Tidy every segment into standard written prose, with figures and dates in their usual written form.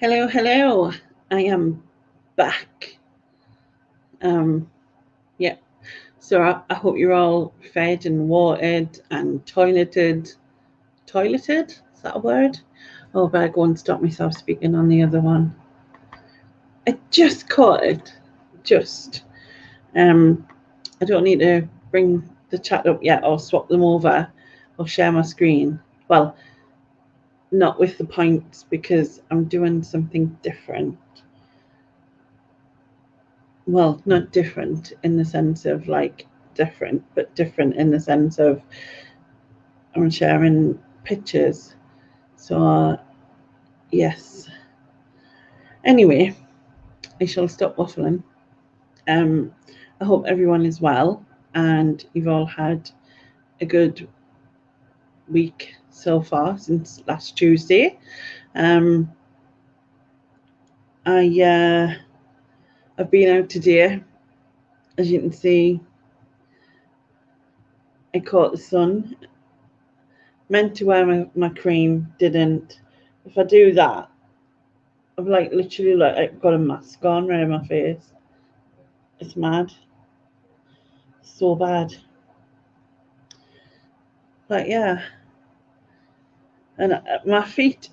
Hello, hello. I am back. Yeah. So I hope you're all fed and watered and toileted. Toileted? Is that a word? Oh, I better go and stop myself speaking on the other one. I just caught it. Just. I don't need to bring the chat up yet or swap them over or share my screen. Well, not with the points because I'm doing something different. Well, not different in the sense of like different, but different in the sense of I'm sharing pictures. So, yes. Anyway, I shall stop waffling. I hope everyone is well and you've all had a good week so far since last Tuesday. Um, I've been out today. As you can see, I caught the sun. Meant to wear my cream, didn't. If I do that, I've like literally like got a mask on right on my face. It's mad. So bad. But yeah. And my feet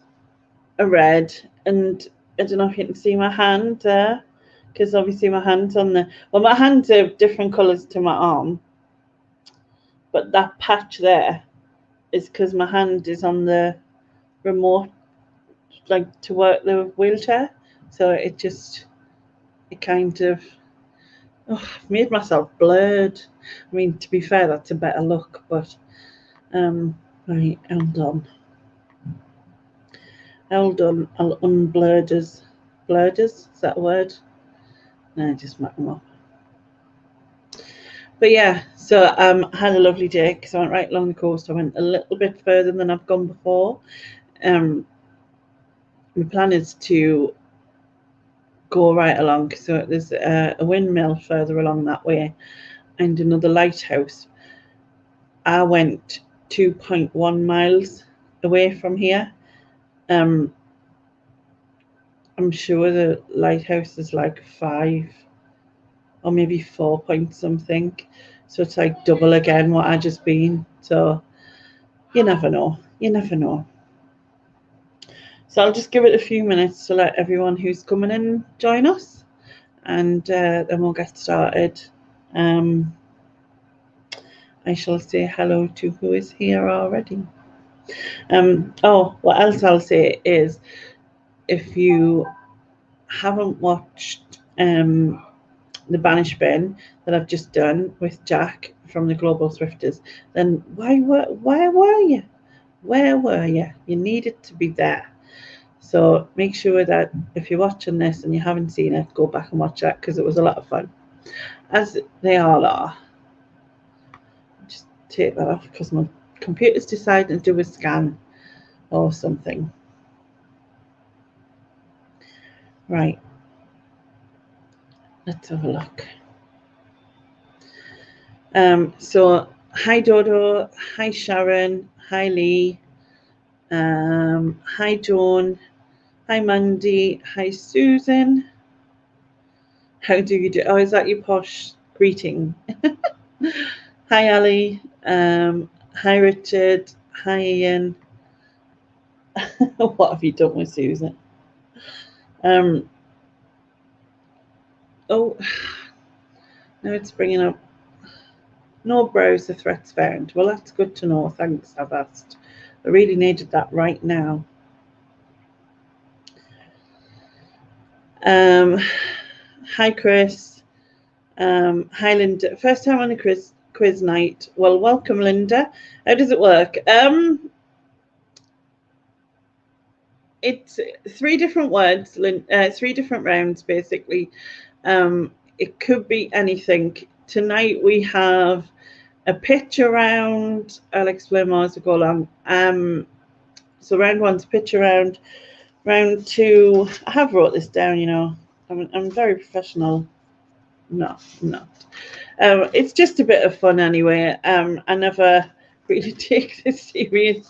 are red and I don't know if you can see my hand there. Because obviously my hand's on the well my hands are different colours to my arm. But that patch there is because my hand is on the remote like to work the wheelchair. So it kind of I've made myself blurred. I mean, to be fair, that's a better look, but right, hold on. I'll unblurred as is that a word? No, just mark them up. But yeah, so I had a lovely day because I went right along the coast. I went a little bit further than I've gone before. My plan is to go right along. So there's a windmill further along that way and another lighthouse. I went 2.1 miles away from here. I'm sure the lighthouse is like 5 or maybe 4 point something. So it's like double again what I just been. So you never know. You never know. So I'll just give it a few minutes to let everyone who's coming in join us, and then we'll get started. I shall say hello to who is here already. What else I'll say is if you haven't watched the Banish Bin that I've just done with Jack from the Global Thrifters, then where were you? Where were you? You needed to be there. So make sure that if you're watching this and you haven't seen it, go back and watch that because it was a lot of fun, as they all are. Just take that off because my computer's decided to do a scan or something. Right. Let's have a look. So hi Dodo, hi Sharon, hi Lee, hi Joan, hi Mandy, hi Susan. How do you do? Oh, is that your posh greeting? Hi Ali, hi Richard, hi Ian. What have you done with Susan? Oh, now it's bringing up no browser threats found. Well, that's good to know. Thanks, I've asked. I really needed that right now. Hi, Chris. Hi, Linda. First time on a quiz night. Well, welcome, Linda. How does it work? It's 3 different words, 3 different rounds, basically. It could be anything. Tonight we have a picture round. I'll explain more as we go along. So round 1's picture round. Round 2, I have wrote this down, you know. I'm very professional. No, I'm not. It's just a bit of fun anyway. I never really take this serious.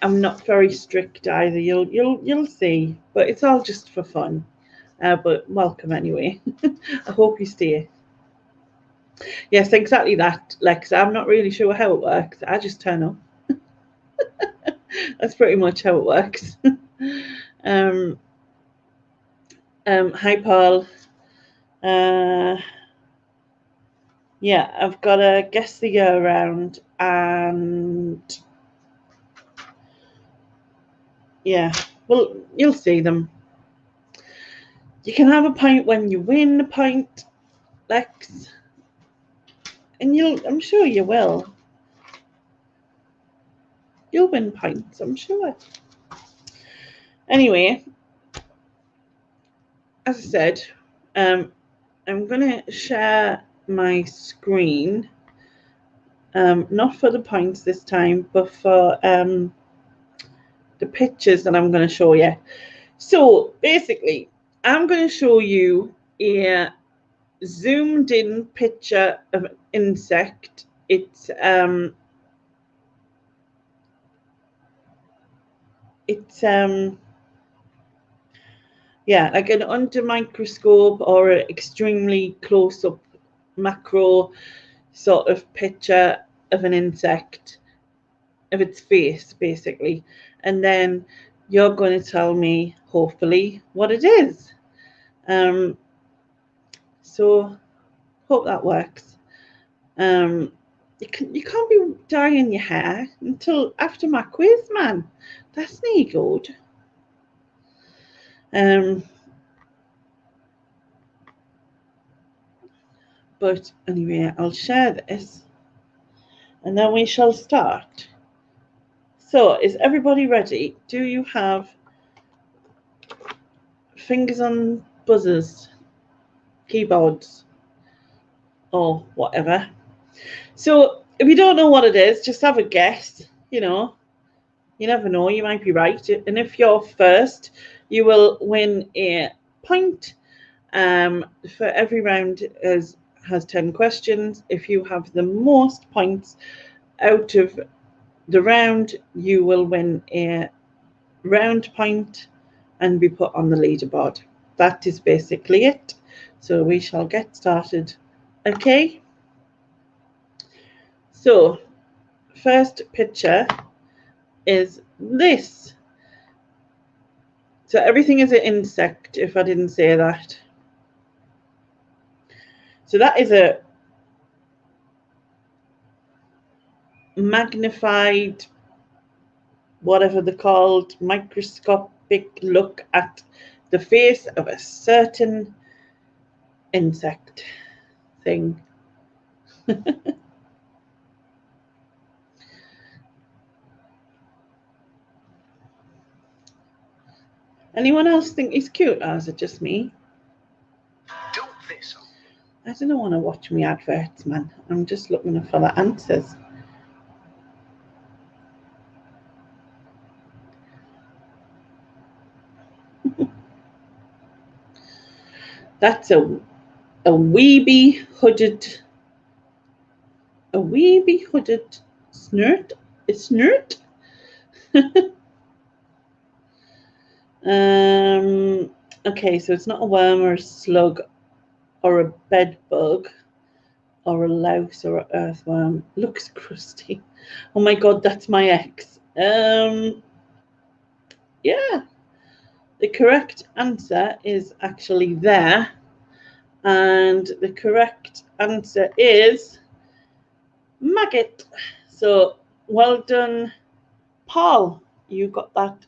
I'm not very strict either. You'll see, but it's all just for fun. But welcome anyway. I hope you stay. Yes, exactly that, Lex. I'm not really sure how it works. I just turn up. That's pretty much how it works. Hi, Paul. Yeah, I've got a guess the year round, and yeah, well, you'll see them. You can have a pint when you win a pint, Lex, and I'm sure you will. You'll win pints, I'm sure. Anyway, as I said, I'm going to share my screen, not for the points this time, but for the pictures that I'm going to show you. So basically, I'm going to show you a zoomed in picture of an insect. It's yeah, like an under microscope or an extremely close up macro sort of picture of an insect, of its face basically, and then you're going to tell me hopefully what it is. So hope that works. You can't be dyeing your hair until after my quiz, man. That's not good. But anyway, I'll share this and then we shall start. So, is everybody ready? Do you have fingers on buzzers, keyboards, or whatever? So, if you don't know what it is, just have a guess. You know, you never know, you might be right. And if you're first, you will win a point. For every round has 10 questions. If you have the most points out of the round, you will win a round point and be put on the leaderboard. That is basically it. So we shall get started. Okay. So first picture is this. So everything is an insect, if I didn't say that. So that is a magnified, whatever they're called, microscopic look at the face of a certain insect thing. Anyone else think he's cute, or is it just me? I don't want to watch me adverts, man. I'm just looking for the answers. That's a weeby hooded snurt. A snurt. Okay, so it's not a worm or a slug or a bed bug or a louse or an earthworm. Looks crusty. Oh my god, that's my ex. Yeah, the correct answer is actually there, and the correct answer is maggot. So well done, Paul. You got that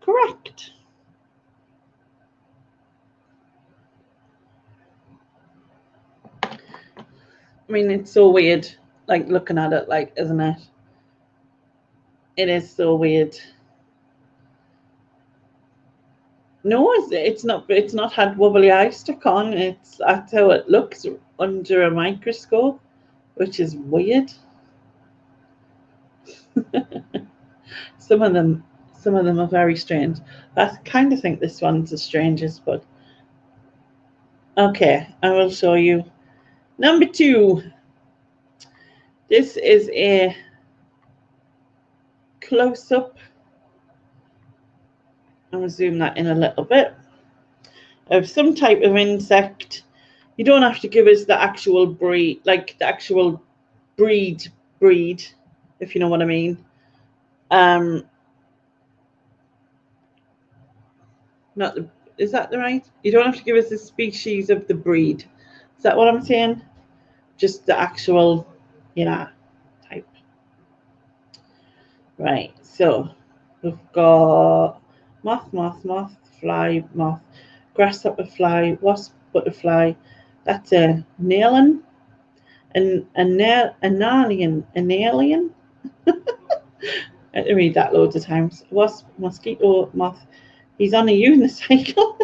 correct. I mean, it's so weird, like looking at it, like, isn't it? It is so weird. No, it's not. It's not had wobbly eye stuck on. That's how it looks under a microscope, which is weird. Some of them are very strange. I kind of think this one's the strangest, but okay, I will show you. Number 2. This is a close-up. I'm going to zoom that in a little bit. Of some type of insect. You don't have to give us the actual breed, like the actual breed, if you know what I mean. Not the, is that the right? You don't have to give us the species of the breed. Is that what I'm saying? Just the actual, type. Right. So we've got moth, fly, moth, grasshopper, fly, wasp, butterfly. That's a nailen, an alien. I had to read that loads of times. Wasp, mosquito, moth. He's on a unicycle.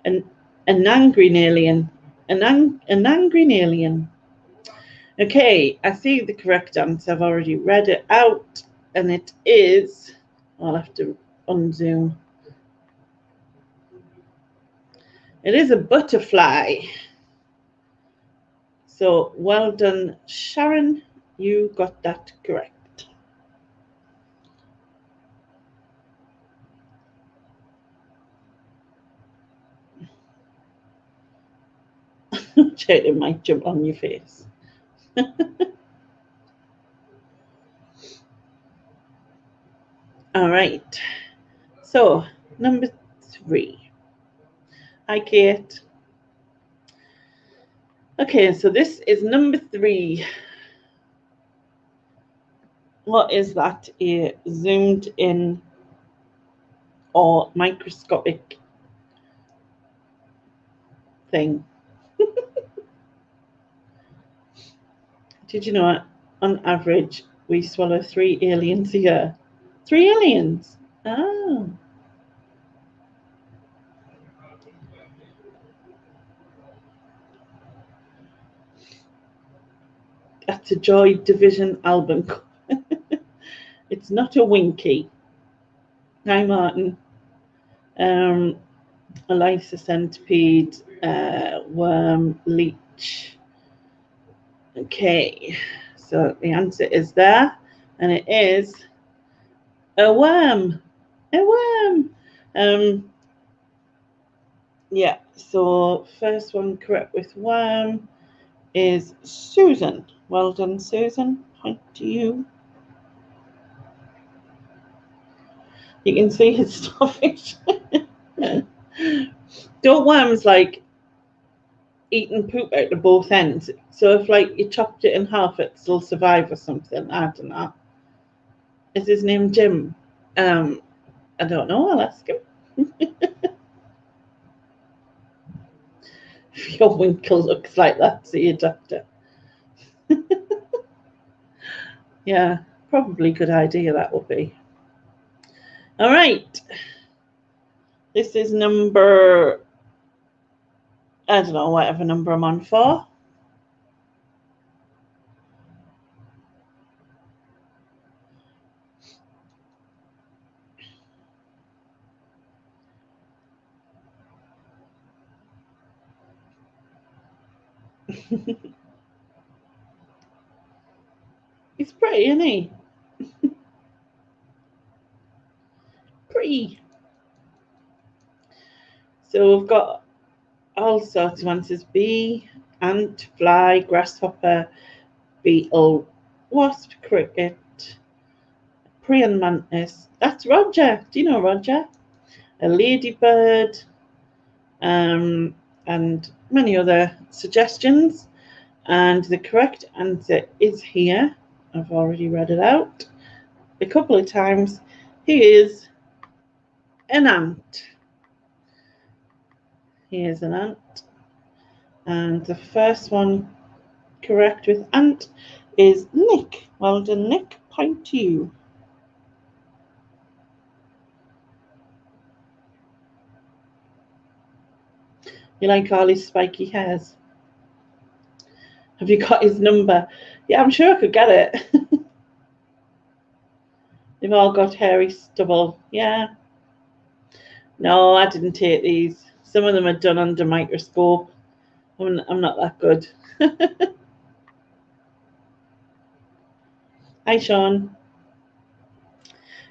an angry alien. An angry alien. Okay, I see the correct answer. I've already read it out, and it is. I'll have to unzoom. It is a butterfly. So well done, Sharon. You got that correct. It might jump on your face. All right. So number 3. Hi, Kate. Okay, so this is number 3. What is that? A zoomed in or microscopic thing? Did you know on average we swallow 3 aliens a year? 3 aliens? Oh. That's a Joy Division album. It's not a Winky. Hi, Martin. A lysa centipede, worm, leech. Okay, so the answer is there, and it is a worm. A worm. Yeah, so first one correct with worm is Susan. Well done, Susan. Point to you. You can see his stuffing. Don't worms like eating poop out of both ends? So if like you chopped it in half, it still survive or something. I don't know. Is his name Jim? I don't know. I'll ask him. If your winkle looks like that, see a doctor. Yeah, probably good idea that would be. All right. This is number, I don't know, whatever number I'm on for. He's pretty, isn't he? Pretty. So we've got all sorts of answers. Bee, ant, fly, grasshopper, beetle, wasp, cricket, praying mantis. That's Roger. Do you know Roger? A ladybird, and many other suggestions. And the correct answer is here. I've already read it out a couple of times. He is an ant. He is an ant. And the first one correct with ant is Nick. Well done, Nick. Point to you. You like all his spiky hairs? Have you got his number? Yeah, I'm sure I could get it. They've all got hairy stubble. Yeah. No, I didn't take these. Some of them are done under microscope. I'm not that good. Hi, Sean.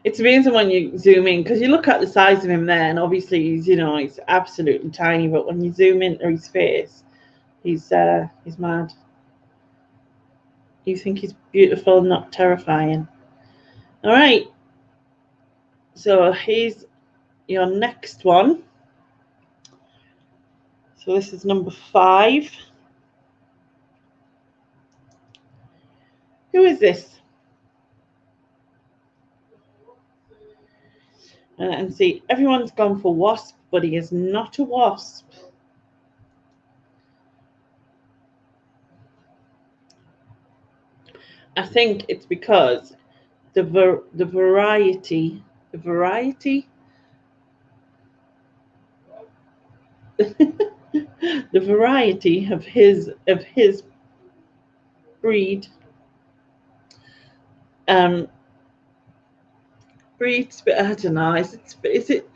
It's amazing when you zoom in, because you look at the size of him there, and obviously he's, you know, he's absolutely tiny. But when you zoom into his face, he's mad. You think he's beautiful, not terrifying. All right. So here's your next one. So this is number 5. Who is this? And see, everyone's gone for wasp, but he is not a wasp. I think it's because the variety the variety of his breed breeds, but I don't know, is it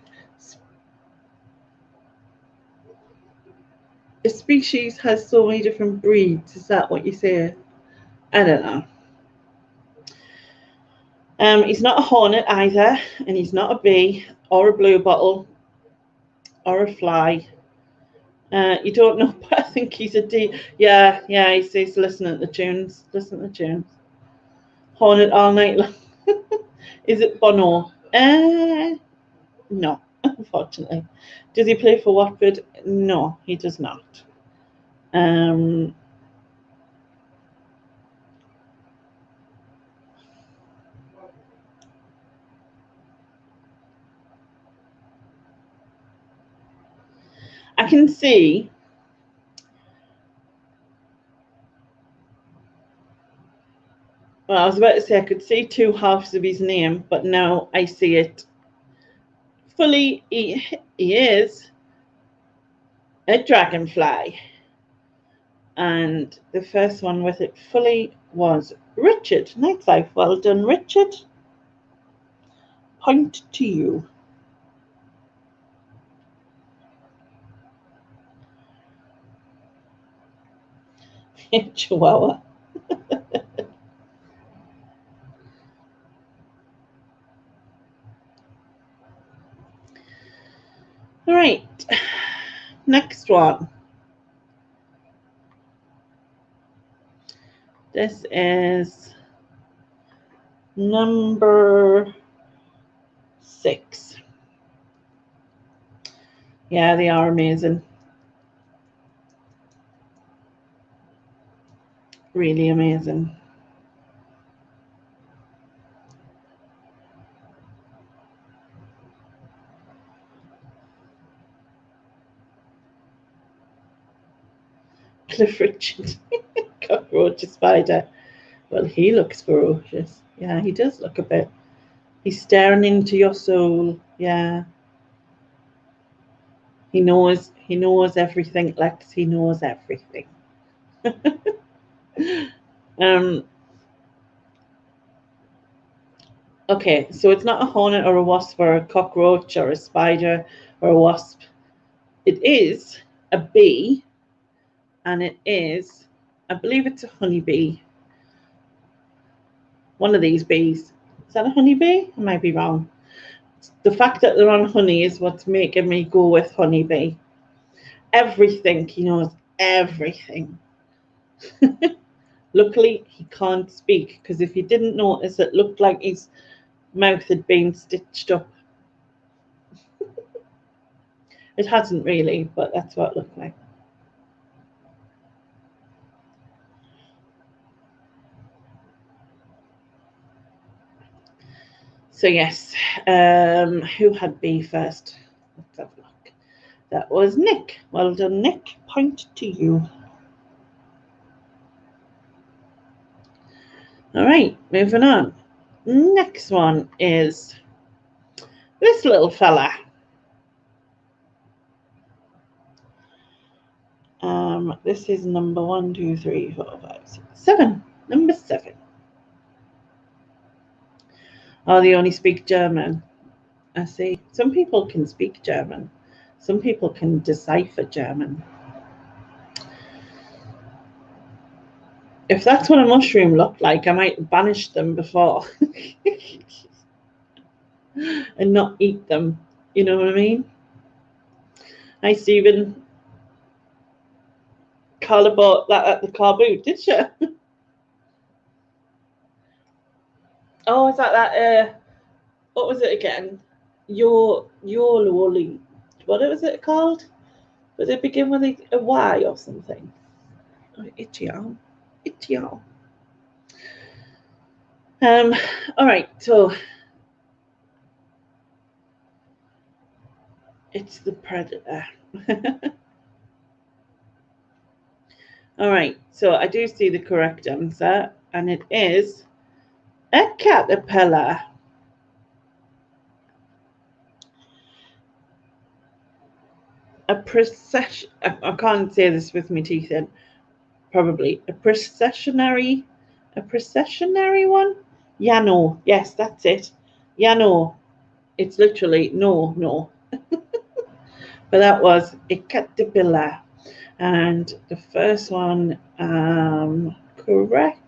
a species has so many different breeds? Is that what you say? I don't know. He's not a hornet either, and he's not a bee or a bluebottle or a fly. You don't know, but I think he's a D. Yeah, he's listening to the tunes. Hornet all night long. Is it Bono? No, unfortunately. Does he play for Watford? No, he does not. I can see I was about to say I could see 2 halves of his name, but now I see it fully. He is a dragonfly. And the first one with it fully was Richard. Nice life. Well done, Richard. Point to you. Chihuahua. All right. Next one. This is number 6. Yeah, they are amazing. Really amazing. Cliff Richard. Cockroach spider. Well, he looks ferocious. Yeah, he does look a bit. He's staring into your soul. Yeah. He knows everything, Lex. He knows everything. Okay, so it's not a hornet or a wasp or a cockroach or a spider or a wasp. It is a bee, and it is, I believe it's a honeybee. One of these bees. Is that a honeybee? I might be wrong. The fact that they're on honey is what's making me go with honeybee. Everything, he knows everything. Luckily, he can't speak, because if you didn't notice, it looked like his mouth had been stitched up. It hasn't really, but that's what it looked like. So yes, who had B first? Let's have a look. That was Nick. Well done, Nick. Point to you. All right, moving on. Next one is this little fella. This is number 1, 2, 3, 4, 5, 6, 7. Number 7. Oh, they only speak German. I see. Some people can speak German. Some people can decipher German. If that's what a mushroom looked like, I might have banished them before. and not eat them. You know what I mean? Hi, Stephen. Carla bought that at the car boot, did she? Oh, is that what was it again? Your lolly. What was it called? Does it begin with a Y or something? Oh, Itchial. Itchial. All right, so it's the predator. All right, so I do see the correct answer, and it is a caterpillar. A procession. I can't say this with my teeth in. Probably a processionary one. Yeah, no. Yes, that's it. Yeah, no. It's literally no. But that was a caterpillar. And the first one correct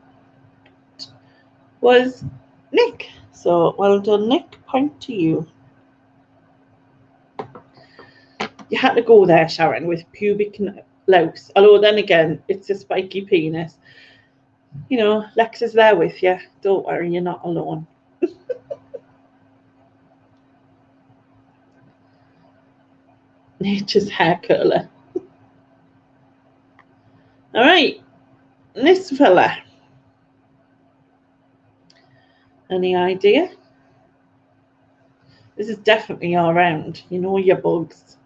was Nick. So well done, Nick. Point to you. You had to go there, Sharon, with pubic louse. Although then again, it's a spiky penis. You know, Lex is there with you. Don't worry, you're not alone. Nature's hair curler. All right, this fella. Any idea? This is definitely all round. You know your bugs.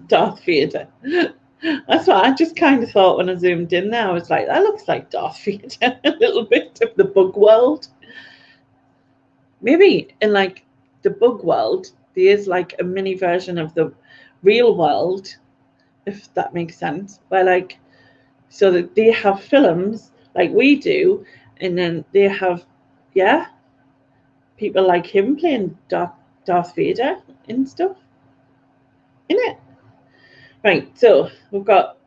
Darth Vader. That's what I just kind of thought when I zoomed in there. I was like, that looks like Darth Vader, a little bit of the bug world. Maybe in like the bug world, there is like a mini version of the real world, if that makes sense. Where like, so that they have films like we do, and then they have, yeah, people like him playing Darth Vader and stuff in it. Right, so we've got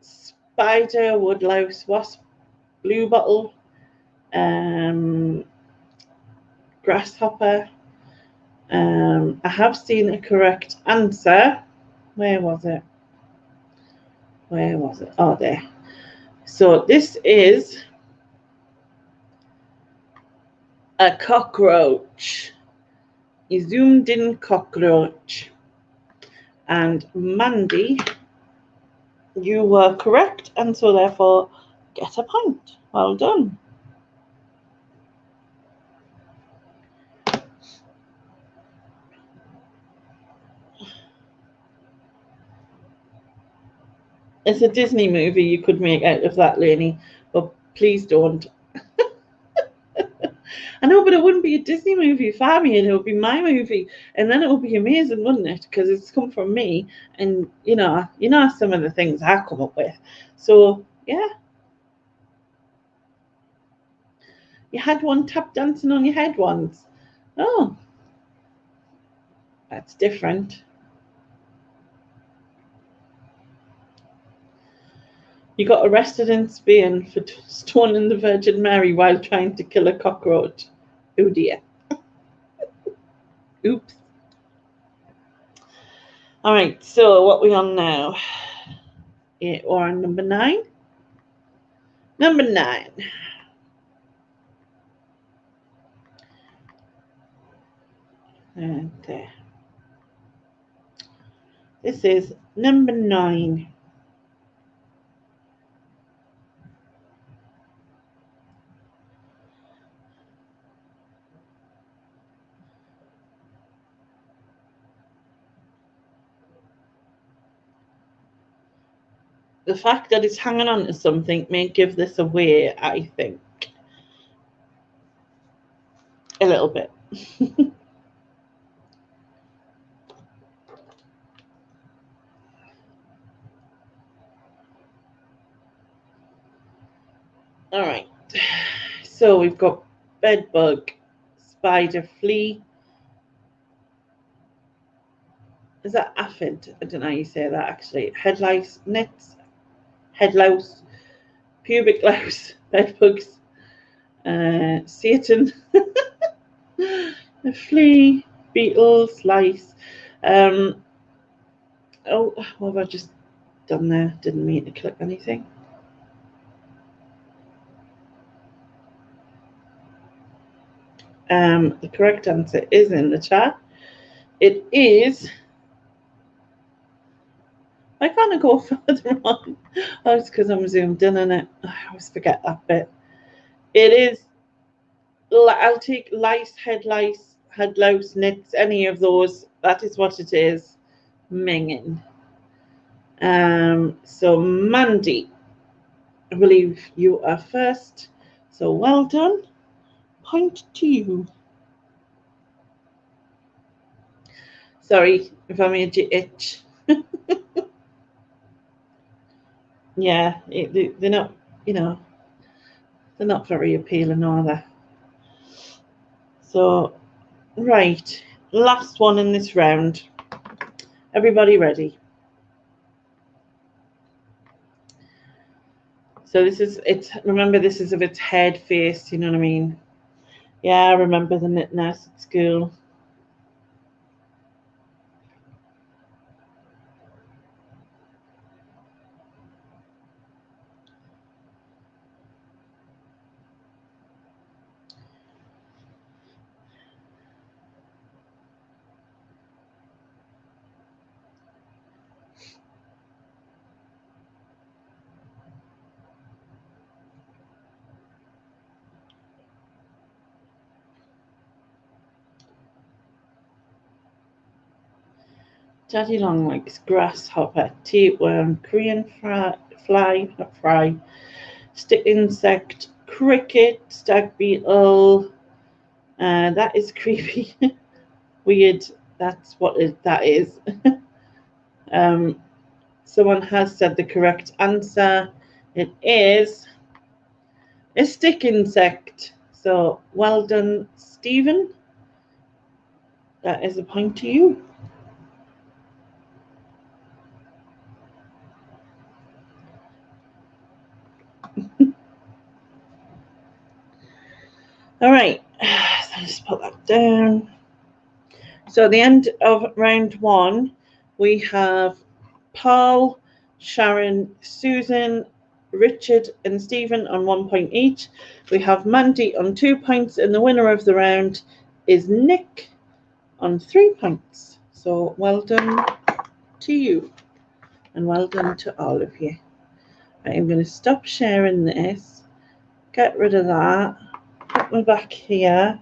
spider, woodlouse, wasp, bluebottle, grasshopper. I have seen a correct answer. Where was it? Oh, there. So this is a cockroach. You zoomed in cockroach. And Mandy, you were correct, and so therefore get a point. Well done. It's a Disney movie you could make out of that, Lainey, but please don't. I know, but it wouldn't be a Disney movie for me, and it would be my movie, and then it would be amazing, wouldn't it? Because it's come from me, and you know some of the things I come up with. So yeah, you had one tap dancing on your head once. Oh, that's different. You got arrested in Spain for stoning the Virgin Mary while trying to kill a cockroach. Oh dear. Oops. All right, so what are we on now? Or on number 9? Number 9. Okay. This is number 9. The fact that it's hanging on to something may give this away, I think. A little bit. All right. So we've got bedbug, spider, flea, is that aphid? I don't know how you say that actually. Head lice, nits, head louse, pubic louse, bed bugs, Satan, a flea, beetles, lice. Oh, what have I just done there? Didn't mean to click anything. The correct answer is in the chat. It is. I can't go further on. Oh, it's because I'm zoomed in on it. I always forget that bit. It is. I'll take lice, head louse, nits, any of those. That is what it is. Minging. So Mandy, I believe you are first. So well done. Point to you. Sorry if I made you itch. Yeah, they're not, they're not very appealing, are they? So, right, last one in this round. Everybody ready? So remember this is of its head face, you know what I mean? Yeah, I remember the knit nurse at school. Daddy Longlegs, grasshopper, tapeworm, Korean fly, stick insect, cricket, stag beetle. That is creepy. Weird. That's what that is. Someone has said the correct answer. It is a stick insect. So well done, Stephen. That is a point to you. All right, so just put that down. So at the end of round one, we have Paul, Sharon, Susan, Richard and Stephen on 1 point each. We have Mandy on 2 points, and the winner of the round is Nick on 3 points. So well done to you, and well done to all of you. Right, I'm going to stop sharing this, get rid of that, put me back here,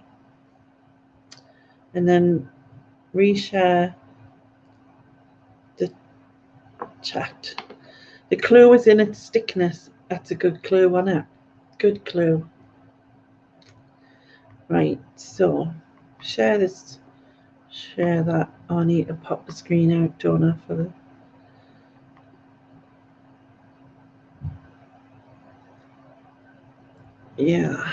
and then reshare the chat. The clue is in its stickness. That's a good clue, wasn't it? Good clue. Right, so share this, share that. Oh, I need to pop the screen out, don't I, for the... Yeah.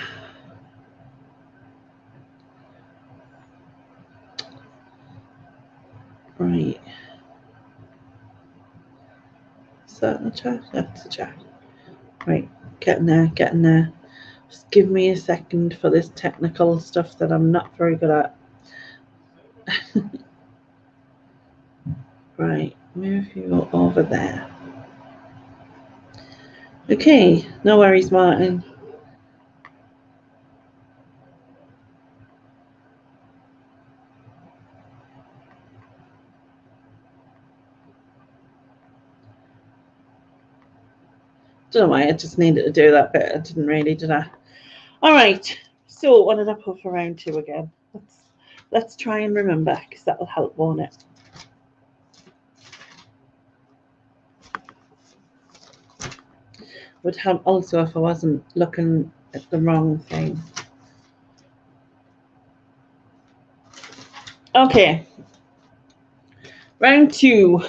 Right. Is that in the chat? That's the chat. Right, getting there. Just give me a second for this technical stuff that I'm not very good at. Right, move you over there. Okay, no worries, Martin. Don't know why I just needed to do that bit. I didn't really, did I? All right. So what did I put for round two again? Let's try and remember, because that'll help, won't it? Would help also if I wasn't looking at the wrong thing. Okay. Round two.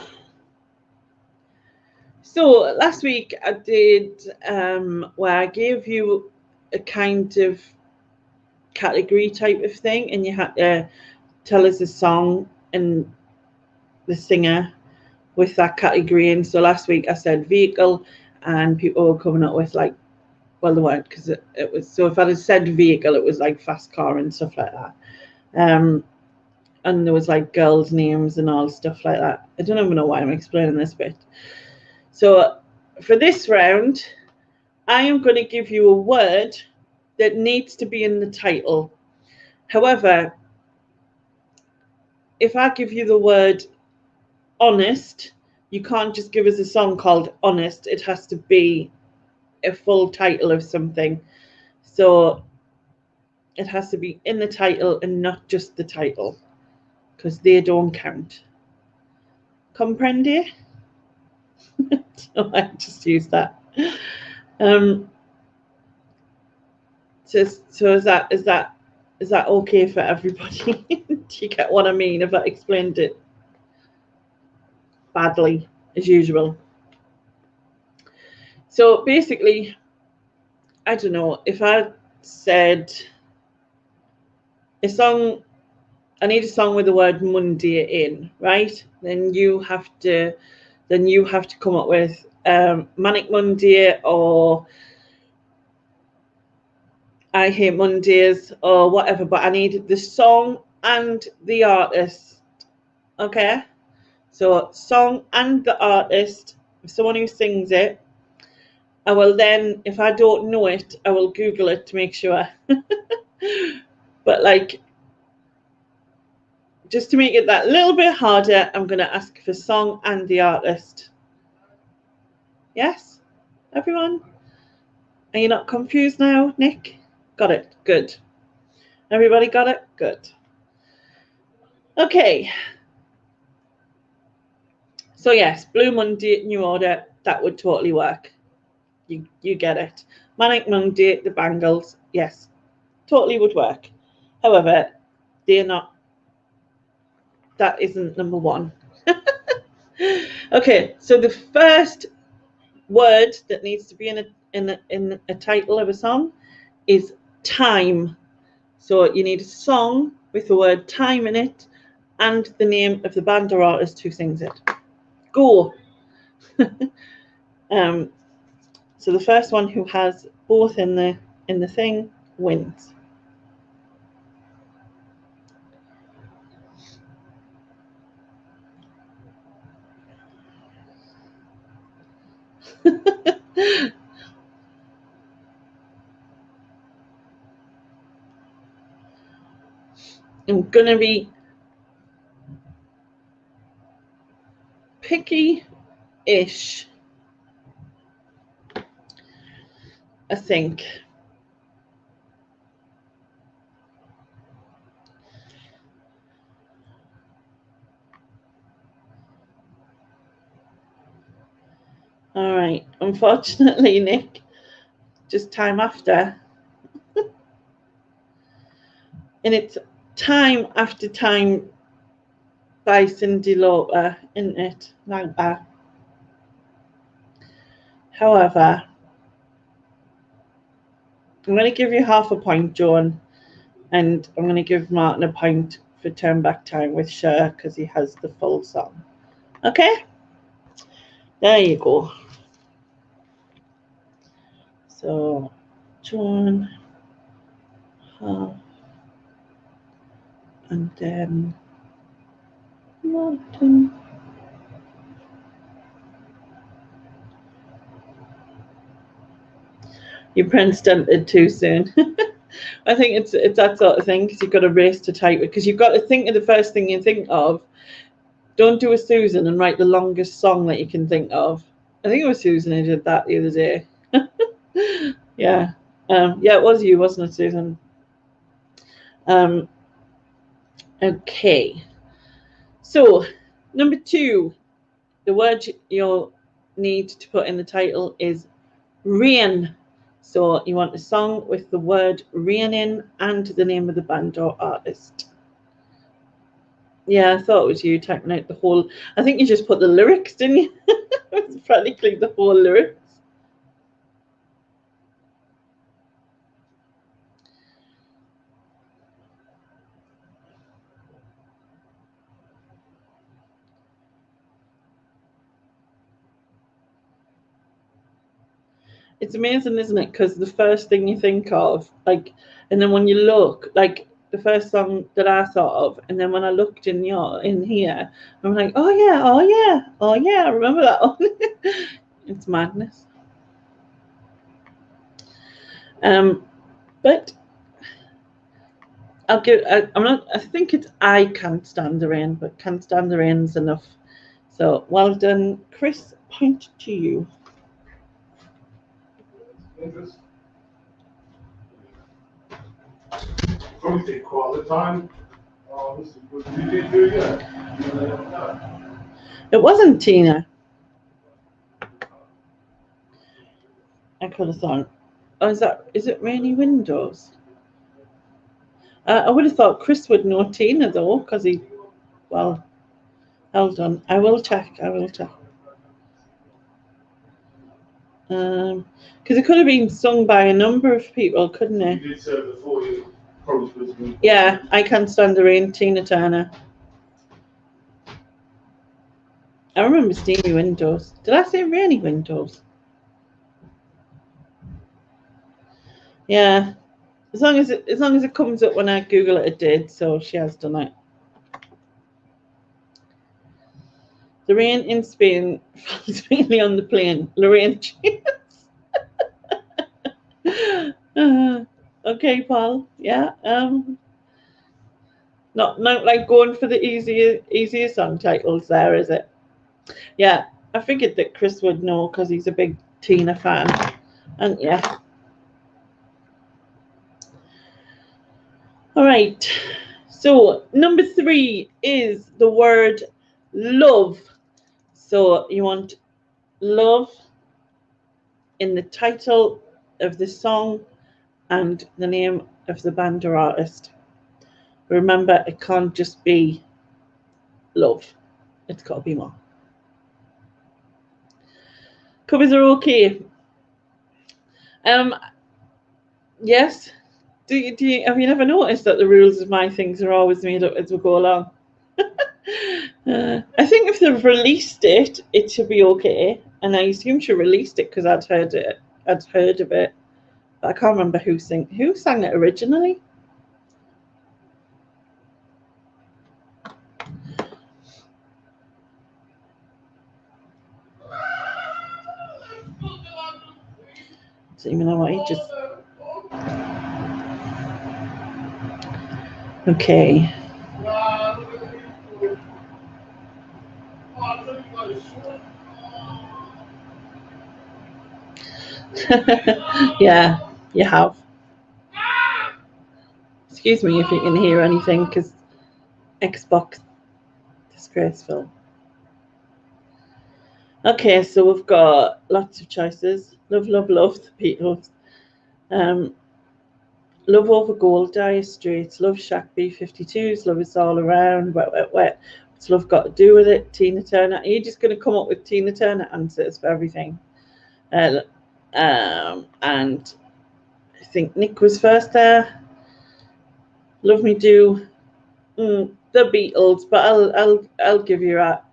So last week I did where I gave you a kind of category type of thing, and you had to tell us a song and the singer with that category in. So last week I said vehicle, and people were coming up with like, well, they weren't, because it was, so if I had said vehicle, it was like fast car and stuff like that. And there was like girls' names and all stuff like that. I don't even know why I'm explaining this bit. So for this round, I am going to give you a word that needs to be in the title. However, if I give you the word honest, you can't just give us a song called Honest. It has to be a full title of something. So it has to be in the title and not just the title, because they don't count. Comprende? So I just use that. So is that okay for everybody? Do you get what I mean if I explained it badly as usual? So basically, I don't know, if I said a song, I need a song with the word Monday in, right? Then you have to come up with Manic Monday, or I Hate Mondays, or whatever, but I need the song and the artist. Okay? So song and the artist, someone who sings it. I will then, if I don't know it, I will Google it to make sure. But like, just to make it that little bit harder, I'm going to ask for song and the artist. Yes? Everyone? Are you not confused now, Nick? Got it. Good. Everybody got it? Good. Okay. So yes, Blue Monday, New Order, that would totally work. You get it. Manic Monday, the Bangles, yes, totally would work. However, they're not, that isn't number one. Okay, so the first word that needs to be in a title of a song is time. So you need a song with the word time in it and the name of the band or artist who sings it. Go. So the first one who has both in the thing wins. I'm gonna be picky-ish, I think. All right. Unfortunately, Nick, just time after. And it's Time After Time by Cyndi Lauper, isn't it? Like that. However, I'm going to give you half a point, Joan, and I'm going to give Martin a point for Turn Back Time with Cher because he has the full song. Okay? There you go. So, Joan, half, and then Martin. You pressed it too soon. I think it's that sort of thing, because you've got to race to type it, because you've got to think of the first thing you think of. Don't do a Susan and write the longest song that you can think of. I think it was Susan who did that the other day. Yeah. Yeah, it was you, wasn't it, Susan? Okay. So, number 2, the word you'll need to put in the title is rain. So you want a song with the word rain in and the name of the band or artist. Yeah, I thought it was you typing out the whole. I think you just put the lyrics, didn't you? It's practically the whole lyrics. It's amazing, isn't it? Because the first thing you think of, like, and then when you look, like the first song that I thought of, and then when I looked in here, I'm like, oh yeah, oh yeah, oh yeah, I remember that one. It's madness. But I'll give. I'm not. I think it's I Can't Stand the Rain, but Can't Stand the Rain's enough. So well done, Chris. Point to you. Probably take quite the time. You did do it. It wasn't Tina. I could have thought. Oh, is it Rainy Windows? I would have thought Chris would know Tina though, because he. Well, hold on. I will check. Because it could have been sung by a number of people, couldn't it? You did say before you probably. Yeah, I Can't Stand the Rain, Tina Turner. I remember Steamy Windows. Did I say Rainy Windows? Yeah. As long as it comes up when I Google it, it did. So she has done it. The rain in Spain falls mainly on the plain. Lorraine cheers. Okay, Paul. Yeah. Not like going for the easier song titles there, is it? Yeah. I figured that Chris would know because he's a big Tina fan. And yeah. All right. So number 3 is the word love. So you want love in the title of the song and the name of the band or artist. Remember, it can't just be love. It's got to be more. Covers are okay. Yes. Do you have you never noticed that the rules of my things are always made up as we go along? I think if they've released it, it should be okay. And I assume she released it because I'd heard of it. But I can't remember who sang it originally. So you know what? He just. Okay. Yeah, you have. Excuse me if you can hear anything, because Xbox disgraceful. Okay, so we've got lots of choices. Love, love, love the Beatles. Love Over Gold, Dire Straits, Love Shack B-52s, Love Is All Around, Wet, Wet, Wet. What's love got to do with it? Tina Turner. Are you just going to come up with Tina Turner answers for everything? And I think Nick was first there. Love Me Do. The Beatles, but I'll give you that.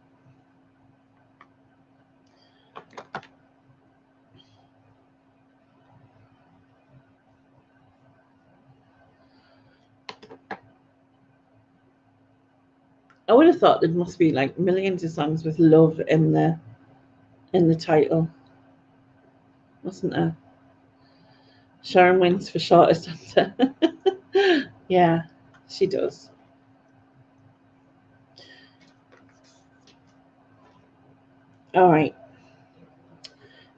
I would have thought there must be like millions of songs with love in the title, wasn't there? Sharon wins for shortest answer. Yeah, she does. All right.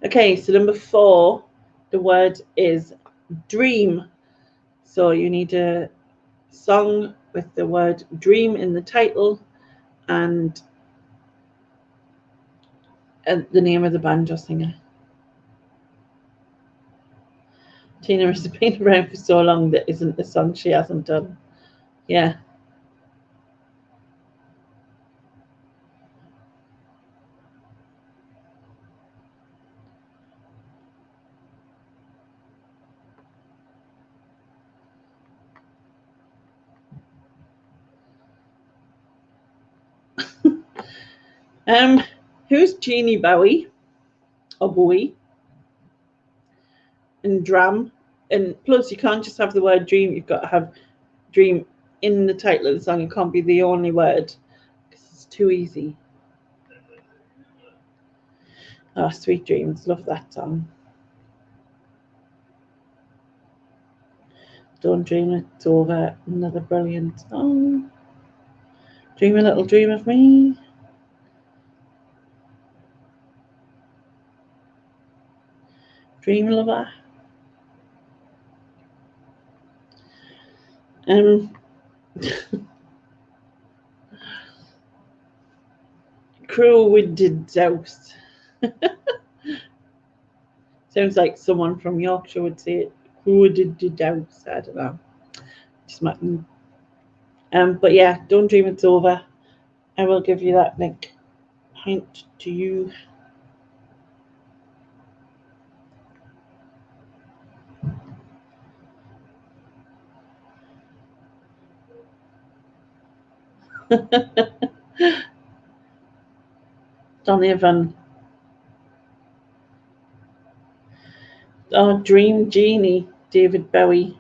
Okay, so number 4, the word is dream. So you need a song with the word dream in the title and the name of the band or singer. Tina has been around for so long that isn't the song she hasn't done. Yeah. Who's Jeannie Bowie or Bowie? and dram. And plus, you can't just have the word dream. You've got to have dream in the title of the song. It can't be the only word because it's too easy. Oh, Sweet Dreams. Love that song. Don't Dream It's Over. Another brilliant song. Dream a Little Dream of Me. Dream Lover. Crew with the Douse. Sounds like someone from Yorkshire would say it. Crew with the Douse. I don't know. Just might. But yeah, Don't Dream It's Over. I will give you that link. Point to you. Donovan. Oh, Dream Genie, David Bowie.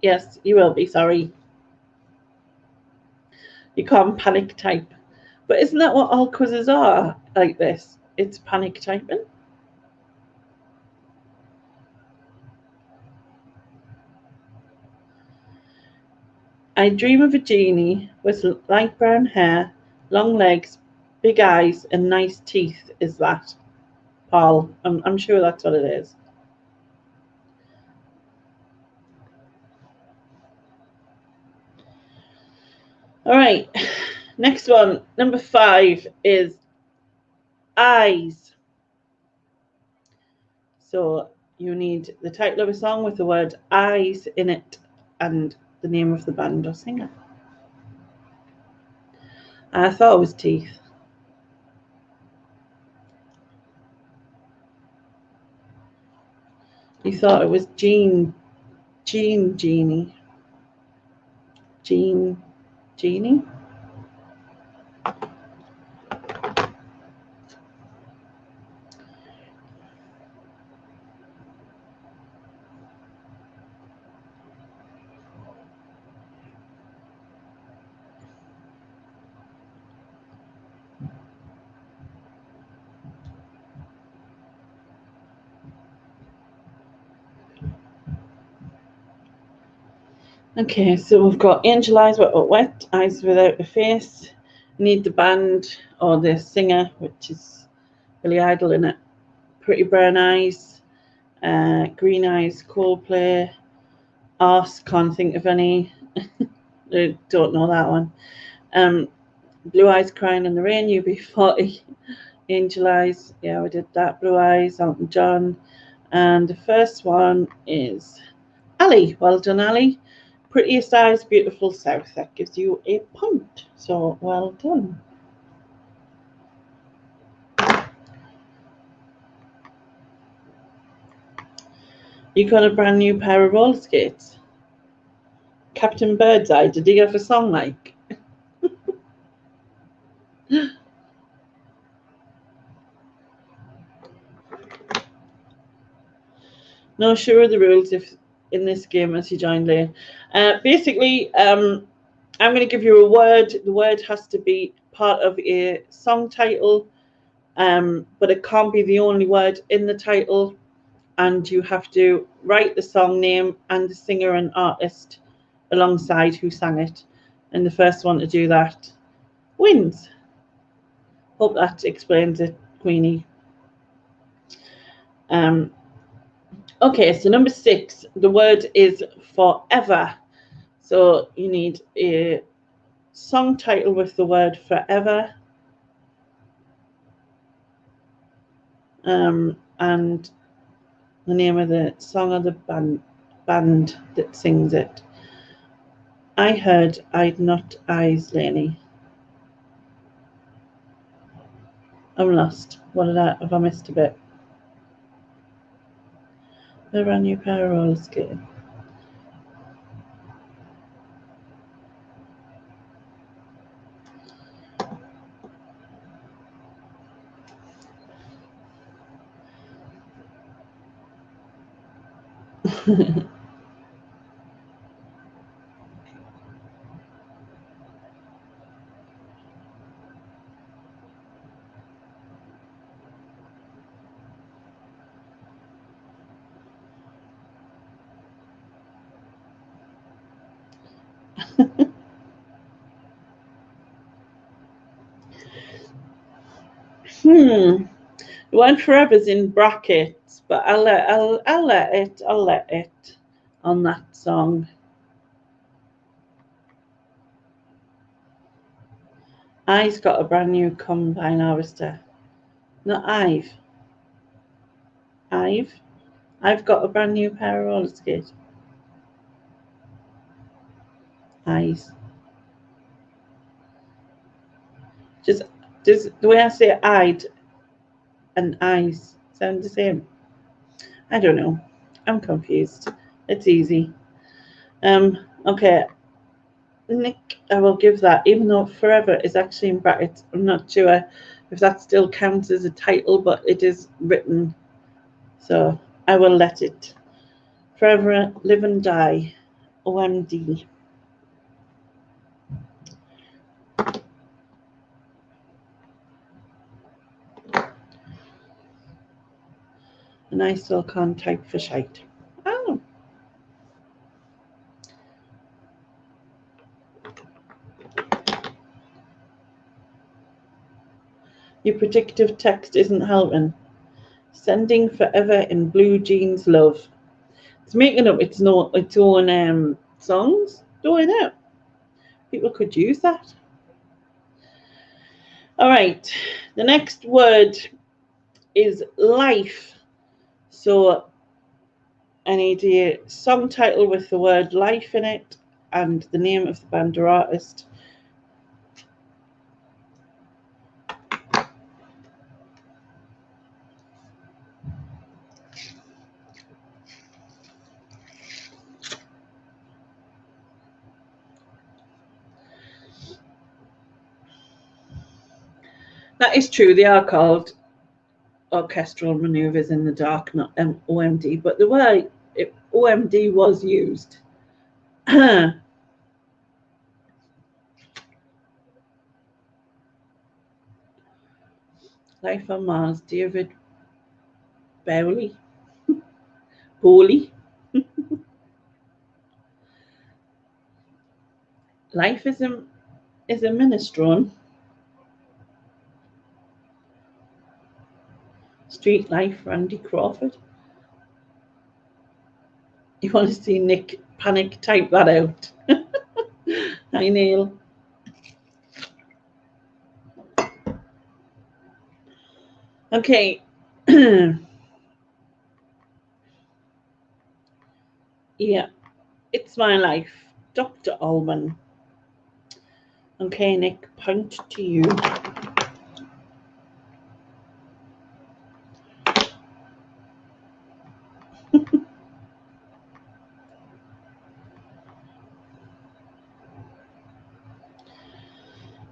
Yes, you will be, sorry. You can't panic type. But isn't that what all quizzes are like this? It's panic typing. I dream of a genie with light brown hair, long legs, big eyes, and nice teeth. Is that, Paul? I'm sure that's what it is. All right, next one, number 5 is eyes. So you need the title of a song with the word eyes in it and the name of the band or singer. I thought it was teeth. You thought it was Genie. Genie. Okay, so we've got Angel Eyes Wet, Eyes Without a Face. Need the band or the singer, which is Billy Idol in it. Pretty Brown Eyes, Green Eyes, Coldplay, Arse, can't think of any. I don't know that one. Blue Eyes Crying in the Rain, UB40. Angel Eyes, yeah, we did that. Blue Eyes, Elton John. And the first one is Ali. Well done, Ali. Prettiest Eyes, Beautiful South. That gives you a point. So well done. You got a brand new pair of roller skates. Captain Birdseye, did he have a song like? No, sure are the rules if in this game as you join late. Basically, I'm going to give you a word. The word has to be part of a song title, but it can't be the only word in the title. And you have to write the song name and the singer and artist alongside who sang it. And the first one to do that wins. Hope that explains it, Queenie. Okay, so number 6, the word is forever. So you need a song title with the word forever. And the name of the song or the band that sings it. I heard I'd not eyes, Lainey. I'm lost. Have I missed a bit? A brand new pair of roller skating. The word forever's in brackets, but I'll let it on that song. I's got a brand new combine harvester. Not I've got a brand new pair of roller skates. I's. Just the way I say I'd and I's sound the same. I don't know. I'm confused. It's easy. Okay. Nick, I will give that, even though forever is actually in brackets. I'm not sure if that still counts as a title, but it is written. So I will let it. Forever live and die. OMD. And I still can't type for shite. Oh. Your predictive text isn't helping. Sending forever in blue jeans love. It's making up its own songs. Don't I know? People could use that. All right. The next word is life. So I need a song title with the word life in it and the name of the band or artist. That is true. They are called orchestral maneuvers in the dark, not OMD. But the way OMD was used. Life on Mars, David Bowie. Life is a minestrone. Street Life, Randy Crawford. You want to see Nick panic type that out? Hi, Neil. Okay. Yeah, it's my life. Dr. Allman. Okay, Nick, point to you.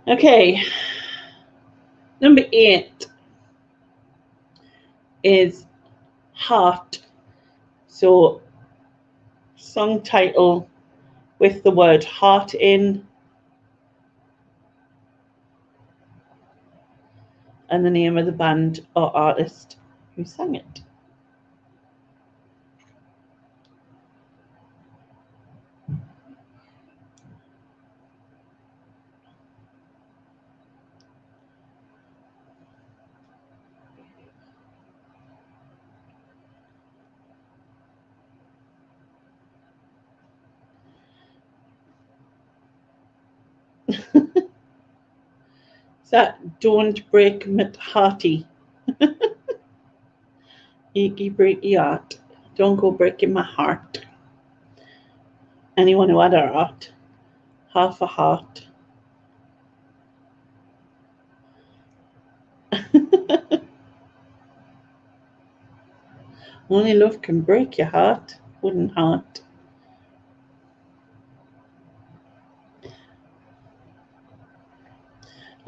Okay, number 8 is heart. So, song title with the word heart in and the name of the band or artist who sang it. That don't break my hearty. You break your heart. Don't go breaking my heart. Anyone who had a heart, half a heart. Only love can break your heart, wooden heart.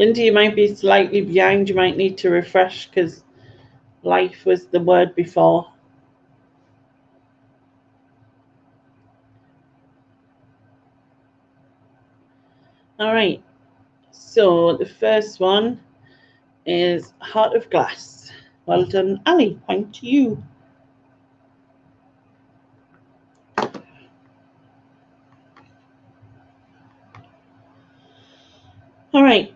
Linda, you might be slightly behind. You might need to refresh because life was the word before. All right. So the first one is Heart of Glass. Well done, Ali. Point to you. All right.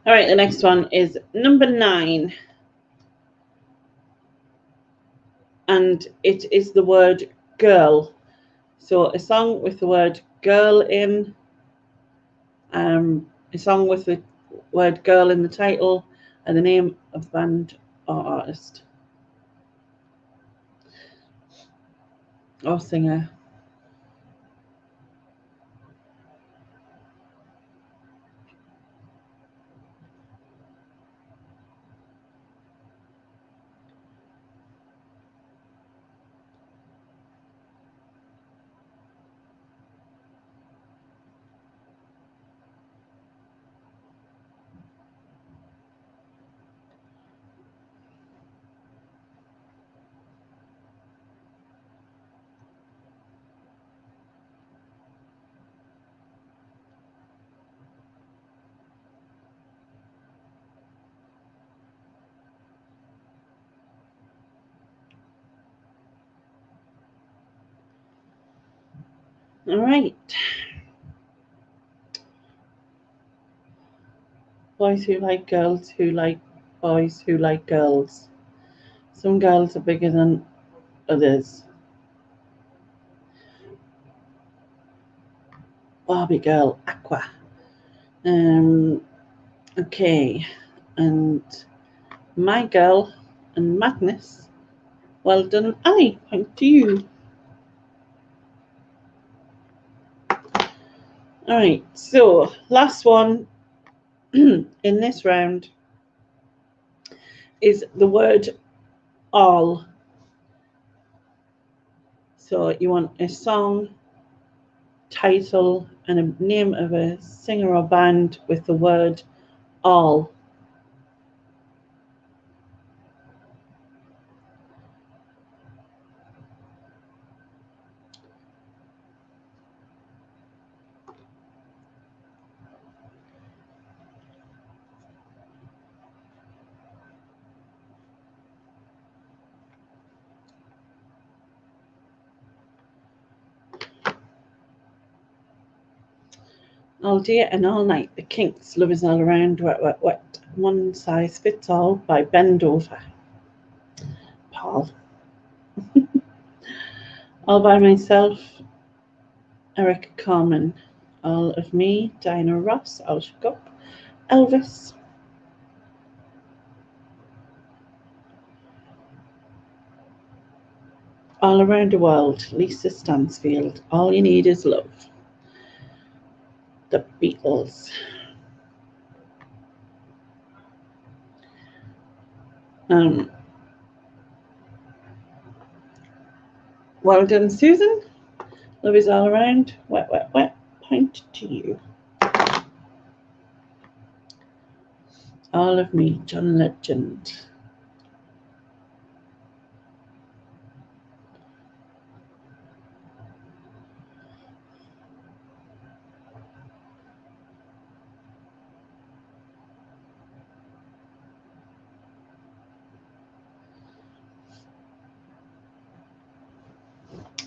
All right, the next one is number 9. And it is the word girl. So a song with the word girl in, a song with the word girl in the title, and the name of the band or artist or singer. All right. Boys who like girls, who like boys, who like girls. Some girls are bigger than others. Barbie girl, Aqua. Okay, and My Girl and Madness. Well done, Ali. Point to you. All right, so last one in this round is the word all. So you want a song, title, and a name of a singer or band with the word all. All day and all night, the Kinks, Love Is All Around, Wet, Wet, Wet. One size fits all by Bend Over. Paul. All by Myself, Eric Carmen. All of Me, Diana Ross, I'll Shook Up, Elvis. All Around the World, Lisa Stansfield. All You Need Is Love, The Beatles. Well done, Susan. Love Is All Around, Wet, Wet, Wet. Point to you. All of Me, John Legend.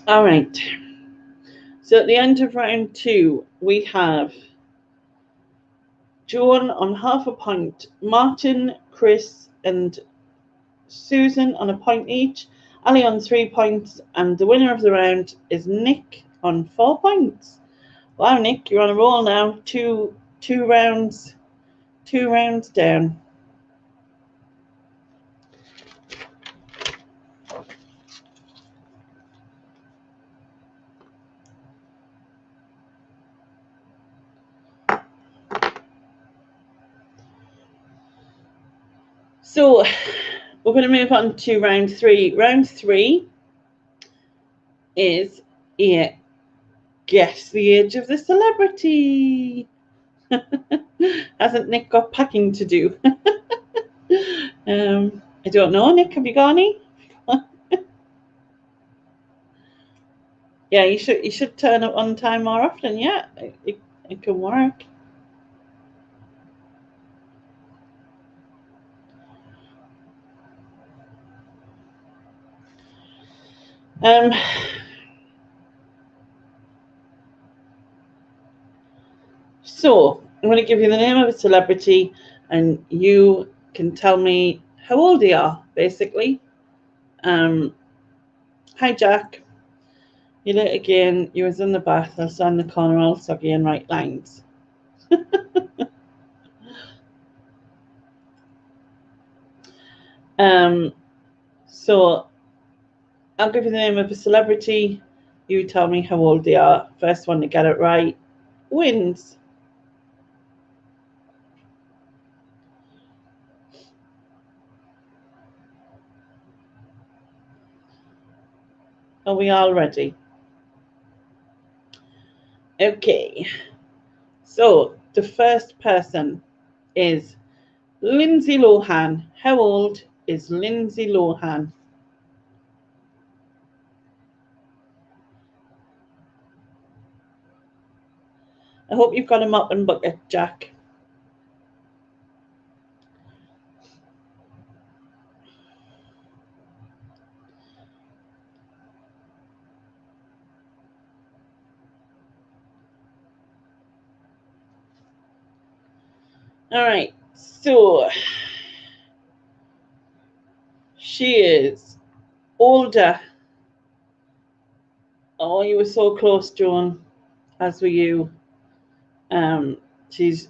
All right. So at the end of round 2, we have Joan on half a point, Martin, Chris, and Susan on a point each, Ali on 3 points, and the winner of the round is Nick on 4 points. Wow, Nick, you're on a roll now. Two rounds down. So we're going to move on to round 3. Round 3 is guess the age of the celebrity. Hasn't Nick got packing to do? I don't know, Nick. Have you got any? Yeah, you should turn up on time more often. Yeah, it can work. So I'm going to give you the name of a celebrity, and you can tell me how old they are, basically. Hi, Jack. You late again. You was in the bath. I'll stand in the corner all soggy and write lines. So I'll give you the name of a celebrity. You tell me how old they are. First one to get it right wins. Are we all ready? Okay. So the first person is Lindsay Lohan. How old is Lindsay Lohan? I hope you've got a mop and bucket, Jack. All right. So she is older. Oh, you were so close, Joan, as were you. She's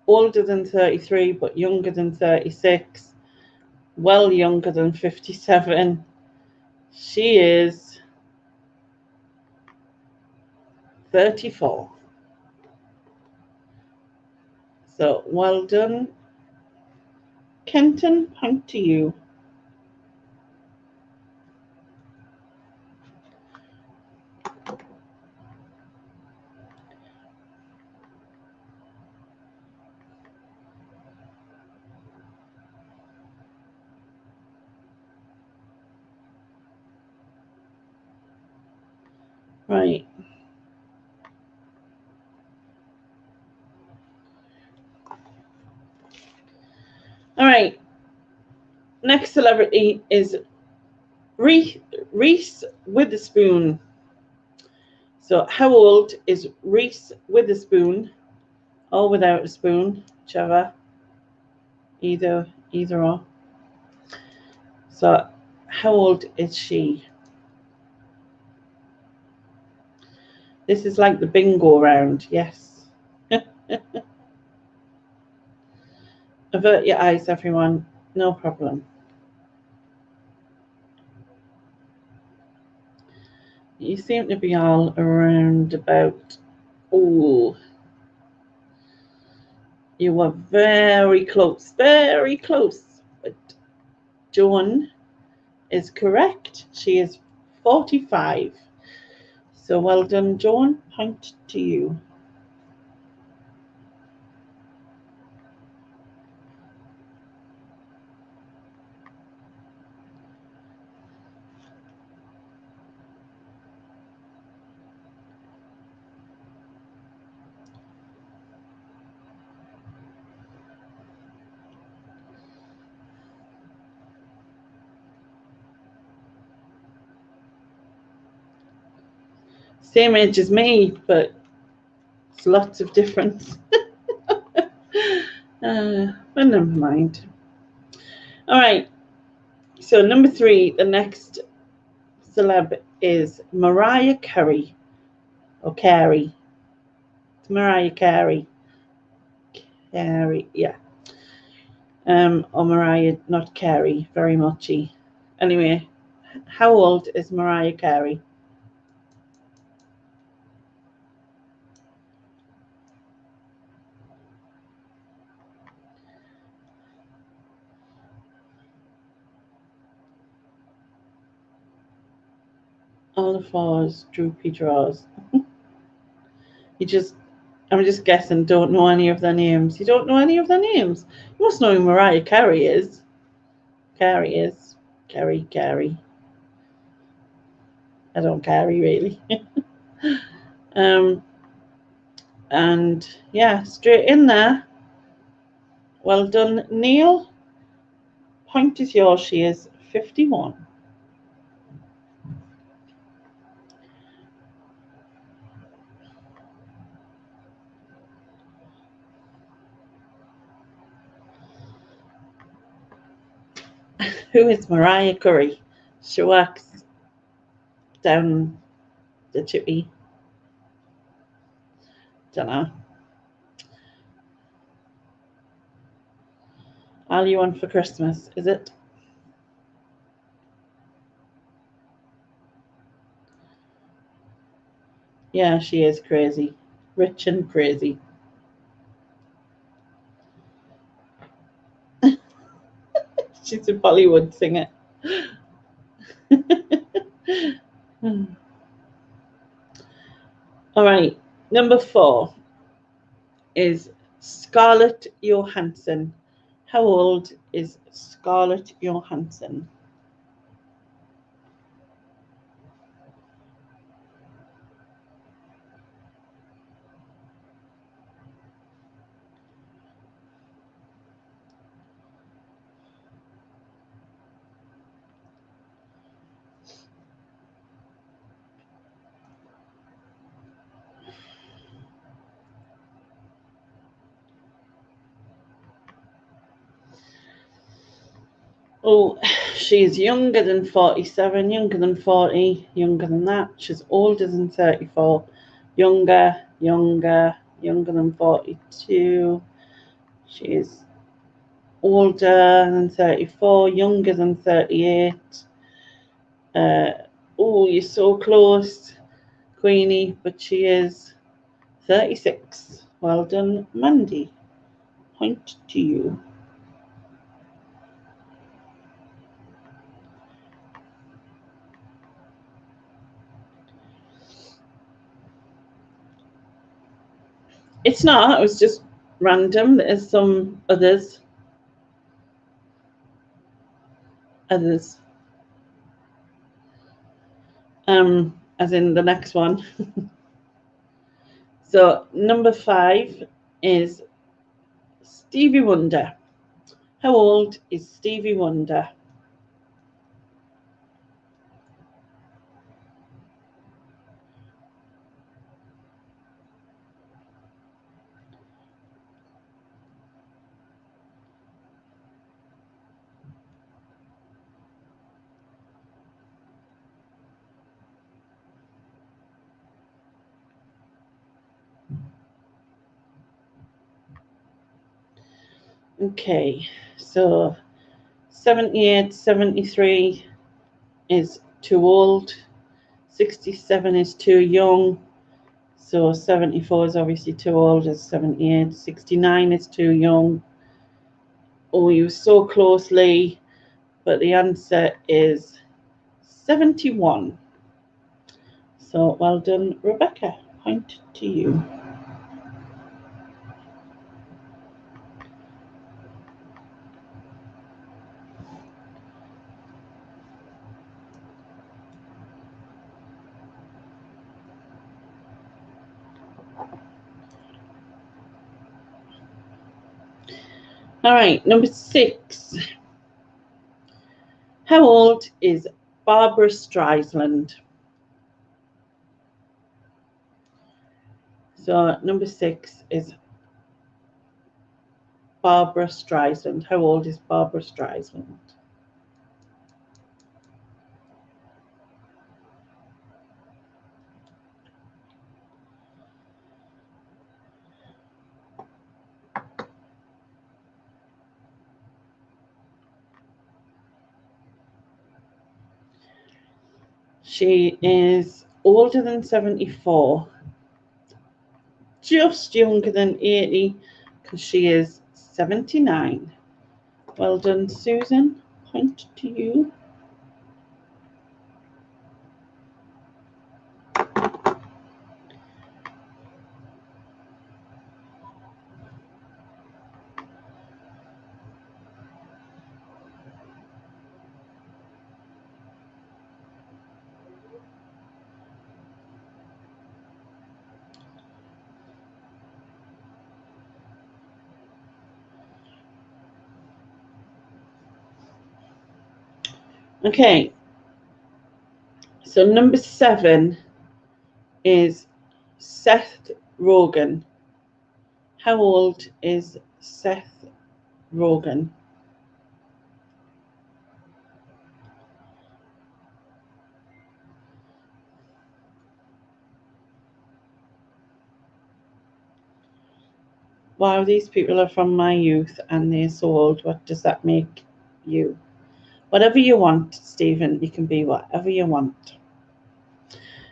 older than 33, but younger than 36. Well, younger than 57. She is 34. So well done, Kenton. Point to you. Right. All right. Next celebrity is Reese Witherspoon. So how old is Reese Witherspoon? Or without a spoon, whichever. Either or. So how old is she? This is like the bingo round, yes. Avert your eyes, everyone. No problem. You seem to be all around about. Oh, you were very close, very close. But Joan is correct. She is 45. So well done, Joan. Point to you. Same age as me, but it's lots of difference. But never mind. All right. So number 3, the next celeb is Mariah Carey. Or Carey. It's Mariah Carey. Carey, yeah. Or Mariah, not Carey, very muchy. Anyway, how old is Mariah Carey? All the fours, droopy draws. I'm just guessing, don't know any of their names. You don't know any of their names? You must know who Mariah Carey is. Carrie is. Carrie. I don't carry really. And yeah, straight in there. Well done, Neil. Point is yours. She is 51. Who is Mariah Curry? She works down the chippy. Don't know. All you want for Christmas, is it? Yeah, she is crazy. Rich and crazy. She's a Bollywood singer. All right, number 4 is Scarlett Johansson. How old is Scarlett Johansson? Oh, she's younger than 47, younger than 40, younger than that. She's older than 34, younger than 42. She's older than 34, younger than 38. Oh, you're so close, Queenie, but she is 36. Well done, Mandy. Point to you. It's not, it was just random. There's some others. As in the next one. So number 5 is Stevie Wonder. How old is Stevie Wonder? Okay, so 78, 73 is too old. 67 is too young. So 74 is obviously too old as 78. 69 is too young. Oh, you were so close, Lee. But the answer is 71. So well done, Rebecca. Point to you. All right, number 6. How old is Barbara Streisand? So number 6 is Barbara Streisand. How old is Barbara Streisand? She is older than 74, just younger than 80, because she is 79. Well done, Susan. Point to you. Okay. So number 7 is Seth Rogen. How old is Seth Rogen? Wow, these people are from my youth and they're so old. What does that make you? Whatever you want, Stephen. You can be whatever you want.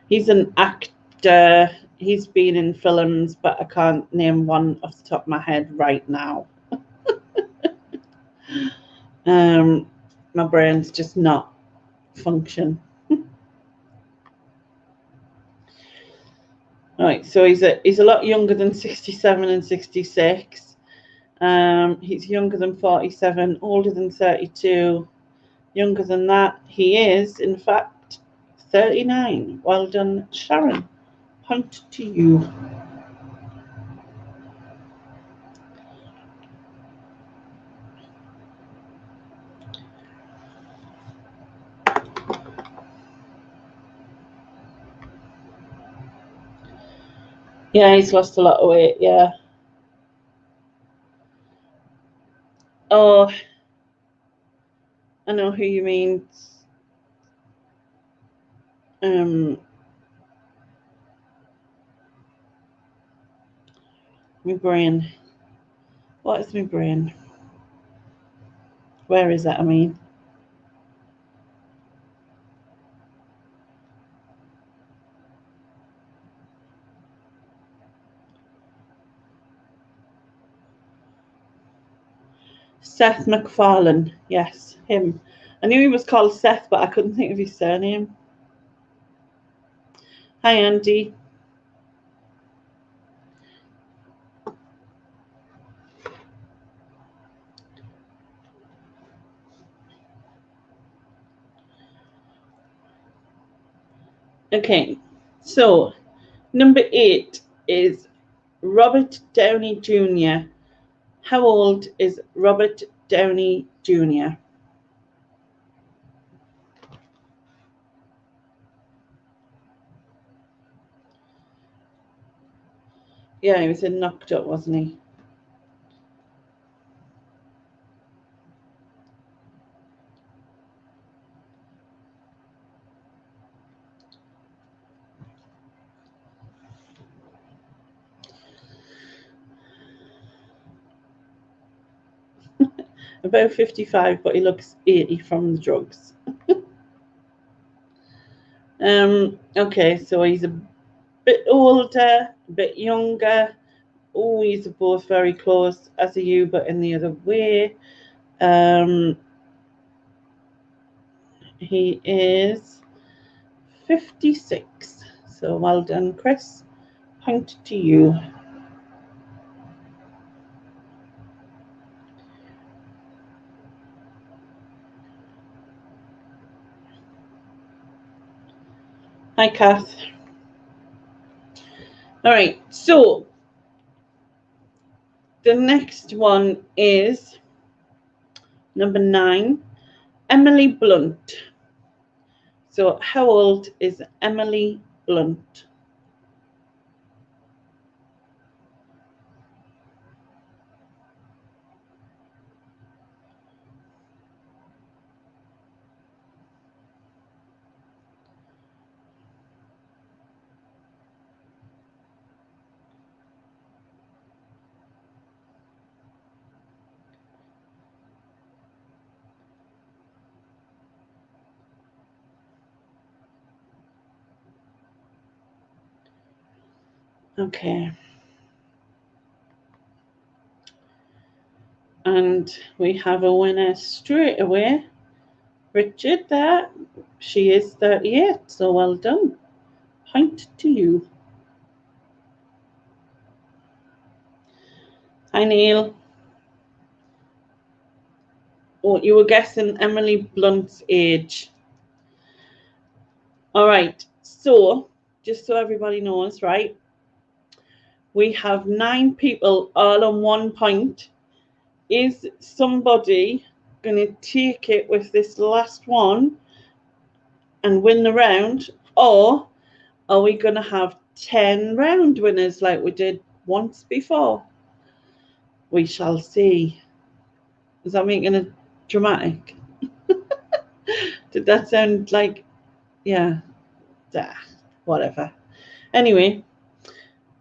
He's an actor. He's been in films, but I can't name one off the top of my head right now. My brain's just not function. Right, so he's a lot younger than 67 and 66. He's younger than 47, older than 32, younger than that. He is, in fact, 39. Well done, Sharon. Point to you. Yeah, he's lost a lot of weight, yeah. Oh, I know who you mean. My brain. What is my brain? Where is that, I mean? Seth MacFarlane. Yes, him. I knew he was called Seth, but I couldn't think of his surname. Hi, Andy. Okay, so number 8 is Robert Downey Jr. How old is Robert Downey Jr.? Yeah, he was in Knocked Up, wasn't he? About 55, but he looks 80 from the drugs. Okay, so he's a bit older, a bit younger. Oh, he's both very close, as are you, but in the other way. He is 56. So well done, Chris. Point to you. Hi, Kath. All right, so the next one is number 9, Emily Blunt. So how old is Emily Blunt? Okay. And we have a winner straight away. Richard there. She is 38, so well done. Point to you. Hi, Neil. Oh, you were guessing Emily Blunt's age. All right, so just so everybody knows, right, we have 9 people all on 1 point. Is somebody going to take it with this last one and win the round, or are we going to have 10 round winners like we did once before? We shall see. Is that making it dramatic? Did that sound like, yeah, whatever. Anyway,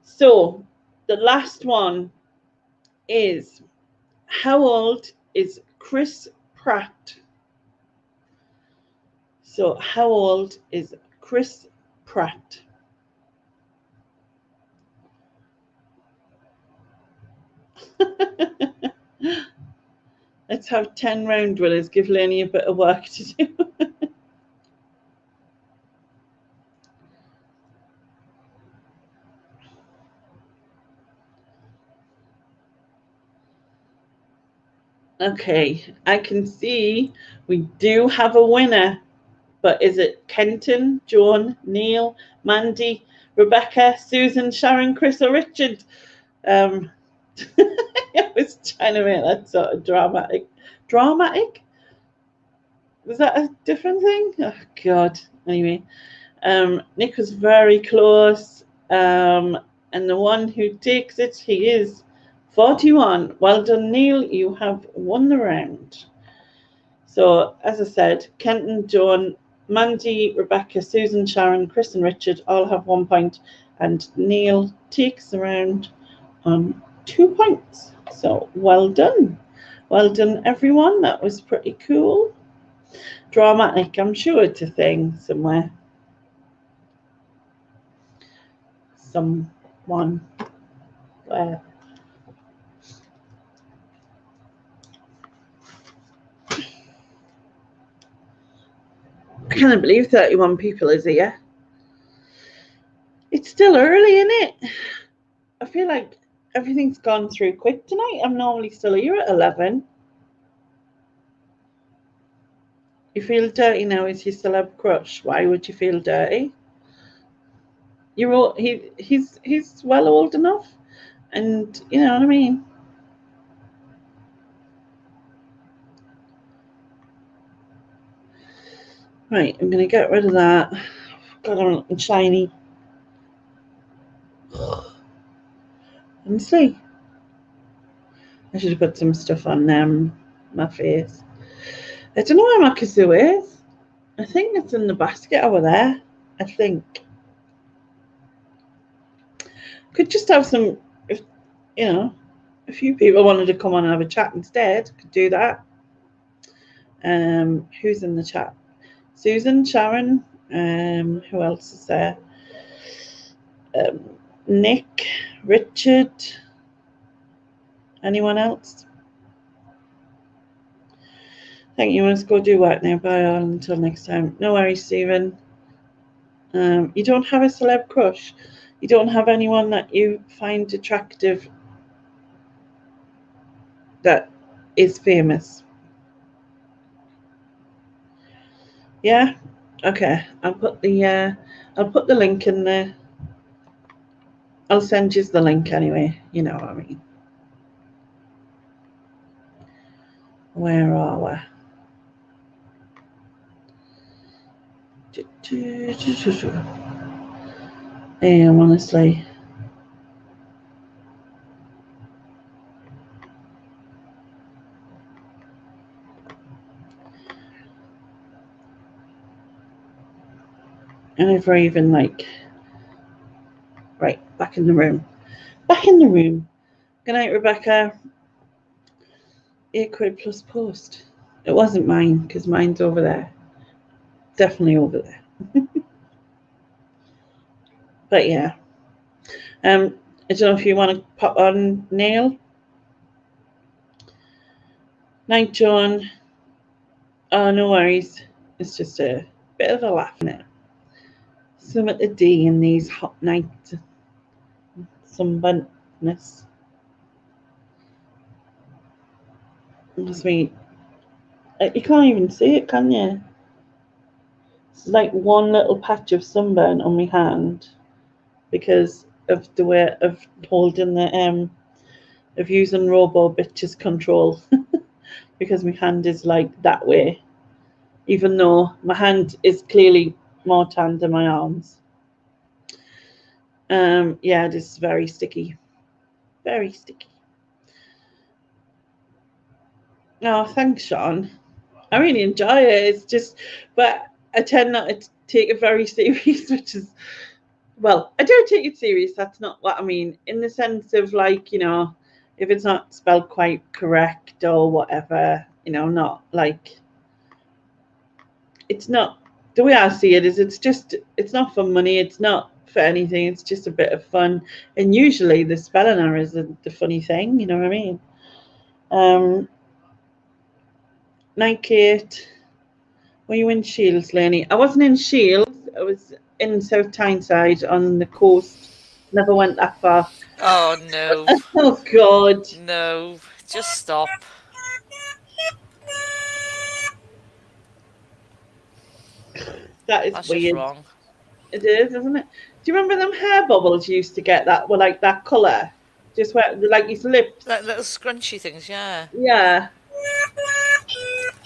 so the last one is, how old is Chris Pratt? So how old is Chris Pratt? Let's have 10 round winners. Give Lainey a bit of work to do. Okay, I can see we do have a winner, but is it Kenton, Joan, Neil, Mandy, Rebecca, Susan, Sharon, Chris, or Richard? I was trying to make that sort of dramatic. Dramatic? Was that a different thing? Oh, God. Anyway, Nick was very close. And the one who takes it, he is 41. Well done, Neil. You have won the round. So, as I said, Kenton, Joan, Mandy, Rebecca, Susan, Sharon, Chris, and Richard all have 1 point. And Neil takes the round on 2 points. So, well done. Well done, everyone. That was pretty cool. Dramatic, I'm sure it's a thing somewhere. Someone. Where? I can't believe 31 people is here. It's still early, isn't it? I feel like everything's gone through quick tonight. I'm normally still here at 11. You feel dirty now? Is your celeb crush? Why would you feel dirty? You're all, he's well old enough, and you know what I mean. Right, I'm gonna get rid of that. God, I'm looking shiny. Honestly, I should have put some stuff on my face. I don't know where my kazoo is. I think it's in the basket over there. I think. Could just have some, if you know, a few people wanted to come on and have a chat instead. Could do that. Who's in the chat? Susan, Sharon. Who else is there? Nick, Richard. Anyone else? Thank you. Let's go do work now. Bye all until next time. No worries, Stephen. You don't have a celeb crush? You don't have anyone that you find attractive that is famous? Yeah? Okay. I'll put the link in there. I'll send you the link anyway. You know what I mean. Where are we? Honestly. And if I even like, right, back in the room. Back in the room. Good night, Rebecca. £8 plus post. It wasn't mine because mine's over there. Definitely over there. But yeah. I don't know if you want to pop on Niall. Night, John. Oh, no worries. It's just a bit of a laugh in it. Some at the D in these hot nights. Some buntness. Must be. You can't even see it, can you? It's like one little patch of sunburn on my hand because of the way of holding the of using Robo Bitches control because my hand is like that way. even though my hand is clearly more tanned than my arms. Yeah, it is very sticky. Very sticky. Oh, thanks, Sean. I really enjoy it. It's just, but I tend not to take it very serious, which is, well, I do take it serious. That's not what I mean. In the sense of like, you know, if it's not spelled quite correct or whatever, you know, not like, it's not, the way I see it is it's not for money. It's not for anything. It's just a bit of fun. And usually the spelling error is the funny thing, you know what I mean? Night Kate, were you in Shields, Lainey? I wasn't in Shields. I was in South Tyneside on the coast. Never went that far. Oh, no. Oh, God. No. Just stop. That is That's weird. just wrong. It is, isn't it? Do you remember them hair bubbles you used to get that were like that colour? Just where, like his lips? Like little scrunchy things, yeah. Yeah.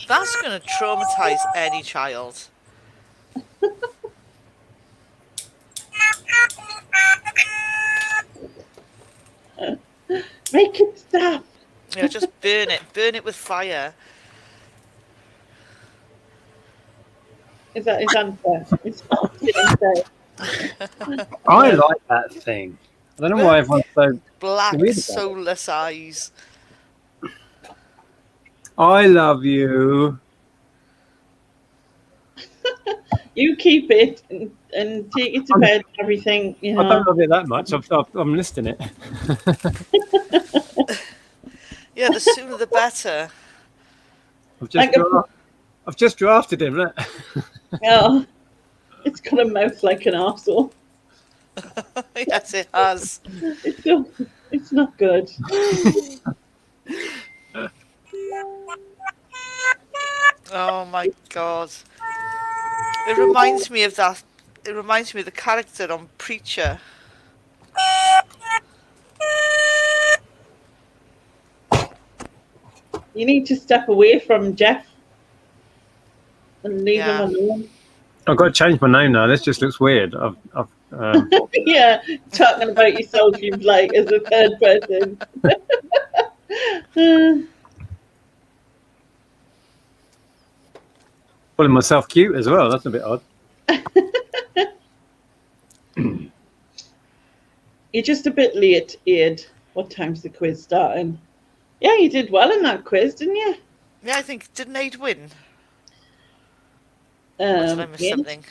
That's going to traumatise any child. Make it stop. Yeah, just burn it. Burn it with fire. Is that his answer? It's not his answer. I like that thing. I don't know why everyone's so Black, weird about it. soulless eyes. I love you. You keep it and take it to bed and everything, you know. I don't love it that much. I'm listing it. Yeah, the sooner the better. I've just drafted him. Look. Yeah. It's got a mouth like an arsehole. Yes, it has. It's not good. Oh my God. It reminds me of that. It reminds me of the character on Preacher. You need to step away from Jeff and leave him alone. I've got to change my name now. This just looks weird. Yeah, talking about yourself, you've like as a third person. Calling myself cute as well. That's a bit odd. You're just a bit late, Ed. What time's the quiz starting? Yeah, you did well in that quiz, didn't you? Yeah, I think, didn't Aid win? Or did I miss something?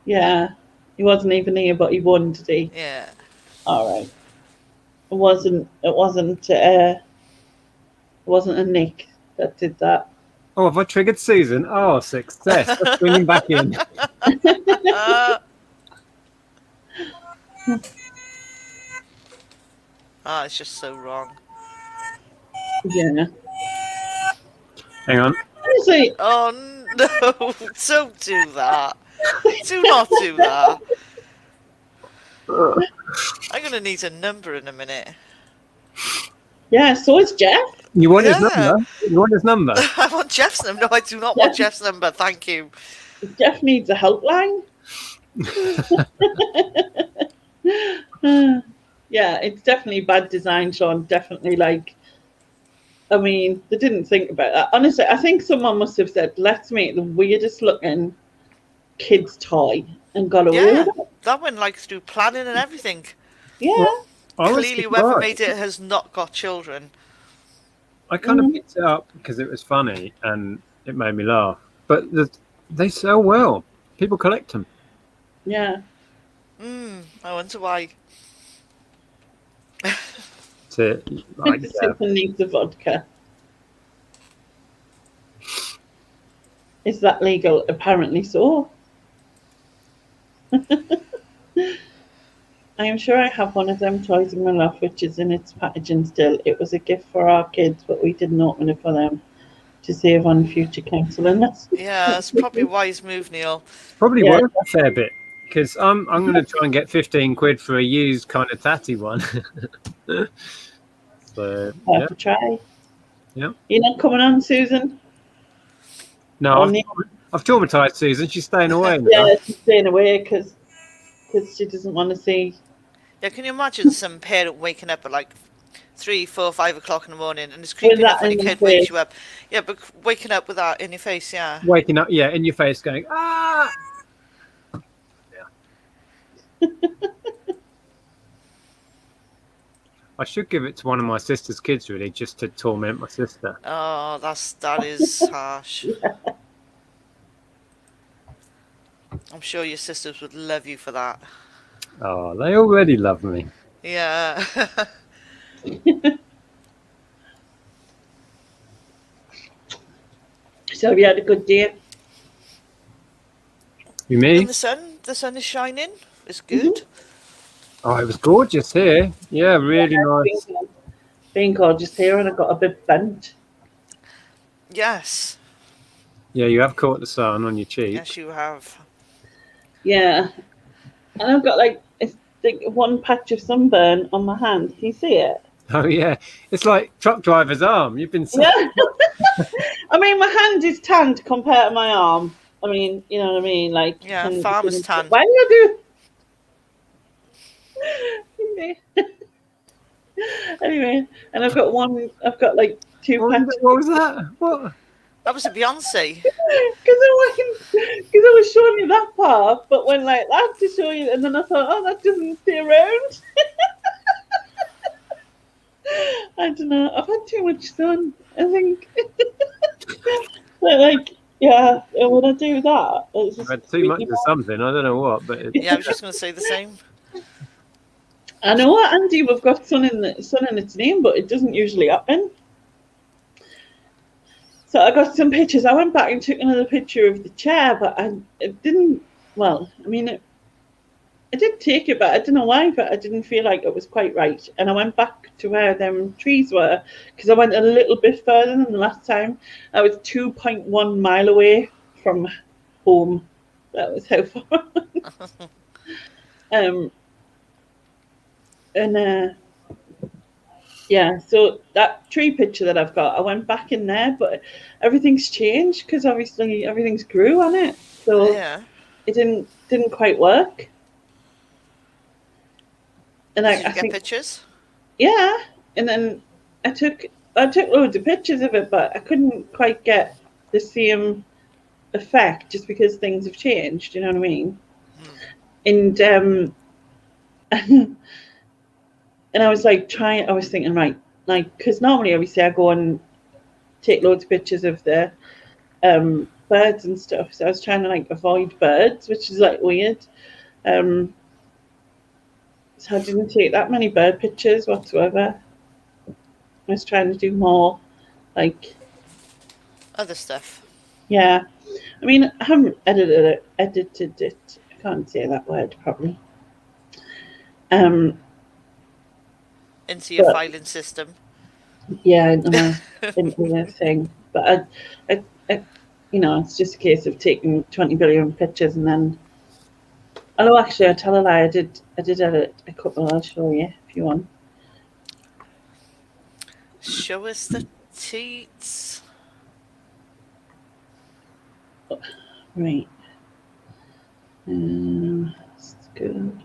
Yeah, he wasn't even here, but he won, did he? Yeah. All right. It wasn't a Nick that did that. Oh, have I triggered Susan? Oh, success. Let's bring him back in. It's just so wrong. Yeah. Hang on. Honestly, Oh no! Don't do that. Do not do that. I'm gonna need a number in a minute. yeah, so is Jeff. You want his number? You want his number? I want Jeff's number. No, I do not want Jeff's number. Thank you. Jeff needs a helpline. Yeah, it's definitely bad design, Sean. Definitely, like, I mean, they didn't think about that. Honestly, I think someone must have said, let's make the weirdest looking kid's toy and got away with it. That went like through planning and everything. Yeah. Well, Clearly, whoever made it has not got children. I kind of picked it up because it was funny and it made me laugh. But they sell well. People collect them. Yeah. I wonder why. Super needs the vodka. Is that legal? Apparently so. I am sure I have one of them toys in my loft, which is in its packaging still. It was a gift for our kids, but we didn't open it for them to save on future counselling. Yeah, that's probably a wise move, Neil. Probably worth a fair bit because I'm going to try and get 15 quid for a used kind of tatty one. So Worth a try. Yeah. You're not coming on, Susan? No, On the- I've traumatized Susan. She's staying away now. yeah, she's staying away because she doesn't want to see. Yeah, can you imagine some parent waking up at like 3, 4, 5 o'clock in the morning, and it's With creepy enough that when in your the kid wakes face. you up. Yeah, but waking up with that in your face, yeah. Waking up, yeah, in your face, going ah. Yeah. I should give it to one of my sister's kids, really, just to torment my sister. Oh, that is harsh. I'm sure your sisters would love you for that. Oh, they already love me. Yeah. So have you had a good day? You me? And the sun is shining. It's good. Oh, it was gorgeous here. Yeah, really nice. Being gorgeous here, and I got a bit bent. Yes. Yeah, you have caught the sun on your cheek. Yes, you have. Yeah, and I've got like one patch of sunburn on my hand. Can you see it? Oh yeah, it's like truck driver's arm. You've been. Yeah. I mean, my hand is tanned compared to my arm. I mean, you know what I mean? Like, Yeah, farmer's tan. Why do you do? Anyway, and I've got like two patches. What was that? What? That was a Beyonce. Because I was showing you that part, but when like that to show you, and then I thought, oh, that doesn't stay around. I don't know. I've had too much sun, I think. But like, yeah, when I do that, it's just I've had too much of something. I don't know what, but Yeah, I was just going to say the same. I know, Andy, we've got sun in its name, but it doesn't usually happen. So I got some pictures. I went back and took another picture of the chair, but it didn't. Well, I mean, I did take it, but I don't know why. But I didn't feel like it was quite right. And I went back to where them trees were because I went a little bit further than the last time. I was 2.1 mile away from home. That was how far. Yeah, so that tree picture that I've got, I went back in there, but everything's changed because obviously everything's grew on it, so Yeah. it didn't quite work. And Did you I get think pictures? yeah, and then I took loads of pictures of it, but I couldn't quite get the same effect just because things have changed. You know what I mean? And and I was like I was thinking, right, like, because normally obviously I go and take loads of pictures of the birds and stuff. So I was trying to like avoid birds, which is like weird. So I didn't take that many bird pictures whatsoever. I was trying to do more like Other stuff. yeah. I mean, I haven't edited it. I can't say that word properly. Into your filing system. Yeah, into the thing. But I, you know, it's just a case of taking 20 billion pictures and then. Oh, actually, I tell a lie. I did edit a couple. I'll show you if you want. Show us the teats. Right. That's good.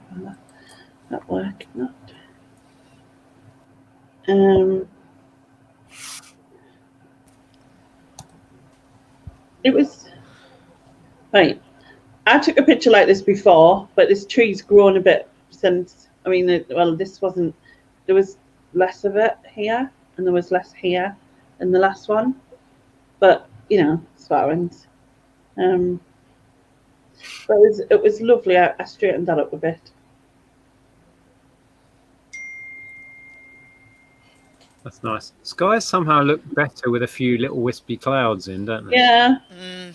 That worked not. It was right. I took a picture like this before, but this tree's grown a bit since. I mean, well, this wasn't. There was less of it here, and there was less here in the last one. But you know, it's what happens. But it was lovely. I straightened that up a bit. that's nice. Skies somehow look better with a few little wispy clouds in, don't they? Yeah. Mm.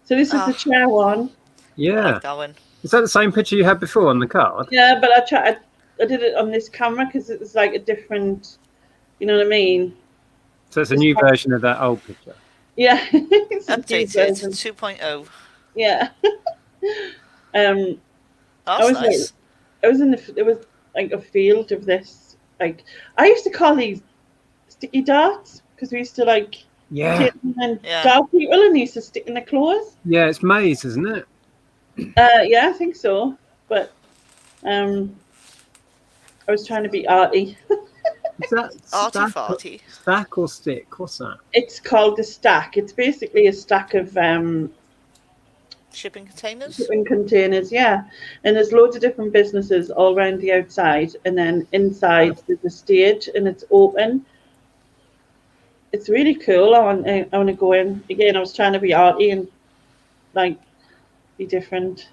So this is the chair one. Yeah. I like that one. Is that the same picture you had before on the card? Yeah, but I did it on this camera because it was like a different. You know what I mean? So it's a new version of that old picture. Yeah. It's a new Updated version. 2.0. Yeah. That's I was nice. like, it was like a field of this. Like I used to call these sticky darts because we used to like Yeah, take them and Yeah. dart people and they used to stick in their clothes. yeah, it's maze, isn't it? Yeah, I think so. But I was trying to be arty. Is that Arty farty. stack or stick? What's that? It's called a stack. It's basically a stack of Shipping containers. shipping containers, yeah. And there's loads of different businesses all around the outside, and then inside there's a stage, and it's open. It's really cool. I want to go in again. I was trying to be arty and like be different.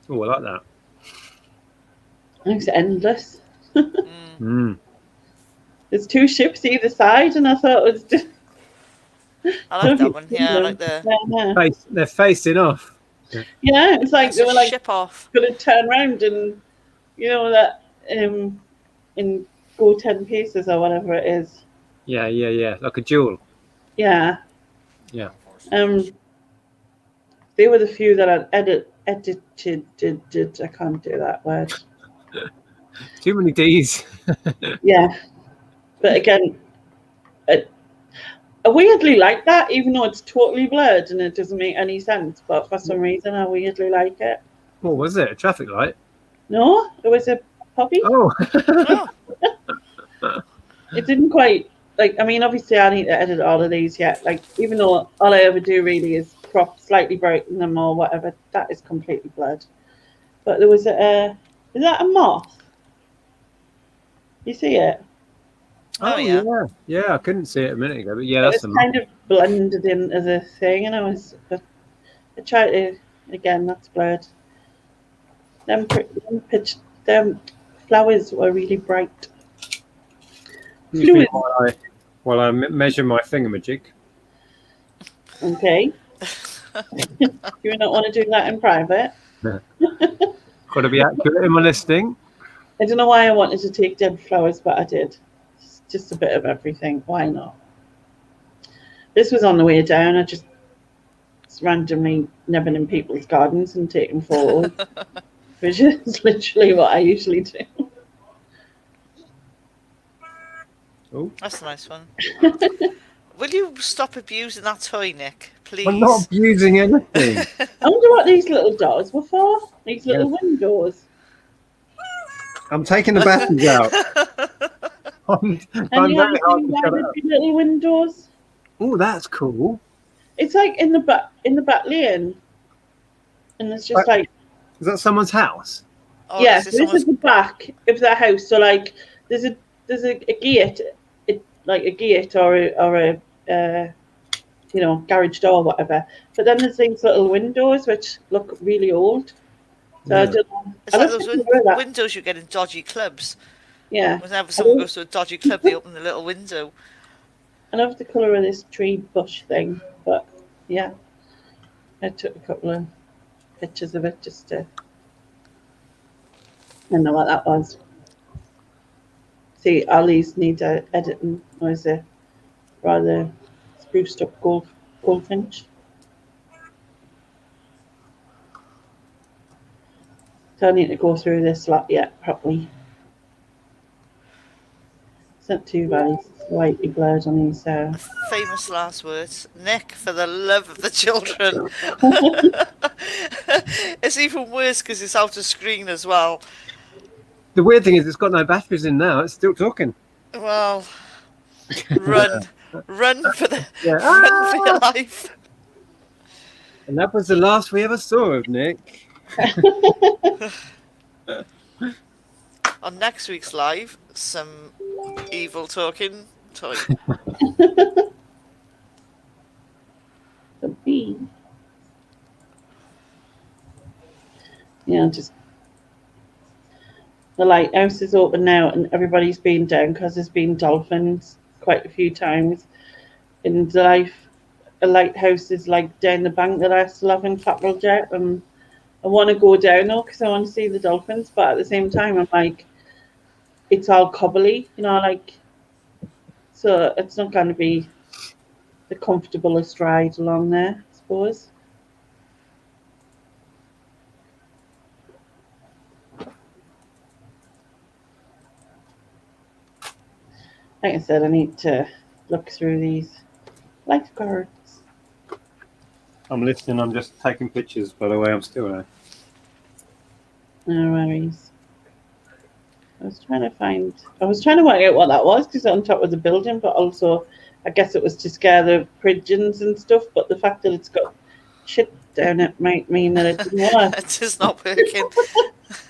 Oh, I like that. It's endless. Mm. There's 2 ships either side, and I thought it was just. I like that one. Yeah, I like the Yeah, They're facing off. yeah, it's like it's they a were like ship off. going to turn around and that and go 10 paces or whatever it is. Yeah, like a duel. Yeah. Yeah. They were the few that I edited. I can't do that word. Too many D's. Yeah, but again, I weirdly like that, even though it's totally blurred and it doesn't make any sense. But for some reason, I weirdly like it. What was it? A traffic light? No, it was a puppy. Oh. It didn't quite like. I mean, obviously, I need to edit all of these yet. Like, even though all I ever do really is crop slightly brighten them or whatever, that is completely blurred. But there was is that a moth? You see it? Oh, yeah. Yeah, I couldn't see it a minute ago, but yeah, that's It's kind of blended in as a thing, and I tried to again. That's blurred. Them flowers were really bright. Fluid. While I measure my thingamajig. Okay. You do not want to do that in private. Got to be accurate in my listing. I don't know why I wanted to take dead flowers, but I did. It's just a bit of everything. Why not? This was on the way down. I just randomly nibbling in people's gardens and taking photos, which is literally what I usually do. Oh, That's a nice one. Will you stop abusing that toy, Nick? Please. I'm not abusing anything. I wonder what these little doors were for. These little windows. I'm taking the batteries out. I'm And you very hard have to shut up. little windows. Oh, that's cool. It's like in the back lane, and it's just like Is that someone's house? Oh, yes, is this is the back of the house. So like, there's a gate, like a gate or a garage door or whatever. But then there's these little windows which look really old. So I don't know. It's like those windows you get in dodgy clubs. Yeah. Whenever someone goes to a dodgy club, they open the little window. I love the colour of this tree bush thing, but yeah, I took a couple of pictures of it just to. I know what that was. See, Ali's need editing. Or is it rather spruced up goldfinch? So I need to go through this lot yet properly. It's not too bad. It's slightly blurred on his. Famous last words. Nick, for the love of the children. It's even worse because it's out of screen as well. The weird thing is it's got no batteries in now. It's still talking. Well, run for your life. And that was the last we ever saw of Nick. On next week's live, some evil talking toy. The bee. Yeah, just the lighthouse is open now, and everybody's been down because there's been dolphins quite a few times. And a lighthouse is like down the bank that I still have in Clapperjet, and I want to go down though because I want to see the dolphins, but at the same time I'm like, it's all cobbly, so it's not going to be the comfortablest ride along there, I suppose. Like I said, I need to look through these lifeguards. I'm listening. I'm just taking pictures. By the way, I'm still there. No worries. I was trying to work out what that was because it's on top of the building, but also I guess it was to scare the pigeons and stuff. But the fact that it's got shit down it might mean that it didn't work. It is not working.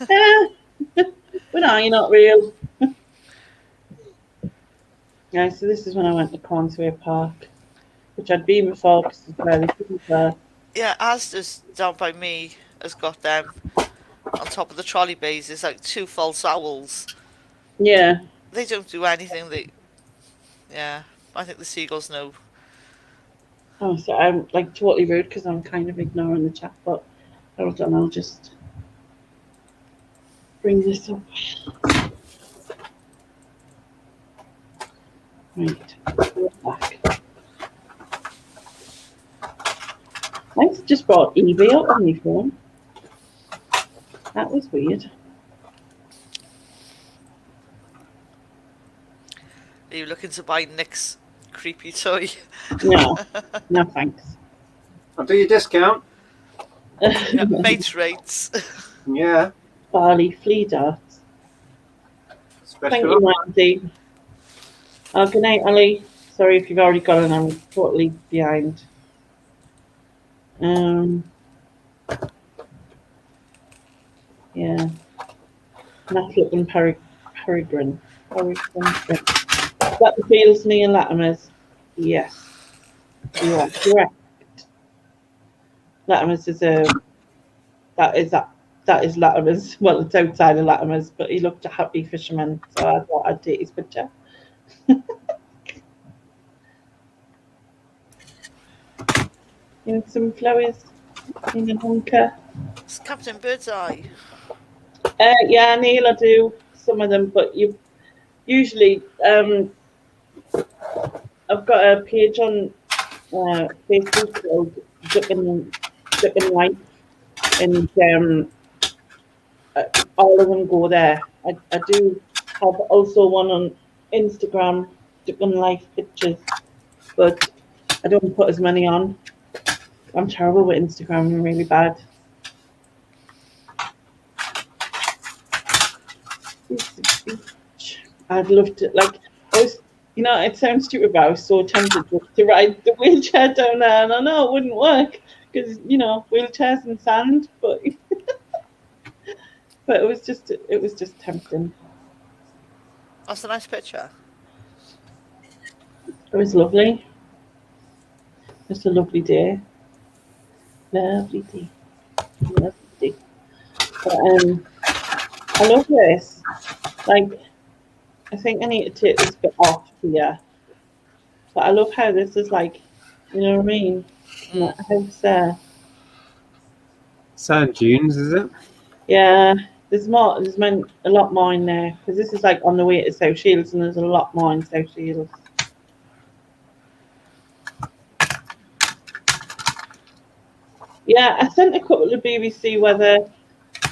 Yeah. But no, you're not real. Yeah, so this is when I went to Cornsway Park, which I'd been before because it's very super. Yeah, Asda's down by me has got them on top of the trolley bays. There's like 2 false owls. Yeah. They don't do anything. Yeah, I think the seagulls know. Oh, so I'm like totally rude because I'm kind of ignoring the chat, but hold on, I'll just bring this up. Right, go back. I just brought eBay up on my phone. That was weird. Are you looking to buy Nick's creepy toy? No, no thanks. I'll do your discount. Yeah, mate rates. Yeah. Barley flea darts. Thank you, Special. Mandy. Oh, good night, Ali. Sorry if you've already got it. I'm totally behind. Yeah. Nice looking peregrine. That the fields near Latimer's. Yes. You are correct. Latimer's is that is Latimer's. Well, it's outside of Latimer's, but he looked a happy fisherman, so I thought I'd take his picture. In some flowers in a bunker. It's Captain Birdseye. Yeah, Neil, I do some of them, but you usually I've got a page on Facebook called Duck and Life, and all of them go there. I do have also one on Instagram, Duck and Life pictures, but I don't put as many on. I'm terrible with Instagram. I'm really bad. I'd love to, like, it sounds stupid, but I was so tempted to ride the wheelchair down there, and I know it wouldn't work because, wheelchairs and sand, but but it was just tempting. That's a nice picture. It was lovely. Just a lovely day. Lovely day. Lovely day. But, I love this. Like, I think I need to take this bit off here. But I love how this is like, you know what I mean? Like, house Sand dunes, is it? Yeah, there's more. There's a lot more in there because this is like on the way to South Shields, and there's a lot more in South Shields. Yeah, I sent a couple of BBC weather,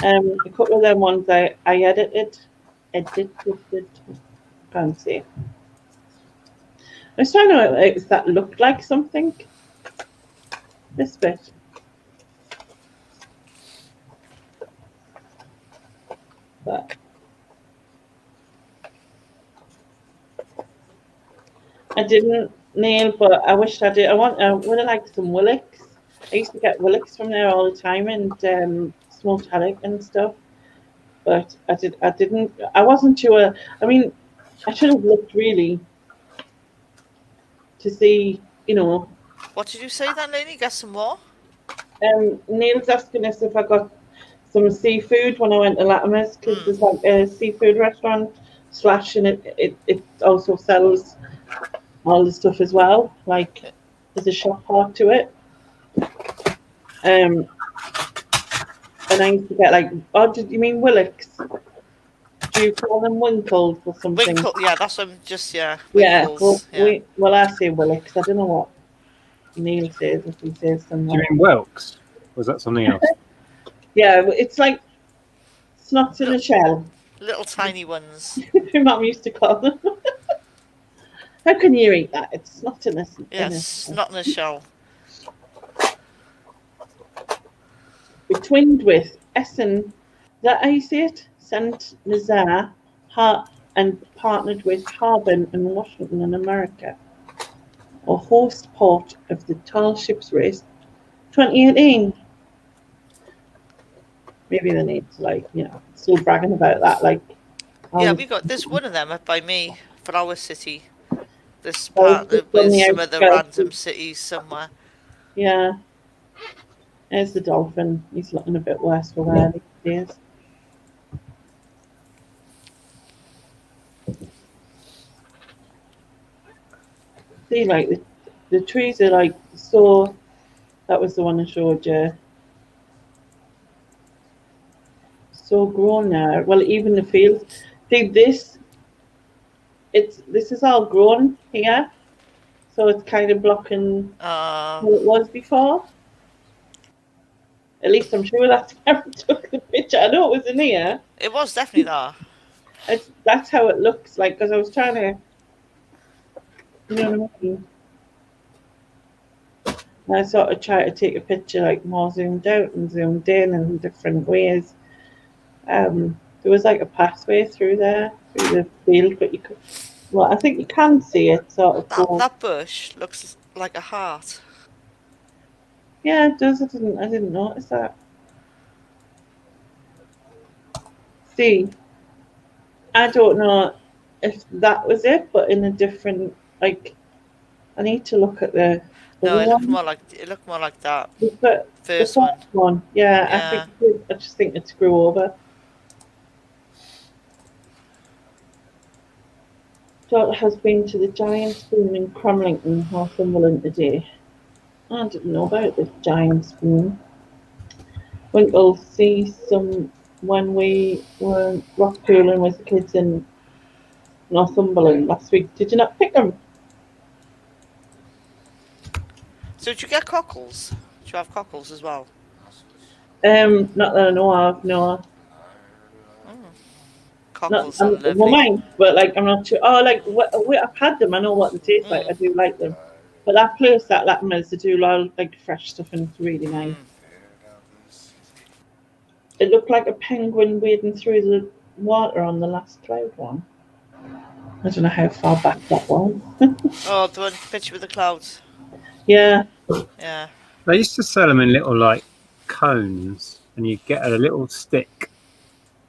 a couple of them ones I edited, fancy. I was trying to know if that looked like something. This bit. But I didn't, Neil, but I wished I did. I would have liked some Willix. I used to get Willix from there all the time, and smoked haddock and stuff. But I didn't. I wasn't sure. I mean, I should have looked really to see, What did you say then, Lainey? Get some more? Neil's asking us if I got some seafood when I went to Latimer's because there's like a seafood restaurant / and it also sells all the stuff as well. Like there's a shop part to it. And I used to get like, did you mean Willix? Do you call them winkles or something? Winkle, yeah, that's what I'm just, Yeah, winkles, well, I say Willix. I don't know what Neil says if he says something. Do you mean whelks? Was that something else? Yeah, it's like snots in a shell. Little tiny ones. My mum used to call them. How can you eat that? It's not in a... Yes, not in a shell. We're twinned with Essen, is that how you say it? Saint Nazaire, and partnered with Harbin and Washington in America, or host port of the Tall Ships Race 2018. Maybe they need to, like, you know, still bragging about that, like. Yeah, there's one of them up by me for our city. This Oh, partnered just on with the some of the outskirts. random cities somewhere. Yeah. There's the dolphin. He's looking a bit worse for wear these days. See, like, the trees are, like, so... That was the one I showed you. So grown now. Well, even the fields. See, this is all grown here, so it's kind of blocking what it was before. At least I'm sure that's where I took the picture. I know it was in here. It was definitely there. That's how it looks like, because I was trying to, you know what I mean? And I sort of tried to take a picture like more zoomed out and zoomed in different ways. There was like a pathway through there, through the field, but you could, well, I think you can see it sort of. That bush looks like a heart. Yeah, it does. I didn't notice that. See, I don't know if that was it, but in a different, like, I need to look at the. No, it looked more like that. The First one. Yeah, I just think it's grew over. Daughter has been to the Giant Spoon in Cromlington, Northumberland today. I didn't know about the Giant Spoon. Went to see some when we were rock pooling with the kids in Northumberland last week. Did you not pick them? So did you get cockles? Do you have cockles as well? Not that I know of, no. Cockles are lovely. Well, mine, but like I'm not sure. Oh, like I've had them. I know what they taste like. I do like them. But that place, that Latimer's, they do a lot of like fresh stuff, and it's really nice. It looked like a penguin wading through the water on the last cloud one. I don't know how far back that was. Oh, the one picture with the clouds. Yeah. Yeah. They used to sell them in little like cones, and you get a little stick,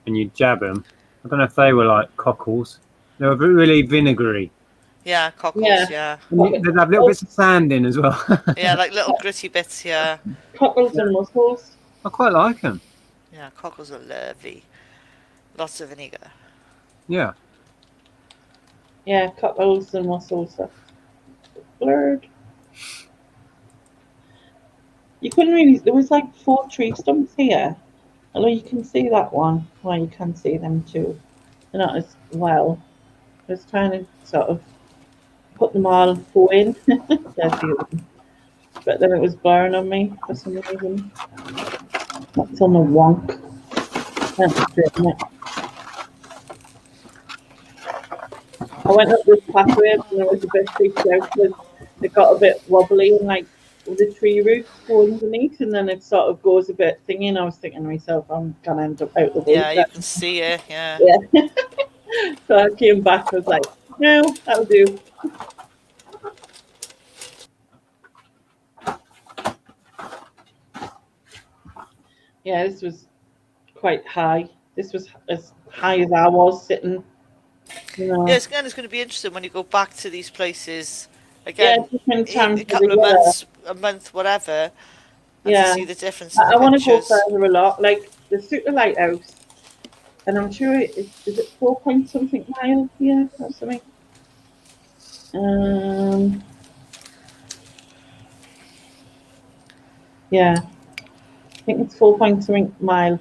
and you jab them. I don't know if they were like cockles. They were really vinegary. Yeah, cockles. Yeah. They'd have little bits of sand in as well. Yeah, like little gritty bits. Yeah. Cockles and mussels. I quite like them. Yeah, cockles are lovely. Lots of vinegar. Yeah. Yeah, cockles and mussels. Blurred. You couldn't really. There was like 4 tree stumps here. Although you can see that one. Well, you can see them too. They're not as well. I was trying to sort of put them all in. But then it was blurring on me for some reason. That's on the wonk. I went up this pathway and there was a bit freaked out because it got a bit wobbly and like the tree roots go underneath and then it sort of goes a bit thingy and I was thinking to myself, I'm gonna end up out the way. Yeah, you can see it, yeah. So I came back, I was like, no, that'll do. Yeah, this was quite high. This was as high as I was sitting. You know. Yeah, it's going to be interesting when you go back to these places again. Yeah, in a couple of months, a month, whatever. And to see the difference. I want to go further a lot. Like the Suter Lighthouse, and I'm sure is it 4 point something miles here or something. Yeah, I think it's 4 point something mile.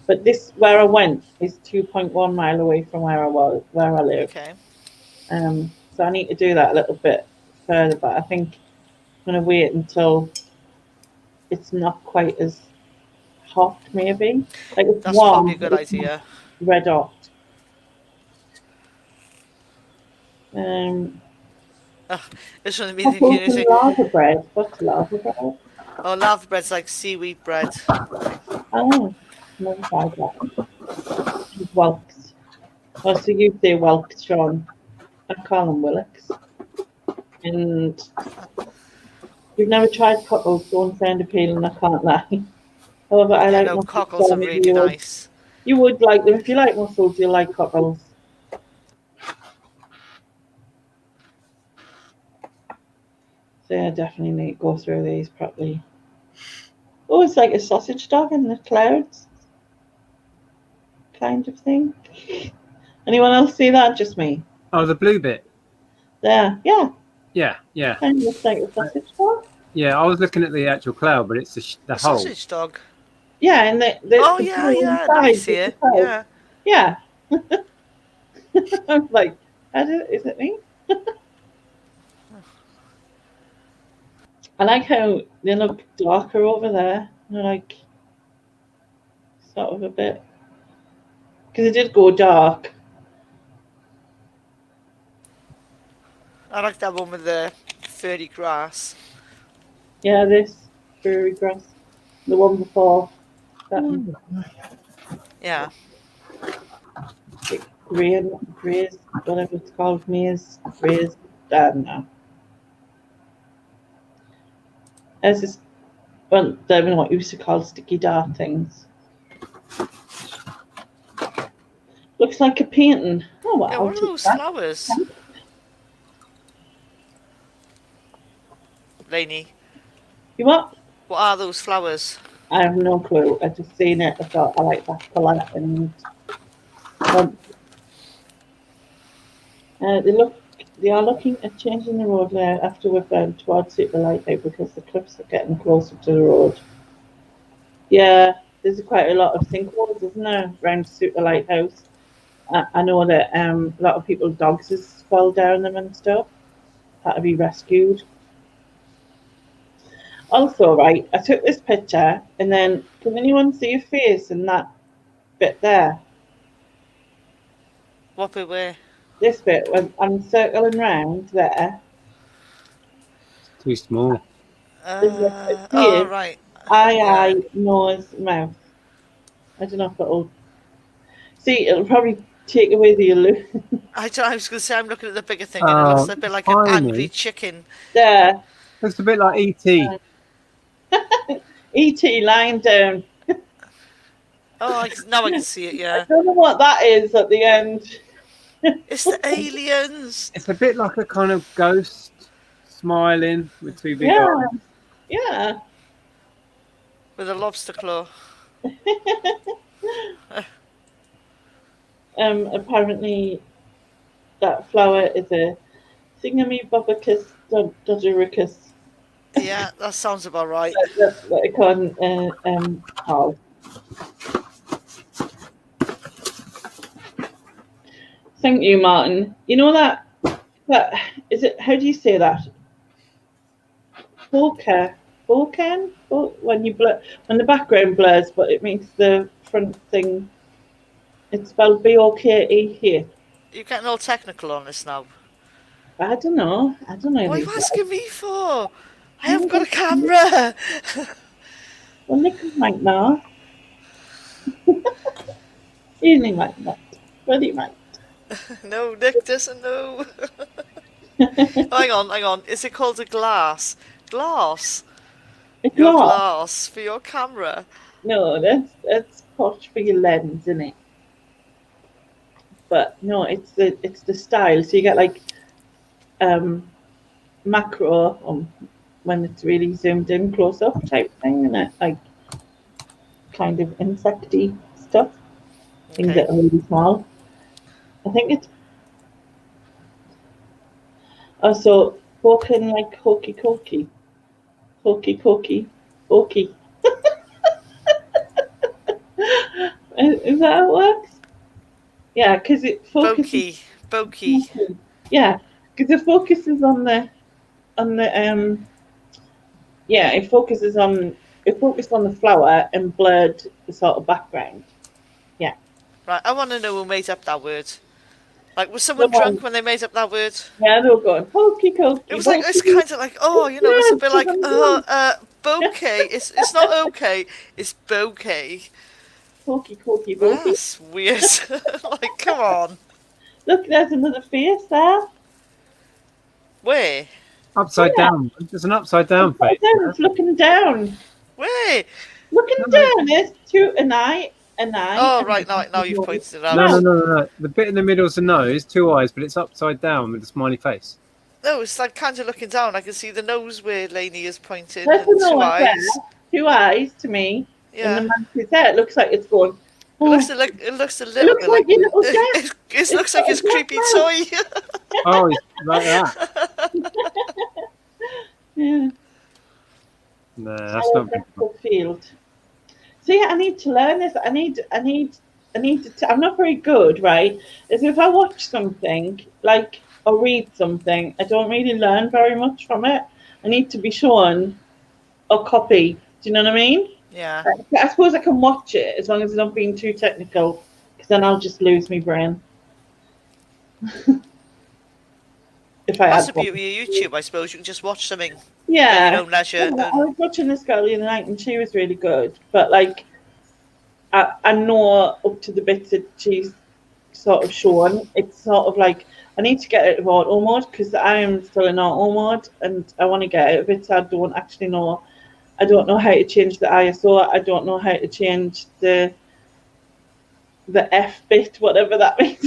But this where I went is 2.1 mile away from where I live. Okay. So I need to do that a little bit further, but I think I'm gonna wait until it's not quite as hot, maybe. Like it's That's warm, probably a good idea. Red hot. It's from the I've meeting got some community. lava bread. What's lava bread? Oh, lava bread's like seaweed bread. Oh, never tried that. Whelks. Oh, so you say whelks, Sean. I call them willocks. And you've never tried cockles, don't sound appealing, I can't lie. However, I Yeah, like no, mussels, cockles so are maybe really nice. you would like them. If you like mussels, you'll like cockles. So yeah, definitely need to go through these properly. Oh, it's like a sausage dog in the clouds, kind of thing. Anyone else see that? Just me. Oh, the blue bit. There, yeah, Yeah. kind of looks like a sausage dog. Yeah, I was looking at the actual cloud, but it's the A hole. sausage dog. Yeah, and the Oh, the yeah, blue yeah. Now I inside see with it. the clouds. Yeah. Yeah. I'm like, is it me? I like how they look darker over there. They're like sort of a bit, because it did go dark. I like that one with the furry grass. Yeah, this furry grass, the one before that one. Yeah. Graze, whatever it's called, maze, graze, I don't know. There's this, well, I don't know what you used to call sticky dart things. Looks like a painting. Oh, wow. Yeah, what are those flowers? Lainey, You what? what are those flowers? I have no clue. I just seen it. I thought I like that colour, and they are looking at changing the road there after we've gone towards the lighthouse because the cliffs are getting closer to the road. Yeah, there's quite a lot of sinkholes, isn't there, around Super Lighthouse? I know that a lot of people's dogs has fell down them and stuff. Had to be rescued. Also, right, I took this picture, and then can anyone see your face in that bit there? What bit where? This bit, when I'm circling round there. Too small. Oh, right. Eye, nose, mouth. I don't know if it'll. See, it'll probably take away the illusion. I was going to say, I'm looking at the bigger thing, and it looks a bit like an angry chicken. There. Looks a bit like E.T. E.T. lying down. Oh, now I can see it, yeah. I don't know what that is at the end. It's the aliens. It's a bit like a kind of ghost smiling with two big eyes. Yeah. With a lobster claw. Apparently, that flower is a Thingamybobicus dodgericus. Yeah, that sounds about right. That's what I call call. Thank you, Martin. You know that is it? How do you say that? Volcan. When the background blurs, but it makes the front thing. It's spelled B-O-K-E here. You're getting all technical on this now. I don't know. What are you asking me for? I haven't got a camera. Well, Nick might know. He might not. But he might. No, Nick doesn't know. Hang on. Is it called a glass? Glass? Your glass for your camera? No, that's posh for your lens, isn't it? But no, it's the style. So you get like macro when it's really zoomed in close up type thing, and it like kind of insecty stuff. Things that are really small. I think it's also spoken like hokey cokey. Is that how it works? Yeah, because it focuses. Bokey. Yeah, because it focuses on the yeah, it focused on the flower and blurred the sort of background. Yeah. Right, I want to know who made up that word. Like, was someone Come on. drunk when they made up that word? Yeah, they were going, hokey cokey. It was like, it's kind of like, oh, you know, it's a bit like, bouquet. It's not okay, it's bouquet. Hokey cokey bokey. That's weird. Like, come on. Look, there's another face there. Where? Upside down. There's an upside down face. It's looking down. Where? Looking down. There's an eye. Oh, right, now you've pointed it out. No. The bit in the middle is the nose, 2 eyes, but it's upside down with a smiley face. No, it's like kind of looking down. I can see the nose where Lainey is pointing. There's And a 2 nose eyes. there. 2 eyes to me. Yeah. And the man's head. It looks like it's going. It looks a little bit like your little Jack. It looks like his creepy toy. Oh, it's like that. Yeah. No, that's not good. Field. So yeah, I need to learn this. I need to. I'm not very good, right? Is if I watch something like or read something, I don't really learn very much from it. I need to be shown or copy. Do you know what I mean? Yeah. I suppose I can watch it as long as it's not being too technical, because then I'll just lose my brain. If I That's had the beauty of YouTube, I suppose. You can just watch something at yeah. your own leisure. I was watching this girl the other night and she was really good, but like I know up to the bits that she's sort of shown, it's sort of like I need to get out of auto mode because I am still in auto mode and I want to get out of it, so I don't actually know. I don't know how to change the ISO. I don't know how to change the F bit, whatever that means.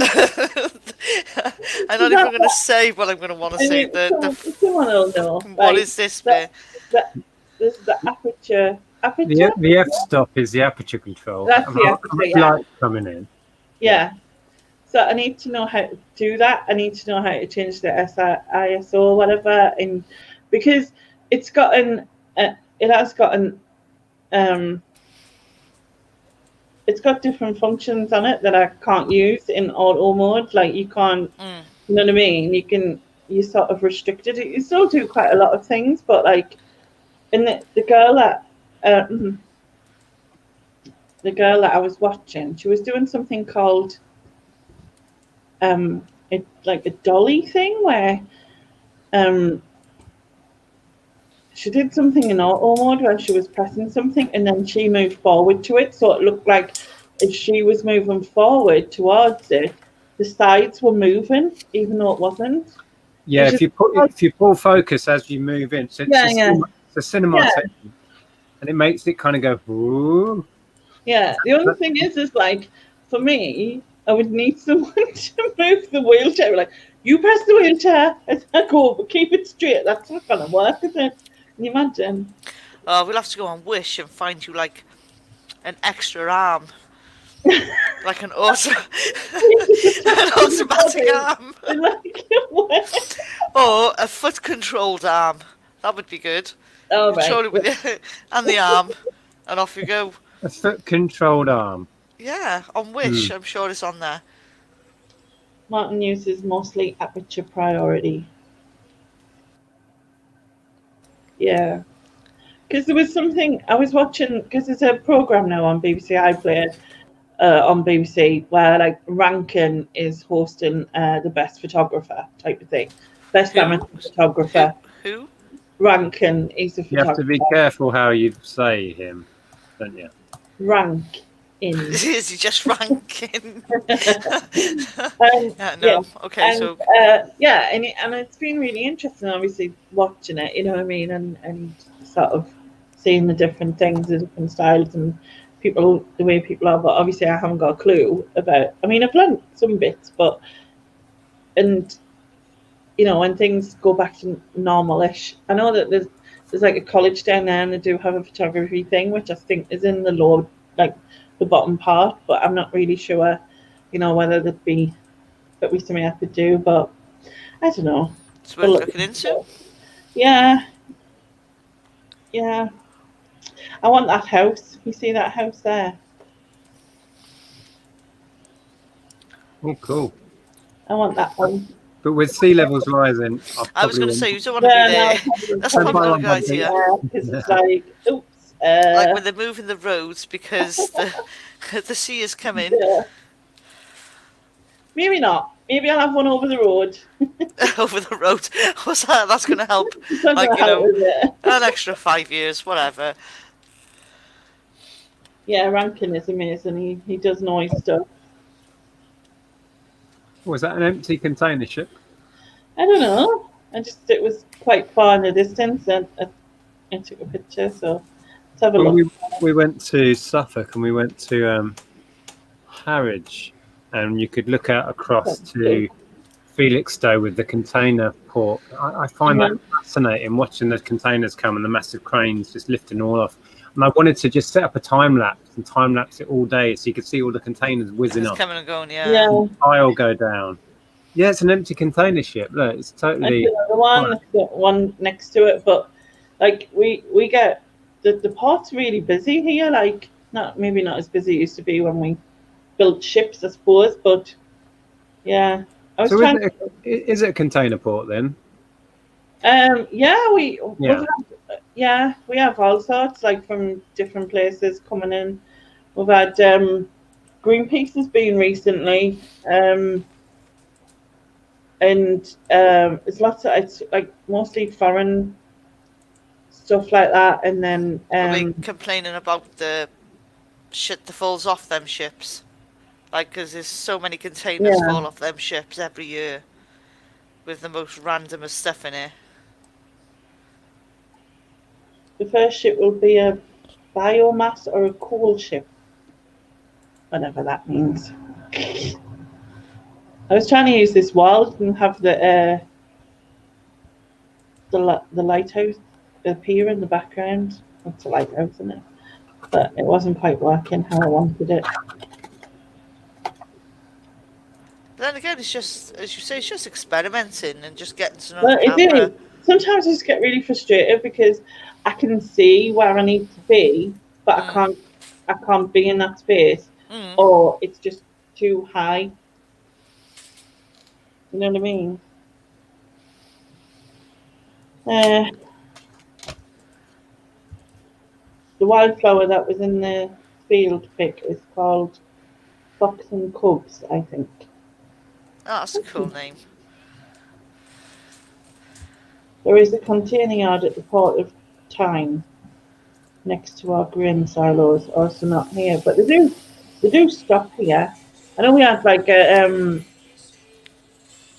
I'm not even going to say what I'm going to want to say. Someone will know. What is this bit? This is the aperture. The f stop is the aperture control. That's the aperture, yeah. Light coming in. Yeah. So I need to know how to do that. I need to know how to change the ISO or whatever, and because it has gotten it's got different functions on it that I can't use in auto mode. Like you can't, you know what I mean? You're sort of restricted. You still do quite a lot of things, but like, and the girl that I was watching, she was doing something called like a dolly thing where she did something in auto mode where she was pressing something and then she moved forward to it, so it looked like if she was moving forward towards it, the sides were moving even though it wasn't. Yeah, if you pull focus as you move in, so it's a cinema technique, and it makes it kind of go. Ooh. Yeah, the only thing is like for me, I would need someone to move the wheelchair. Like you press the wheelchair as I go, but keep it straight. That's not gonna work, is it? Can you imagine? We'll have to go on Wish and find you like an extra arm. Like an automatic arm. Or a foot controlled arm. That would be good. Oh, control it with you and the arm, and off you go. A foot controlled arm. Yeah, on Wish, I'm sure it's on there. Martin uses mostly aperture priority. Yeah. Because there was something I was watching, because there's a program now on BBC iPlayer, on BBC, where like Rankin is hosting the best photographer type of thing. Best amateur photographer. Who? Rankin is a photographer. You have to be careful how you say him, don't you? Rankin. Is he just ranking? Yeah, no. Okay, and, so and it's been really interesting, obviously watching it. You know what I mean, and sort of seeing the different things, the different styles, and people, the way people are. But obviously, I haven't got a clue about. I mean, I've learned some bits, and you know, when things go back to normal-ish, I know that there's like a college down there, and they do have a photography thing, which I think is in the low, like the bottom part, but I'm not really sure, you know, whether that'd be something I could do, but I don't know. It's worth looking into. Yeah. I want that house. You see that house there? Oh, cool. I want that one. But with sea levels rising, I was going to say, you don't want to be there. That's probably not a good idea. Because it's like, oops. Like when they're moving the roads because the sea is coming. Yeah. Maybe not. Maybe I'll have one over the road. Over the road. What's that? That's going to help. Don't Like, know you how know, is it. an extra 5 years, whatever. Yeah, Rankin is amazing. He does know his stuff. Was that an empty container ship? I don't know. It was quite far in the distance, and I took a picture. So let's have a Well, look. we went to Suffolk and we went to Harwich, and you could look out across to Felixstowe with the container port. I find that fascinating, watching the containers come and the massive cranes just lifting all off. And I wanted to just set up a time lapse and time lapse it all day so you could see all the containers whizzing It's off. coming and going, Yeah. I'll go down. Yeah, it's an empty container ship. Look, it's totally. The one next to it, but like we get the port's really busy here. Like maybe not as busy it used to be when we built ships, I suppose. But yeah, I was So trying. is it a container port then? Yeah, we have all sorts, like from different places coming in. We've had Greenpeace has been recently, and it's like mostly foreign stuff like that, and then Are we complaining about the shit that falls off them ships? Like, because there's so many containers fall off them ships every year with the most randomest stuff in it. The first ship will be a biomass or a coal ship, whatever that means. I was trying to use this wall and have the lighthouse appear in the background. That's a lighthouse, isn't it? But it wasn't quite working how I wanted it. But then again, it's just, as you say, it's just experimenting and just getting to know Well, the camera. Sometimes I just get really frustrated because I can see where I need to be, but I can't be in that space, or it's just too high. You know what I mean? The wildflower that was in the field pic is called Fox and Cubs, I think. Oh, that's a cool name. There is a container yard at the Port of Tyne next to our grain silos, also not here, but they do stop here. I know we had like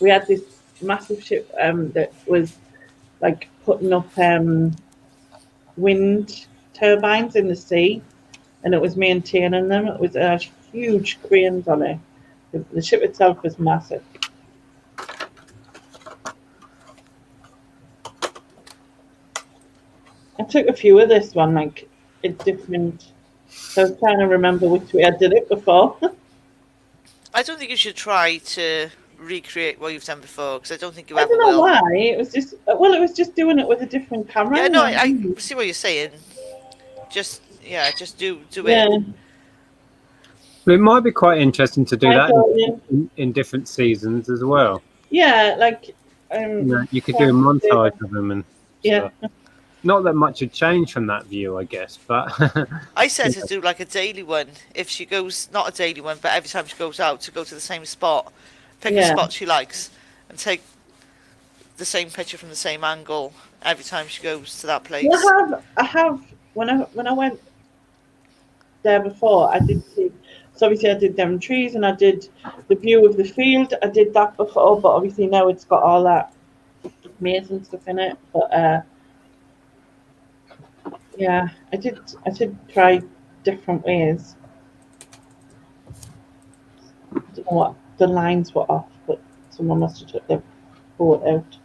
we had this massive ship that was like putting up wind turbines in the sea, and it was maintaining them. It was huge cranes on it. The ship itself was massive. I took a few of this one, like it's different. So I was trying to remember which way I did it before. I don't think you should try to recreate what you've done before, because I don't think you I ever don't know will. why. It was just doing it with a different camera. Yeah, no, I see what you're saying. Just do it. It might be quite interesting to do that in different seasons as well. Yeah, like you could do a montage of them and stuff. Not that much had changed from that view, I guess, but I said to do like a daily one. If she goes, not a daily one, but every time she goes out, to go to the same spot, pick a spot she likes, and take the same picture from the same angle every time she goes to that place. I have when I went there before, I did see. So obviously I did them trees and I did the view of the field. I did that before, but obviously now it's got all that amazing stuff in it. But yeah, I did try different ways. I don't know what the lines were off, but someone must have took their boat out.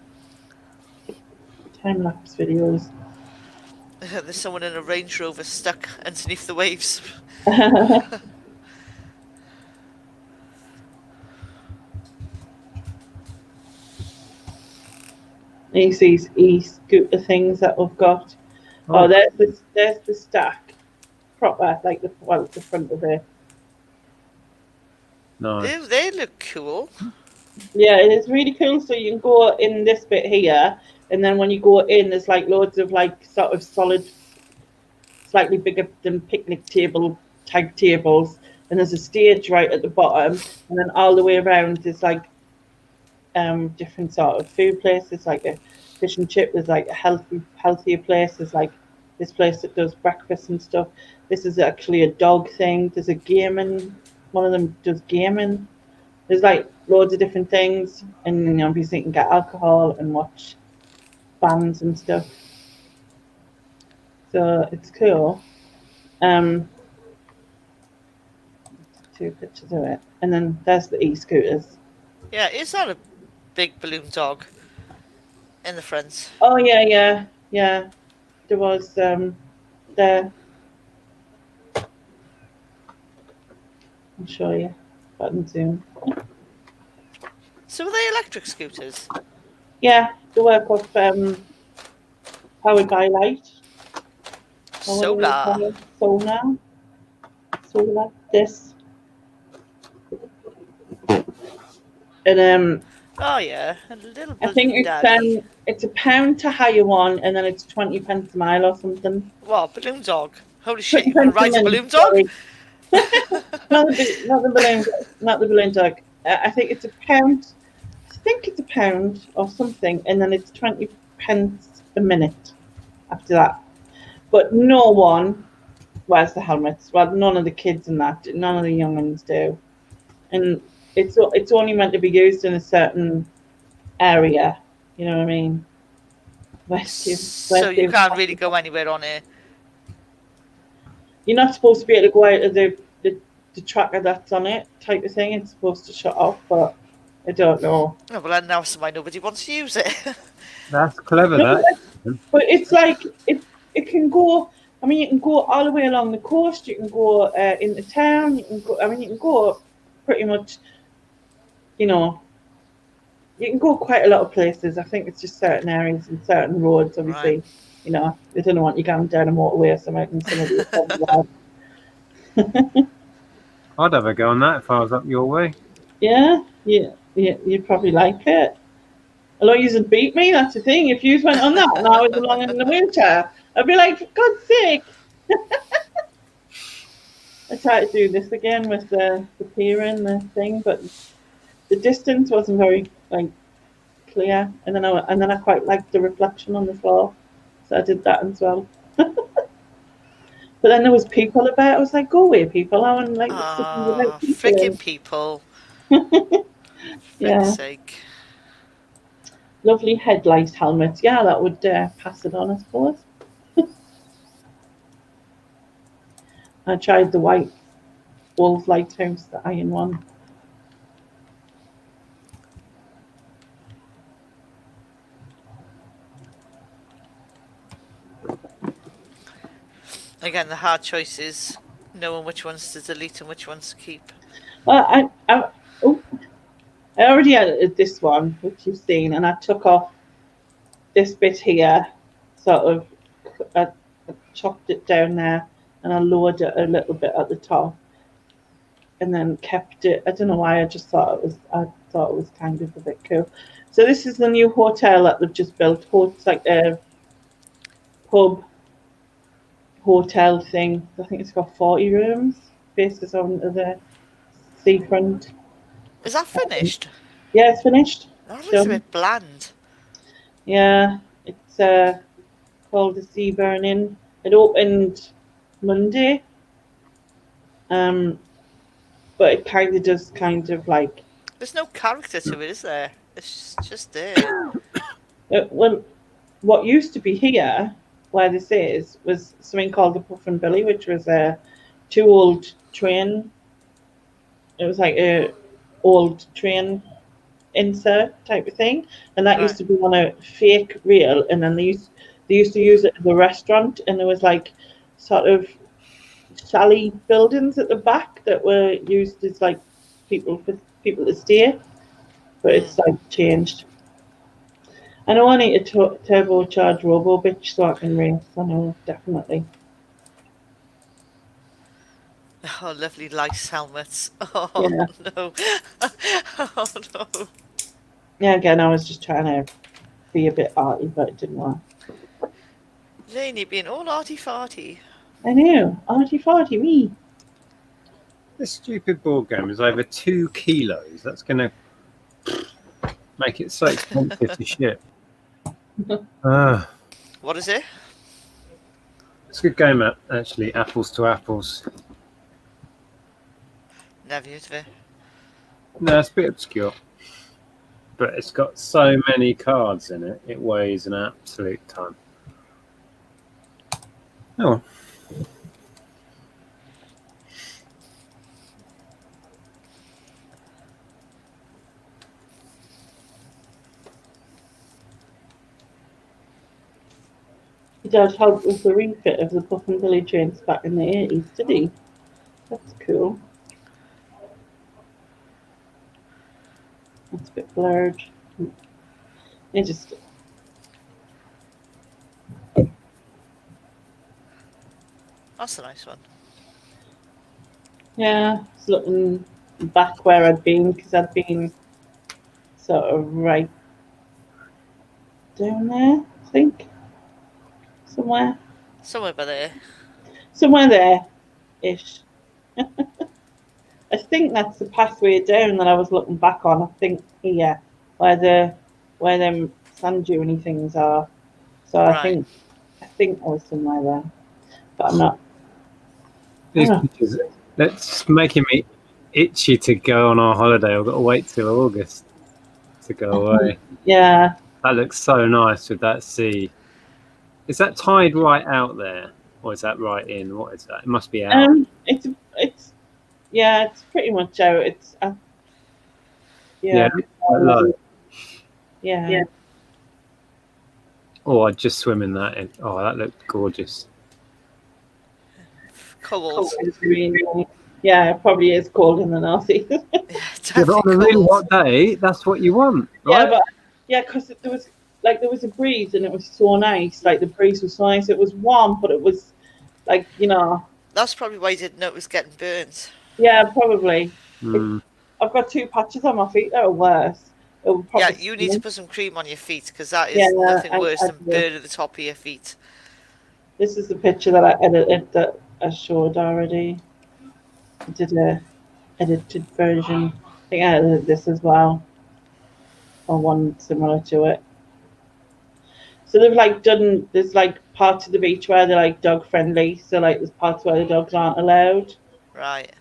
Time lapse videos. There's someone in a Range Rover stuck underneath the waves. You see e-scooter things that we've got. Oh, there's the stack. Proper, like the front of it. Nice. They look cool. Yeah, it is really cool. So you can go in this bit here, and then when you go in, there's like loads of like sort of solid, slightly bigger than picnic table type tables, and there's a stage right at the bottom, and then all the way around is like different sort of food places, like a fish and chip. There's like a healthier place. There's like this place that does breakfast and stuff. This is actually a dog thing. There's a gaming. One of them does gaming. There's like loads of different things, and obviously you can get alcohol and watch bands and stuff. So it's cool. Two pictures of it, and then there's the e-scooters. Yeah, is that a big balloon dog in the front? Oh yeah. There was there. I'll show you. Button zoom. So are they electric scooters? Yeah, they work off powered by light. Solar. Solar. This. And Oh yeah, a little I think it's £1 to hire one, and then it's 20 pence a mile or something. What, balloon dog? Holy shit, you can ride a balloon dog? not the balloon dog. I think it's £1. I think it's £1 or something, and then it's 20 pence a minute after that. But no one wears the helmets. Well, none of the kids and that. None of the young ones do. And it's only meant to be used in a certain area. You know what I mean? So you can't really go anywhere on it. You're not supposed to be able to go out of the tracker that's on it, type of thing. It's supposed to shut off, but I don't know. Oh, well, now somebody nobody wants to use it. That's clever, that. But it's like it can go. I mean, you can go all the way along the coast. You can go into town. You can go. I mean, you can go pretty much. You can go quite a lot of places. I think it's just certain areas and certain roads. Obviously, right. They don't want you going down a motorway or something. And some of these I'd have a go on that if I was up your way. Yeah, you'd probably like it. Although you'd beat me, that's the thing. If you went on that and I was along in the wheelchair, I'd be like, for God's sake. I tried to do this again with the pier and the thing, but the distance wasn't very clear, and then I quite liked the reflection on the floor, so I did that as well. But then there was people about. I was like, "Go away, people!" I want freaking people. Yeah. Sake. Lovely headlight helmets. Yeah, that would pass it on, I suppose. I tried the white Wolf Lighthouse, the iron one. Again, the hard choice is knowing which ones to delete and which ones to keep. Well, I already edited this one, which you've seen, and I took off this bit here, sort of. I chopped it down there, and I lowered it a little bit at the top, and then kept it. I don't know why. I just thought it was kind of a bit cool. So this is the new hotel that they've just built. It's like a pub hotel thing. I think it's got 40 rooms, faces on the seafront. Is that finished? Yeah, it's finished. That looks a bit bland. Yeah, it's called the Sea Burning. It opened Monday, but it kind of does like. There's no character to it, is there? It's just there. Well, what used to be here, where this is, was something called the Puff and Billy, which was a 2 old train. It was like a old train insert type of thing, and that used to be on a fake reel, and then they used to use it as a restaurant, and there was like sort of chalet buildings at the back that were used as like people to stay, but it's like changed. I know I need a turbocharged robo bitch so I can race. I know, definitely. Oh, lovely lice helmets. Oh, yeah. No. Oh, no. Yeah, again, I was just trying to be a bit arty, but it didn't work. Lainey being all arty-farty. I know, arty-farty, me. This stupid board game is over 2 kilos. That's going to... make it so expensive to ship. Ah, What is it? it's a good game, actually. Apples to Apples. Never heard of it. No, it's a bit obscure, but it's got so many cards in it. It weighs an absolute ton. Oh. Your dad helped with the refit of the Puff and Billy trains back in the 80s, did he? That's cool. That's a bit blurred. It just... That's a nice one. Yeah, it's looking back where I'd been, because I'd been sort of right down there, I think. Somewhere Somewhere by there. there-ish. I think that's the pathway down that I was looking back on. I think here, where them sand duney things are. So Right. I think I was somewhere there, but I'm not. These pictures, that's making me itchy to go on our holiday. I've got to wait till August to go away. Yeah. That looks so nice with that sea. Is that tide right out there, or is that right in? What is that? It must be out. It's pretty much out. It's Yeah, quite low. Yeah. Oh, I'd just swim in that. Oh, that looked gorgeous. Cold. Yeah, it probably is cold in the North Sea. Yeah, but on a really hot day, that's what you want, right? Because there was a breeze and it was so nice. Like the breeze was so nice. It was warm, but it was like, That's probably why you didn't know it was getting burnt. Yeah, probably. Mm. I've got 2 patches on my feet that are worse. Yeah, you need to put some cream on your feet, because that is nothing worse than burning the top of your feet. This is the picture that I edited that I showed already. I did a edited version. I think I edited this as well, or one similar to it. So they've there's parts of the beach where they're dog friendly. So there's parts where the dogs aren't allowed. Right.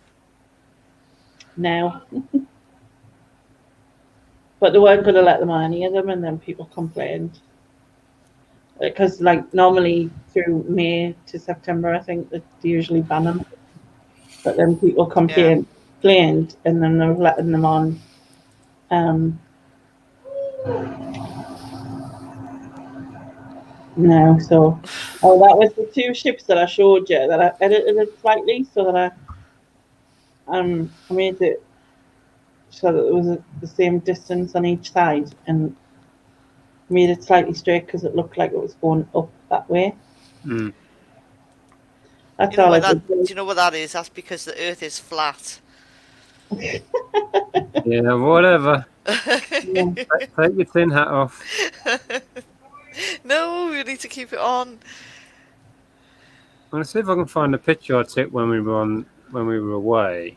Now. But they weren't going to let them on any of them, and then people complained. Because normally through May to September, I think that they usually ban them. But then people complained, and then they're letting them on. No, so that was the 2 ships that I showed you that I edited it slightly so that I made it so that it was the same distance on each side, and made it slightly straight because it looked like it was going up that way. Mm. That's all I did. Do you know what that is? That's because the Earth is flat. Yeah, whatever. Yeah. Take your tin hat off. No, you need to keep it on. I'm gonna see if I can find a picture I took when we were away.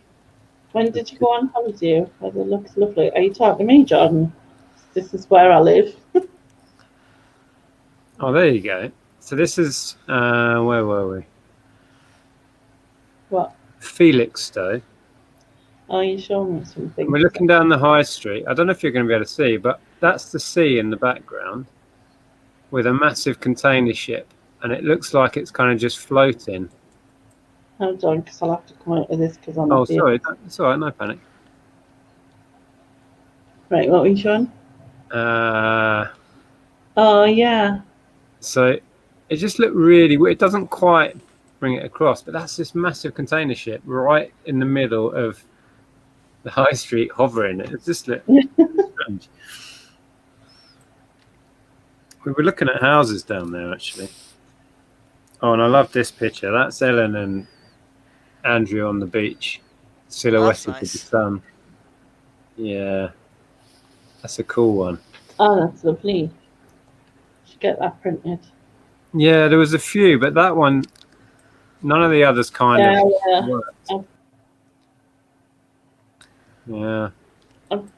When did you go on holiday? It looks lovely. Are you talking to me, Jordan? This is where I live. Oh, there you go. So this is where were we? What? Felixstowe. Oh, you're showing me something. We're looking down the high street. I don't know if you're going to be able to see, but that's the sea in the background with a massive container ship, and it looks like it's kind of just floating. Hold on, because I'll have to come out of this because I'm. Oh, sorry. It's all right. No panic. Right, what were you showing? Oh, yeah. So it just looked really weird. It doesn't quite bring it across, but that's this massive container ship right in the middle of the high street hovering. It just looked strange. We were looking at houses down there, actually. Oh, and I love this picture. That's Ellen and Andrew on the beach, silhouetted with the sun. Yeah, that's a cool one. Oh, that's lovely. Should get that printed. Yeah, there was a few, but that one, none of the others kind of worked. Yeah. I'm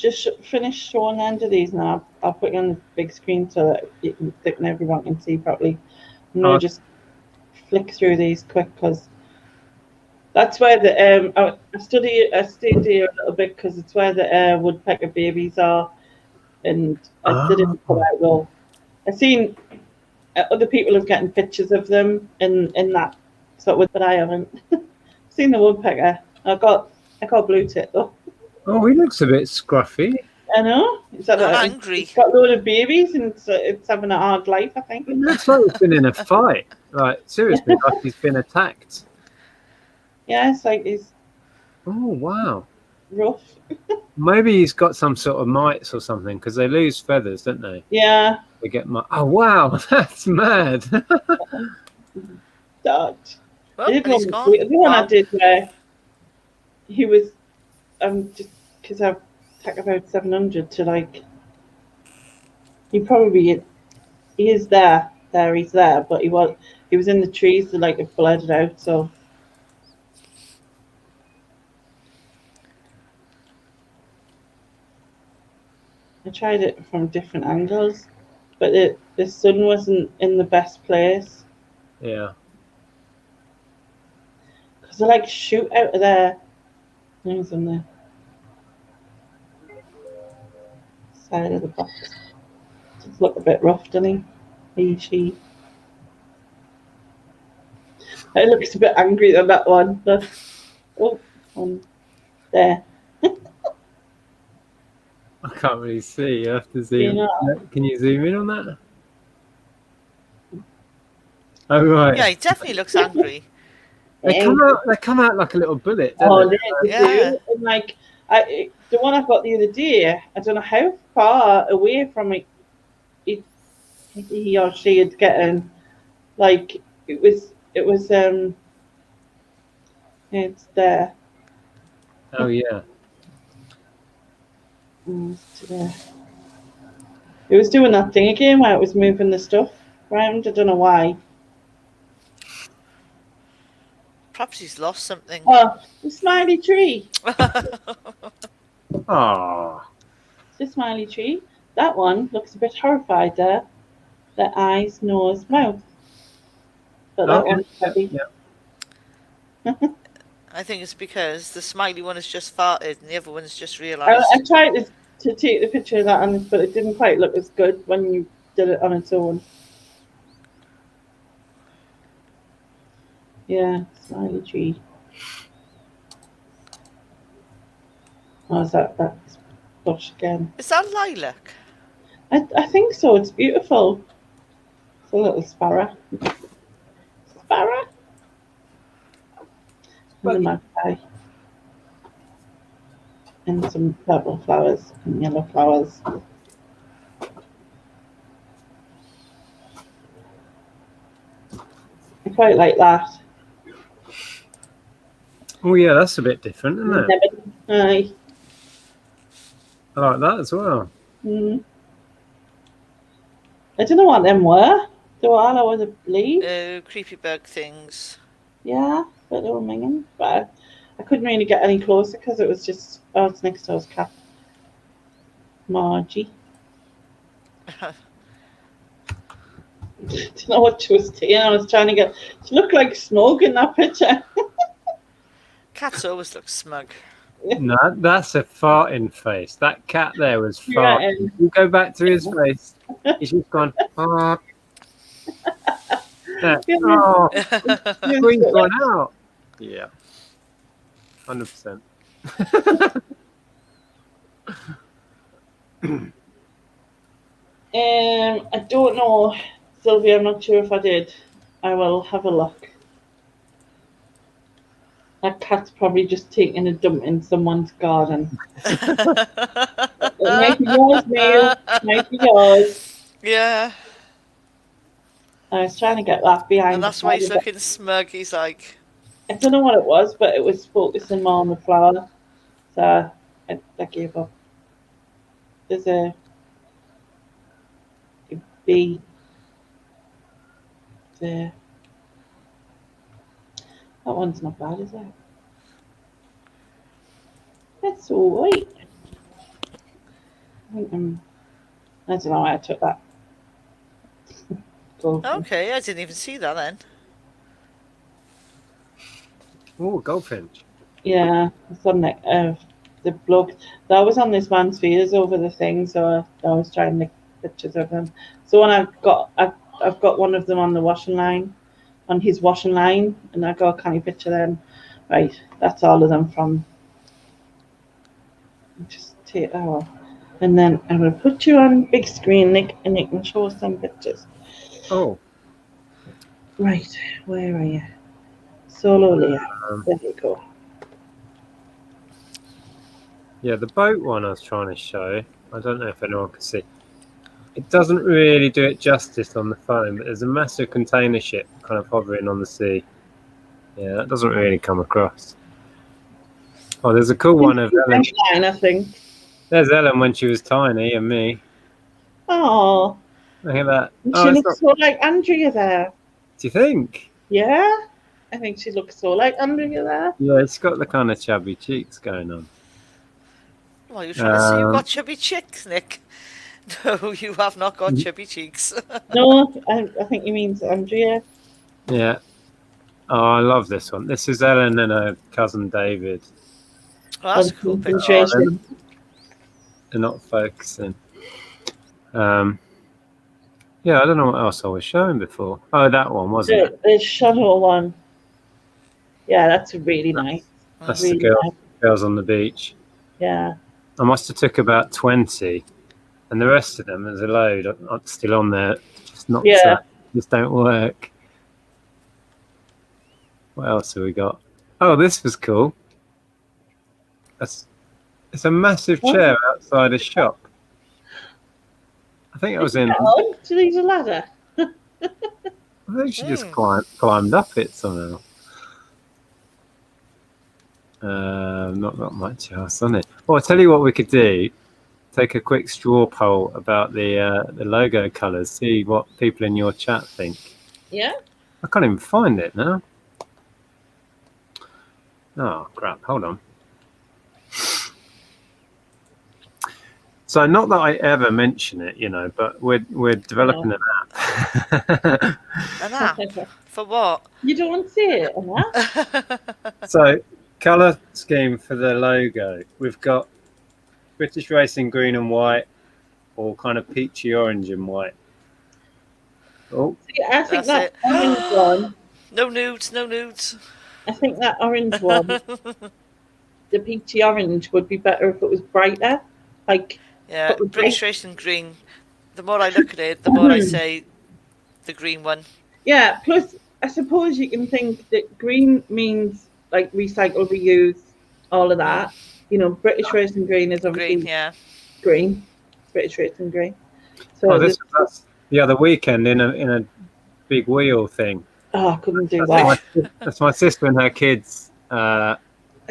just finish showing the end of these now. I'll put you on the big screen so that everyone can see properly. I'm gonna just flick through these quick because that's where the I stayed here a little bit because it's where the woodpecker babies are, and I didn't put out though. I've seen other people have gotten pictures of them in that sort of, but I haven't seen the woodpecker. I got blue tit though. Oh, he looks a bit scruffy. I know. Angry. It's got a load of babies and it's having a hard life, I think. It looks like he's been in a fight. Like, seriously, like he's been attacked. Yeah, it's like he's Oh, wow. rough. Maybe he's got some sort of mites or something, because they lose feathers, don't they? Yeah. They get oh, wow, that's mad. Dad. Well, I did he's one, gone. the one I did where he was, just because I've taken about 700 to like, he is there, he's there, but he was in the trees that like it blurted out, so. I tried it from different angles, but the sun wasn't in the best place. Yeah. Because they like shoot out of their things on the side of the box. Just look a bit rough, doesn't he? She. It looks a bit angry on that one. There. I can't really see. You have to zoom. Can you zoom in on that? Oh, right. Yeah, he definitely looks angry. They come out like a little bullet, don't they? Yeah. And like the one I got the other day, I don't know how far away from it he or she had gotten. Like it was it's there. Oh yeah. It was doing that thing again where it was moving the stuff around. I don't know why. Perhaps he's lost something. Oh, the smiley tree. Oh. It's a smiley tree. That one looks a bit horrified there. Their eyes, nose, mouth. But that one's heavy. Yeah. I think it's because the smiley one has just farted and the other one's just realised. I tried to take the picture of that, but it didn't quite look as good when you did it on its own. Yeah, smiley tree. Oh, is that bush again? Is that lilac? I think so. It's beautiful. It's a little sparrow. Sparrow? And the magpie. And some purple flowers and yellow flowers. I quite like that. Oh yeah, that's a bit different, isn't it? Aye. I like that as well. Mm. I don't know what them were. They were all over the leaves. Creepy bug things. Yeah, but they were minging. But I couldn't really get any closer because it was just, it's next door's cat. Margie. I don't know what she was doing. I was trying to get, she looked like Smoke in that picture. Cats always look smug. No, that's a farting face. That cat there was farting. You go back to his face. He's just gone. Oh. Oh, screen's gone out. Yeah, 100%. I don't know, Sylvia. I'm not sure if I did. I will have a look. That cat's probably just taking a dump in someone's garden. It might be yours, Neil. It might be yours. Yeah. I was trying to get that behind. And that's why he's looking smug. He's like, I don't know what it was, but it was focusing more on the flower. So I gave up. There's a bee there. That one's not bad, is it? That's all right. I don't know why I took that. Okay, I didn't even see that then. Oh, goldfinch. Yeah, it's on the bloke. That was on this man's fears over the thing, so I was trying to make pictures of them. So when I've got one of them on the washing line, on his washing line, and I go, can you picture them? Right, that's all of them from. Just take that off, and then I'm gonna put you on big screen, Nick, and you can show us some pictures. Oh. Right, where are you? Solo Leah. There you go. Yeah, the boat one I was trying to show. I don't know if anyone can see. It doesn't really do it justice on the phone, but there's a massive container ship kind of hovering on the sea. Yeah, that doesn't really come across. Oh, there's a cool one of Ellen. I think. There's Ellen when she was tiny, and me. Oh. Look at that. She looks so like Andrea there. Do you think? Yeah, I think she looks so like Andrea there. Yeah, it's got the kind of chubby cheeks going on. Well, you're trying to say you've got chubby cheeks, Nick. No, you have not got chubby cheeks. No, I think he means Andrea. Yeah. Oh, I love this one. This is Ellen and her cousin David. Oh, that's a cool picture. They're not focusing. Yeah, I don't know what else I was showing before. Oh, that one, wasn't it? The shuttle one. Yeah, that's really nice. That's really the girls on the beach. Yeah. I must have took about 20, and the rest of them, there's a load still on there. Just don't work. What else have we got? Oh, this was cool. It's a massive chair outside a shop. I think it was in. Oh, to use a ladder. I think she just climbed up it somehow. Not got much else on it. Well, I'll tell you what we could do. Take a quick straw poll about the logo colours. See what people in your chat think. Yeah. I can't even find it now. Oh crap! Hold on. So not that I ever mention it, but we're developing an app. An app? For what? You don't want to see it on that? So, colour scheme for the logo. We've got British Racing green and white, or kind of peachy orange and white. Oh, see, I think that orange one. No nudes. I think that orange one, the peachy orange, would be better if it was brighter. Yeah, British Racing green. The more I look at it, the more I say the green one. Yeah, plus I suppose you can think that green means like recycle, reuse, all of that. British Racing green is obviously green. British Racing green. So that's the other weekend in a big wheel thing. Oh, I couldn't do that. That's my sister and her kids. I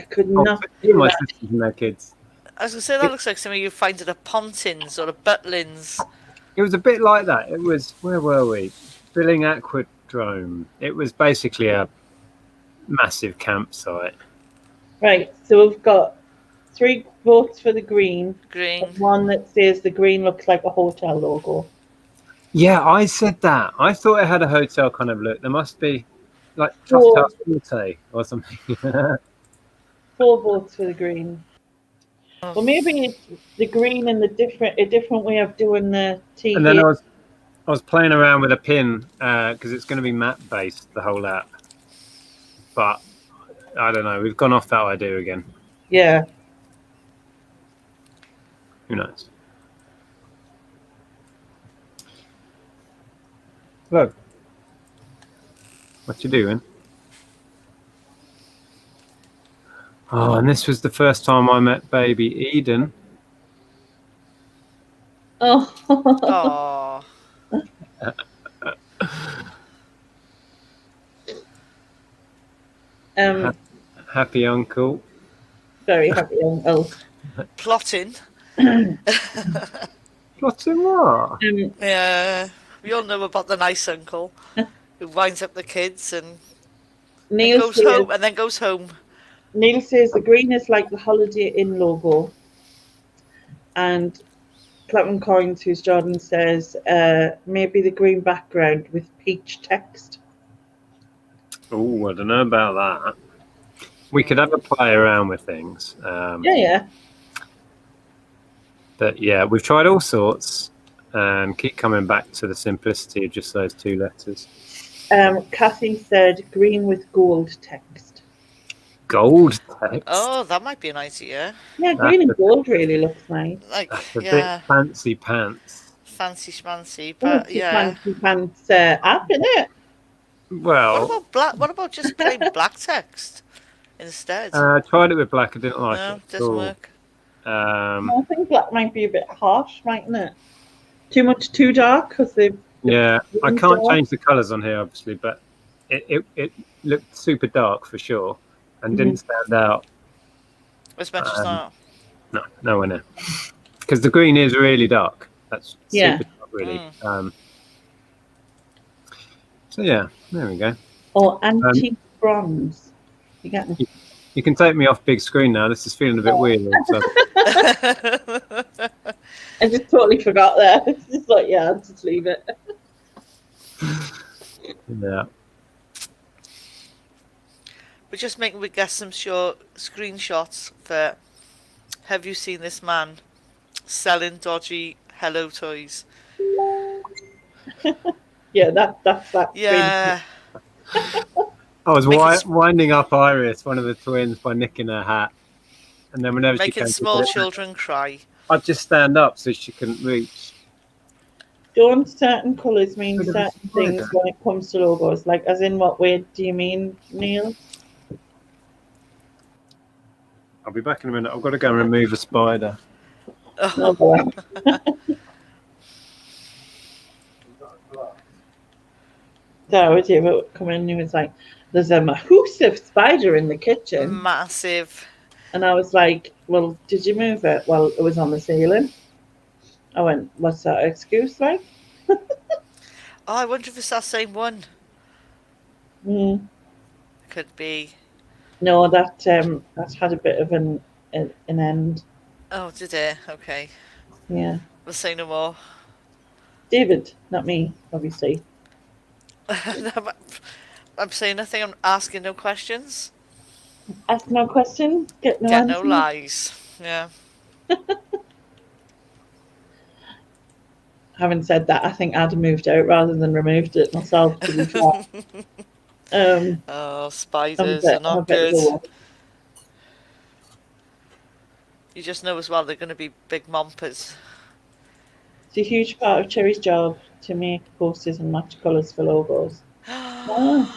could not do my that. sisters and their kids. I was going to say, that looks like something you find at a Pontins or a Butlins. It was a bit like that. It was, where were we? Billing Aquadrome. It was basically a massive campsite. Right, so we've got 3 votes for the green. Green. And one that says the green looks like a hotel logo. Yeah, I said that. I thought it had a hotel kind of look. There must be like Four. Forte or something. 4 votes for the green. Well, maybe it's the green and a different way of doing the TV. And then I was playing around with a pin because it's going to be map based, the whole app. But I don't know. We've gone off that idea again. Yeah. Who knows? Hello. What you doing? Oh, and this was the first time I met baby Eden. Oh. Happy uncle. Very happy uncle. Plotting. Plotting what? Yeah. We all know about the nice uncle who winds up the kids and goes home. Neil says the green is like the Holiday Inn logo, and Platinum Coins, who's Jordan, says maybe the green background with peach text. Oh, I don't know about that. We could have a play around with things. Yeah. But yeah, we've tried all sorts and keep coming back to the simplicity of just those 2 letters. Kathy said green with gold text. Gold text. Oh, that might be an idea. Yeah, green and gold really looks nice. Like, That's a yeah, bit fancy pants. fancy schmancy, Oh, but yeah. fancy pants app, isn't it? Well, What about black? What about just plain black text instead? I tried it with black. I didn't like No, it. doesn't work. I think black might be a bit harsh, mightn't it? Too dark because they. Yeah, I green's can't dark. change the colours on here, obviously, but it looked super dark for sure and didn't stand out. As much as that. No, nowhere near. Because the green is really dark. That's Yeah. super dark, really. So yeah, there we go. Or antique bronze. You get me? You can take me off big screen now. This is feeling a bit weird. So. I just totally forgot there. It's just like, yeah, I'll just leave it. Yeah. We're just making we get some short screenshots for. Have you seen this man selling dodgy Hello toys? Yeah, that's that. Yeah. I was Make it- winding up Iris, one of the twins, by nicking her hat, and then whenever she Making came small to do it, children cry. I'd just stand up so she couldn't reach. Don't certain colours mean Look at certain this things spider. when it comes to logos? Like, as in what way do you mean, Neil? I'll be back in a minute. I've got to go and remove a spider. Oh, boy. So, was you coming in and he was like, there's a massive spider in the kitchen. Massive. And I was like, well, did you move it? Well, it was on the ceiling. I went, what's that excuse like? Oh, I wonder if it's that same one. Could be. No, that had a bit of an end. Oh, did it? Okay. Yeah. We'll say no more. David, not me, obviously. I'm saying nothing. I'm asking no questions. Ask no question, get no Get answer. no lies. Yeah. Having said that, I think I'd have moved out rather than removed it myself, to be fair. Oh, spiders are not good. You just know as well they're going to be big mompers. It's a huge part of Cherry's job to make posters and match colours for logos. Oh,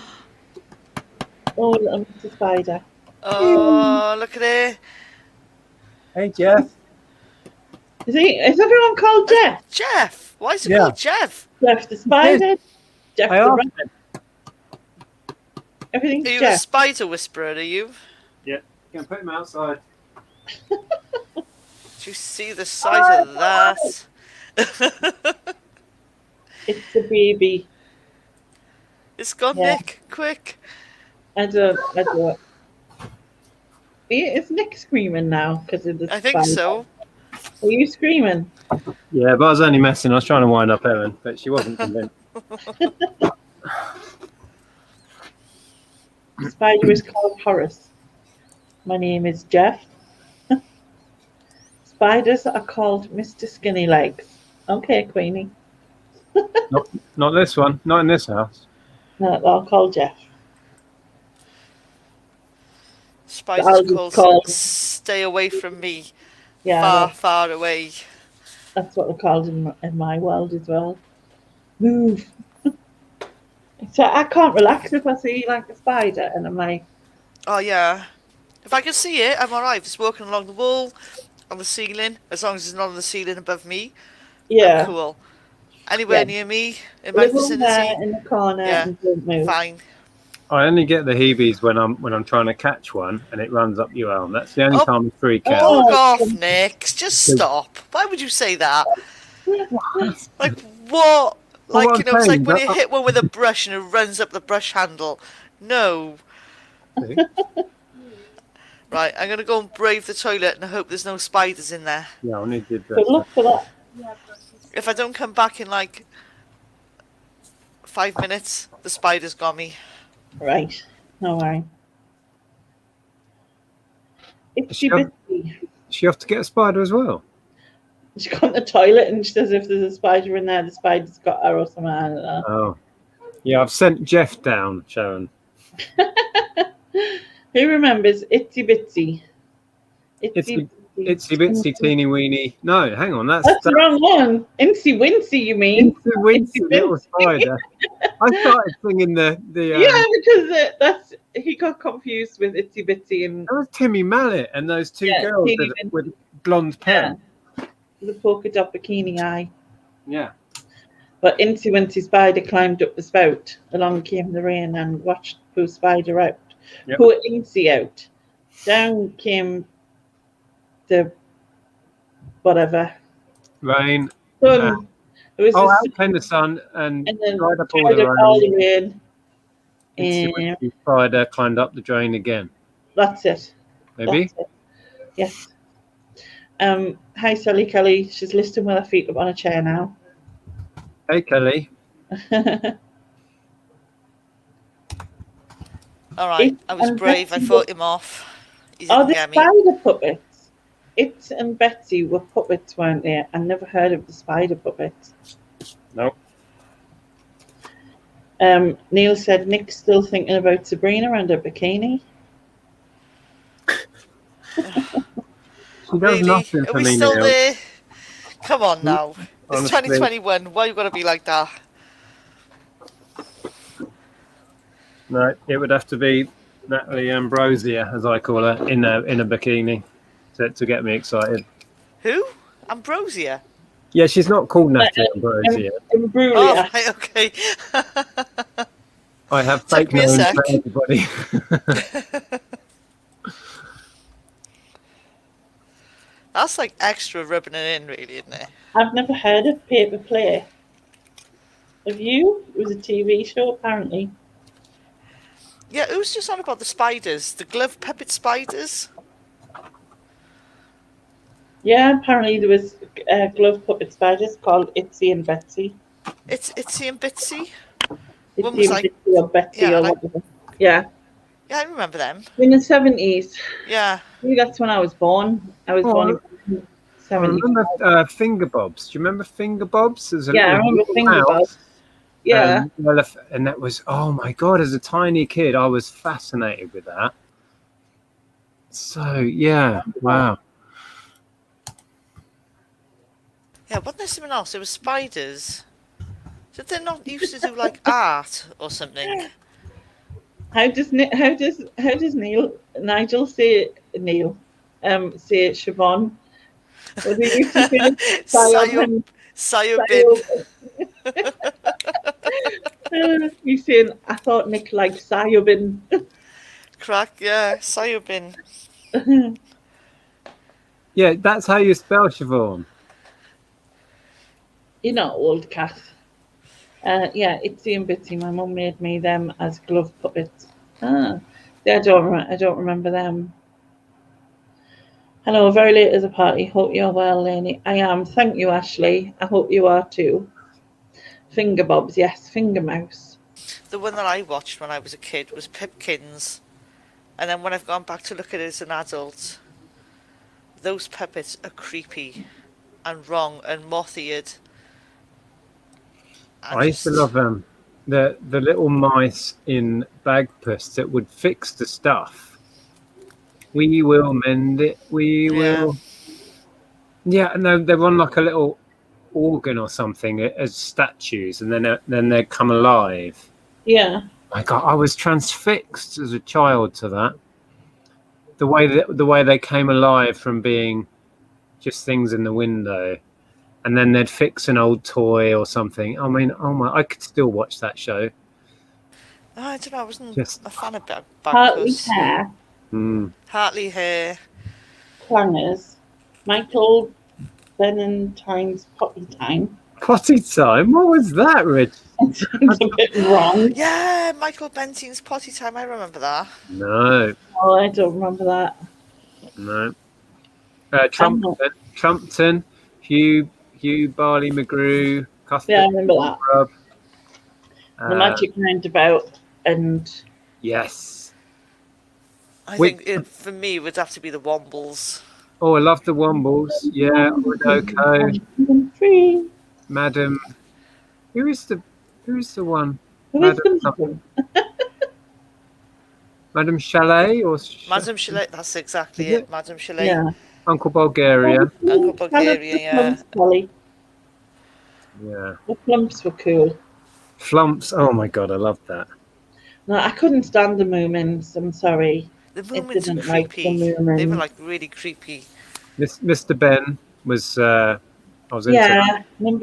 little Mr. Spider. Oh, look at it. Hey, Jeff. Is everyone called Jeff? Jeff. Why is it Yeah. called Jeff? Jeff the Spider? Jeff I the asked Rabbit? Everything's Are you a Jeff. spider whisperer, are you? Yeah, you can put him outside. Do you see the size of that? It's a baby. It's gone, Yeah. Nick. Quick. I don't. Is Nick screaming now because of the I think spider? so. Are you screaming? Yeah, but I was only messing. I was trying to wind up Erin, but she wasn't convinced. The spider is called Horace. My name is Jeff. Spiders are called Mr. Skinny Legs. Okay, Queenie. Not this one. Not in this house. No, I'll call Jeff. Spiders I'll just call- stay away from me. Yeah, Far, far away. that's what they're called in my world as well. Move. So I can't relax if I see like a spider and I'm like, Oh, yeah. If I can see it, I'm alright. If it's walking along the wall, on the ceiling, as long as it's not on the ceiling above me, yeah, cool. Anywhere Yeah. near me, in my live on there vicinity, in the corner Yeah. and don't move. fine. I only get the heebies when I'm trying to catch one and it runs up your arm. That's the only Oh. time I freak out. Oh. Bug off, Nick. Just stop. Why would you say that? Like, what? Like, Well, you know, it's like I'm when saying, you hit one with a brush and it runs up the brush handle. No. Right, I'm going to go and brave the toilet and I hope there's no spiders in there. Yeah, I only did Good luck that. for that. If I don't come back in like 5 minutes, the spider's got me. Right. No worry. Is she off to get a spider as well? She got in the toilet and she says if there's a spider in there, the spider's got her or something. I don't know. Oh. Yeah, I've sent Jeff down, Sharon. Who remembers Itsy Bitsy? Itsy Bitsy Teeny Weeny. No, hang on. That's the wrong one. Incy Wincy, you mean? Incy Wincy little spider. I started singing the yeah, because he got confused with Itsy Bitsy and that was Timmy Mallet and those two girls with blonde hair. The polka dot bikini eye. Yeah. But Incy Wincy Spider climbed up the spout. Along came the rain and watched Pooh Spider out. Yep. Pooh Incy out. Down came the whatever. Rain. Sun. It was out came the sun and then dried up all the rain. And the spider climbed up the drain again. That's it. Maybe? That's it. Yes. Hi, Sally Kelly. She's listening with her feet up on a chair now. Hey, Kelly. All right, I was brave. I fought him off. The spider puppets. It and Betsy were puppets, weren't they? I never heard of the spider puppets. Nope. Neil said Nick's still thinking about Sabrina and her bikini. She does nothing for Are we me, still Neil. there? Come on now. It's Honestly. 2021. Why you got to be like that? No, it would have to be Natalie Ambrosia, as I call her, in a bikini to get me excited. Who? Ambrosia? Yeah, she's not called Natalie Ambrosia. Ambrosia. Oh, right, okay. I have Took fake me a names sec. for everybody. That's like extra rubbing it in, really, isn't it? I've never heard of Paper Play. Have you? It was a TV show, apparently. Yeah, who's just on about the spiders? The glove puppet spiders? Yeah, apparently there was glove puppet spiders called Itsy and Betsy. It's Itsy and Bitsy? Itsy was and like- Bitsy or Betsy yeah, or like- whatever. Yeah. Yeah, I remember them. In the 70s. Yeah. I think that's when I was born. I was born in I 70s. remember Finger Bobs. Do you remember Finger Bobs? There's a Yeah, I little remember Finger mouse, Bobs. Yeah. And that was, oh my God, as a tiny kid, I was fascinated with that. So, yeah, wow. Yeah, wasn't there something else? There was spiders. Did they not used to do like art or something? How does Nigel say Neil? Say Siobhan. What do you used to say? Sayobin. He's saying, I thought Nick liked Sayobin. Crack, yeah, Sayobin. Yeah, that's how you spell Siobhan. You're not old, Kath. Yeah, Itsy and Bitsy. My mum made me them as glove puppets. I don't remember them. Hello, very late as a party. Hope you're well, Lainey. I am. Thank you, Ashley. I hope you are too. Finger Bobs, yes. Finger Mouse. The one that I watched when I was a kid was Pipkins. And then when I've gone back to look at it as an adult, those puppets are creepy and wrong and moth-eared. I used to love the little mice in Bagpuss that would fix the stuff. We will mend it. We will. Yeah, and they're on like a little organ or something as statues, and then they come alive. Yeah. My God, I was transfixed as a child to that. The way they came alive from being just things in the window, and then they'd fix an old toy or something. I mean, I could still watch that show. I don't know, I wasn't Just a fan of Hartley Bagpuss. Hair. Hartley Hair. Clangers. Michael Benentine's Potty Time. Potty Time? What was that, Rich? It sounds a bit wrong. Yeah, Michael Bentine's Potty Time, I remember that. No. Oh, I don't remember that. No. Trumpton. Hugh like you, Barley McGrew, Cuthbert Yeah, I remember that. Rub. The Magic Roundabout and Yes. I think for me it would have to be the Wombles. Oh, I love the Wombles. Yeah, Orinoco, Free. Madam. Who's the one? Who is Madam the something. Madam Chalet or Madame Chalet, that's exactly Is it. Madame Chalet. Yeah. Uncle Bulgaria. Uncle Bulgaria, yeah. Yeah. The Flumps were cool. Flumps. Oh my god, I love that. No, I couldn't stand the Moomins. I'm sorry. The Moomins are didn't like the creepy. They were Moomins. like really creepy. Mr. Ben was. I was into. Yeah. What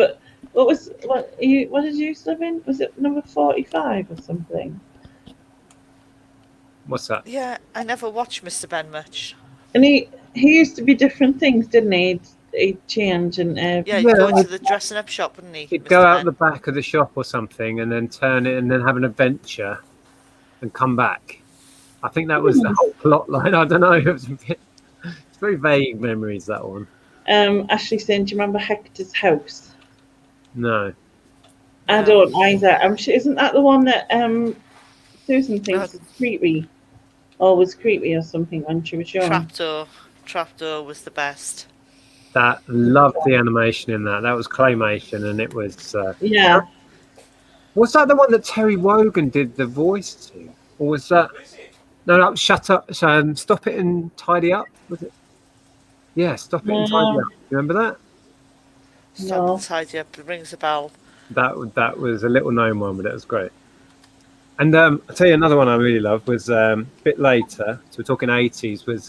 did you live in? Was it number 45 or something? What's that? Yeah, I never watched Mr. Ben much. And he used to be different things, didn't he? He'd change and Yeah, he'd go into the dressing up shop, wouldn't he? He'd Mr. go out Ben? the back of the shop or something and then turn it and then have an adventure and come back. I think that was the whole plot line. I don't know. It's very vague memories, that one. Ashley saying, do you remember Hector's house? No. I don't either. I'm sure, isn't that the one that Susan thinks is creepy? Or was creepy or something when she was young? Trapdoor was the best. That loved the animation in that. That was claymation and it was yeah. Was that the one that Terry Wogan did the voice to? Or was that no, shut up, stop it and tidy up, was it? Yeah, stop it and tidy up. You remember that? Stop and tidy up, it rings a bell. That was a little known one, but it was great. And I'll tell you another one I really loved was a bit later, so we're talking 80s, was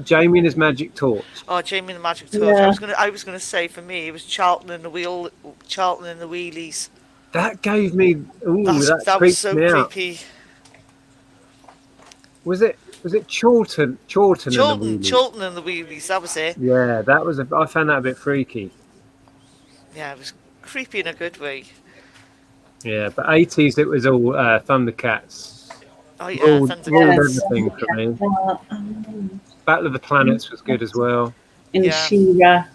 Jamie and his Magic Torch. Oh, Jamie and the Magic Torch. Yeah. I was gonna say for me it was Charlton and the Wheelies. That gave me that was so creepy. Was it Chorlton and the Wheelies? Chorlton and the Wheelies, that was it. Yeah, I found that a bit freaky. Yeah, it was creepy in a good way. Yeah, but 80s it was all Thundercats. Oh yeah, Thundercats. Everything for me. Battle of the Planets was good as well. And She-Ra.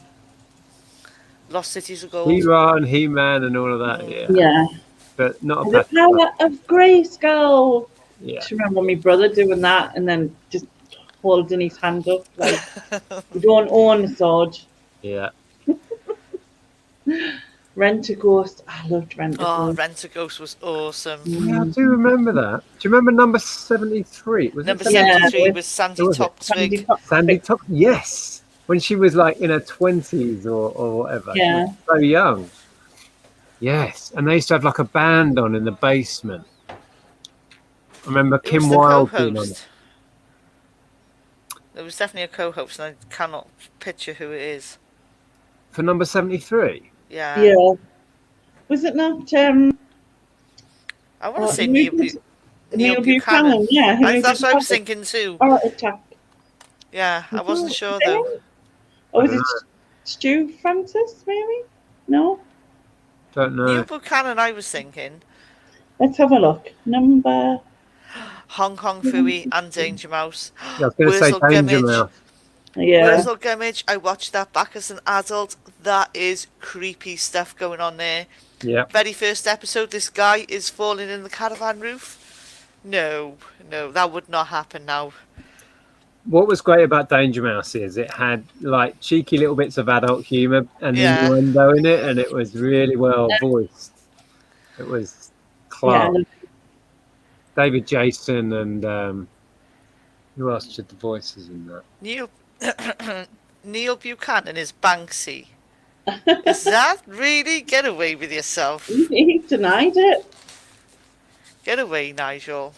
Lost Cities of Gold. She-Ra and He-Man and all of that, Yeah. But not the power of Grayskull. Yeah. I remember my brother doing that and then just holding his hand up like, you don't own a sword. Yeah. Rent-A-Ghost. I loved Rent-A-Ghost. Oh, Rent-A-Ghost was awesome. Yeah, I do remember that. Do you remember number 73? Number 73 was Sandy Top Twig. Sandy Top, yes. When she was like in her 20s or whatever. Yeah. She was so young. Yes. And they used to have like a band on in the basement. I remember Kim Wilde being on it. There was definitely a co-host and I cannot picture who it is. For number 73? Yeah. Yeah. Was it not? I want to say Neil Buchanan. Yeah. That's what I was thinking too. Heart attack. Yeah, I wasn't sure though. Or was it Stu Francis, maybe? No? Don't know. Neil Buchanan, I was thinking. Let's have a look. Number... Hong Kong Phooey and Danger Mouse. Yeah, I was going to say Danger Mouse. Yeah. Wurzel Gummidge, I watched that back as an adult. That is creepy stuff going on there. Yeah. Very first episode, this guy is falling in the caravan roof. No, that would not happen now. What was great about Danger Mouse is it had like cheeky little bits of adult humour and innuendo in it, and it was really well voiced. It was Clark, David Jason, and who else did the voices in that? Neil Buchanan is Banksy. Is that really? Get away with yourself. He denied it. Get away, Nigel.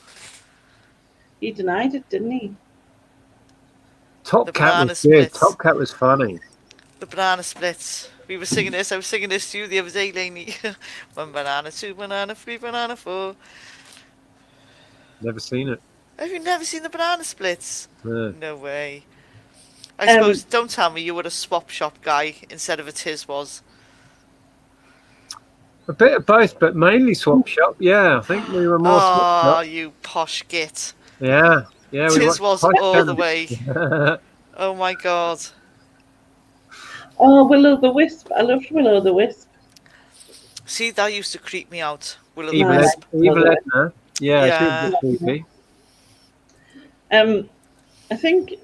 He denied it, didn't he? Top Cat was good. Top Cat was funny. The banana splits. We were singing this. I was singing this to you the other day, Lainey. 1 banana, 2 banana, 3 banana, 4. Never seen it. Have you never seen the banana splits? No way. I suppose, don't tell me you were a swap shop guy instead of a Tiz was. A bit of both, but mainly swap shop. Yeah, I think we were more swap shop. Oh, you posh git. Yeah. Tiz was all the way. Oh my god. Oh, Will-o'-the-Wisp. I loved Will-o'-the-Wisp. See, that used to creep me out. Will Evil, No, Evil Edna. Yeah, she Yeah. was a bit creepy. I think Richard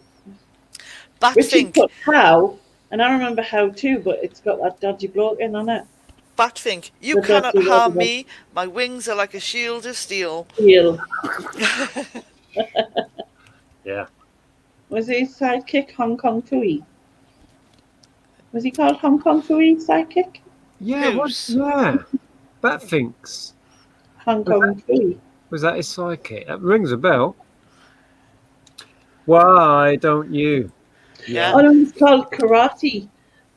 Batfink. put How, and I remember How too, but it's got that dodgy bloke in on it. Batfink. You The cannot dodgy harm bloke. me. My wings are like a shield of steel. Heel. Yeah. Was his sidekick Hong Kong Fooey? Was he called Hong Kong Fooey sidekick? Yeah, Who's? yeah. Batfinks. Hong Kong Fooey. Was that his sidekick? That rings a bell. Why don't you? Yeah. Oh no, it's called Karate.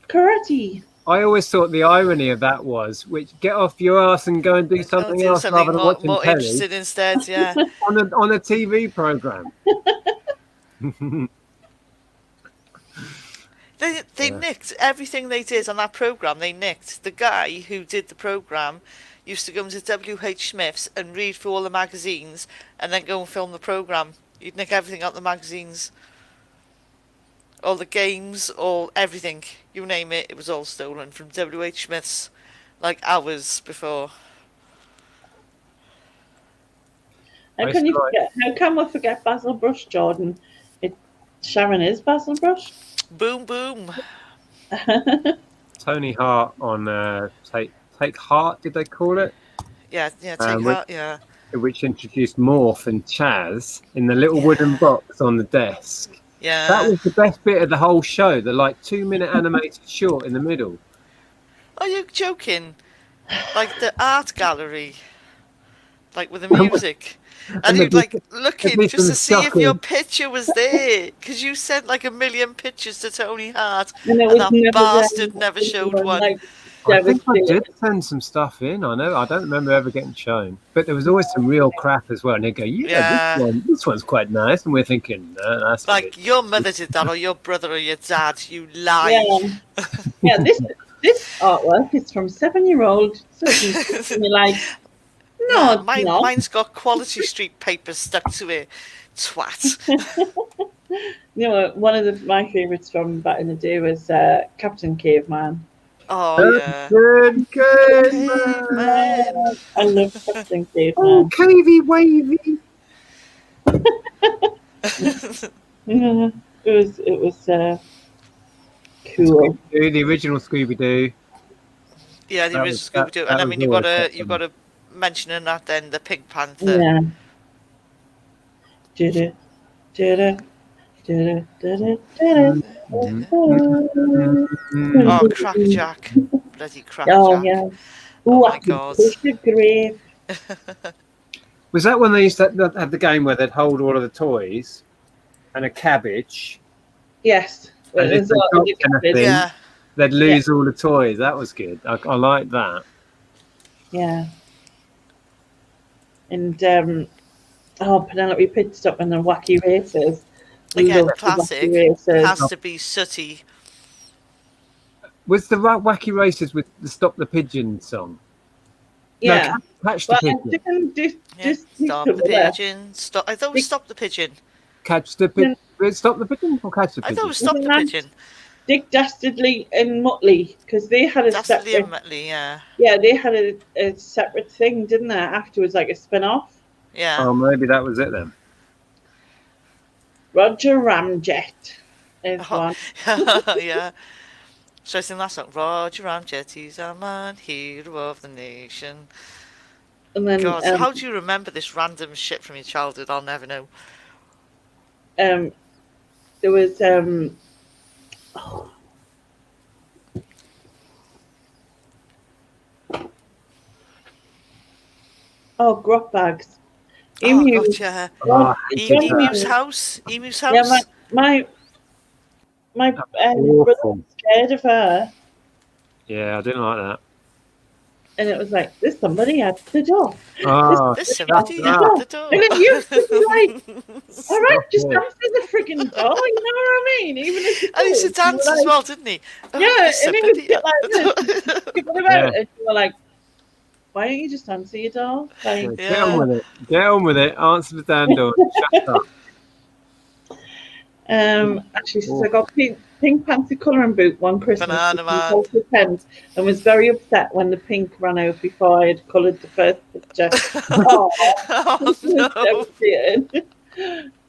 Karate. I always thought the irony of that was, which get off your ass and go and do something else rather than watching more telly interested instead. Yeah. on a TV program. They nicked everything they did on that program. They nicked the guy who did the program. Used to go into W.H. Smith's and read through all the magazines and then go and film the program. You'd nick everything out the magazines. All the games, all everything. You name it, it was all stolen from W.H. Smith's like hours before. How can you forget? How can we forget Basil Brush, Jordan? Sharon is Basil Brush. Boom, boom. Tony Hart on Take Heart, did they call it? Yeah, Take Heart, yeah. Which introduced Morph and Chaz in the little wooden box on the desk. Yeah. That was the best bit of the whole show, the 2-minute animated short in the middle. Are you joking? Like the art gallery. Like with the music. And you'd looking just to see if your picture was there. Because you sent 1 million pictures to Tony Hart. And that bastard never showed one. I think I did send some stuff in. I know. I don't remember ever getting shown. But there was always some real crap as well. And they'd go, this one's quite nice. And we're thinking, no, that's like your mother did that, or your brother, or your dad. You lie. Yeah, this artwork is from 7-year-old. So you're like, no, mine's got Quality Street paper stuck to it. Twat. You know, one of my favourites from back in the day was Captain Caveman. Oh, yeah. Good, man. I love Captain Caveman. Oh, Cavey Wavy. Yeah, it was cool. The original Scooby-Doo. Yeah, the original Scooby-Doo. And I mean, you got to mention that then the Pink Panther. Yeah. Oh, Crackjack. Bloody Crackjack. Oh, yeah. Oh, my God. Was that when they used to have the game where they'd hold all of the toys and a cabbage? Yes. And if they dropped anything, they'd lose all the toys. That was good. I like that. Yeah. And Penelope Pitstop and the Wacky Racers. Again, classic. Has to be Sooty. Was the Wacky Racers with the Stop the Pigeon song? Yeah. No, Catch the Pigeon. Stop the Pigeon. Stop. I thought it was Stop the Pigeon. Catch the Pigeon. Stop the Pigeon or Catch the Pigeon? I thought it was Stop the Pigeon. Dick Dastardly and Muttley, because they had a Dastardly and Muttley, yeah. Yeah, they had a separate thing, didn't they? Afterwards, like a spin-off. Yeah. Oh, maybe that was it then. Roger Ramjet is one. Yeah. So I sing that song. Roger Ramjet, he's a man, hero of the nation. And then, God, how do you remember this random shit from your childhood? I'll never know. There was grot bags. Emu. Oh, God, yeah. Emu's house. Emu's house. Yeah, my brother was scared of her. Yeah, I didn't like that. And it was like, there's somebody at the door. Oh, there's somebody at the door. And it used to be like, all right, just answer the frigging door, you know what I mean? Even if and he used to dance as well, didn't he? Oh, yeah, and he would get like this. People about it, you were like, why don't you just answer your door? Like, Get on with it. Get on with it. Answer the damn door. Shut up. Actually, she says, I got pink panty colouring book one Christmas. Banana Man. And was very upset when the pink ran out before I had coloured the first picture. Oh, no.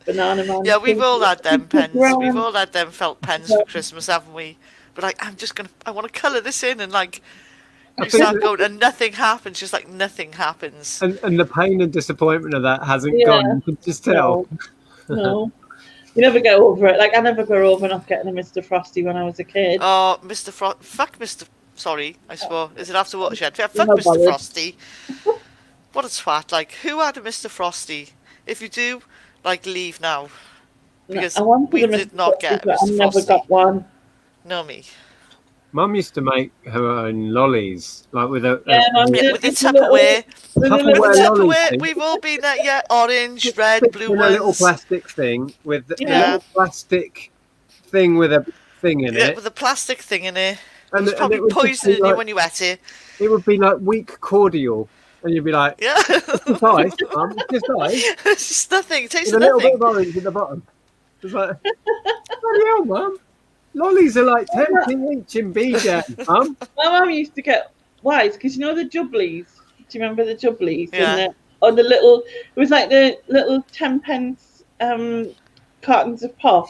Banana Man. Yeah, we've all had them pens. We've all had them felt pens for Christmas, haven't we? But like, I want to colour this in, and like, you start going, and nothing happens. Just like nothing happens. And the pain and disappointment of that hasn't gone. You can just tell. No. You never get over it. Like, I never got over not getting a Mr. Frosty when I was a kid. Oh, fuck Mr. Sorry, I swore. Is it after watershed? Yeah, fuck Mr. Frosty. What a twat. Like, who had a Mr. Frosty? If you do, like, leave now. Because we did not get a Mr. Frosty. I never got one. No, me. Mum used to make her own lollies, like with with the Tupperware. Tupperware, we've all been there, yeah. Orange, red, blue ones. A little plastic thing with a little plastic thing with a thing in it. With a plastic thing in it. And it's probably poisoning you when you ate it. It would be like weak cordial. And you'd be like, yeah. It's just ice, Mum. It's just ice. It's just nothing. It tastes with nothing. A little bit of orange at the bottom. It's like, bloody hell, Mum. Lollies are like 10p each in BGRDC, Mum. My mum used to get wise because you know the jubblies. Do you remember the jubblies? Yeah. The little. It was like the little 10p cartons of pop.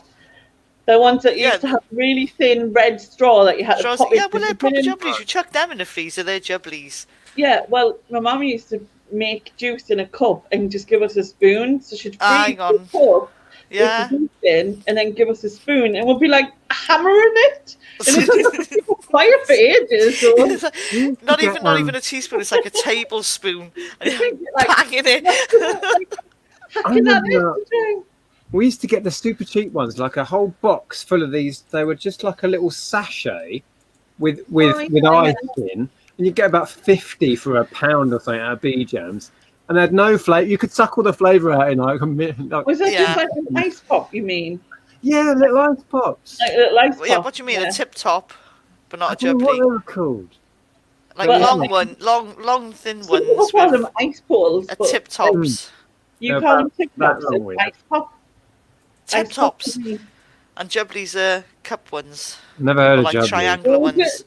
The ones that used to have really thin red straw that you had to pop. Yeah, well, they're proper jubblies. You chuck them in the freezer. They're jubblies. Yeah, well, my mum used to make juice in a cup and just give us a spoon. So she'd freeze the cup. Yeah. And then give us a spoon, and we'll be like hammering it. And it's like fire for ages. So. Not even a teaspoon. It's like a tablespoon. And you're like, banging it. We used to get the super cheap ones, like a whole box full of these. They were just like a little sachet with ice in, and you get about 50 for £1 or something out of BGRDC. And they had no flavour. You could suck all the flavour out in like a minute. Was that just like an ice pop, you mean? Yeah, little ice pops. Like little ice yeah, what do you mean? A tip top, but not a jubbly. What they were called? Like long, thin ones. People call them ice balls. Tip tops. You call them tip tops. Ice pop. Tip tops. And jubblies are cup ones. Never heard of like triangular ones.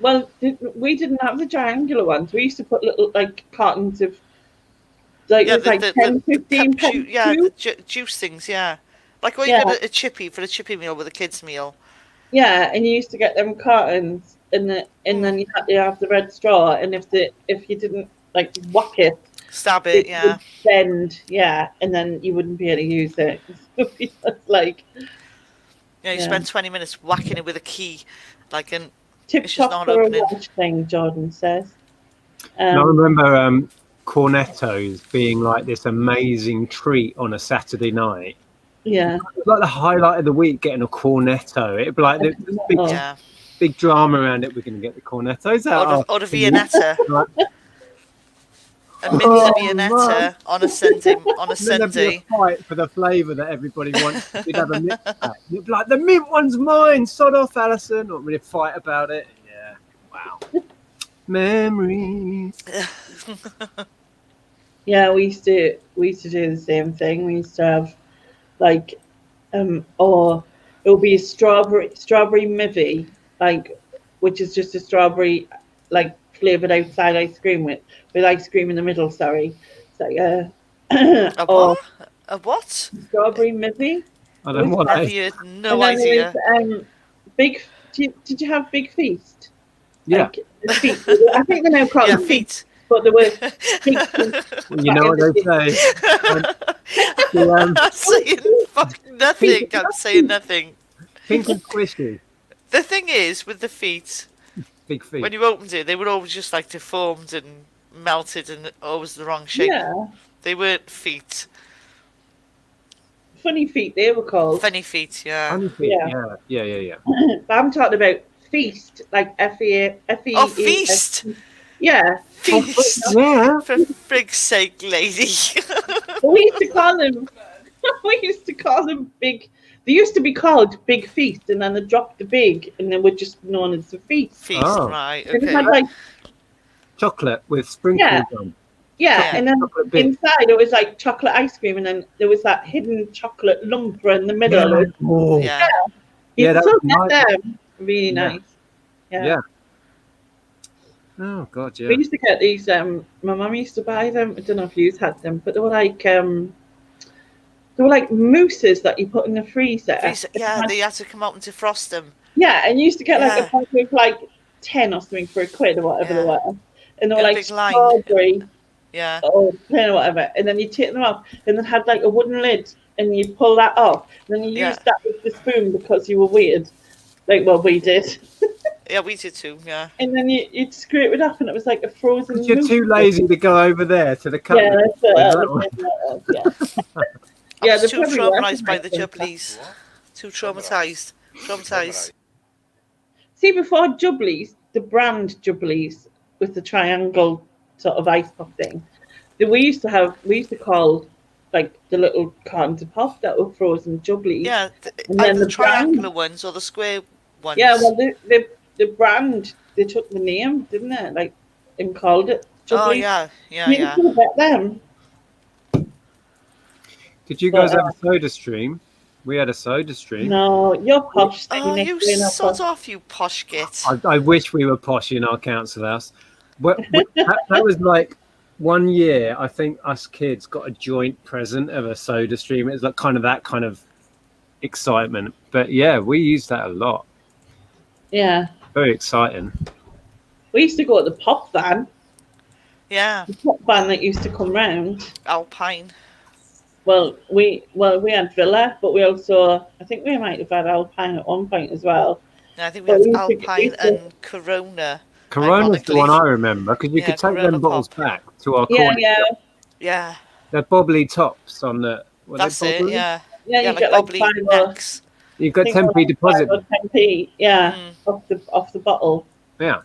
Well, we didn't have the triangular ones. We used to put little like cartons of. Like, yeah, like 10, 15 pence. Yeah, the juice things, yeah. Like when you get a chippy for the chippy meal with a kid's meal. Yeah, and you used to get them cartons, and then you had to have the red straw, and if you didn't like whack it, stab it, would bend, and then you wouldn't be able to use it. Like, you spend 20 minutes whacking it with a key, like an tip top for a watch thing. Jordan says. I remember cornettos being like this amazing treat on a Saturday night. Yeah, like the highlight of the week, getting a cornetto. It'd be like the big drama around it. We're going to get the cornettos out. Or the Viennetta. A mini Viennetta on a Sunday. There'd be a fight for the flavour that everybody wants. We'd have a mint pack. You'd be like, the mint one's mine. Sod off, Alison. Or we'd fight about it. Yeah. Wow. Memories. Yeah, we used to do the same thing. We used to have like or it would be a strawberry mivvy, like, which is just a strawberry like flavoured outside ice cream with ice cream in the middle, sorry. So a what? Strawberry mivvy. I don't know what that is. No idea. Did you have Big Feast? Yeah. Like, I think they're now called feet. But there were you know what they say. I'm saying nothing. I'm saying nothing. Pink and squishy. The thing is, with the feet, big feet. When you opened it, they were always just like deformed and melted and always the wrong shape. Yeah. They weren't feet. Funny feet, they were called. Funny feet, yeah. Funny feet, yeah. But I'm talking about feast, like F-E-E. Oh, feast. Yeah. Feast. Yeah. For frig's sake, lady. We used to call them big. They used to be called Big Feast, and then they dropped the big, and then we're just known as the Feast. Feast, right? Okay. And it had like chocolate with sprinkles on. Yeah. and then Chocolate bit. inside it was like chocolate ice cream, and then there was that hidden chocolate lump in the middle. Yeah. Oh. Yeah. You Yeah, that still was get nice. them. Really Yeah. nice. Yeah. Oh god, yeah. We used to get these. My mum used to buy them. I don't know if you've had them, but they were like mousses that you put in the freezer. Yeah, they had to come out and defrost them. Yeah, and you used to get like Yeah. a pack of like 10 or something for £1 or whatever they were, and they were In a like big line. strawberry Yeah. or plain or whatever, and then you take them off, and then had like a wooden lid, and you pull that off, and then you used that with the spoon because you were weird, like we did. Yeah, we did too. Yeah. And then you'd scrape it up, and it was like a frozen. Because you're too lazy to go over there to the cup. Yeah, that's it. I was too traumatised by the Jubblies. Too traumatised. See, before Jubblies, the brand Jubblies with the triangle sort of ice pop thing, we used to call like the little cartons of pop that were frozen Jubblies. Yeah, and then the triangular ones or the square ones. Yeah, well, the brand, they took the name, didn't they? Like, and called it Jubblies. Oh yeah. You can get them. Did you guys have a soda stream? We had a soda stream. No, you're posh. Oh, you sod off, you posh git. I wish we were posh in our council house. That was like 1 year. I think us kids got a joint present of a soda stream. It was like that kind of excitement. But yeah, we used that a lot. Yeah. Very exciting. We used to go at the pop van. Yeah. The pop van that used to come round. Alpine. Well, we had Villa, but we also, I think we might have had Alpine at one point as well. No, I think we had Alpine and Corona. Corona's the one I remember, because you could take them bottles back to our corner. Yeah. They're bobbly tops on the... That's it, yeah. Yeah, you like get bobbly necks. You've got 10p deposit. 10p, off the bottle. Yeah.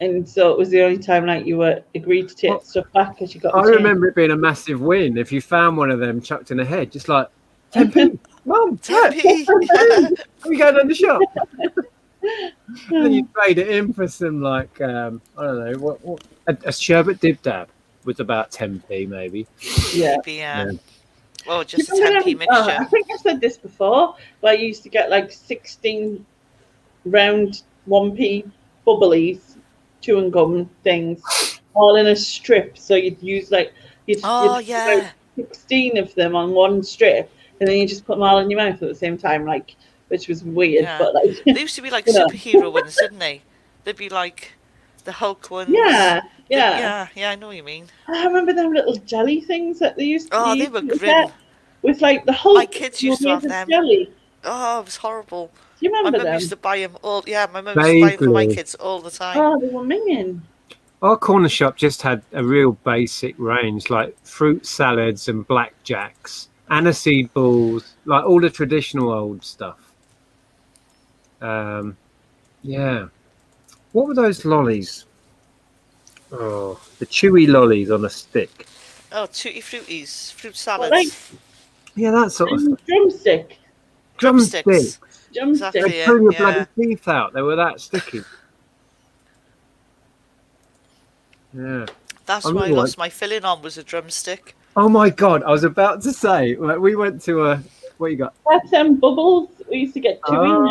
And so it was the only time like you were agreed to take stuff back because you got. I remember it being a massive win if you found one of them chucked in the head, just like 10p, Mum, 10p. We go down the shop. And then you trade it in for some like I don't know what a sherbet dib dab was about 10p maybe. Yeah. Well, just a 10p mixture. I think I said this before, where you used to get like 16 round 1p bubblies. Chewing gum things all in a strip, so you'd use like 16 of them on one strip, and then you just put them all in your mouth at the same time, like, which was weird. But like they used to be like superhero ones, didn't they? They'd be like the Hulk ones. Yeah, I know what you mean. I remember them little jelly things that they used to they were grim. With like the Hulk. My kids used to have them. Jelly. Oh, it was horrible. Do you remember my them? Mum used to buy them all. Yeah, my mum used to buy them for my kids all the time. Oh, they were minging. Our corner shop just had a real basic range, like fruit salads and blackjacks, aniseed balls, like all the traditional old stuff. Yeah. What were those lollies? Oh, the chewy lollies on a stick. Oh, tutti fruities, fruit salads. Yeah, that sort of stuff. Drumsticks. They threw your bloody teeth out. They were that sticky. Yeah. That's why I lost my filling on, was a drumstick. Oh my God, I was about to say, we went to what you got? That's bubbles. We used to get chewing.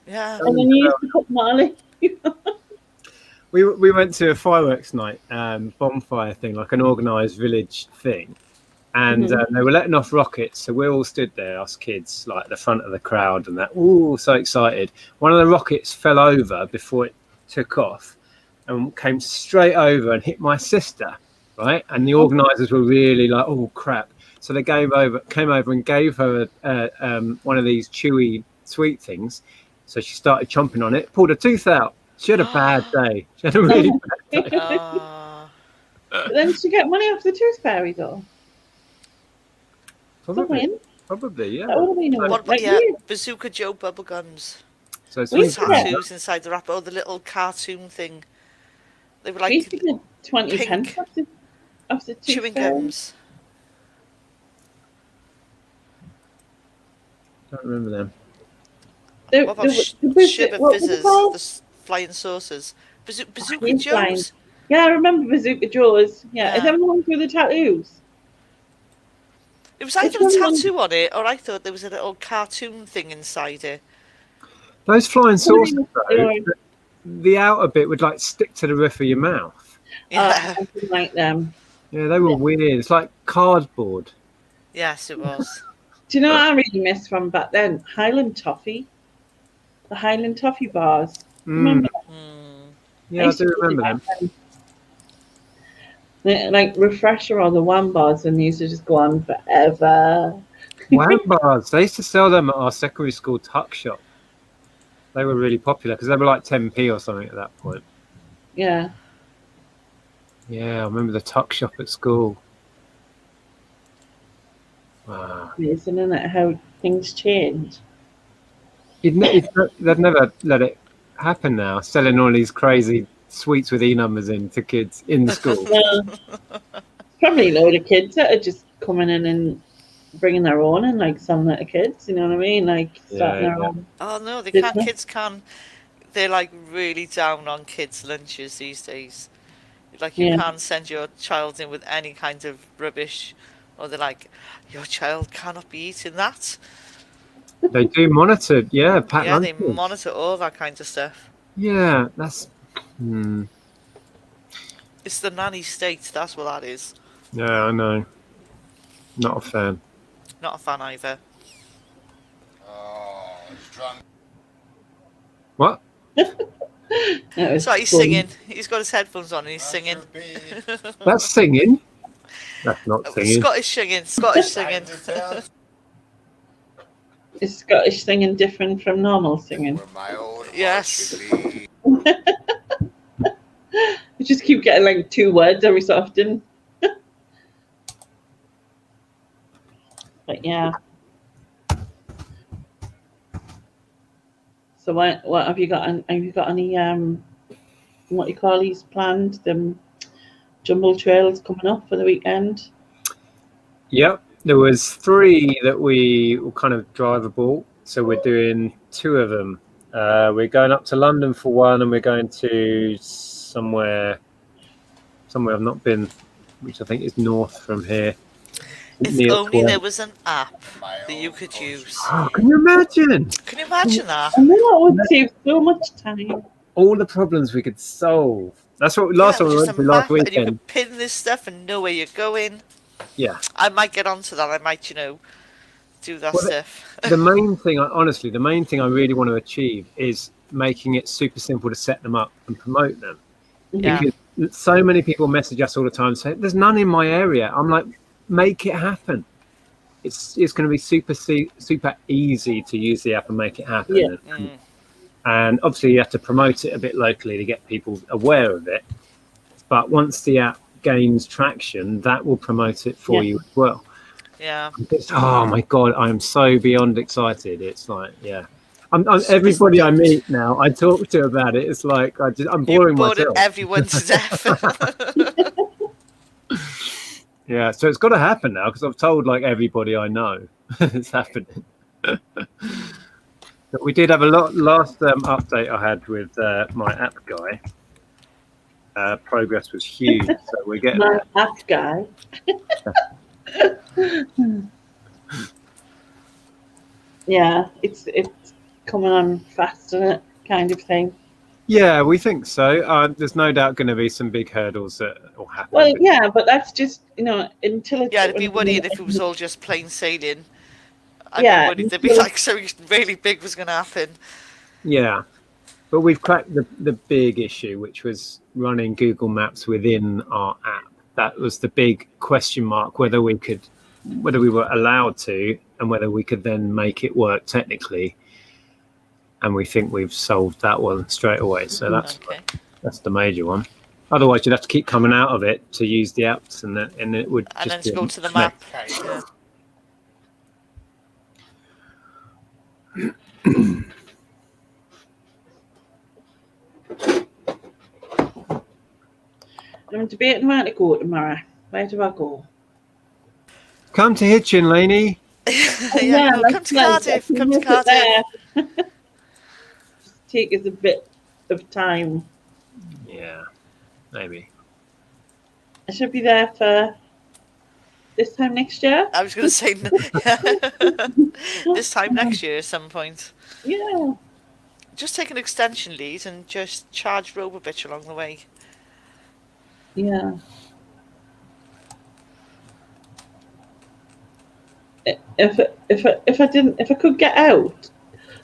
Yeah. And then you used to put Marley. We went to a fireworks night, bonfire thing, like an organised village thing. And they were letting off rockets, so we all stood there, us kids, like at the front of the crowd and that. Ooh, so excited. One of the rockets fell over before it took off and came straight over and hit my sister, right? And the organisers were really like, oh, crap. So they came over and gave her one of these chewy sweet things. So she started chomping on it, pulled her tooth out. She had a bad day. She had a really bad day. But then did she get money off the tooth fairy, though? Probably, yeah. That would have been a what, Bazooka Joe bubblegums. So it's tattoos inside the wrapper, or the little cartoon thing. They were like we used to get 20 pence off the chewing gums. Don't remember them. What about sherbet fizzes, the flying saucers? Bazooka Joes? Yeah, I remember Bazooka Joe's. Yeah, is Yeah. everyone through the tattoos? It was either a Which one? tattoo on it, or I thought there was a little cartoon thing inside it. Those flying saucers, though, Oh, the outer bit would like stick to the roof of your mouth. Yeah. I didn't like them. Yeah, they were weird. It's like cardboard. Yes, it was. Do you know what I really miss from back then? Highland Toffee. The Highland Toffee bars. Remember? Yeah, I do remember them. Like Refresher or the One bars, and they used to just go on forever. Wham bars. They used to sell them at our secondary school tuck shop. They were really popular because they were like 10p or something at that point. Yeah. Yeah, I remember the tuck shop at school. Wow. Amazing, isn't it? How things change. They'd never let it happen now, selling all these crazy sweets with E numbers in to kids in the school. Well, probably a load of kids that are just coming in and bringing their own, and like some little kids, you know what I mean? Like starting their own. Oh no, they business. can't. Kids can't. They're like really down on kids' lunches these days. Like you can't send your child in with any kind of rubbish, or they're like, your child cannot be eating that. They do monitor, packed Yeah, they lunches. monitor all that kind of stuff. Yeah, that's. It's the nanny state. That's what that is. Yeah, I know. Not a fan. Not a fan either. Oh, he's drunk. What? That's why he's singing. He's got his headphones on and he's singing. That's singing. That's not singing. Scottish singing. Scottish singing. Is Scottish singing different from normal singing? Yes. We just keep getting like 2 words every so often. But yeah. So what have you got? Have you got any what you call these planned? Them jumble trails coming up for the weekend? Yep, there was 3 that we were kind of drivable, so we're doing 2 of them. We're going up to London for one, and we're going to somewhere I've not been, which I think is north from here. If only there was an app that you could use. Oh, can you imagine? Can you imagine that? I know it would save so much time. All the problems we could solve. That's what last time we just went a to last map, and you weekend. could pin this stuff and know where you're going. Yeah. I might get onto that. I might, do that stuff. The main thing, honestly, the main thing I really want to achieve is making it super simple to set them up and promote them. Yeah. Because so many people message us all the time saying, there's none in my area. I'm like, make it happen. It's going to be super easy to use the app and make it happen. Yeah. And obviously you have to promote it a bit locally to get people aware of it. But once the app gains traction, that will promote it for you as well. Yeah. Oh my God, I'm so beyond excited. It's like, I'm everybody I meet now, I talk to about it. It's like I'm boring myself. Everyone to death. Yeah, so it's got to happen now because I've told like everybody I know it's happening. But we did have a last update I had with my app guy. Progress was huge, so we're getting My app guy. Yeah, it's coming on fast, isn't it? Kind of thing. Yeah, we think so. There's no doubt going to be some big hurdles that will happen. Well, yeah, but that's just until it's. Yeah, I'd be worried if it was all just plain sailing. I'd Yeah, be worried there'd be like something really big was going to happen. Yeah, but we've cracked the big issue, which was running Google Maps within our app. That was the big question mark, whether we were allowed to, and whether we could then make it work technically. And we think we've solved that one straight away. So that's the major one. Otherwise, you'd have to keep coming out of it to use the apps, and it would And just then to go to the map. Yeah. I'm debating where to go tomorrow. Where do I go? Come to Hitchin, Lainey. No, come to Cardiff. Come to Cardiff. Take us a bit of time. Yeah, maybe. I should be there for this time next year. I was going to say this time next year at some point. Yeah. Just take an extension lead and just charge rope a bitch along the way. Yeah. If I could get out,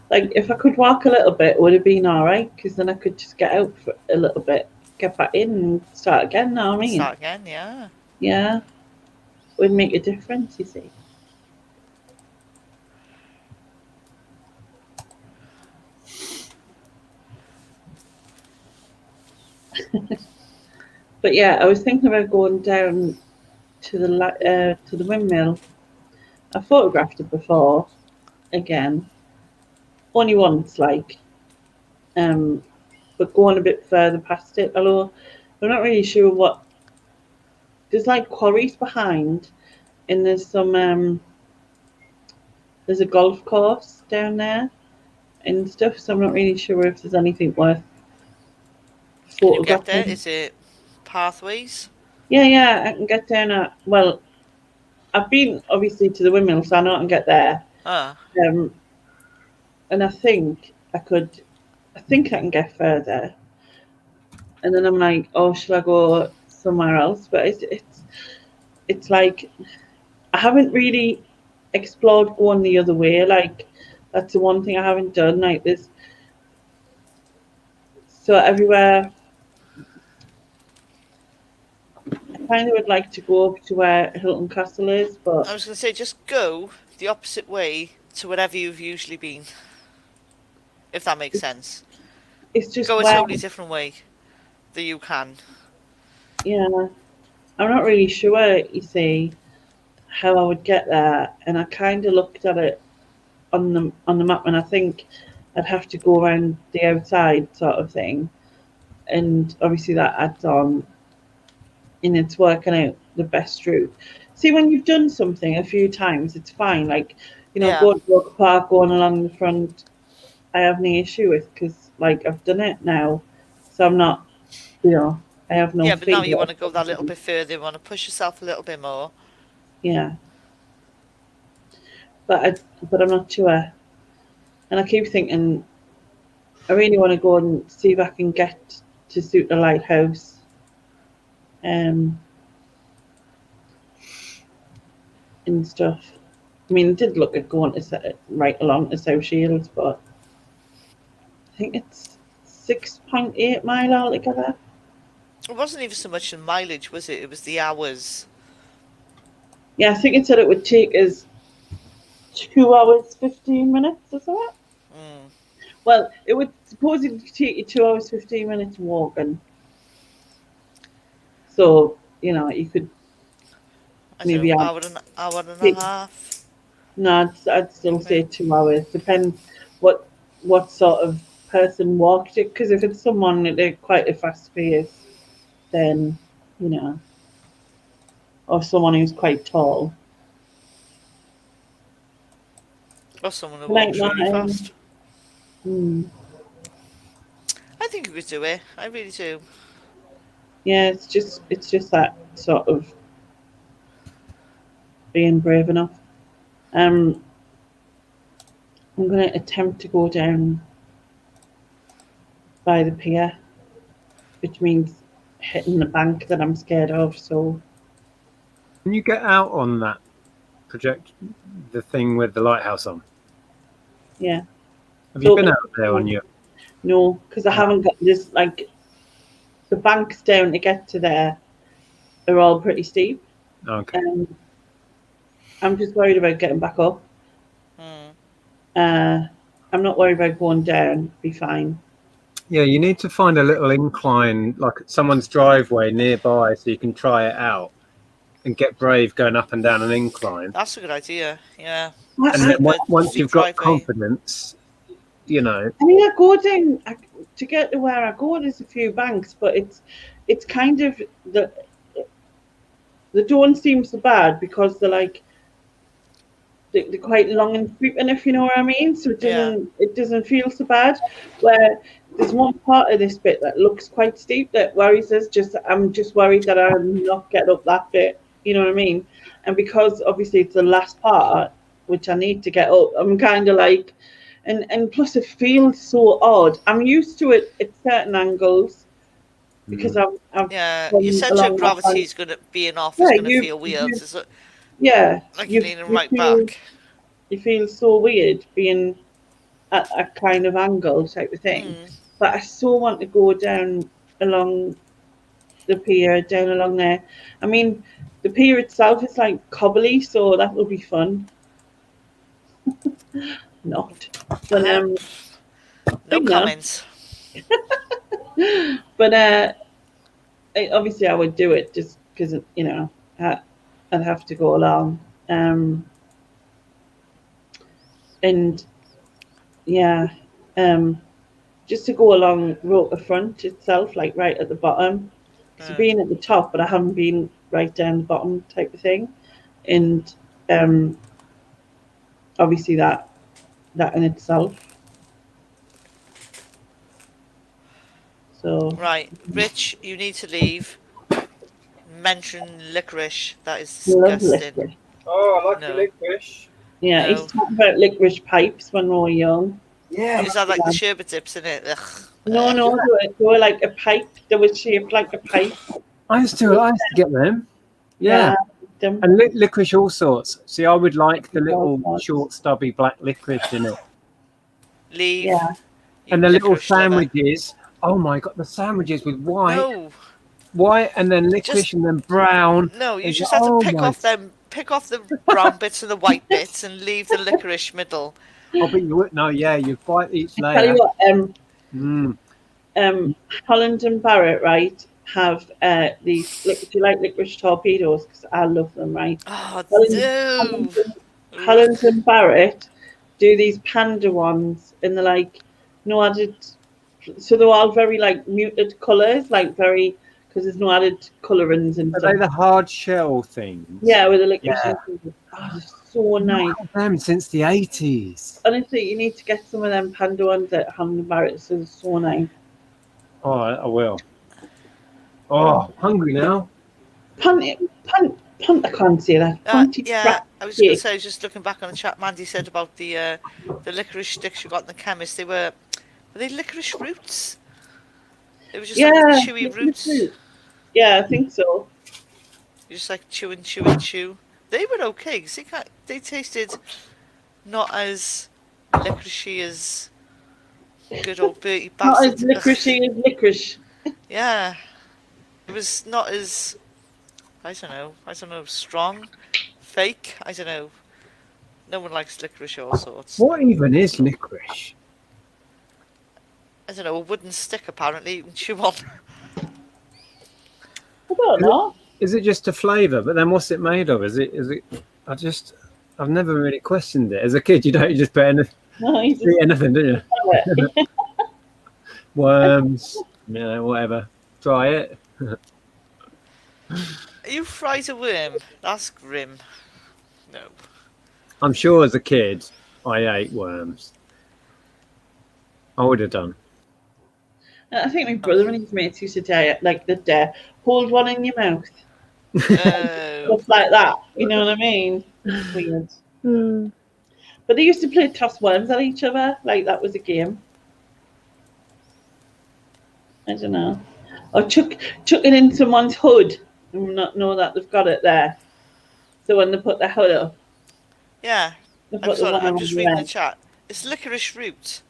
like if I could walk a little bit, it would have been all right, because then I could just get out for a little bit, get back in, and start again. Know what I mean? Start again, yeah. Yeah, would make a difference, you see. But yeah, I was thinking about going down to the windmill. I photographed it before, again, only once, like, but going a bit further past it. Although I'm not really sure what. There's like quarries behind, and there's some there's a golf course down there and stuff. So I'm not really sure if there's anything worth Can you get photographing. there? Is it pathways? Yeah, I can get down at. Well, I've been obviously to the windmill, so I know I can get there. Ah, And I think I can get further. And then I'm like, oh, should I go somewhere else? But it's like I haven't really explored going the other way. Like that's the one thing I haven't done. Like this, so everywhere. I kind of would like to go up to where Hilton Castle is, but I was going to say just go the opposite way to wherever you've usually been. If that makes sense. it's just Go a where, totally different way that you can. yeah. I'm not really sure, you see, how I would get there, and I kind of looked at it on the map, and I think I'd have to go around the outside sort of thing, and obviously that adds on, and it's working out the best route. See, when you've done something a few times, it's fine. Like, Yeah. going to Brook Park, going along the front, I have no issue with, because like I've done it now, so I'm not, I have no. Yeah, but now you fear. want to go that little bit further. You want to push yourself a little bit more. Yeah. But I'm not sure, and I keep thinking I really want to go and see if I can get to suit the lighthouse. And stuff. I mean, it did look at going to right along to South Shields, but I think it's 6.8 mile altogether. It wasn't even so much the mileage, was it? It was the hours. Yeah, I think it said it would take us 2 hours 15 minutes or something. Mm. Well, it would supposedly take you 2 hours 15 minutes walking. So you could maybe hour and a half. No, I'd still say 2 hours. Depends what sort of person walked it. Because if it's someone at quite a fast pace, then or someone who's quite tall. Or someone who walks really fast. I think you could do it. I really do. Yeah, it's just that sort of being brave enough. I'm going to attempt to go down by the pier, which means hitting the bank that I'm scared of. So Can you get out on that the thing with the lighthouse on? yeah. Have you been out there on your? No, because I haven't got this. Like the banks down to get to there are all pretty steep. Okay. I'm just worried about getting back up. I'm not worried about going down. Be fine. Yeah, you need to find a little incline, like someone's driveway nearby, so you can try it out and get brave going up and down an incline. That's a good idea. Yeah. And then once you've got confidence, I mean, I go down to get to where I go. There's a few banks, but it's kind of the don't seem so bad because they're like they're quite long and creeping, if you know what I mean. So it doesn't feel so bad. Where there's one part of this bit that looks quite steep that worries us. I'm just worried that I'm not getting up that bit. You know what I mean? And because obviously it's the last part, which I need to get up, I'm kind of like, and plus it feels so odd. I'm used to it at certain angles because I've your centre of gravity is going to being off. It's going to feel weird. Like you're leaning right back. You feel so weird being at a kind of angle type of thing. But I so want to go down along the pier, down along there. I mean, the pier itself is like cobbly, so that will be fun. Not. But no comments. But obviously I would do it just because, you know, I'd have to go along. And yeah, just to go along Rotorfront itself, like right at the bottom. So being at the top, but I haven't been right down the bottom type of thing. And obviously that in itself. So right, Rich, you need to leave. Mention licorice. That is disgusting. Oh, I like the licorice. Yeah, he's talking about licorice pipes when we were young. Yeah. Is that like the sherbet dips in it? Ugh. No, they were like a pipe. They were shaped like a pipe. I used to get them. Yeah. And licorice all sorts. See, I would like the little short, stubby black licorice in it. Leave. Yeah. And the little sandwiches. Oh my God, the sandwiches with white. No. White and then licorice and then brown. No, you just have to pick off the brown bits and the white bits and leave the licorice middle. Oh, but you would you bite each layer. Tell you what, Holland and Barrett, right, have these. Do you like licorice torpedoes? Because I love them, right? Oh, Holland and Barrett do these panda ones, and they're like no added. So they're all very like muted colours, like very. Because there's no added colourings and stuff. Are they the hard shell things? Yeah, with the licorice. Yeah. Oh, they're so nice. I've had them since the 80s. Honestly, you need to get some of them panda ones at Holland Barrett. So they're so nice. Oh, I will. Oh, hungry now. Punt, I can't say that. I was going to say, I was just looking back on the chat. Mandy said about the licorice sticks you got in the chemist. Were they licorice roots? It was just like chewy roots. Yeah, I think so. You just like chew and chew and chew. They were okay because they tasted not as licoricey as good old Bertie Bassett. Not as licoricey as licorice. Yeah, it was not as I don't know, strong, fake. I don't know. No one likes licorice all sorts. What even is licorice? I don't know, a wooden stick apparently you can chew on. I don't know. Is it just a flavour? But then what's it made of? Is it? I've never really questioned it. As a kid, you just put anything. No, you just eat anything, do you? Worms, whatever. Try it. You fried a worm? That's grim. No. I'm sure as a kid, I ate worms. I would have done. I think my brother and his mates used to say like hold one in your mouth. Stuff like that. You know what I mean? Weird. But they used to play toss worms at each other. Like that was a game. I don't know. Or chuck it in someone's hood and not know that they've got it there. So when they put their hood up. Yeah. I'm just reading the chat. It's licorice root.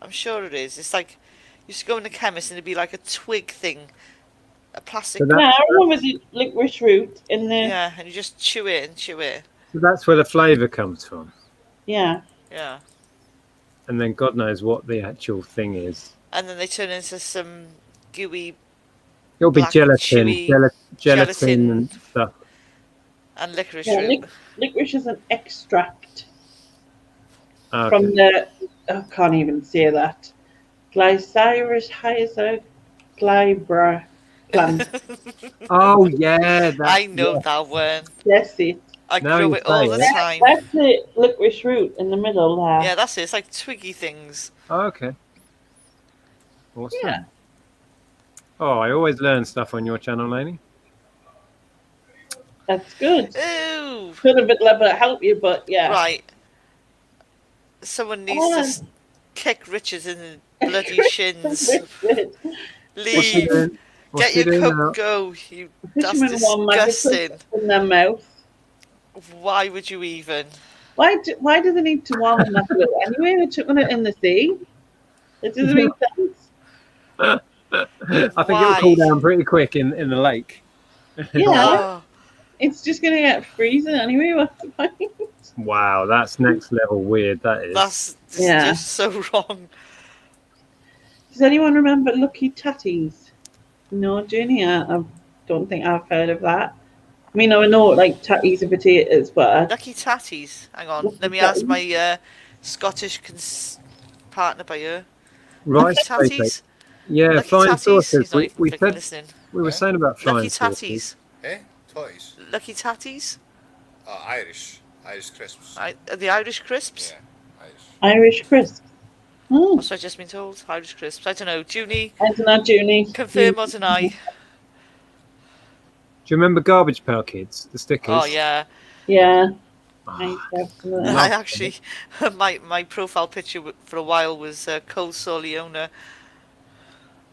I'm sure it is. It's like you used to go in the chemist and it'd be like a twig thing, a plastic. So I remember the licorice root in there. Yeah, and you just chew it and chew it. So that's where the flavour comes from. Yeah. Yeah. And then God knows what the actual thing is. And then they turn into some gooey. It'll be gelatin and stuff. And licorice root. Licorice is an extract from the. I can't even say that. Glycyrus hyzer glybra plant. Oh yeah, I know that one. Yes, it. I Now grow you it all say the it. time. That's the licorice root in the middle there. Yeah, that's it. It's like twiggy things. Oh, okay. Awesome. Yeah. Oh, I always learn stuff on your channel, Lainey. That's good. Ooh. Could have been able to help you, but yeah. Right. Someone needs to kick Richard in the bloody shins. Richard. What's she Leave. doing? What's Get she your doing coat, now? go. You, that's Fisherman one might have put disgusting. it in their mouth. Why would you even? Why do they need to warm them up a little anyway? They're chucking it in the sea. It doesn't make sense. I think it'll Why? cool down pretty quick in the lake. Yeah. Oh, It's just going to get freezing anyway. What's the point? Wow, that's next level weird. That is. that's Yeah. just so wrong. Does anyone remember Lucky Tatties? No, Jenny, I don't think I've heard of that. I mean, I know like tatties and potatoes, but Lucky Tatties. Hang on. Lucky Let me ask Tatties. my Scottish partner by her. Right. Lucky Tatties. Yeah, Lucky flying Tatties. saucers. He's not even We freaking said listening. we were Yeah. saying about flying Lucky saucers. Tatties. Eh? Toys. Lucky Tatties. Irish. Irish crisps. The Irish crisps. Yeah, Irish. Irish crisp. Oh, What's I just been told? Irish crisps. I don't know. Junie, I don't know, Junie. confirm or deny. Do you remember Garbage Pail Kids? The stickers. Oh yeah. Yeah. Ah, Absolutely. I actually, my profile picture for a while was Coleslaw Leona.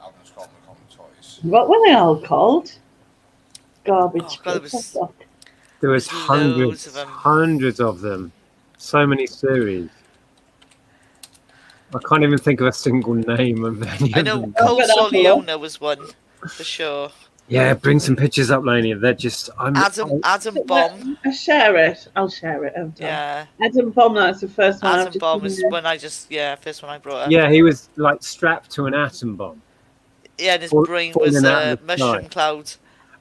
Albans called them toys. What were they all called? Garbage. Oh, God, it crisp. was- there was There's hundreds, loads of 'em. hundreds of them. So many series. I can't even think of a single name of any I of know them. Oh, but Coleslaw that's Leona was one for sure. Yeah, bring some pictures up, Lainey. They're just. Adam Bomb. I'll share it. I'll share it. Yeah, Adam Bomb, that's the first one. I've Adam just Bomb seen was it. when I just first one I brought up. Yeah, he was like strapped to an atom bomb, Yeah, and his Fall- brain falling was out a of the mushroom sky. cloud.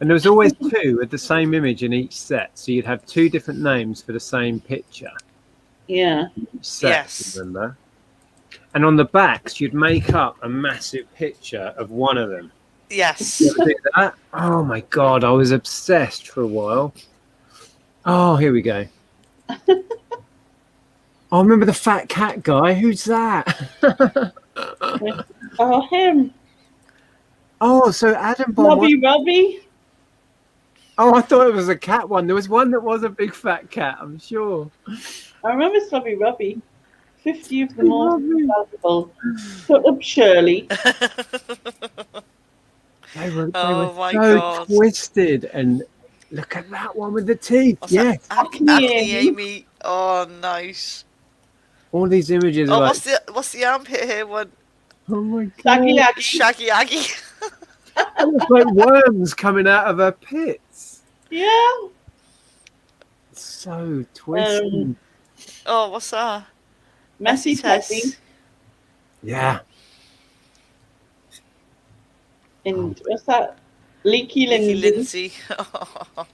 and there was always two with the same image in each set. So you'd have two different names for the same picture. Yeah. Each set, Yes. remember? And on the backs, you'd make up a massive picture of one of them. Yes. You ever do that? Oh my god, I was obsessed for a while. Oh, here we go. Oh, remember the fat cat guy? Who's that? Oh, him. Oh, so Adam Bomb. Robbie. Oh, I thought it was a cat one. There was one that was a big fat cat, I'm sure. I remember Slobby Robbie. 50 of the most valuable. Put up Shirley. They were Oh my so God. twisted. And look at that one with the teeth. What's Yes. that? Acne Amy. Oh, nice. All these images Oh, are like, what's the armpit hair one? oh my god. Saggy Aggie. Shaggy Aggie. It looks like worms coming out of her pits. Yeah. So twisted. Oh, what's that? Messy Tess. Tessie. Yeah. And what's that? Leaky Nicky Lindsay. Lindsay.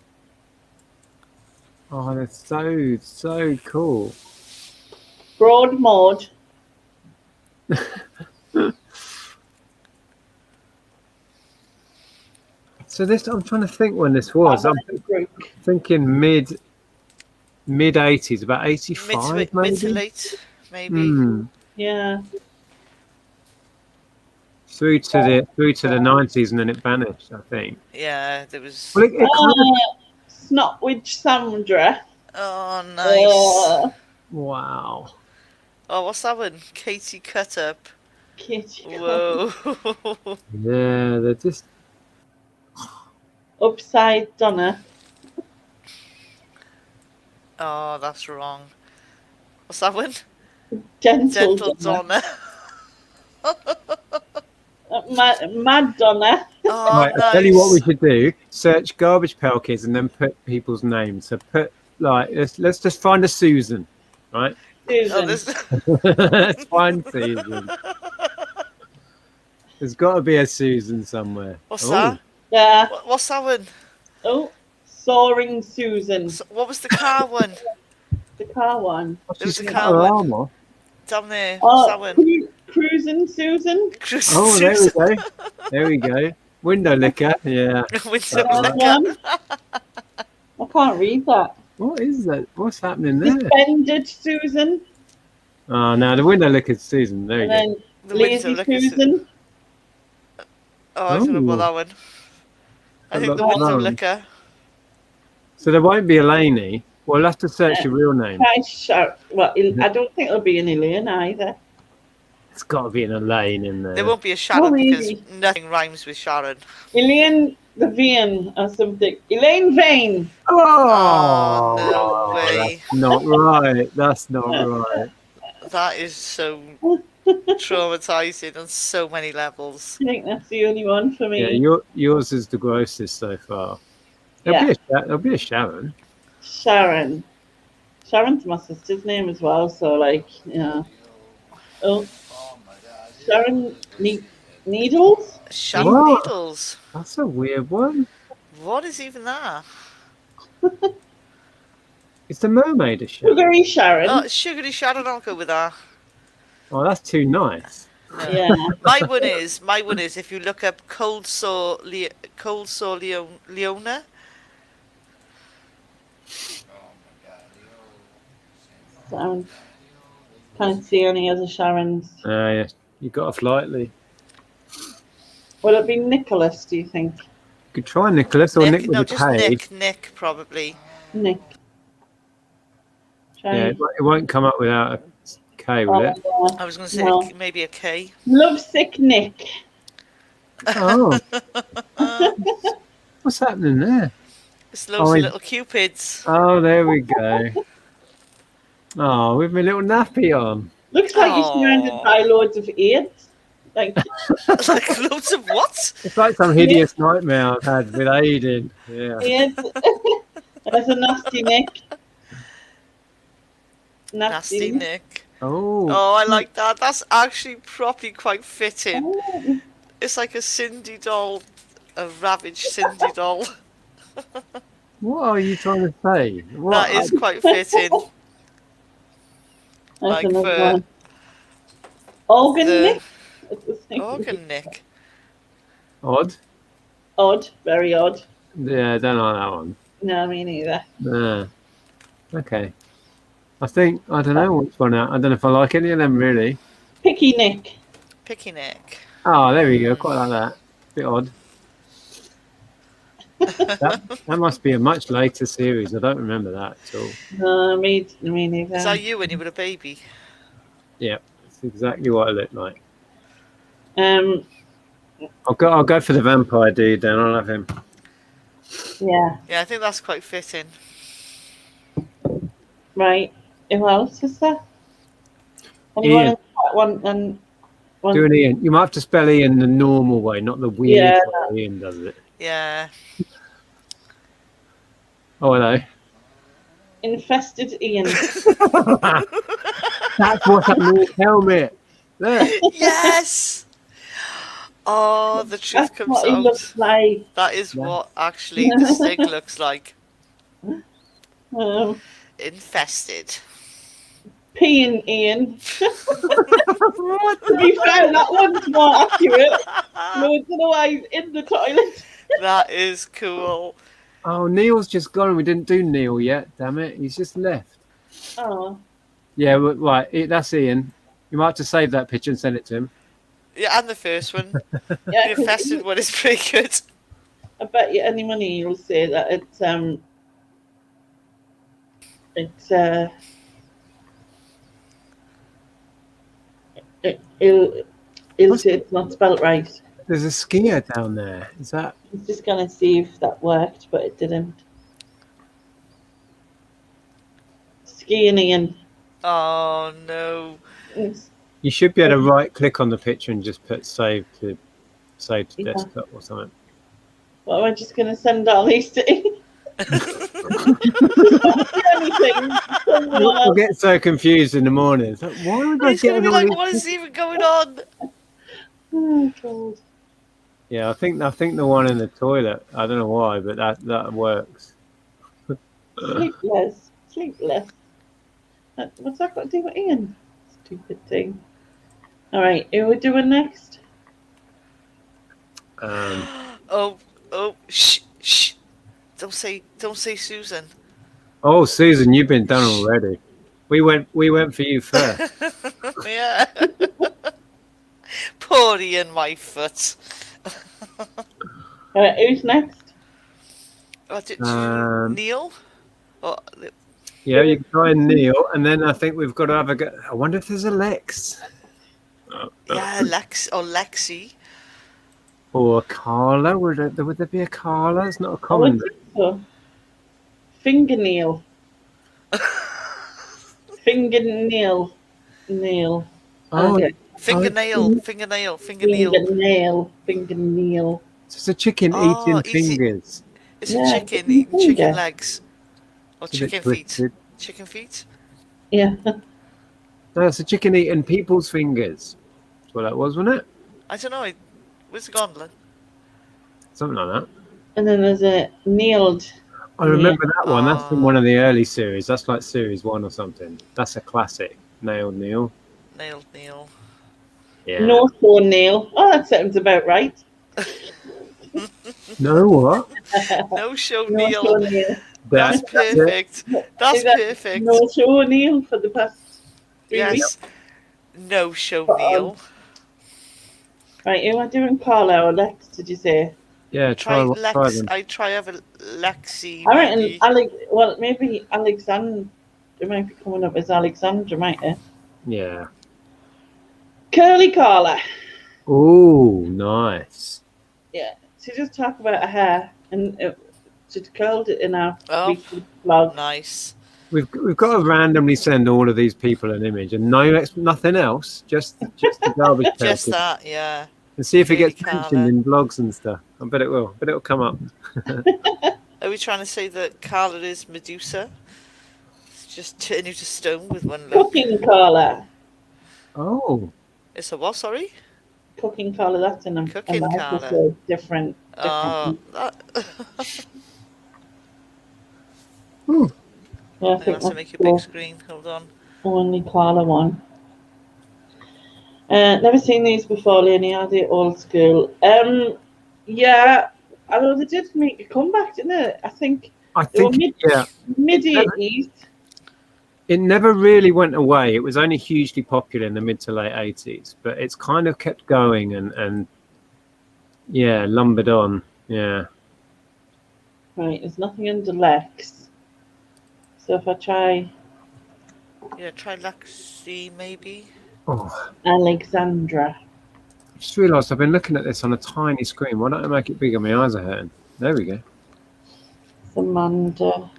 Oh, that's so cool. Broad Maud. So this, I'm trying to think when this was. I'm thinking mid 80s, about 85 mid maybe. to late, maybe. Hmm. Yeah. Through to the 90s, and then it vanished, I think. Yeah, there was. Well, it kind of, Snotwitch Sandra. Oh, nice. wow. Oh, what's that one? Katie Cut Up. Kitty. Whoa. Yeah, they're just. Upside Donna. Oh, that's wrong. What's that one? Gentle, Gentle Donna. Donna. Mad Donna. Oh, Right, nice. I'll tell you what we should do: search Garbage Pail Kids and then put people's names. So put like let's just find a Susan, right? Oh, Susan. this... Let's find Susan. There's got to be a Susan somewhere. What's Oh, that? Yeah. What's that one? Oh, Soaring Susan. What was the car one? The car one. There was she's a got car her one. arm off. Down there. What's that one? Cruising Susan. Oh, there we go. There we go. Window licker. Yeah. Window That licker. one. I can't read that. What is that? What's happening there? Suspended Susan. Oh, no, the window liquor Susan. There you And go. then The Lazy window liquor Susan. Oh, I don't know about Oh. that one. I think Look the window around. liquor. So there won't be a Lainey. We'll have to search your real name. Well, I don't think there'll be an Elaine either. It's got to be an Elaine in there. There won't be a Sharon because maybe. nothing rhymes with Sharon. Elaine the Vein or something. Elaine Vane. Oh, no way. That's not right. That's not right. That is so traumatizing on so many levels. I think that's the only one for me. Yeah, yours is the grossest so far. There'll be a Sharon. Sharon. Sharon's my sister's name as well, so like, yeah. Oh, Sharon Needles? Sharon What? Needles. That's a weird one. What is even that? It's the mermaid of Sharon. Sugary Sharon. Oh, Sugary Sharon, I'll go with that. Oh, that's too nice. No. Yeah. My one is if you look up Cold Sore Leona. So, can't see any other Sharons. Yeah, you got off lightly. Will it be Nicholas, do you think? You could try Nicholas or Nick with a just K. Nick probably. Nick. Try. Yeah, it won't come up without a K, will it? Yeah. I was going to say No. maybe a K. Lovesick Nick. Oh. What's happening there? It's loads of little cupids. Oh, there we go. Oh, with my little nappy on. Looks like he's surrounded by loads of AIDS. Like, Like loads of what? It's like some hideous nightmare I've had with Aiden. Yeah. AIDS. There's a nasty Nick. Nasty Nick. Oh. Oh, I like that. That's actually properly quite fitting. Oh. It's like a Cindy doll, a ravaged Cindy doll. What are you trying to say? What? That is quite fitting. That's Like another for one. Organ the- Nick. Organ Nick. Odd. Odd, very odd. Yeah, I don't like that one. No, me neither. Nah. Okay. I don't know which one out. I don't know if I like any of them really. Picky Nick. Picky Nick. Oh, there we go. Quite like that. Bit odd. that must be a much later series. I don't remember that at all. No, me neither. Is that you when you were a baby? Yeah, that's exactly what I look like. I'll go for the vampire dude then. I'll have him. Yeah. Yeah, I think that's quite fitting. Right. Who else is there? Ian. One. Do an Ian. You might have to spell Ian the normal way, not the weird way Ian does it. Yeah. Oh, hello. Infested Ian. That's what I mean. Helmet. There. Yes. Oh, the truth That's comes what he out. looks like. That is what actually the snake looks like. Infested. Peeing Ian. To be fair, that one's more accurate. Loads of the way in the toilet. That is cool. Oh, Neil's just gone. We didn't do Neil yet. Damn it. He's just left. Oh. Yeah, right. That's Ian. You might have to save that picture and send it to him. Yeah, and the first one. Yeah, The infested one is pretty good. I bet you any money you'll say that he'll say it's not spelled right. There's a skier down there. Is that? He's just gonna see if that worked, but it didn't. Skiing Ian. Oh no. You should be able to right click on the picture and just put save to Yeah. desktop or something. Well, we're just gonna send all these to Ian. We'll get so confused in the morning. It's like, why would I He's gonna get be all like, these- what is even going on? Oh, God. Yeah, I think the one in the toilet. I don't know why, but that works. Sleepless. What's that got to do with Ian? Stupid thing. All right, who are we doing next? Oh, shh. Don't say Susan. Oh, Susan, you've been done already. We went for you first. Yeah. Poor Ian, my foot. Who's next? Oh, did Um, Neil? Oh, Yeah, you can try Neil, and then I think we've got to have a go. I wonder if there's a Lex yeah, Lexi. or a Carla. Would there be a Carla? It's not a I common. would think so. Fingernail. Fingernail. Nail. Oh, Okay. Fingernail. Fingernail. it's a chicken Oh, eating easy. fingers. It's Yeah, a chicken chicken eating chicken finger. legs. Or It's a bit chicken feet. twisted. Chicken feet? Yeah. No, it's a chicken eating people's fingers. That's what that was, wasn't it? I don't know. Where's it gone, Lynn? Something like that. And then there's a nailed. I remember that one. That's from Oh. one of the early series. That's like series 1 or something. That's a classic. Nailed Neil. Nailed Neil. Yeah. No nail. Oh, that sounds about right. No what? No show No Neil. nail. That's it. perfect. That's Is that perfect. No show nail for the past 3 weeks. Yes. No show Spot on. Neil. Right, you are doing Carla or Lex, did you say? Yeah, Try try Lex. them. I'd try have a Lexi. I reckon Maybe. maybe Alexandra. It might be coming up as Alexandra, might it? Yeah. Curly Carla. Oh, nice. Yeah. She just talked about her hair and she curled it in our Oh. weekly vlog. Nice. We've got to randomly send all of these people an image and nothing else, just the garbage Just person, that, yeah. and see if it gets Really mentioned Carla. in blogs and stuff. I bet it will. But it'll come up. Are we trying to say that Carla is Medusa? Just turn you to stone with one look. Cooking Carla. Oh, It's a what, sorry? Cooking Carla, that's in Cooking an Carla. episode, different. Oh, that... Yeah, I I think have to that's make a the big screen. Hold on. only Carla one. Never seen these before, Lenny. Are they old school? Yeah, although they did make a comeback, didn't they? I think I they were think mid 80s. it never really went away. It was only hugely popular in the mid to late 80s, but it's kind of kept going and yeah, lumbered on. Yeah. Right, there's nothing under Lex. So if I try Yeah, try Lexi, maybe. Oh, Alexandra. I just realised I've been looking at this on a tiny screen. Why don't I make it bigger? My eyes are hurting. There we go. Samantha.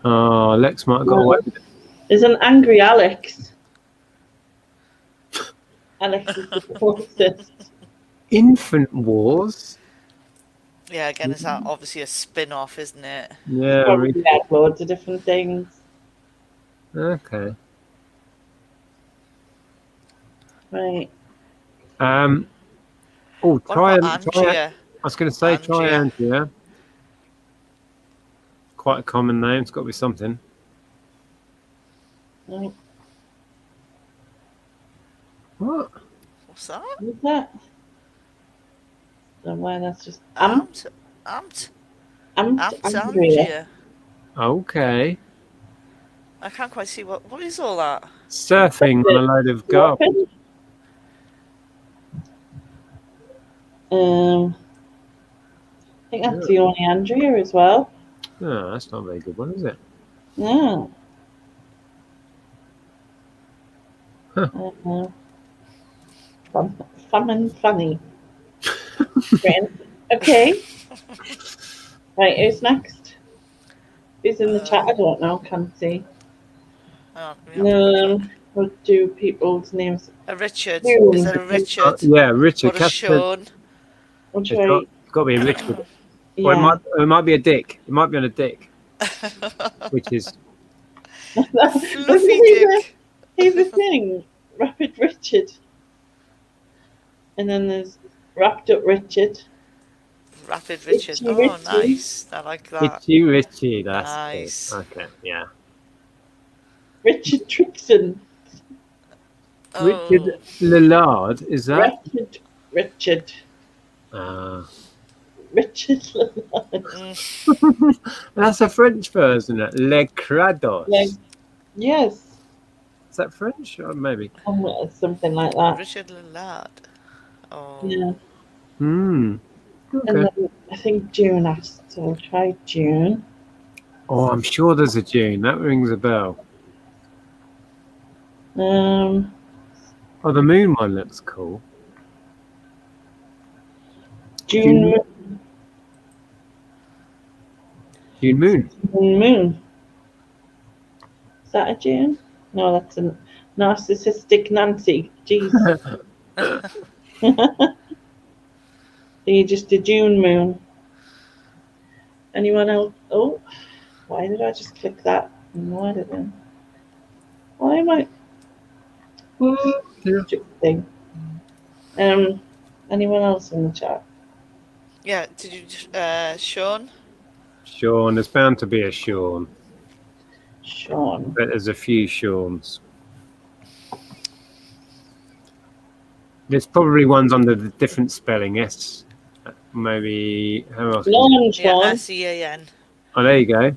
Oh, Lex might have got away with it. There's an angry Alex. Alex is the closest. Infant Wars. Yeah, again, it's obviously a spin-off, isn't it? Yeah. Probably had loads of different things. Okay. Right. Oh, What try about Andrea? I was going to say try Andrea. Quite a common name. It's got to be something. Right. What? What's that? Who's that? Somewhere that's just Amt Andrea. Andrea. Okay. I can't quite see what is all that? Surfing on a load of garbage. I think that's the only Andrea as well. Oh, that's not a very good one, is it? No. Huh. Fun and funny. Okay. Right, who's next? Who's in the chat? I don't know, can't see. We'll do people's names. A Richard. Who? Is there a Richard? Yeah, Richard. Or a Kath Sean? We'll It's try. got to be a Richard. Yeah. Or it might be a Dick. It might be on a Dick, which is Fluffy Dick. Here's the thing. Rapid Richard. And then there's Wrapped Up Richard. Rapid Richard. Itchy Oh, Richie. nice. I like that. Itchy Richie. That's Nice. good. Okay, yeah. Richard Trixon. Oh, Richard Lillard, is that? Richard. Richard Lalade. Mm. That's a French version. Le Crados. Like, yes, Is that French or maybe? something like that. Richard Lalade. Oh. Yeah. Hmm. And Okay. then I think June asked, so I'll try June. Oh, I'm sure there's a June. That rings a bell. Oh, the moon one looks cool. June June moon. moon. Is that a June? No, that's a narcissistic Nancy. Jeez. So you just a June moon. Anyone else? Oh, why did I just click that? No, I didn't. Why am I? Stupid thing. Anyone else in the chat? Yeah, did you, Sean? Sean. There's bound to be a Sean. Sean. But there's a few Seans. There's probably ones under the different spelling. Yes. Maybe. How else? Long Yeah, Sean. SEAN. Oh, there you go.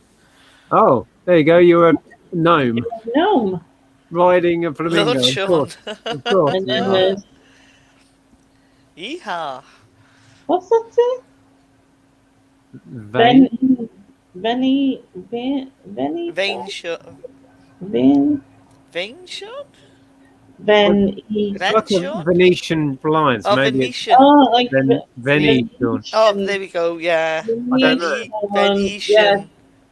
Oh, there you go. You're a gnome Gnome. riding a flamingo. Lord Of Sean. course. Of course. And then Yeah. there's, Yeehaw. what's that say? Vein. Benny. Vein Sean. Vin. Vein Sean? Ven. It's Ven like a Sean? Venetian blinds. Oh, Maybe Venetian. Oh, like Venetian. Oh, there we go. Yeah. I don't know. Venetian.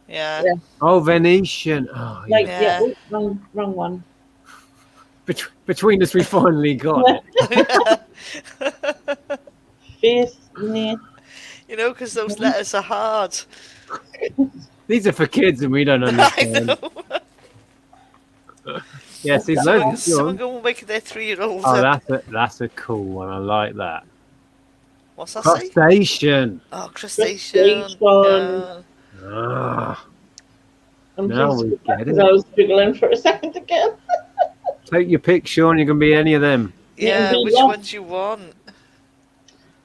Yeah. Yeah. Oh, Venetian. Oh, Like yeah. Yeah. oh, wrong one. Between us, we finally got it. Face name. You know, because those letters are hard. These are for kids, and we don't I understand. know. Yes, these Someone, loads. someone go and wake their 3-year-old Oh, up. that's a cool one. I like that. What's that say? Crustacean. Oh, crustacean. Crustacean. Yeah. Ah, I'm now just we get because it. I was struggling for a second again. Take your pick, Sean. You can be any of them. Yeah, be which lost. ones you want?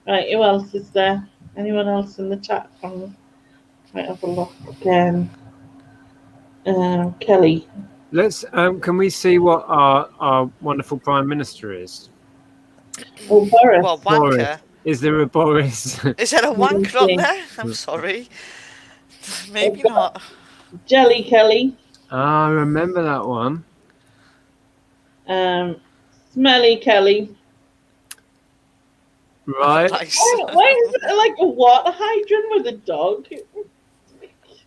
Right, who else is there? Anyone else in the chat? Might have a look again. Kelly. Let's. Can we see what our wonderful Prime Minister is? Oh, Boris. Well, wanker. Boris. Is there a Boris? Is there a wanker on there? I'm sorry. Maybe not. Jelly Kelly. Ah, I remember that one. Smelly Kelly. Right. Nice. Why is it like a water hydrant with a dog?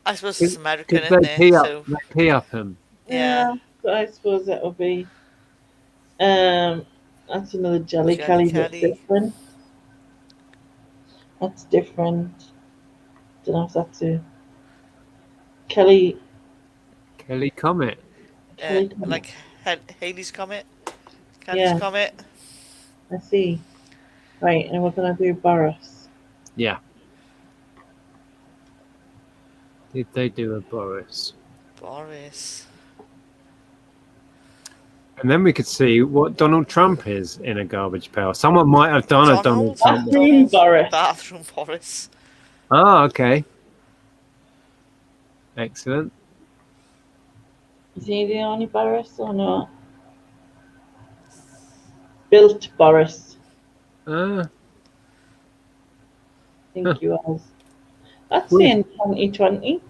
I suppose it's American, Because isn't they it? pee up. So, They pee up him. yeah. So I suppose it'll be. That's another Jelly Kelly. That's Kelly. different. That's different. Don't know if that's a Kelly. Kelly Comet. Kelly Comet. Like Haley's Comet. Kelly's Yeah. Comet. I see. Right, and we're gonna do Boris. Yeah. Did they do a Boris? Boris. And then we could see what Donald Trump is in a garbage pail. Someone might have done a Donald Trump. Bathroom Boris. Bathroom Boris. Ah, okay. Excellent. Is he the only Boris or not? Built Boris. Ah, I think he was. That's Weird. in 2020.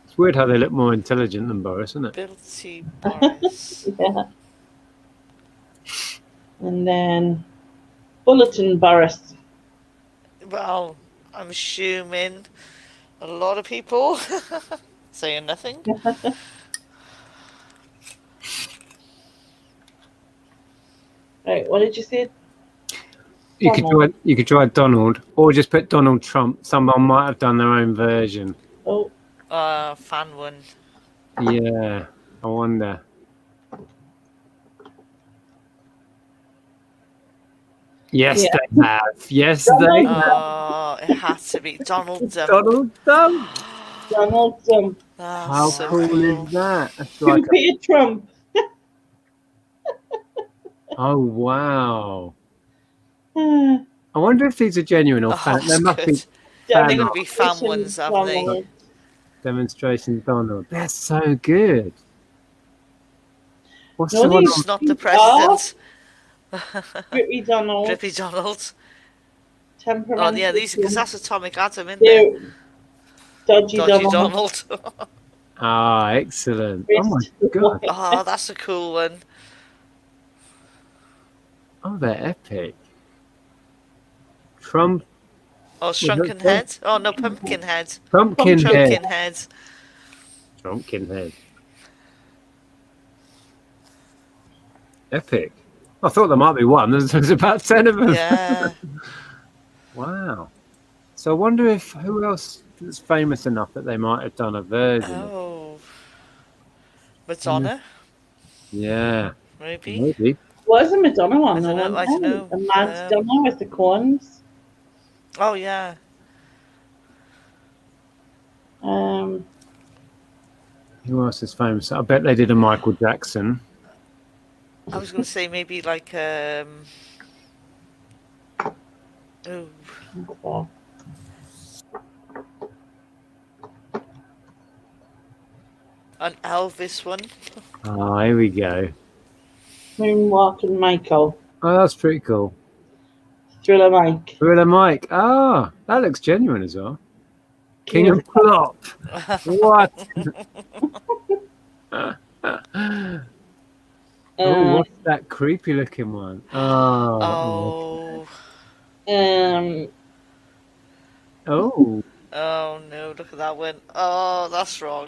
it's weird how they look more intelligent than Boris, isn't it? Bilty Boris. Yeah. And then Bulletin Boris. Well, I'm assuming a lot of people saying nothing. Right, what did you say? You could try Donald, or just put Donald Trump. Someone might have done their own version. Oh, Fan one. Yeah, I wonder. Yes, Yeah. they have. Yes, Donald they Trump. have. Oh, it has to be Donald Trump. Donald Trump. Donald Trump. How So cool is that? That's Who like a, paid Trump? oh wow! Ah, I wonder if these are genuine or Oh, fan. that's good. They're going to be fan ones, haven't they? Demonstration Donald. That's so good. What's No, the one? these- It's not the president. Grippy Donald. Drippy Donald. Temperamental. Oh, yeah, these because that's Atomic Atom, isn't They're it? Dodgy Dodgy Donald. Donald. Ah, excellent. Oh my god. Oh, that's a cool one. Oh, they're epic. Trump. Oh, Shrunken Head. Oh, no, Pumpkin Head. Pumpkin head. Pumpkin Head. Pumpkin head. Epic. I thought there might be one. There's about 10 of them. Yeah. Wow. So I wonder if who else is famous enough that they might have done a version. Oh. Madonna, Yeah. maybe. Maybe. Was a Madonna one? I don't know, I don't know. A Madonna with the corns. Oh, yeah. Um, Who else is famous? I bet they did a Michael Jackson. I was going to say maybe like, oh, an Elvis one. Oh, here we go. Moonwalking Michael. Oh, that's pretty cool. Thriller Mike. Thriller Mike. Ah, that looks genuine as well. King of Plop. What? Oh, what's that creepy looking one? Oh. Oh. Oh. Oh, no, look at that one. Oh, that's wrong.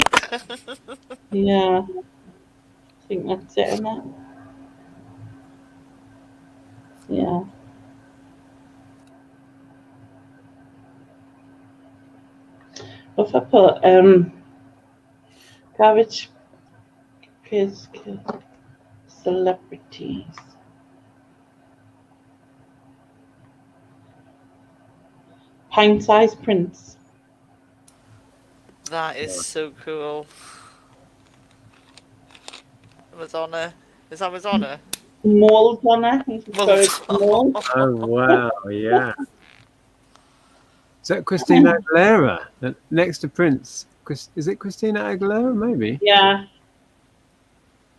Yeah. I think that's it, isn't it? Yeah. What if I put garbage biscuit celebrities? Pint-sized prince. That is so cool. Madonna. Is that Madonna? Mold on it. Mold. Mold. Oh, wow. Yeah. Is that Christina Aguilera? Next to Prince. Is it Christina Aguilera? Maybe. Yeah.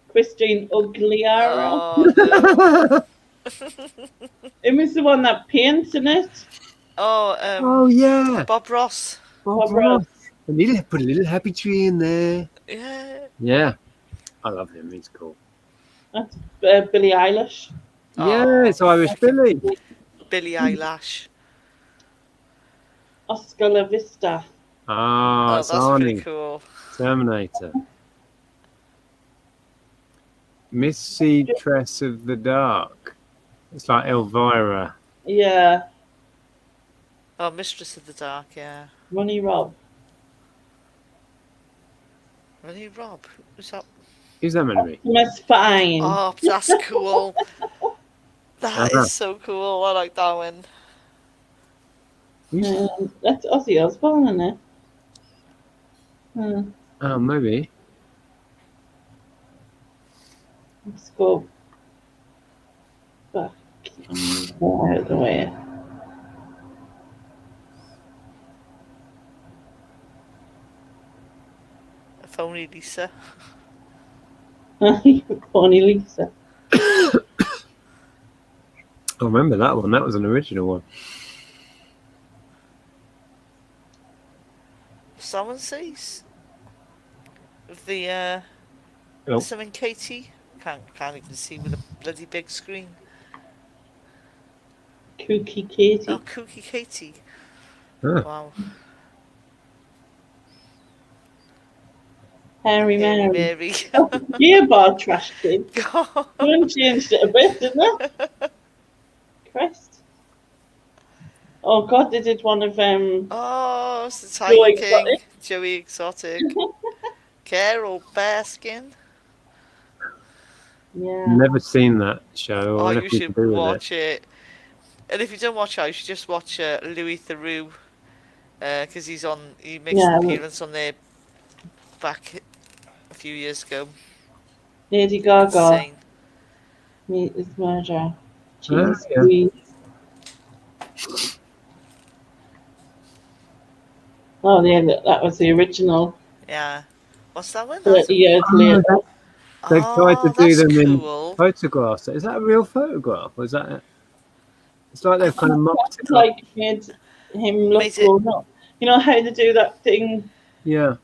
Christine Aguilera. Oh, no. It was the one that paints in it. Oh, Oh, yeah. Bob Ross. Bob Ross. Ross. Put a little happy tree in there. Yeah. Yeah. I love him. He's cool. That's Billie Eilish. Yeah, it's Irish Billy. Billie Eilish. Oscar La Vista. Ah, Oh, it's that's pretty Arnie. cool. Terminator. Missy Tress of the Dark. It's like Elvira. Yeah. Oh, Mistress of the Dark, yeah. Ronnie Rob. Really, Rob? Who's that? Who's that meant to be? Miss Fine. Oh, that's cool. That Uh-huh. is so cool. I like that one. That's Ozzy Osbourne, isn't it? Oh, maybe. Let's go back out of the way. If only Lisa. Corny Lisa. I remember that one. That was an original one. Someone says the Oh. something Katie can't even see with a bloody big screen. Kooky Katie. Oh, Kooky Katie. Huh. Wow. Harry Mary Mary. Mary. Yeah, bar trash kid. God. You changed it a bit, didn't it? Christ. Oh God, they did one of Oh, it's the Joey Tiger King. Exotic. Joey Exotic. Carol Baskin. Yeah. Never seen that show. Oh, Or you anything should to do with watch it. And if you don't watch it, you should just watch Louis Theroux. Because he makes Yeah, an appearance on there back a few years ago. Lady Gaga. Insane. Meet this murder. Oh, Cheese yeah. squeeze. Oh, yeah, that was the original. Yeah. What's that one? 30 years Oh, later. they've tried to do that's them in cool. photographs. Is that a real photograph? Or is that? It's like they've kind of mocked it up. Like made him look Made it- grown up. You know how they do that thing Yeah.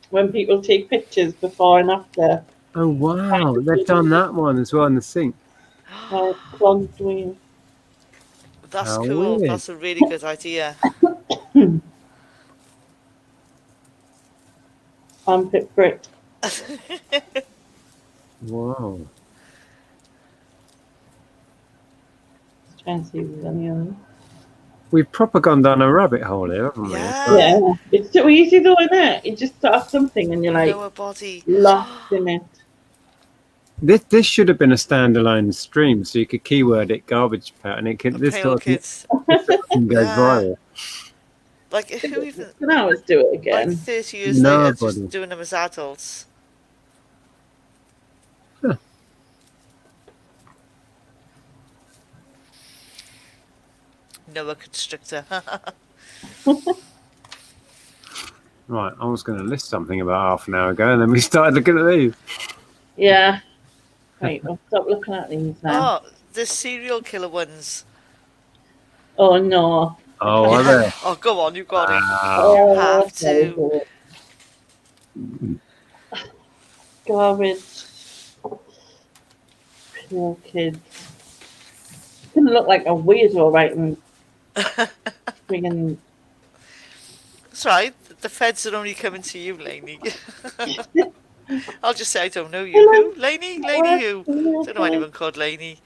when people take pictures before and after? Oh wow, they've done that one as well in the sink. Clogged wheel. That's How cool. weird. That's a really good idea. Armpit prick. Wow. Try and see if there's any other. We've proper gone down a rabbit hole here, haven't we? Yeah. Yeah, it's so easy though, isn't it? You just start something and you're like Lower body. lost in it. This should have been a standalone stream, so you could keyword it garbage pat, and it could this Pale sort of kids. thing goes Yeah. viral. Like who even? Can I always do it Like again? 30 years later, Nobody. just doing them as adults. Huh. Noah constrictor. Right, I was going to list something about half an hour ago, and then we started looking at these. Yeah. Right, I'll stop looking at these now. Oh, the serial killer ones. Oh no. Oh, are there? Oh, go on, you've got it. Wow. You have that's very to. good. Garbage. Poor kids. It's gonna look like a weirdo writing friggin' That's right. The feds are only coming to you, Lainey. I'll just say I don't know you. Who? Lainey? Lainey who? Don't know anyone called Lainey.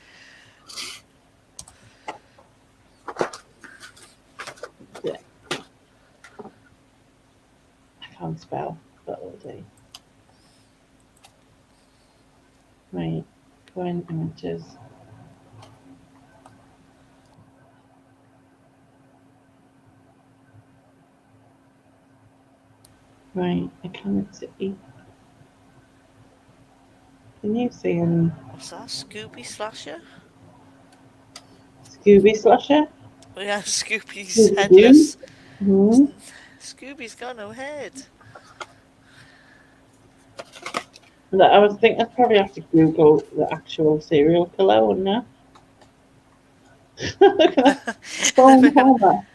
I can't spell, but will do. Right, go in images. Right, I can't see. Can you see any What's that? Scooby Slasher? Scooby Slasher? Oh yeah, Scooby's headless. Hmm. Scooby's got no head. I was thinking I'd probably have to Google the actual serial killer, wouldn't I? Look at that. Phone Homer.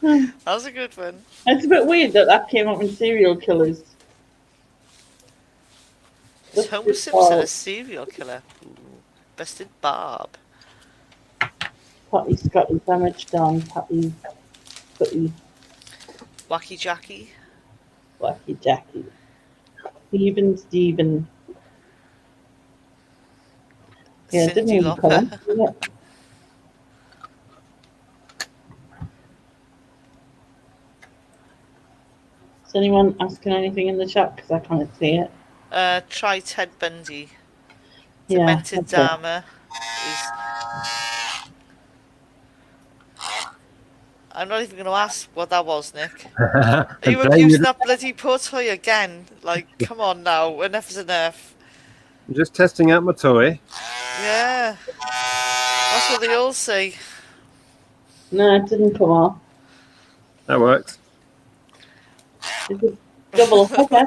That was a good one. It's a bit weird that came up in serial killers. Is Homer Simpson a serial killer? Ooh. Busted Barb. Patty Scotty damage done. Patty Scotty Wacky Jackie. Wacky Jackie. Steven. Yeah, didn't Cyndi even call him. Lauper. Yeah. Is anyone asking anything in the chat? Because I can't see it. Try Ted Bundy. Yeah, Demented okay. Dharma is. I'm not even going to ask what that was, Nick. Are you abusing that bloody poor toy again? Like, come on now, enough is enough. I'm just testing out my toy. Yeah, that's what they all say. No, it didn't come off. That works. It's a double. Okay.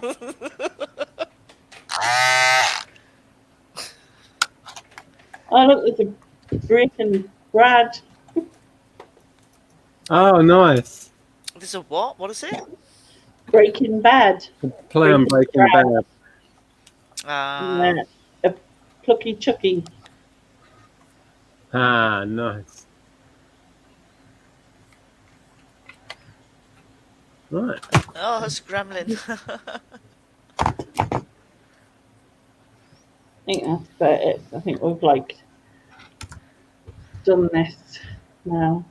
Oh, look, it's a Breaking Brad. Oh, nice. There's a what? What is it? Breaking Bad. Play on Breaking Bad. Yeah, a Plucky Chucky. Ah, nice. Right. Oh, that's Gremlin. I think that's about it. I think we've like done this now.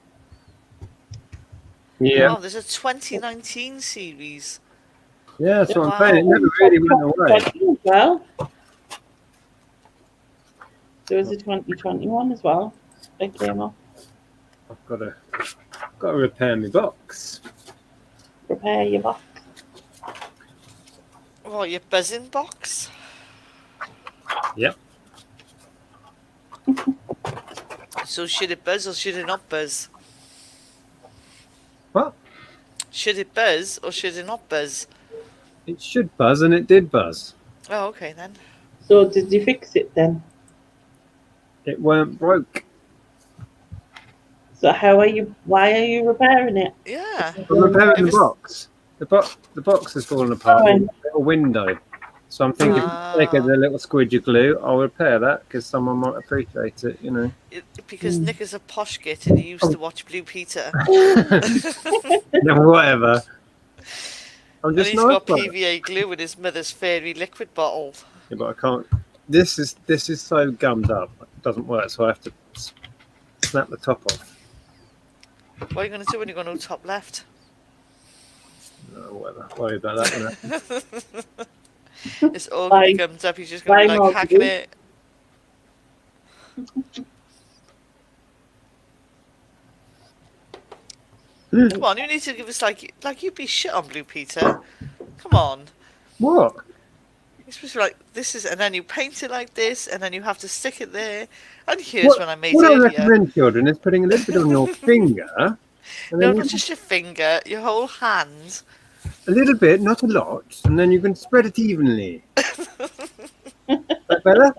Yeah. Oh, there's a 2019 series. Yeah, that's what Wow. I'm saying. It never really went away. Well, there was a 2021 as well. They came off. I've got to repair my box. Prepare your box. Oh, your buzzing box? Yep. So should it buzz or should it not buzz? What? Should it buzz or should it not buzz? It should buzz, and it did buzz. Oh, okay then. So did you fix it then? It weren't broke. So why are you repairing it? Yeah. I'm repairing It the was- box. The box has fallen apart. Oh. With a little window. So I'm thinking, take the little squidgy glue. I'll repair that because someone might appreciate it. You know. Because Nick is a posh git and he used to watch Blue Peter. No, whatever. I'm And just he's nice. got about it. PVA glue in his mother's fairy liquid bottle. Yeah, but I can't. This is so gummed up. It doesn't work. So I have to snap the top off. What are you going to do when you go to top left? No, whatever. Worry about that. It's all Bye. gummed up. He's just going to be like Bye, hacking Marky. it. Come on, you need to give us like you'd be shit on Blue Peter. Come on. What? You're supposed to be like, this is, and then you paint it like this, and then you have to stick it there. And here's when I made What it I earlier. recommend, children, is putting a little bit on your finger, and No, then not just your finger, your whole hand. a little bit, not a lot, and then you can spread it evenly. That better?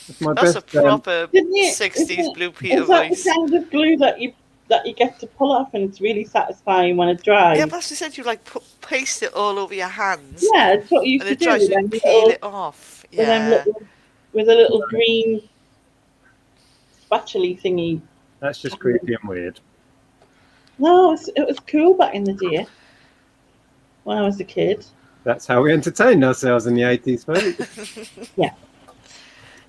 That's my That's a best. proper Didn't you- 60s Blue Peter Is that voice. the kind of glue that you get to pull off, and it's really satisfying when it dries? Yeah, but as I said, you like paste it all over your hands. Yeah, it's what you And used it to tries do to with them peel little, it off. with them Yeah. with a little green spatula thingy. That's just creepy and weird. No, it was cool back in the day when I was a kid. That's how we entertained ourselves in the 80s, mate.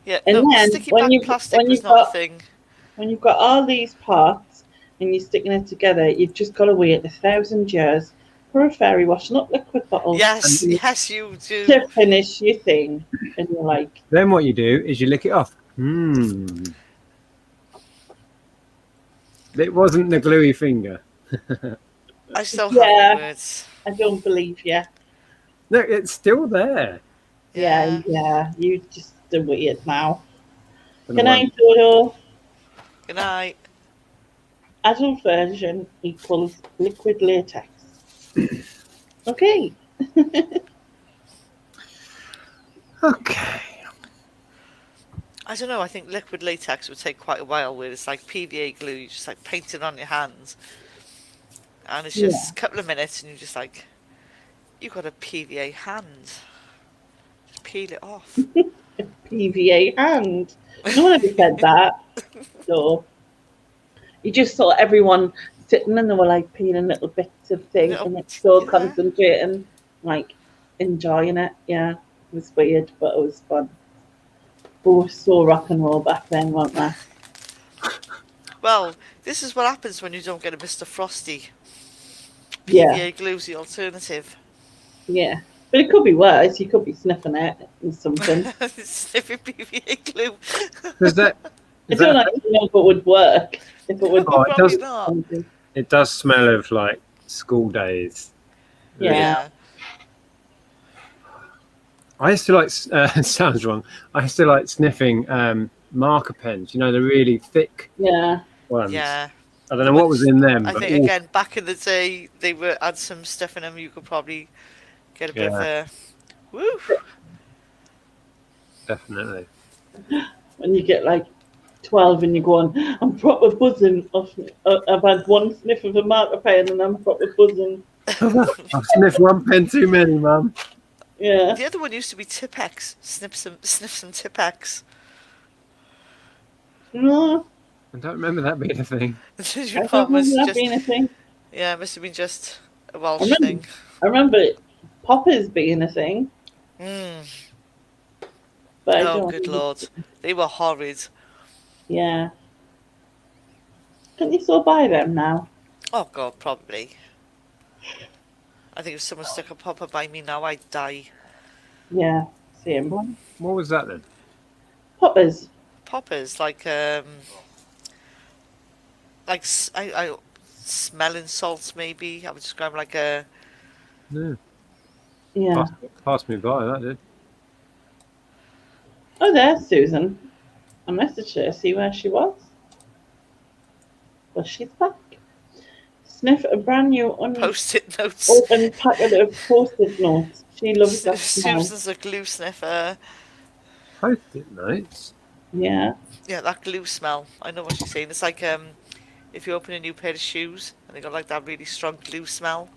Yeah, And no, then sticky when black you- plastic when was you've not got- a thing. When you've got all these parts and you're sticking it together, you've just got to wait 1,000 years for a fairy washing up liquid bottle Yes, and yes, you do. to finish your thing. And you're like, Then what you do is you lick it off. It wasn't the gluey finger. I still Yeah. have the words. I don't believe you. No, it's still there. Yeah, you just do it now. Don't Good know why- night, Dodo. Good night. Adult version equals liquid latex. Okay. Okay. I don't know, I think liquid latex would take quite a while, where it's like PVA glue, you just like paint it on your hands. And it's just a couple of minutes and you're just like, you've got a PVA hand. Just peel it off. PVA hand. No one ever said that. So you just saw everyone sitting and they were like peeling little bits of thing Little- and it's so yeah. concentrating, like enjoying it. Yeah, it was weird, but it was fun. We were so rock and roll back then, weren't we? Well, this is what happens when you don't get a Mr. Frosty. Yeah, PVA glue's the alternative. yeah. But it could be worse. You could be sniffing it and something. Sniffing PVA glue. Does that? I Is don't that actually know if it would work. If it would. Oh, it Probably does. not. Something. It does smell of like school days. Yeah. I used to like. Sounds wrong. I used to like sniffing marker pens. You know, the really thick Yeah. ones. Yeah. I don't know what was in them. I but think again back in the day they were had some stuff in them you could probably get a bit of a woo. definitely. When you get like 12 and you're going, I'm proper buzzing. I've had one sniff of a marker pen and I'm proper buzzing. I've sniffed one pen too many, Mum. Yeah. The other one used to be Tipex. Sniff some Tipex. No, I don't remember that being a thing. Your I don't mum was remember that just being a thing. yeah, it must have been just a Welsh remember- thing. I remember poppers being a thing, Mm. but I Oh don't. good lord. They were horrid. Yeah. Can you still buy them now? Oh god, probably. I think if someone stuck a popper by me now I'd die. Yeah, same. What was that then? Poppers. Poppers like I smelling salts maybe. I would describe like a No. Yeah. Passed me by, that did. Oh, there's Susan. I messaged her to see where she was. Well, she's back. sniff a brand new Post-it notes. unopened packet of post-it notes. She loves that smell. Susan's a glue sniffer. Post-it notes. Yeah. Yeah, that glue smell. I know what she's saying. It's like if you open a new pair of shoes and they got like that really strong glue smell.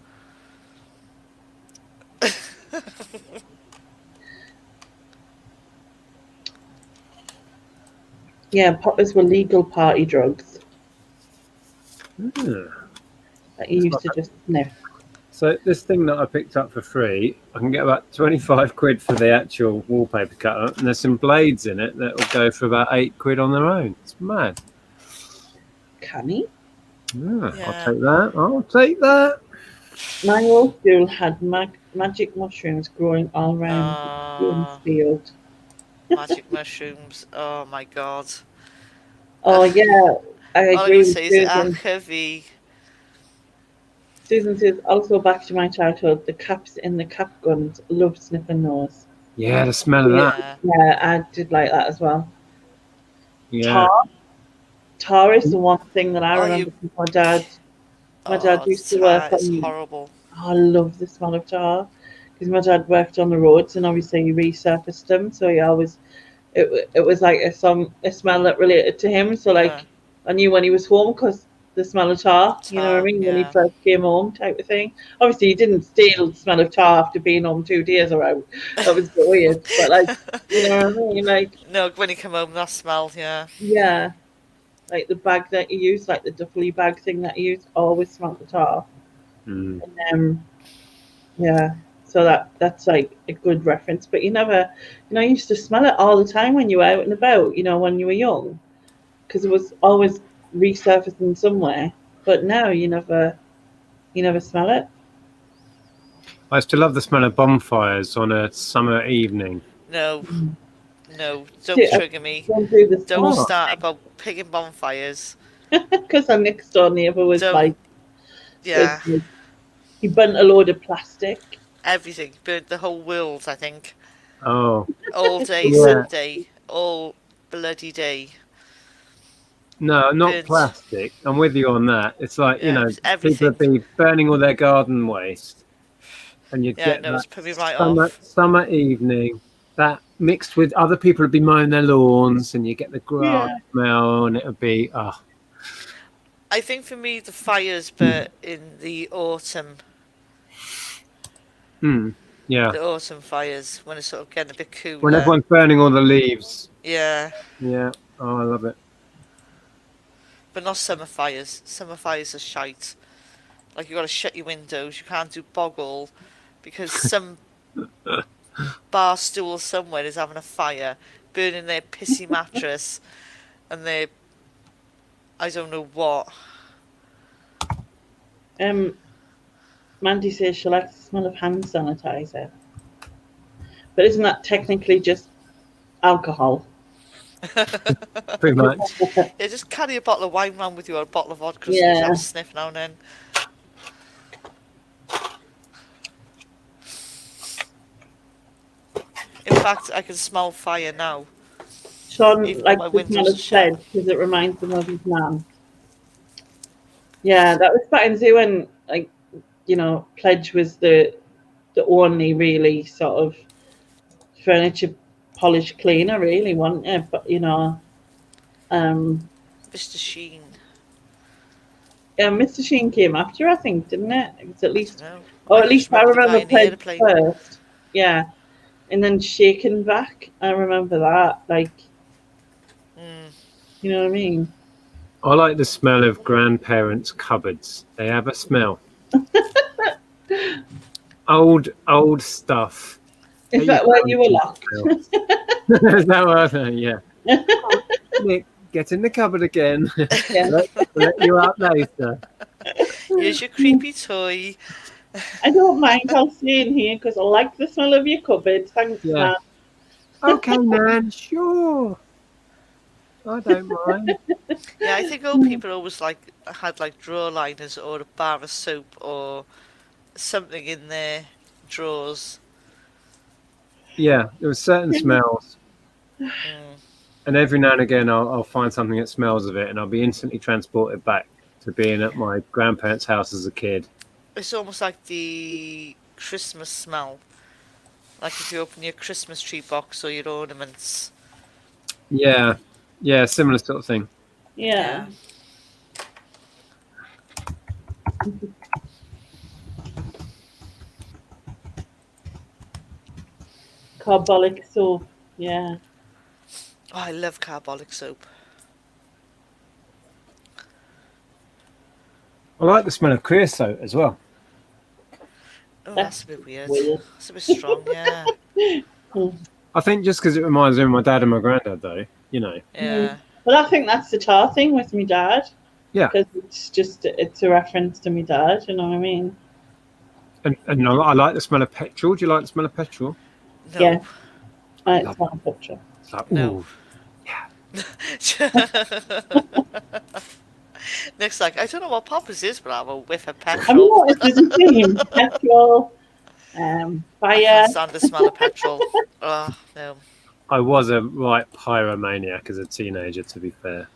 Yeah, poppers were legal party drugs that you used to just sniff. So this thing that I picked up for free, I can get about 25 quid for the actual wallpaper cutter, and there's some blades in it that will go for about 8 quid on their own. It's mad. Canny. Yeah, Yeah. I'll take that. I'll take that. My old school had magic mushrooms growing all around the field. Magic mushrooms. Oh my god. Oh yeah, I All I agree can with say is Susan. heavy. Susan says, also back to my childhood, the caps in the cap guns, loved sniffing those. Yeah, the smell of that. Yeah. Yeah, I did like that as well. Yeah. Tar is the one thing that I Oh, remember from my dad. My dad Oh, used to work tar is on. horrible. Oh, I love the smell of tar because my dad worked on the roads and obviously he resurfaced them, so he always it was like a smell that related to him. So like I knew when he was home because the smell of tar, you know what I mean, when he first came home, type of thing. Obviously, he didn't steal the smell of tar after being home 2 days or out. That was weird, but like, you know what I mean, like. No, when he came home, that smell, yeah. Yeah, like the bag that he used, like the duffly bag thing that he used, always smelled the tar. And yeah, so that's like a good reference. But you never, you used to smell it all the time when you were out and about, when you were young, because it was always resurfacing somewhere. But now you never smell it. I used to love the smell of bonfires on a summer evening. No, don't trigger me. Don't start about picking bonfires. Because our next door neighbour was yeah, he burnt a load of plastic. Everything, burnt the whole world, I think. Oh. All day Sunday, all bloody day. No, not plastic. I'm with you on that. It's like, people would be burning all their garden waste. And you'd get that put me right summer evening, that mixed with other people would be mowing their lawns, and you get the grass smell, and it would be, I think for me, the fires, but in the autumn. Yeah. The autumn fires, when it's sort of getting a bit cooler. When everyone's burning all the leaves. Yeah. Yeah. Oh, I love it. But not summer fires. Summer fires are shite. Like, you got to shut your windows. You can't do boggle because some bar stool somewhere is having a fire, burning their pissy mattress and their I don't know what. Mandy says she likes the smell of hand sanitizer. But isn't that technically just alcohol? Pretty much. Yeah, just carry a bottle of wine around with you or a bottle of vodka. Yeah. Have a sniff now and then. In fact, I can smell fire now. Sean likes the smell of pledge because it reminds him of his mum. Yeah, that was back in zoo when, Pledge was the only really sort of furniture polish cleaner, really, wasn't it? But Mr. Sheen. Yeah, Mr. Sheen came after, I think, didn't it? It was at least, at least I remember Pledge first. Yeah, and then Shaken Back. I remember that, you know what I mean? I like the smell of grandparents' cupboards. They have a smell. old stuff. Is that where you were locked? Is that what I think? Yeah. Nick, get in the cupboard again. Let you out later. Here's your creepy toy. I don't mind. I'll stay in here because I like the smell of your cupboard. Thanks, Nan. Okay, Nan. Sure. I don't mind. Yeah, I think old people always had drawer liners or a bar of soap or something in their drawers. Yeah, there were certain smells. And every now and again I'll find something that smells of it and I'll be instantly transported back to being at my grandparents' house as a kid. It's almost like the Christmas smell. Like if you open your Christmas tree box or your ornaments. Yeah, similar sort of thing. Yeah. Carbolic soap. Yeah. Oh, I love carbolic soap. I like the smell of creosote as well. Oh, That's that's a bit weird. weird. That's a bit strong, yeah. I think just because it reminds me of my dad and my granddad, though, you know. Yeah. Well, I think that's the tar thing with me dad. Yeah. Because it's a reference to me dad, you know what I mean? And I like the smell of petrol. Do you like the smell of petrol? No. Yeah. It's one picture. It's like, No. ooh. Nick's like, I don't know what Poppers is, but I have a whiff of I mean, petrol. what is his name? Petrol, I fire. can't stand the smell of petrol. Oh, no. I was a right pyromaniac as a teenager, to be fair.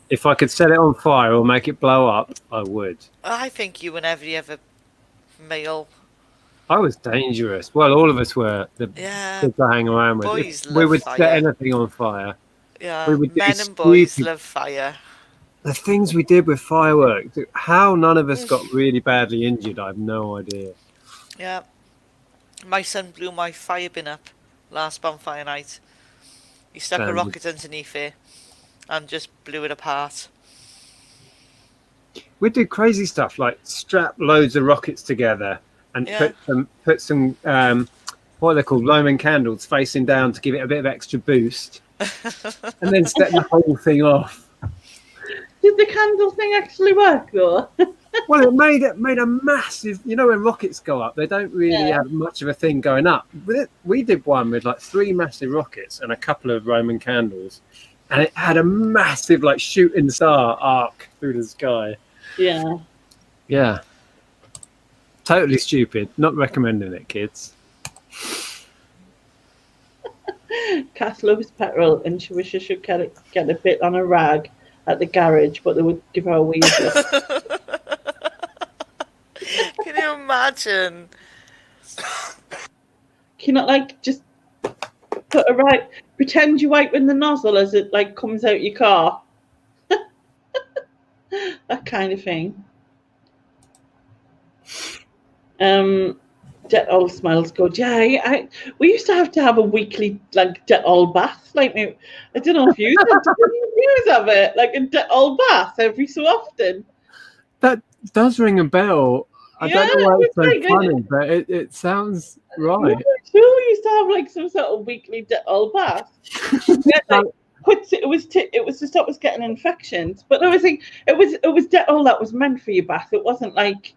If I could set it on fire or make it blow up, I would. I think you and every other male. I was dangerous. Well, all of us were. The Yeah. kids I hang around with. Boys If we love would fire. set anything on fire. Yeah. We would do Men and boys stupid- love fire. The things we did with fireworks, how none of us got really badly injured, I have no idea. Yeah. My son blew my fire bin up last bonfire night. He stuck a Standard. rocket underneath it and just blew it apart. We did crazy stuff like strap loads of rockets together and Yeah. put some what are they called, Roman candles facing down to give it a bit of extra boost, and then set the whole thing off. Did the candle thing actually work though? Well, it made a massive. You know, when rockets go up, they don't really have much of a thing going up. We did one with like 3 massive rockets and a couple of Roman candles, and it had a massive like shooting star arc through the sky. Yeah. Yeah. Totally stupid. Not recommending it, kids. Kath loves petrol and she wishes she could get a bit on a rag at the garage, but they would give her a weasel. Can you imagine? Can you not like just put pretend you're wiping the nozzle as it like comes out your car? That kind of thing. Dettol smells good. Yeah, we used to have a weekly like Dettol bath. Like, I don't know if you have it, like a Dettol bath every so often. That does ring a bell. I don't know why it's so like funny, but it sounds right. Sure, we used to have like some sort of weekly Dettol bath. It was to stop us getting infections. But I was thinking it was Dettol that was meant for your bath. It wasn't like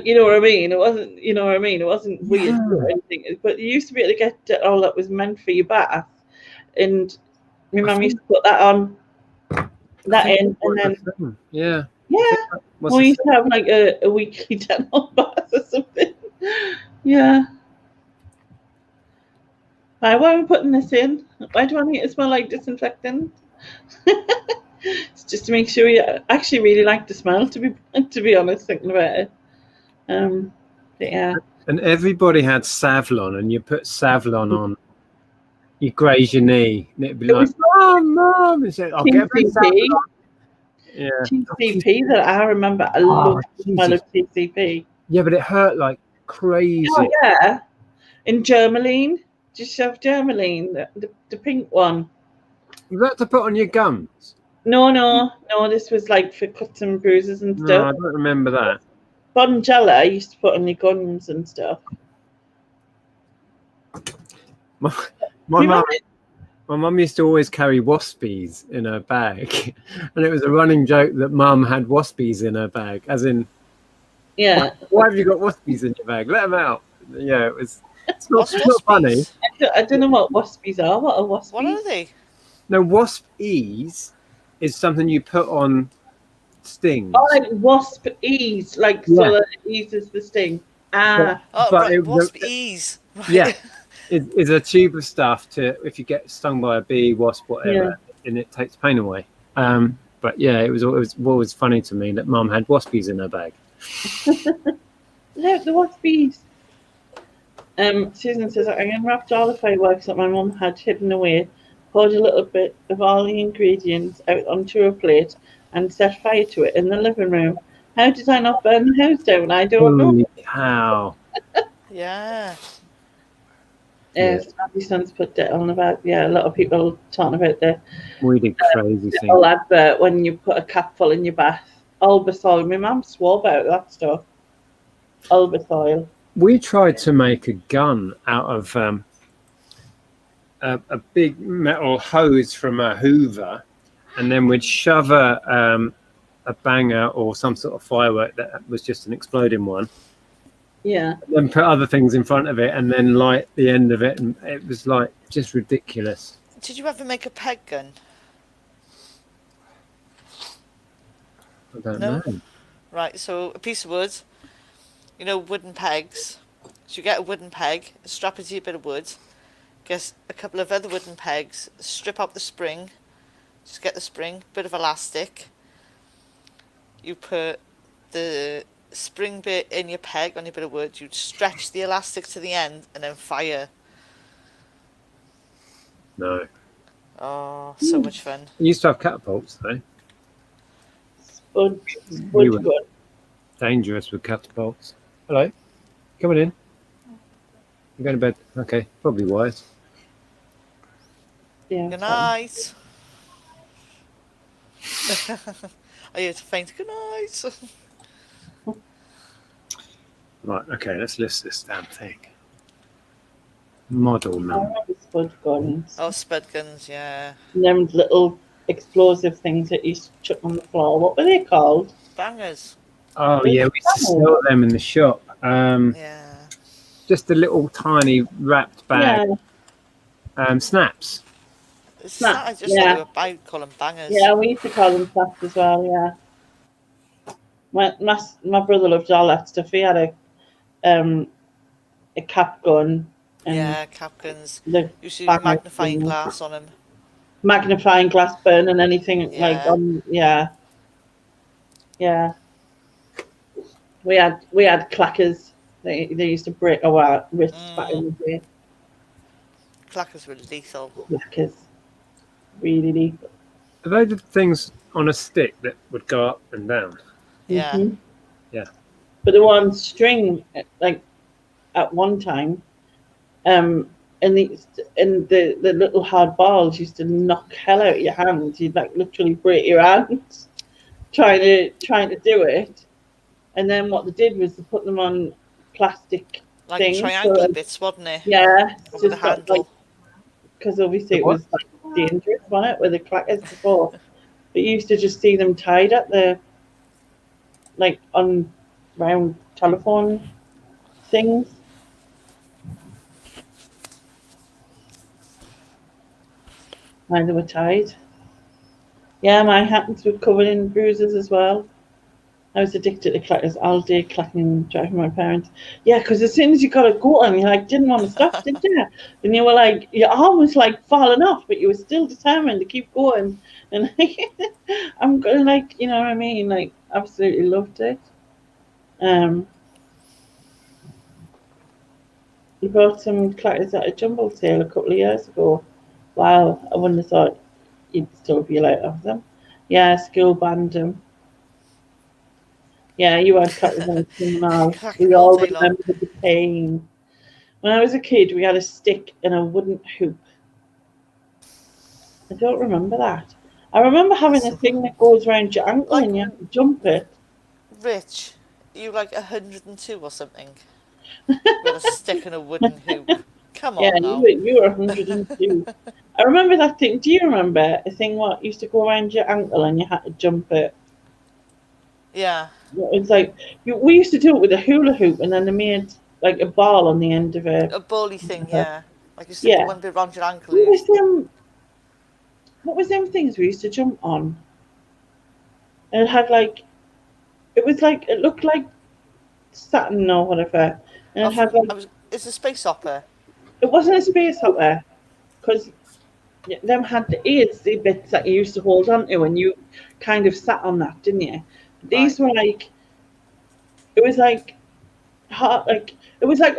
you know what I mean. It wasn't It wasn't weird or anything. But you used to be able to get Dettol that was meant for your bath, and my mum used to put that on, and then yeah. We used to have like a weekly Dettol bath or something. Yeah. Why am I putting this in? Why do I need it to smell like disinfectant? It's just to make sure you actually really like the smell. To be honest, thinking about it. But yeah. And everybody had Savlon, and you put Savlon on, you graze your knee, and it'd be like, Mum, and say, I'll get a bit of Savlon. Yeah. TCP that I remember. I love the smell of TCP. Yeah, but it hurt like crazy. Oh yeah. In Germaline. Just have Germaline, the pink one. Was that to put on your gums? No. This was like for cuts and bruises and stuff. No, I don't remember that. Bonjela I used to put on your gums and stuff. My mum used to always carry waspies in her bag, and it was a running joke that Mum had waspies in her bag, as in, yeah. Why have you got waspies in your bag? Let them out. Yeah, it's not funny. I don't know what waspies are. What are waspies? What are they? No, wasp ease is something you put on stings. Oh, like wasp ease, so that it eases the sting. Ah. Wasp ease. Right. Yeah, it's a tube of stuff to if you get stung by a bee, wasp, whatever, and it takes pain away. But yeah, it was always funny to me that Mum had waspies in her bag. Look, the waspies. Susan says, I unwrapped all the fireworks that my mum had hidden away, poured a little bit of all the ingredients out onto a plate, and set fire to it in the living room. How did I not burn the house down? I don't know. Holy cow! Yeah. Yeah. My son's put it on about, a lot of people talking about the We did crazy things. little advert when you put a capful in your bath. Albasol. My mum swore about that stuff. Albasol. We tried to make a gun out of a big metal hose from a Hoover, and then we'd shove a banger or some sort of firework that was just an exploding one. Yeah. Then put other things in front of it, and then light the end of it, and it was like just ridiculous. Did you ever make a peg gun? I don't No? know. Right, so a piece of wood, wooden pegs. So you get a wooden peg, strap it to a bit of wood, get a couple of other wooden pegs, strip out the spring, just get the spring, bit of elastic. You put the spring bit in your peg on your bit of wood, you'd stretch the elastic to the end and then fire. No. Oh, so much fun. We used to have catapults though. Spud We were gun. dangerous with catapults. Hello, coming in. I'm going to bed. Okay, probably wise. Yeah. Good night. I hear to faint. Good night. Right, okay, let's list this damn thing. Model I number. remember spud guns. Oh, spud guns, yeah. And them little explosive things that you chuck on the floor. What were they called? Bangers. Oh yeah, we used to sell them in the shop. Yeah. Just a little tiny wrapped bag. Yeah. Snaps. It's Nah, not, I just yeah. thought you would call them bangers. Yeah, we used to call them snaps as well, yeah. My brother loved all that stuff. He had a cap gun. And Yeah, cap guns. the You see bangers magnifying and glass on them. magnifying glass burn and anything like Yeah. yeah. We had clackers. They used to break our wrists back in the day. Clackers were lethal. Clackers. Really lethal. Are they the things on a stick that would go up and down? Yeah. Mhm. Yeah. But they were on string, like at one time, and the little hard balls used to knock hell out of your hands. You'd like literally break your hands trying to do it. And then what they did was they put them on plastic Like things. triangular so, bits, wasn't it? yeah, Over the handle. because obviously it What? was like dangerous, wasn't it, with the clackers before. But you used to just see them tied at the on round telephone things. And they were tied. Yeah, my hands were covered in bruises as well. I was addicted to clackers all day, clacking and driving my parents. Yeah, because as soon as you got a go on, you didn't want to stop, did you? And you were you're almost falling off, but you were still determined to keep going. And I'm going you know what I mean? Absolutely loved it. We bought some clackers at a jumble sale a couple of years ago. Wow, I wouldn't have thought you'd still be allowed to have them. Yeah, school banned them. Yeah, you had clackers on now. We all remember the pain. When I was a kid, we had a stick and a wooden hoop. I don't remember that. I remember having a thing that goes around your ankle and you have to jump it. Rich, you 102 or something? With a stick and a wooden hoop. Come on now. You were 102. I remember that thing. Do you remember a thing what used to go around your ankle and you had to jump it? Yeah. It's we used to do it with a hula hoop, and then they made a ball on the end of it. A bally thing, yeah. You stick the one bit around your ankle. What was them things we used to jump on? And it had it looked like Saturn or whatever. And it had it's a space hopper. It wasn't a space hopper, because them had the aids bits that you used to hold on to, and you kind of sat on that, didn't you? These were like, it was like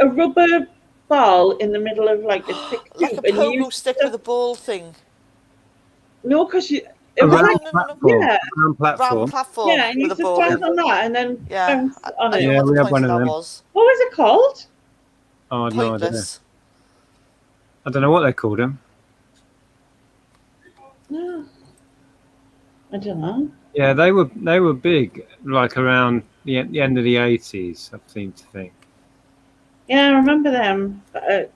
a rubber ball in the middle of like a thick like a tube, and you pogo used stick with a ball thing. no, because it A was round like platform. yeah. Round platform. Round platform Yeah, and you with a used to ball. stand on that and then bounce on I it. don't Yeah, know we what had the point one of of that them. was. What was it called? Oh, I've no idea. Pointless. I don't know what they called them. No, I don't know. Yeah, they were big, like around the end of the 80s, I seem to think. Yeah, I remember them. But,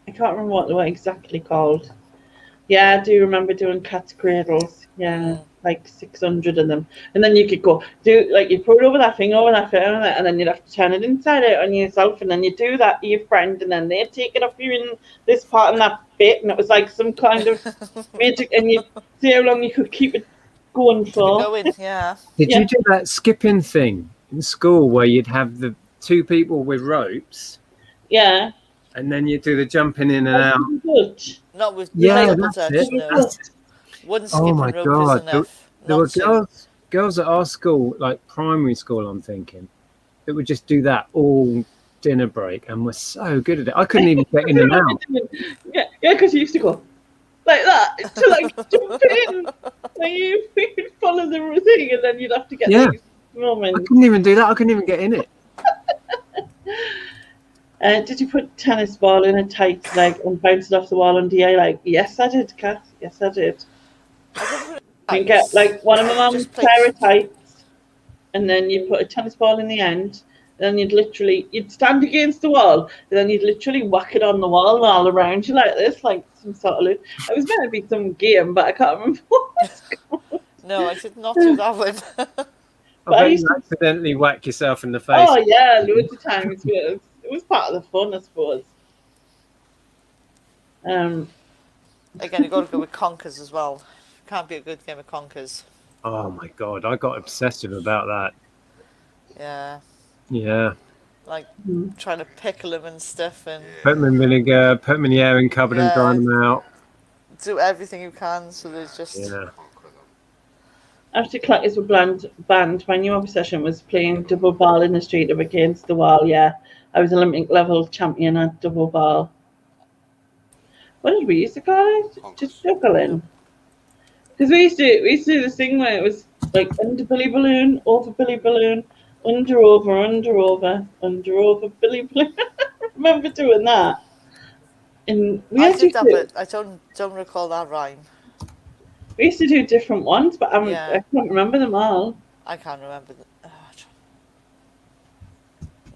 I can't remember what they were exactly called. Yeah, I do remember doing cat's cradles. Yeah, like 600 of them. And then you could go do like you put it over that thing, and then you'd have to turn it inside out on yourself, and then you do that to your friend, and then they'd take it off you in this part and that bit, and it was like some kind of magic, and you see how long you could keep it going for. Going, yeah. Did Yeah. you do that skipping thing in school where you'd have the two people with ropes, Yeah. and then you do the jumping in and out? Good. Not with Yeah, double that's touch, it. no. That's it. One Oh skipping my rope God, is enough. There were Not two. girls at our school, like primary school, I'm thinking, that would just do that all dinner break and were so good at it. I couldn't even get in and out. Yeah, because you used to go like that to like jump in. Like you'd follow the thing, and then you'd have to get Yeah. these moments. I couldn't even do that. I couldn't even get in it. Did you put tennis ball in a tight leg and bounce it off the wall on DA? Like, yes, I did, Kath. Yes, I did. You get like one of my mum's Just play- pair of tights, and then you put a tennis ball in the end. And then you'd stand against the wall, and then you'd literally whack it on the wall all around you like this, like some sort of. It was meant to be some game, but I can't remember what it was called. No, I did not do that one. I I bet used you to- accidentally whack yourself in the face. Oh yeah, loads of times. It was part of the fun, I suppose. Again, you've got to go with conkers as well. Can't be a good game of conkers. Oh my God, I got obsessive about that. Yeah. Yeah. Like trying to pickle them and stuff and Put them in vinegar, put them in the airing cupboard and dry Yeah. them out. do everything you can so there's just... Yeah. After clackers were banned, my new obsession was playing double ball in the street up against the wall. Yeah, I was Olympic level champion at double ball. What did we used to call it? Just juggling. Because we used to do this thing where it was like under billy balloon, over billy balloon, under over billy balloon. I remember doing that. And we I actually did that, but I don't recall that rhyme. we used to do different ones, but I Yeah. can't remember them all. I can't remember.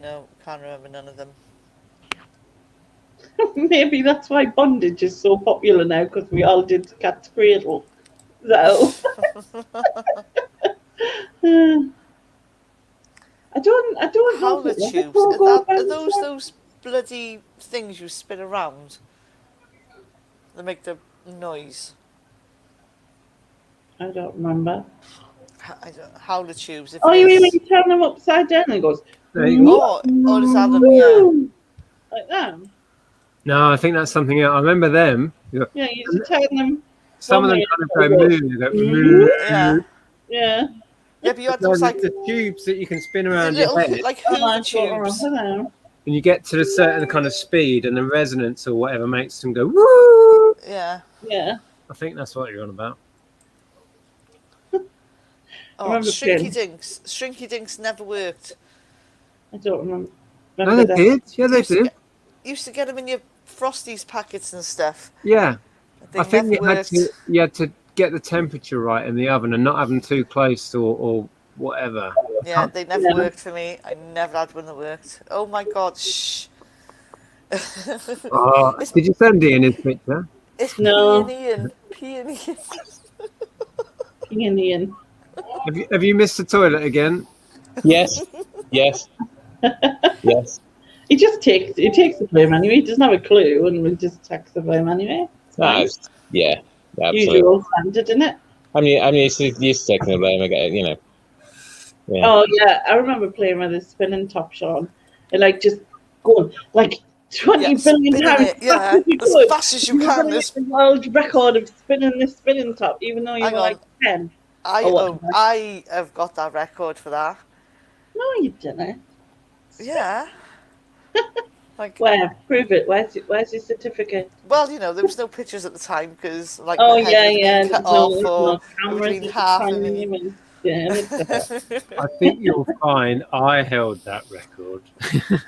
No, can't remember none of them. Maybe that's why bondage is so popular now, because we all did the cat's cradle. So I don't know. Howler if it- tubes. Are those bloody things you spin around? That make the noise. I don't remember. Howler tubes. If Oh, it you mean when is. you turn them upside down and it goes There you go. Oh, does that look, yeah. like that? No, I think that's something else. I remember them. Yeah, you used to turn them. Some of them kind of go moo. They go moo. Yeah. Yeah. Yeah, but you had No, those like the tubes that you can spin the around your little head, like Oh, Hoover I don't tubes. remember now. and you get to a certain kind of speed, and the resonance or whatever makes them go woo. Yeah. Yeah. I think that's what you're on about. Oh, remember Shrinky Dinks. Shrinky Dinks never worked. I don't remember. No, they that. did. Yeah, they Used to did. get- Used to get them in your Frosties packets and stuff. Yeah. They I think never worked. you had to get the temperature right in the oven and not have them too close or whatever. Yeah, they never worked for me. I never had one that worked. Oh my god, shh. Oh, did you send Ian his picture? It's No. P&Ian. P&Ian. Indian. Have you missed the toilet again? Yes. Yes. Yes. He takes the blame anyway. He doesn't have a clue, and we just takes the blame anyway. It's nice. Yeah. Absolutely. Usual standard, isn't it? I'm used to taking the blame. I get, you know. Yeah. Oh yeah, I remember playing with a spinning top, Sean, and like just going like 20 Yeah, billion spinning times it, yeah, fast as you as could. fast as you You were can. gonna get the world record of spinning this spinning top, even though you Hang were like 10. I have got that record for that. No, you didn't. Yeah. Like, Where? Prove it. Where's your certificate? well, you know, there was no pictures at the time because, like, Oh my head yeah, had been cut there's off, no or it would cameras have been at the half time. of me. You were doing it. I think you'll find I held that record.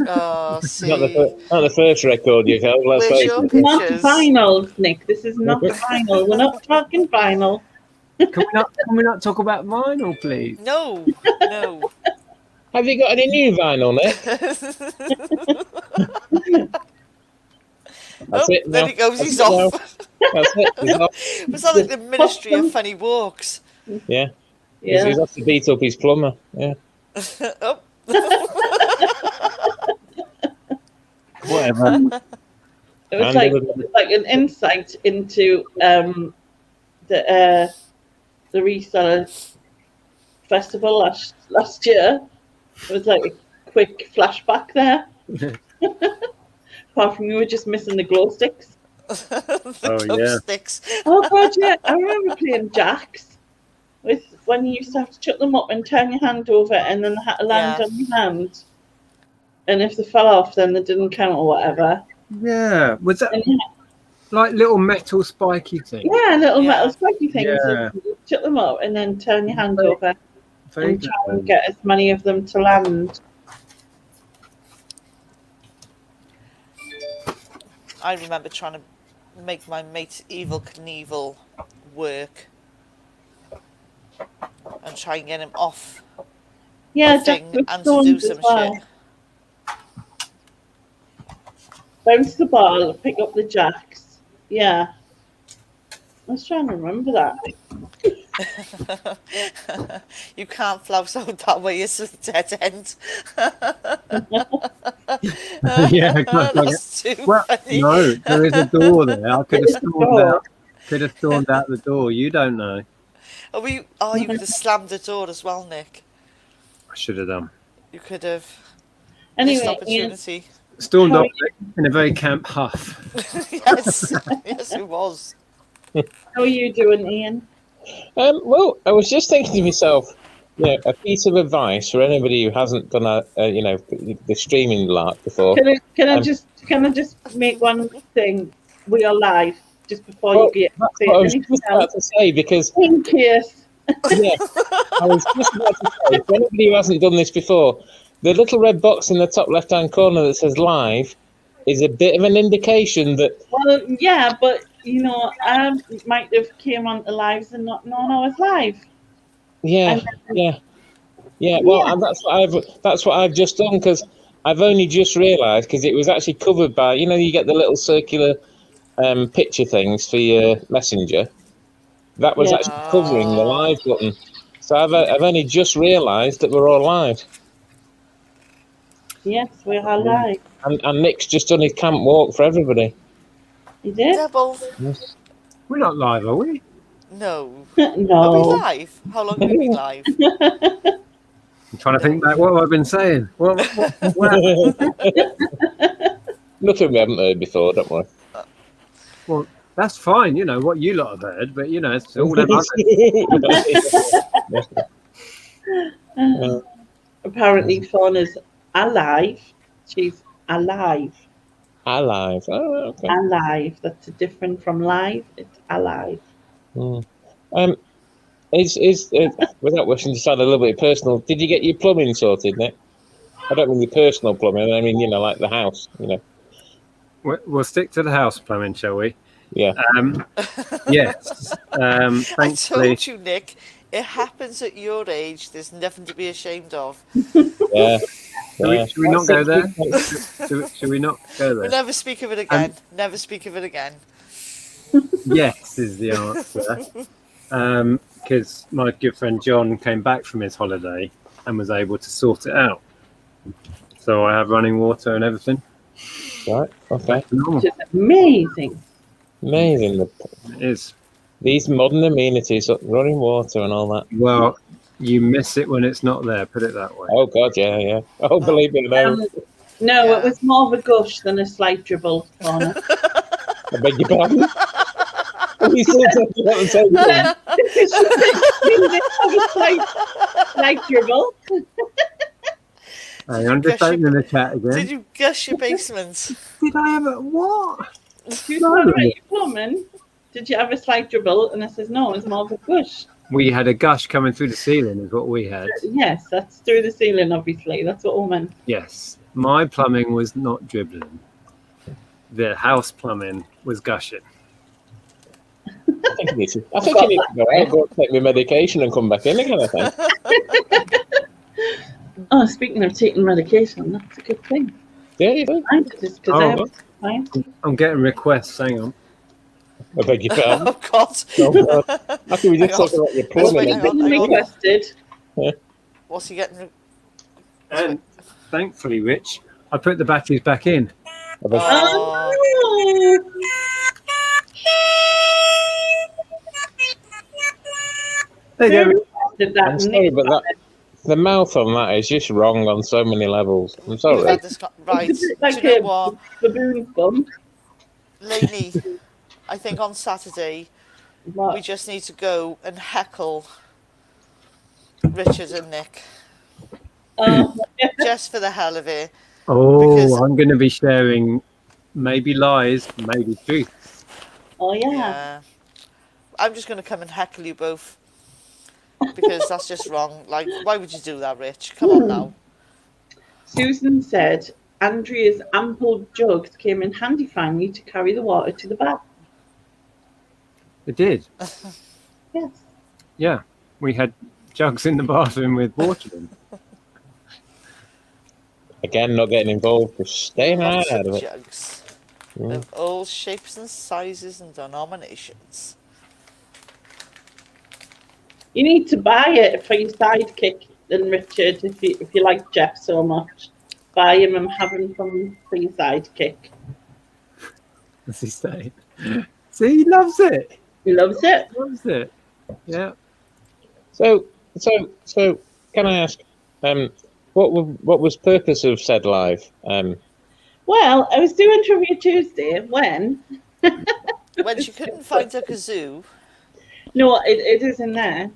Oh, see. Not the first record you've held, let's Where's face your it. Not pictures? vinyl, Nick. This is not vinyl. We're not talking vinyl. Can we not talk about vinyl, please? No. Have you got any new vinyl, Nick? That's it. There now. he goes, That's he's it now. off. That's it. He's off. Was that like the Ministry of Funny Walks? Yeah. Yeah. He's off to beat up his plumber. Yeah. Oh, Whatever. It was And like an insight into the reseller festival last year. It was like a quick flashback there. Apart from you were just missing the glow sticks. Oh, glow yeah. sticks. Oh god, yeah, I remember playing jacks with when you used to have to chuck them up and turn your hand over, and then they had to land Yeah. on your hand. And if they fell off, then they didn't count or whatever. Yeah. Was that And you like little metal spiky thing? yeah, little Yeah. metal spiky things. Yeah. And you chuck them up and then turn your hand over Very and try good. and get as many of them to land. I remember trying to make my mate Evil Knievel work and try and get him off Yeah, the thing jacks with and to do stones some as well. shit. Bounce the ball, pick up the jacks. Yeah. I was trying to remember that. You can't flouse out that way, it's a dead end. Yeah, exactly. That's too Well, funny. no, there is a door there. I could have stormed out the door. You don't know. Oh, you could have slammed the door as well, Nick. I should have done. You could have missed Anyway, Ian, opportunity. Stormed How off in a very camp huff. Yes, yes, it was. how are you doing, Ian? well, I was just thinking to myself, a piece of advice for anybody who hasn't done the streaming lark before. Can I just make one thing? We are live just before Well, you get That's what I was anything just about else. to say, because In case. yeah, I was just about to say, for anybody who hasn't done this before, the little red box in the top left-hand corner that says live is a bit of an indication that Well, yeah, but I might have came on to lives and not known I was live. yeah. Well, and that's what I've just done, because I've only just realised, because it was actually covered by you get the little circular picture things for your messenger. That was actually covering the live button. So I've only just realised that we're all live. Yes, we are live. And Nick's just done his camp walk for everybody. You did? Double. We're not live, are we? No. Are we No. live? How long have we been live? I'm trying to think back. What have I been saying? What Nothing we haven't heard before, don't worry. well, that's fine. What you lot have heard, but it's all them others. Apparently, Fauna's alive. She's alive. Alive. Oh, okay. Alive. That's different from live. It's alive. Is without wishing to sound a little bit personal, did you get your plumbing sorted, Nick? I don't mean your personal plumbing. I mean, like the house. We'll stick to the house plumbing, shall we? Yeah. Yes. I Thankfully, told you, Nick, it happens at your age. There's nothing to be ashamed of. Yeah. Should we not go there? Should we not go We'll there? never speak of it again. Never speak of it again. Yes is the answer. Because my good friend John came back from his holiday and was able to sort it out. So I have running water and everything. Right. Okay. Normal. Which is amazing. Amazing. It is. These modern amenities, running water and all that. Well, you miss it when it's not there. Put it that way. Oh God, yeah. Oh, believe me, no. No, Yeah. it was more of a gush than a slight dribble, Forna. I beg your pardon. Are you still talking about the same thing? Because she said she did have a slight dribble. Hang on, just opening the chat again. Did you gush your basement? Did I have a what? She was all right, plumbing. Did you have a slight dribble? And I says, no, it's more of a gush. We had a gush coming through the ceiling, is what we had. Yes, that's through the ceiling, obviously. That's what all meant. Yes, my plumbing was not dribbling. The house plumbing was gushing. I think you need to go out, go take my medication and come back in again, I think. Oh, speaking of taking medication, that's a good thing. Yeah, you do. I'm getting requests, hang on. I beg your pardon. Oh, God. Oh, I think we just talked about your plumbing. Hang on. Requested. What's he getting? And thankfully, Rich, I put the batteries back in. Oh. There you go. I'm sorry, but the mouth on that is just wrong on so many levels. I'm We've sorry. had this right. It's a bit like Do you know what? baboon bum. Lainey, I think on Saturday, we just need to go and heckle Richard and Nick. Just for the hell of it. Oh, Because- I'm going to be sharing maybe lies, maybe truth. Oh, yeah. Yeah. I'm just going to come and heckle you both. Because that's just wrong. Like, why would you do that, Rich? Come on now. Susan said Andrea's ample jugs came in handy finally to carry the water to the bath. It did. Yes. Yeah, we had jugs in the bathroom with water in. Again, not getting involved, just staying Lots out of of it. jugs. Of all shapes and sizes and denominations. You need to buy it for your sidekick and Richard if you like Jeff so much. Buy him and have him for your sidekick. As he said. See, he loves it. He loves it. Loves it. Yeah. So, can I ask, what was purpose of said live? Well, I was doing Trivia Tuesday when... When she couldn't find her kazoo. No, it is in there.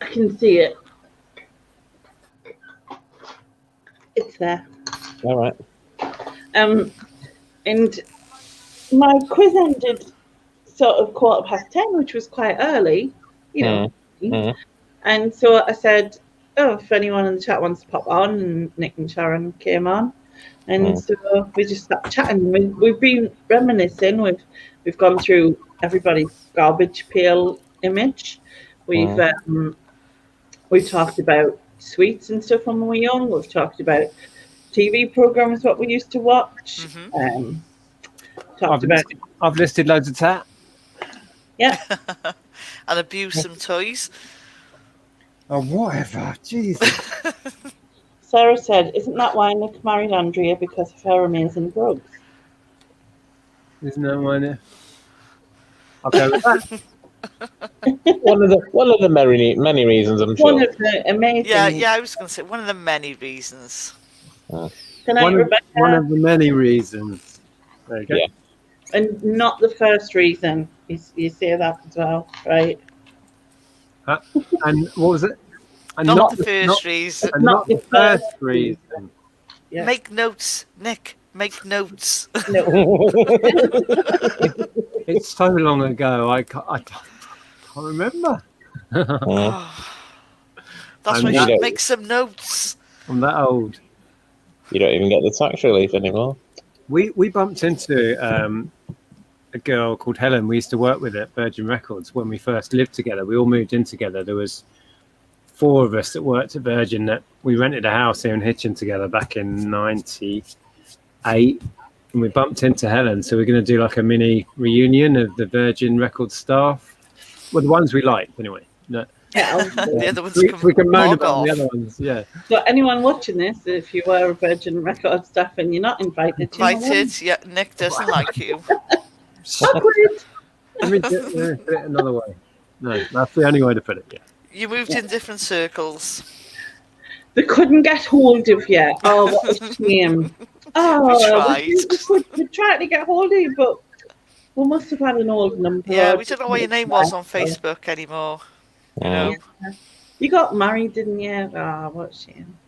I can see it. It's there. All right. And my quiz ended sort of 10:15, which was quite early, you know. Mhm. And so I said, oh, if anyone in the chat wants to pop on, and Nick and Sharon came on. And so we just started chatting. We've been reminiscing. We've gone through everybody's garbage pail image. We've talked about sweets and stuff when we were young. We've talked about TV programs, what we used to watch. I've listed loads of tat. Yeah. And abuse some toys. Oh, whatever. Jesus. Sarah said, isn't that why Nick married Andrea? Because of her amazing drugs? Isn't that one? I'll go with that. One of the many reasons, I'm sure. One of the amazing... Yeah, I was going to say, one of the many reasons. Good night, Rebecca. One of the many reasons. There you go. Yeah. And not the first reason. You say that as well, right? And what was it? And Not the first reason. And not the first reason. Yeah. Make notes, Nick. Make notes. No. It's so long ago. I can't remember. That's I'm why you not- should make some notes. I'm that old. You don't even get the tax relief anymore. We bumped into a girl called Helen. We used to work with at Virgin Records when we first lived together. We all moved in together. There was 4 of us that worked at Virgin. That we rented a house here in Hitchin together back in '98, and we bumped into Helen. So we're going to do like a mini reunion of the Virgin Records staff. Well, the ones we liked anyway. No, The other ones we can moan log about off. the other ones. Yeah. So anyone watching this, if you were a Virgin Record staff and you're not invited, you know what? Invited, yeah, Nick doesn't like you. Awkward. Let me put it another way. No, that's the only way to put it. Yeah. You moved in different circles. They couldn't get hold of you. Oh, what a shame. Oh, tried. we tried to get hold of you, but we must have had an old number. Yeah, we don't know what your name was on Facebook anymore. You know. You got married, didn't you? Ah, what a shame.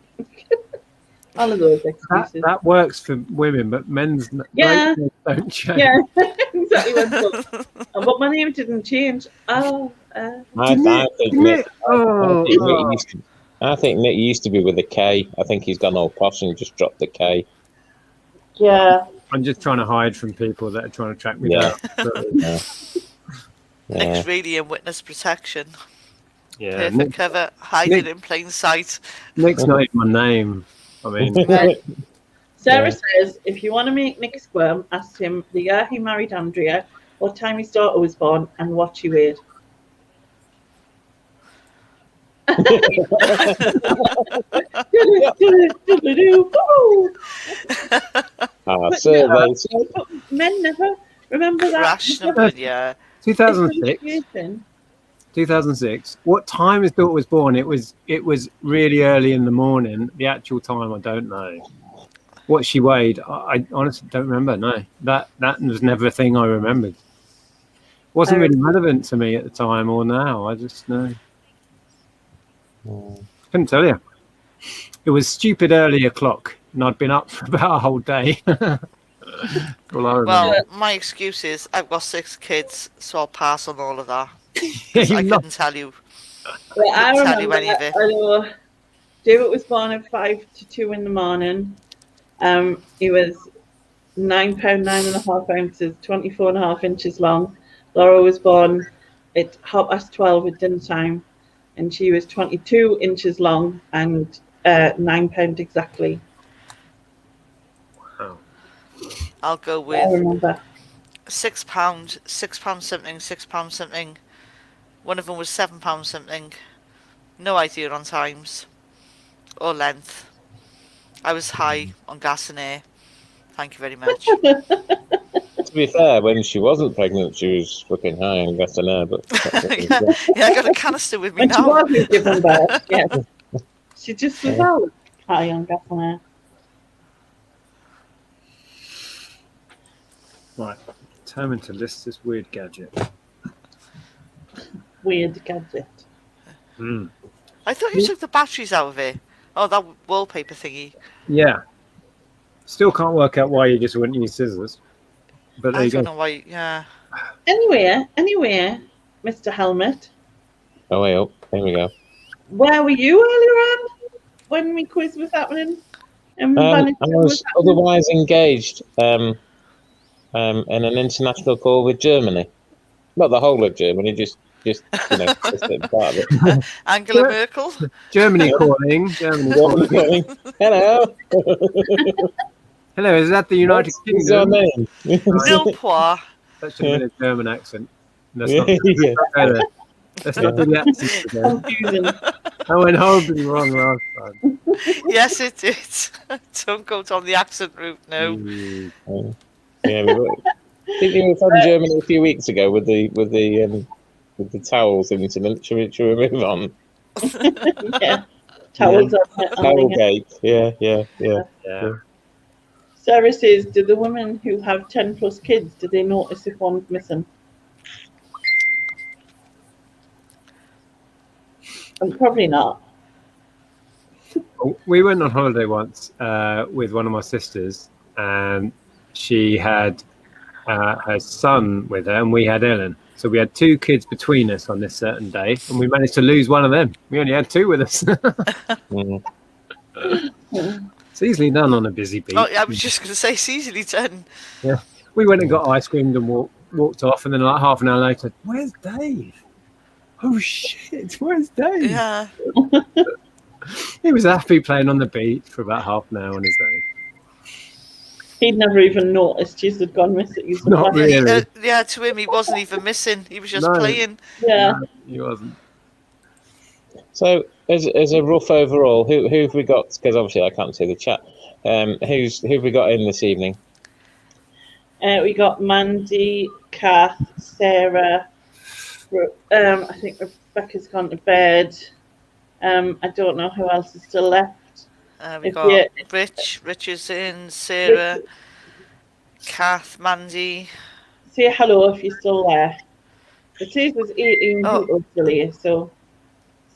All of those excuses. That works for women, but men's Yeah. don't change. Yeah, exactly. But my name didn't change. Oh, I think Nick. Oh, I think Nick used to be with a K. I think he's gone all posh and just dropped the K. yeah. I'm just trying to hide from people that are trying to track me Yeah. down. Nick's really in witness protection. Yeah, Perfect cover, hiding in plain sight. Nick's not even my name. I mean, Sarah says, if you want to make Nick squirm, ask him the year he married Andrea, what time his daughter was born, and what she weighed. Men never remember that. Crash number, yeah. 2006. What time his daughter was born? It was really early in the morning. The actual time I don't know. What she weighed, I honestly don't remember. No, that was never a thing I remembered. Wasn't really relevant to me at the time or now. I just know. Couldn't tell you. It was stupid early o'clock, and I'd been up for about a whole day. Well, my excuse is I've got 6 kids, so I'll pass on all of that. I couldn't tell you. Well, I couldn't tell you any of it. David was born at 1:55 in the morning. He was £9 9.5 ounces, 24.5 inches long. Laura was born at 12:30 at dinner time, and she was 22 inches long and £9 exactly. Wow. I'll go with £6, £6 something, £6 something. One of them was £7 something. No idea on times or length. I was high on gas and air. Thank you very much. To be fair, when she wasn't pregnant, she was fucking high on gas and air. But yeah, I got a canister with me When now. she wasn't given birth, yes. She just was out high on gas and air. Right, determined to list this weird gadget. Weird gadget. I thought you took the batteries out of it. Oh, that wallpaper thingy. Yeah. Still can't work out why you just wouldn't use scissors. But there I you don't go. know why. Yeah. Anyway, Mr. Helmet. oh, wait up. Here we go. Where were you earlier on when my quiz was happening? And I was otherwise engaged in an international call with Germany. Not the whole of Germany, just you know, just a part of it. Angela Merkel. Germany calling. Germany calling. Hello. Hello, is that the United What's your Kingdom? name? Nil pois. That should have been a German accent. Let's Yeah, not, yeah. let's not do the accent again. confusing. I went horribly wrong last time. Yes, it did. Don't go down the accent route, no. Yeah, we were. Did you were from Germany a few weeks ago with the towels incident? Should we move on? Yeah. Towels on Towelgate. Yeah. Sarah says, do the women who have 10 plus kids, do they notice if one's missing? Probably not. We went on holiday once with one of my sisters, and she had her son with her, and we had Ellen. So we had 2 kids between us on this certain day, and we managed to lose one of them. We only had 2 with us. It's easily done on a busy beach. Oh, yeah, I was just going to say, it's easily done. Yeah, we went and got ice cream and walked off, and then like half an hour later, where's Dave? Oh shit, where's Dave? Yeah. He was happy playing on the beach for about half an hour on his own. He'd never even noticed you had gone missing. Not really. Yeah, to him, he wasn't even missing. He was just No. playing. Yeah. No, he wasn't. So, as a rough overall, who have we got? Because obviously I can't see the chat. Who have we got in this evening? We got Mandy, Kath, Sarah. I think Rebecca's gone to bed. I don't know who else is still left. We If got you- Rich is in, Sarah, Kath, Mandy. Say hello if you're still there. It says there's 18 Oh. people still here, so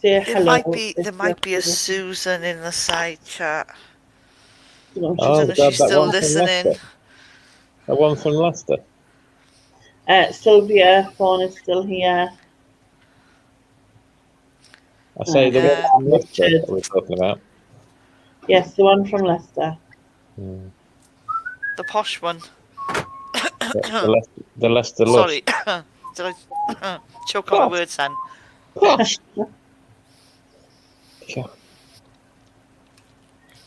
say There hello. might be if there might be you're a still- Susan in the side chat. you know, I Oh, don't know if God, she's that still one from listening. Leicester. The one from Leicester. Sylvia, Forna's still here. I say the Yeah. one from Leicester Richard. that we're talking about. Yes, the one from Leicester. Mm. The posh one. The Leicester Lush. Sorry. Did I choke on my words then? Posh. Yeah.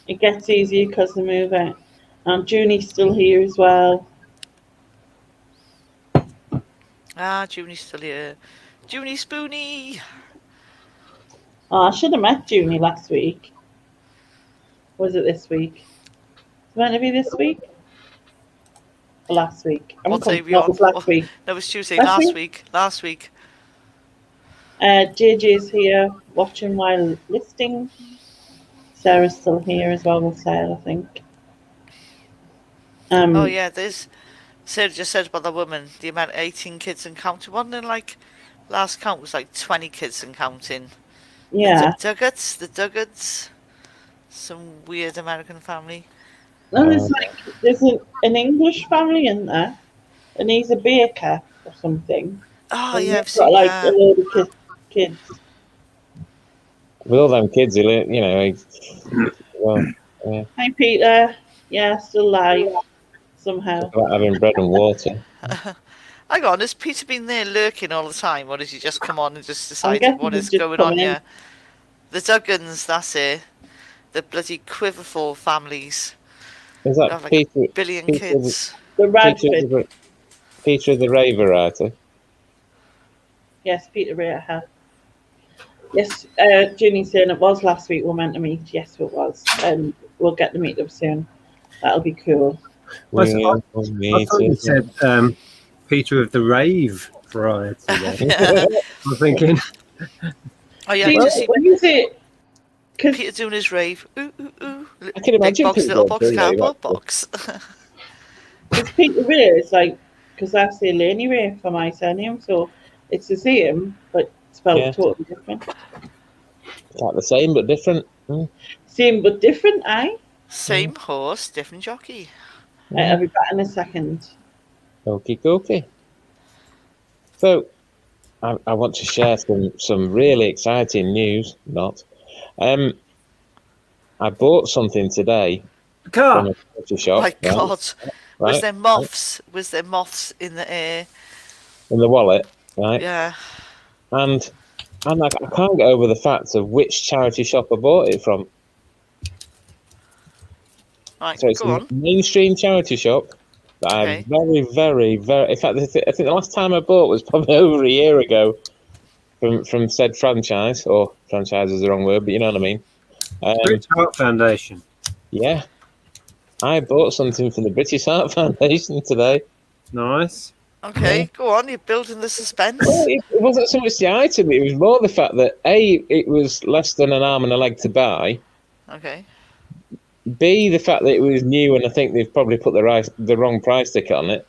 It gets easier because they move out. And Junie's still here as well. Ah, Junie's still here. Junie Spoonie. Oh, I should have met Junie last week. Was it this week? It's meant to be this week? Or last week? What day are we No, it on? was last week. No, it was Tuesday. Last Last week? week. Last week. JJ's here watching while listing. Sarah's still here as well with Sarah, I think. Oh yeah, there's Sarah just said about the woman, the amount of 18 kids and counting. Wasn't there like last count was like 20 kids and counting? Yeah. The Duggets. Some weird American family. No, there's an English family in there, and he's a baker or something. Oh And yeah, I've they've got seen like a load of kids. With all them kids, you know. Well, yeah. Hi Peter. Yeah, still live somehow. About having bread and water. Hang on, has Peter been there lurking all the time, or does he just come on and just decide guessing what he's is just going on coming in. here? The Duggans, that's it. The bloody Quiverful families. Is They that have like Peter? a billion kids. The Radford. Peter the Ray variety. Yes, Peter Rater. Yes, Junie's saying it was last week we're meant to meet. Yes, it was. And we'll get to meet up soon. That'll be cool. I thought you said Peter of the Rave variety there. Yeah. I'm thinking, Oh yeah, See, I just see when you say, because Peter doing his rave. Ooh, ooh, ooh. I can imagine Big box, Peter little box, doing rave, cardboard actually. box. Peter Ray is like, because I say lainiereay for my surname, so it's the same, but spelled totally different. It's like the same but different. Same but different, aye? Same horse, different jockey. I'll be back in a second. Okie dokie. So, I want to share some really exciting news. I bought something today from a butcher shop. My God. Right, Was there moths? Was there moths in the air? in the wallet, right? Yeah. And I can't get over the fact of which charity shop I bought it from. Right, So it's go a on. mainstream charity shop that Okay. I'm very, very, very. In fact, I think the last time I bought was probably over a year ago from said franchise, or franchise is the wrong word, but you know what I mean. British Heart Foundation. Yeah, I bought something from the British Heart Foundation today. Nice. Okay, go on. You're building the suspense. Well, it wasn't so much the item; it was more the fact that A, it was less than an arm and a leg to buy. Okay. B, the fact that it was new, and I think they've probably put the wrong price ticket on it.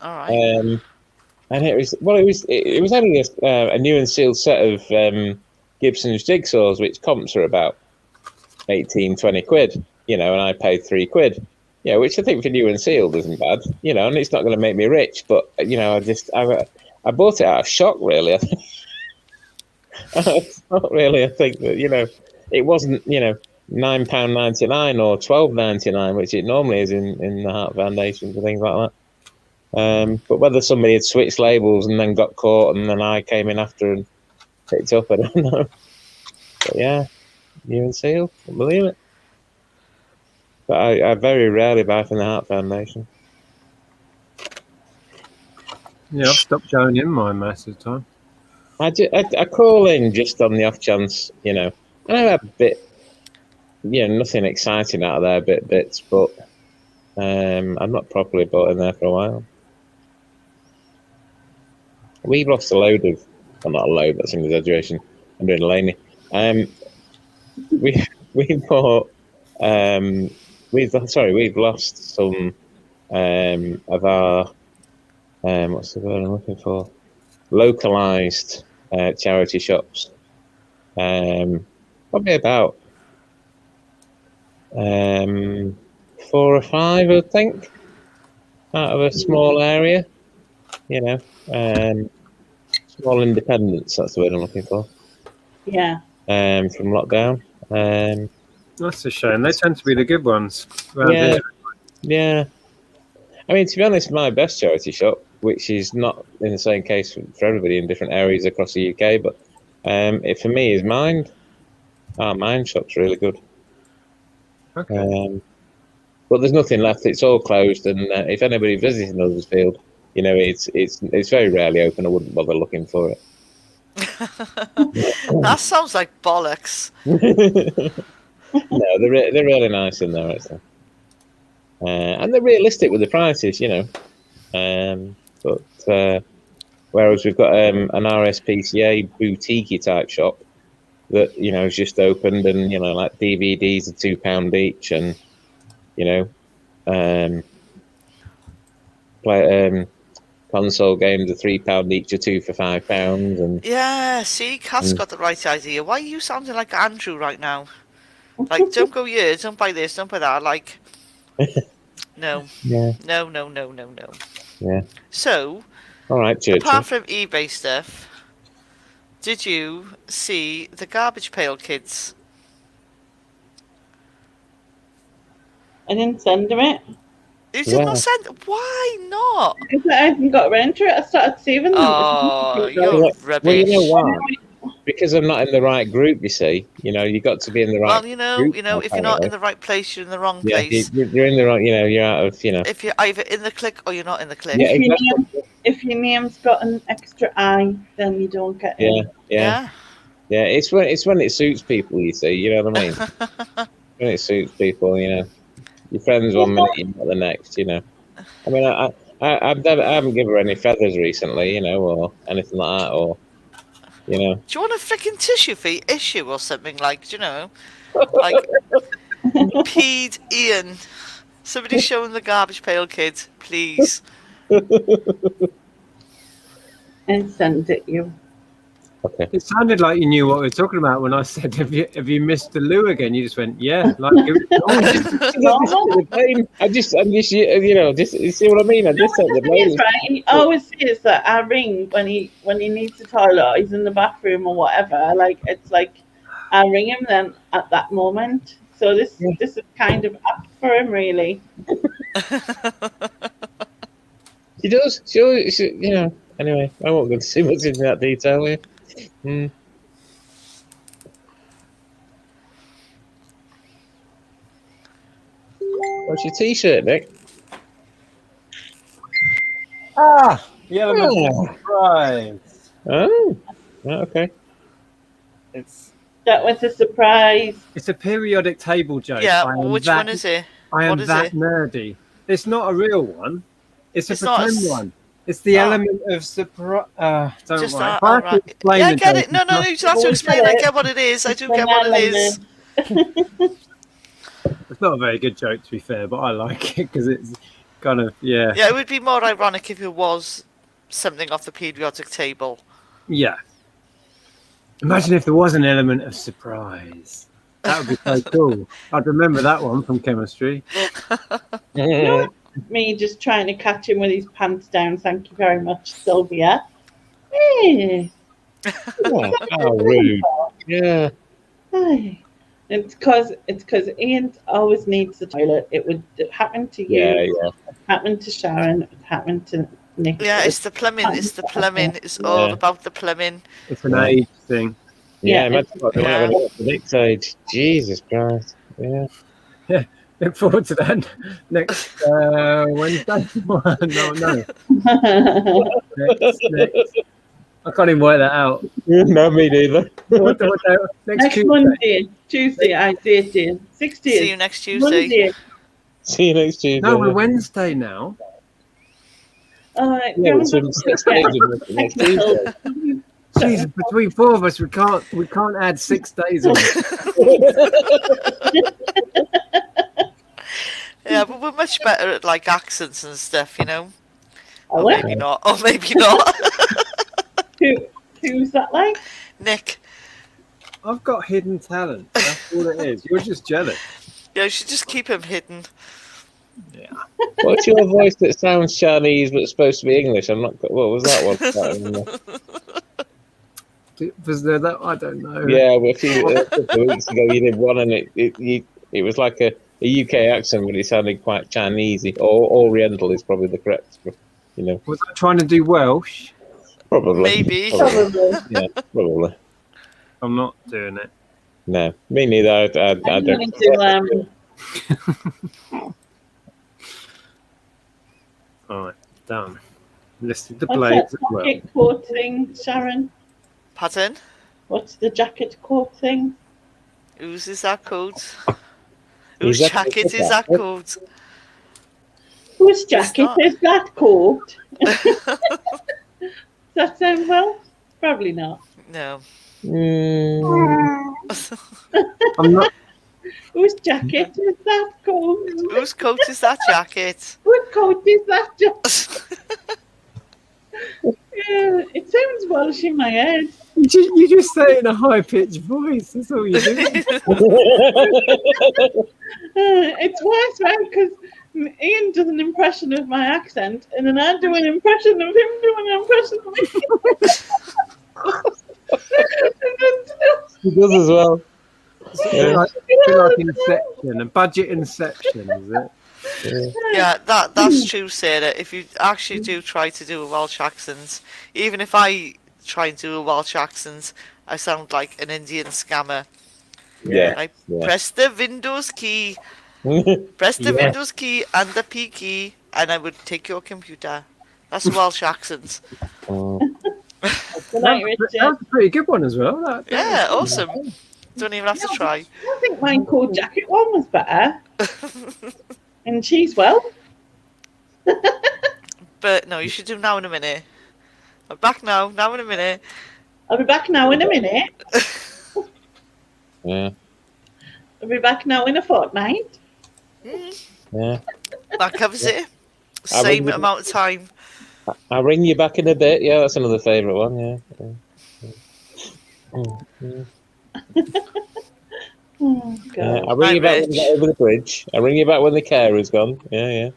All right. And it was only a new and sealed set of Gibson's jigsaws, which comps are about 18, 20 quid, you know, and I paid £3, you know, which I think for new and sealed isn't bad, you know, and it's not going to make me rich, but you know, I bought it out of shock, really. I think that, you know, it wasn't, you know, £9.99 or £12.99, which it normally is in the Heart Foundation for things like that. But whether somebody had switched labels and then got caught and then I came in after and picked up, I don't know. But yeah, new and sealed, can't believe it. But I very rarely buy from the Heart Foundation. Yeah, I've stopped going in mine most of the time. I call in just on the off chance, you know. I have a bit, you know, nothing exciting out of there, bits, but I've not properly bought in there for a while. We've lost a load of, well, not a load, that's an exaggeration. I'm doing a laney. We bought we've lost some of our what's the word I'm looking for? Localized charity shops. Probably about 4 or 5, I think, out of a small area. You know, small independents. That's the word I'm looking for. Yeah. From lockdown. That's a shame. They tend to be the good ones around Yeah. here. Yeah. I mean, to be honest, my best charity shop, which is not in the same case for everybody in different areas across the UK, but it for me is Mind. Our Mind shop's really good. Okay. But there's nothing left. It's all closed, and if anybody visiting Huddersfield, you know, it's very rarely open. I wouldn't bother looking for it. That sounds like bollocks. No, they're really nice in there, actually. And they're realistic with the prices, you know. But whereas we've got an RSPCA boutique type shop that, you know, has just opened, and, you know, like DVDs are £2 each, and, you know, console games are £3 each, or 2 for £5, and Yeah, see, Kath's got the right idea. Why are you sounding like Andrew right now? Like, don't go here, don't buy this, don't buy that. Like, no. Yeah. No. Yeah. So, All right, Churchill. apart from eBay stuff, did you see the Garbage Pail Kids? I didn't send them it. You did not send. Why not? Because I hadn't got around to it. I started saving them. Oh, you're rubbish. Well, you know why? Because I'm not in the right group, you see. You know, you got to be in the right. Well, group, if you're not in the right place, you're in the wrong yeah, place. you're in the wrong. You know, you're out of. You know. If you're either in the clique or you're not in the clique. Yeah, If your name's got an extra I, then you don't get in. Yeah. It's when it suits people, you see. You know what I mean? When it suits people, you know. Your friends one minute, you're not the next. You know. I mean, I haven't given her any feathers recently, you know, or anything like that, or. You know. Do you want a freaking tissue for your issue or something, like, do you know? Like, peed Ian. Somebody show him the Garbage Pail Kid, please. And send it you. Okay. It sounded like you knew what we were talking about when I said, "Have you missed the loo again?" You just went, "Yeah." Like, I just, you know, just you see what I mean. I just said the blame. Right. He always says that I ring when he needs a toilet, or he's in the bathroom or whatever. Like, it's like I ring him then at that moment. So this is kind of up for him, really. He does. She, you know. Anyway, I won't go too much into that detail here. What's your T-shirt, Nick? the element of surprise. Oh, okay. That was a surprise. It's a periodic table joke. Yeah, which one is it? I am What is that it? nerdy. It's not a real one. It's a It's not pretend a one. It's the element of surprise. Don't Just worry. that, If I have to alright. explain Yeah, I the get joke, it. No, you don't have to explain. I get what it is. I do get what it is. It's not a very good joke, to be fair, but I like it because it's kind of, yeah. Yeah, it would be more ironic if it was something off the periodic table. Yeah. Imagine if there was an element of surprise. That would be so cool. I'd remember that one from chemistry. Me just trying to catch him with his pants down. Thank you very much, Sylvia. Hey. How rude. Yeah. Hey. It's because Ian always needs the toilet. It would happen to you. Yeah. It happened to Sharon. It happened to Nick. Yeah, it's the plumbing. It's the plumbing. It's all about the plumbing. It's an age thing. Yeah, imagine what they might have the next age. Jesus Christ. Yeah. Look forward to that next Wednesday. No. Next. I can't even work that out. No, me neither. Next Monday, Tuesday, I dated 16. See you next Tuesday. Monday. See you next Tuesday. No, we're Wednesday now. All right. Yeah, it's 6 days of next Tuesday. Jesus, between 4 of us, we can't add 6 days on. Yeah, but we're much better at like accents and stuff, you know. Oh, Or maybe not. Or maybe not. who's that like? Nick. I've got hidden talent. That's all it is. You're just jealous. Yeah, you should just keep him hidden. Yeah. What's your voice that sounds Chinese but supposed to be English? I'm not. What was that one? I can't remember. Was there that? I don't know. Yeah, well, a couple of weeks ago you did one, and it was like a UK accent, but it sounded quite Chinesey. Or Oriental is probably the correct, you know. Was I trying to do Welsh? Probably. Maybe. Probably. Yeah, probably. I'm not doing it. No, me neither. I I'm don't. going to All right, done. Listed the what's blades that as well. jacket coat thing, Sharon? Pardon? What's the jacket coat thing? Whose is that called? Whose Whose jacket jacket is is that? that called? Whose jacket not. is that coat? Does that sound well? Probably not. No. I'm not. Whose jacket is that coat? Whose coat is that jacket? Whose coat is that jacket? Yeah, it sounds Welsh in my head. You just say it in a high pitched voice. That's all you do. It's worse, right? Because Ian does an impression of my accent, and then I do an impression of him doing an impression of me. He does as well. It's a bit like Inception, a budget Inception, is it? Yeah, that's true, Sarah. If you actually do try to do a Welsh accent, even if I try and do a Welsh accent, I sound like an Indian scammer. Yeah. I press the Windows key, press the Windows key and the P key, and I would take your computer. That's a Welsh accent. Good night, Richard. That's a pretty good one as well. Yeah, awesome. Don't even have to try. I think my coat jacket one was better. And she's well. But no, you should do now in a minute. I'm back now in a minute. I'll be back now in a minute. Yeah. I'll be back now in a fortnight. Yeah. That covers it. I Same wouldn't- amount of time. I'll ring you back in a bit. Yeah, that's another favourite one. Yeah. Oh, God. Yeah, I'll ring you back when we get over the bridge. I'll ring you back when the carer's gone. Yeah.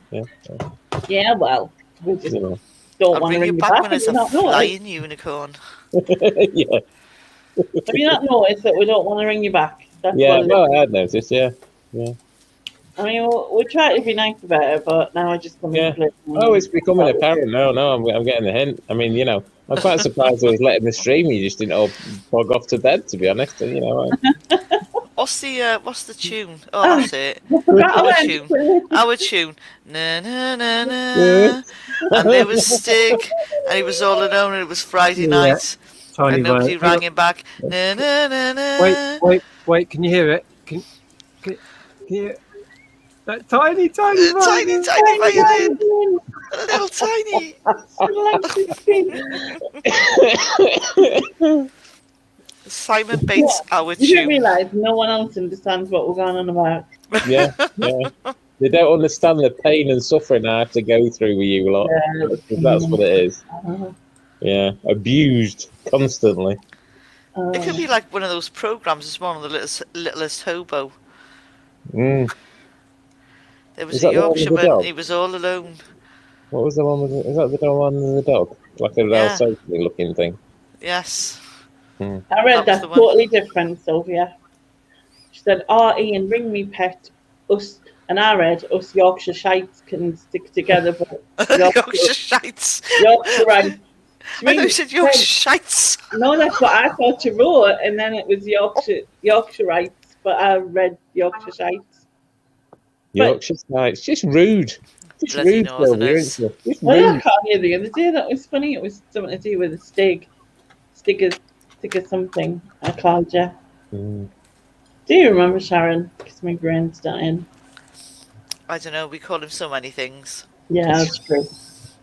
Yeah, well, we just You know. don't I'll want to bring ring you you back back. when Have it's you a not noticed? flying unicorn. Yeah. Have you not noticed that we don't want to ring you back? That's Yeah, what it well, is. I had noticed, yeah. I mean, we'll try to be nice about it, but now I just come Yeah. into play. Oh, it's becoming apparent. No, I'm getting the hint. I mean, you know, I'm quite surprised I was letting the stream. You just didn't all bog off to bed, to be honest. And, you know, What's the tune? Oh, that's it. Forgot Our about tune. it. Our tune. Na na na na. And there was Stig, and he was all alone, and it was Friday night, Tiny and nobody violin. rang him back. Na na na na. Wait, can you hear it? Can you that tiny Tiny violin? violin. A little tiny. Simon Bates, our You didn't tune. realise no one else understands what we're going on about. yeah. They don't understand the pain and suffering I have to go through with you lot. Yeah. That's what it is. Uh-huh. Yeah, abused constantly. It could be like one of those programs this morning, the littlest hobo. Mm. There was Is a that the one with the Yorkshireman, dog? he was all alone. What was the one with the, is that the one with the dog? Like a Yeah. Alsatian looking thing. Yes. I read That was that the one. totally different, Sylvia. She said, Ian, ring me pet. Us, and I read, us Yorkshire shites can stick together, but Yorkshire shites. Yorkshire right. I know you said Yorkshire shites. No, that's what I thought you wrote, and then it was Yorkshirites, but I read Yorkshire shites. Yorkshire It's just rude. Just Bloody rude, Sylvia, Northerners. isn't it? Just Well, I rude. can't hear the other day. That was funny. It was something to do with a stig of something. I called you. Mm. Do you remember, Sharon? Because my brain's dying. I don't know, we call him so many things. Yeah, that's true.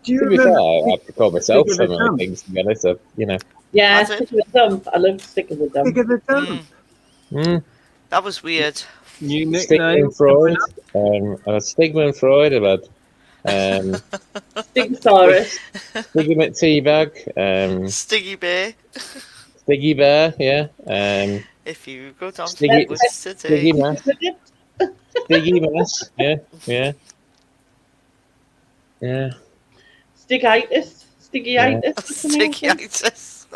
Do you To be fair, remember? I have to call myself Stick of some the of thumb. the things, to be honest. So, you know. Yeah, Has it? stick of the dump. I love stick of the Stick dump. of the thumb. Mm. That was weird. New Stigma nickname. and Freud. I've had Stigma and Freud. I've had Stigsaurus. Stigma Teabag. Stiggy Bear. Stiggy Bear. Yeah. If you go down to Stiggy, the woods today. Stiggy Mess. Stiggy Mess. Yeah. Yeah. Yeah. Stigitis. Stygyitis. Stygyitis.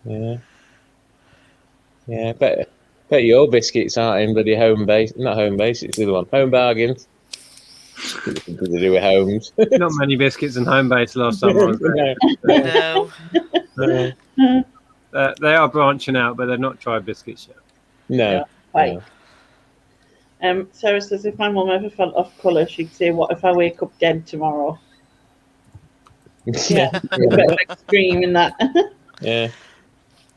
Yeah. Yeah. Bet your biscuits aren't in bloody home base. Not home base. It's the other one. Home bargains. Nothing to do with homes. Not many biscuits and home base last time I was there. No. They are branching out, but they're not tried biscuits yet. No. Right. Sarah says, if my mum ever felt off colour, she'd say, what if I wake up dead tomorrow? Yeah, a bit of extreme in that. Yeah.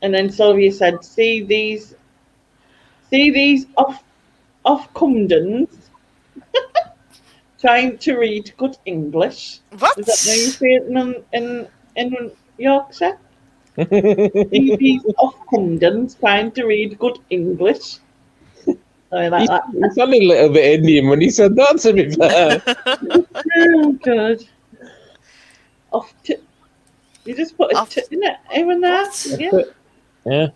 And then Sylvia said, see these off Cumdens trying to read good English. What? Is that how you say it in Yorkshire? See these off Cumdens trying to read good English. Something like that. He sounded a little bit Indian when he said that, to be fair. Oh, good. Off to, you just put a t in it, even there. Yeah. Yeah.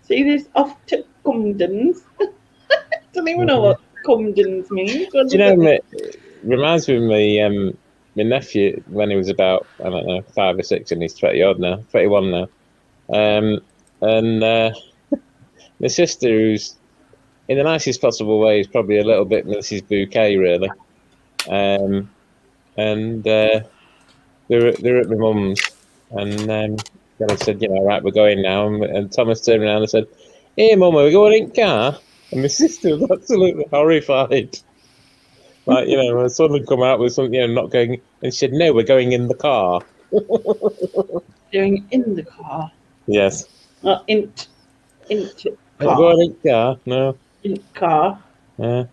See this off to Cumdens. Don't even know what Cumdens means. Do you know, it reminds me of my nephew when he was about, I don't know, 5 or 6, and he's 20-odd now, 21 now. And my sister, who's in the nicest possible way, is probably a little bit Mrs. Bouquet, really. And they're at my mum's, and then I said, right, we're going now. And Thomas turned around and said, hey, Mum, are we going in the car? And my sister was absolutely horrified. Like, my son had come out with something, not going, and she said, no, we're going in the car. Going in the car. Yes. Not into car. We're going in the car, no. In car. Yeah.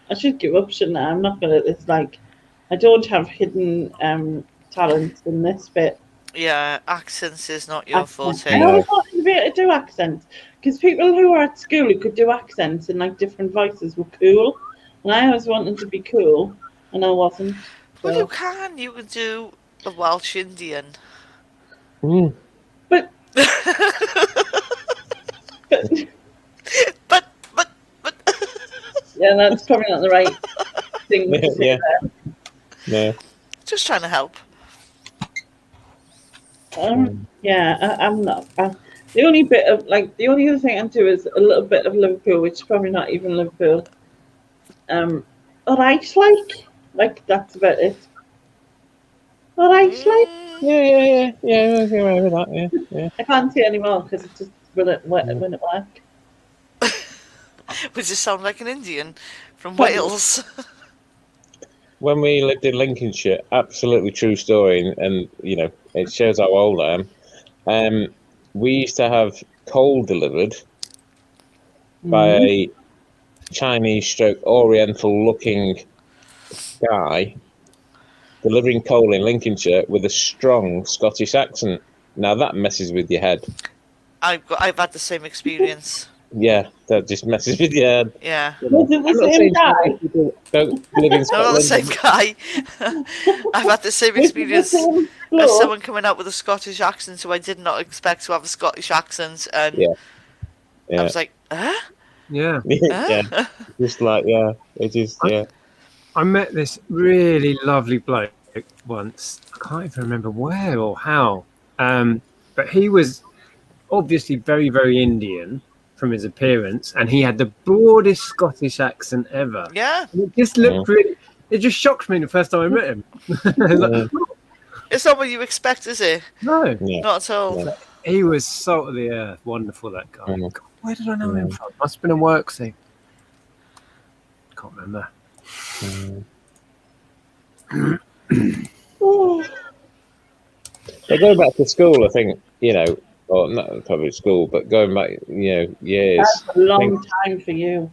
I should give up, shouldn't I? I'm not good at this. Like, I don't have hidden talents in this bit. Yeah, accents is not your forte. I always wanted to be able to do accents, because people who are at school who could do accents in like different voices were cool, and I always wanted to be cool, and I wasn't. Well, you can do a Welsh Indian. Mm. But yeah, that's probably not the right thing to say there. No. Just trying to help. Yeah, I'm not. The only other thing I do is a little bit of Liverpool, which is probably not even Liverpool. Alright, like that's about it. Alright, Yeah, with that, yeah. I can't say anymore because it just when it work. Would you sound like an Indian from Wales? When we lived in Lincolnshire, absolutely true story, and it shows how old I am. We used to have coal delivered by a Chinese / Oriental looking guy delivering coal in Lincolnshire with a strong Scottish accent. Now that messes with your head. I've had the same experience. Yeah, that just messes with your head. Yeah. Was it the same guy? Don't live in Scotland. No, not the same guy. I've had the same experience as someone coming out with a Scottish accent who I did not expect to have a Scottish accent, and I was like, huh? Yeah. Yeah. Just like, it just, I met this really lovely bloke once. I can't even remember where or how. But he was obviously very, very Indian from his appearance, and he had the broadest Scottish accent ever. Yeah. And it just looked really, it just shocked me the first time I met him. It's not what you expect, is it? No. Not at all. Yeah. He was salt of the earth. Wonderful, that guy. God, where did I know him from? Must have been a work thing. Can't remember. But going back to school, I think, or not probably school, but going back, years. That's a long time for you.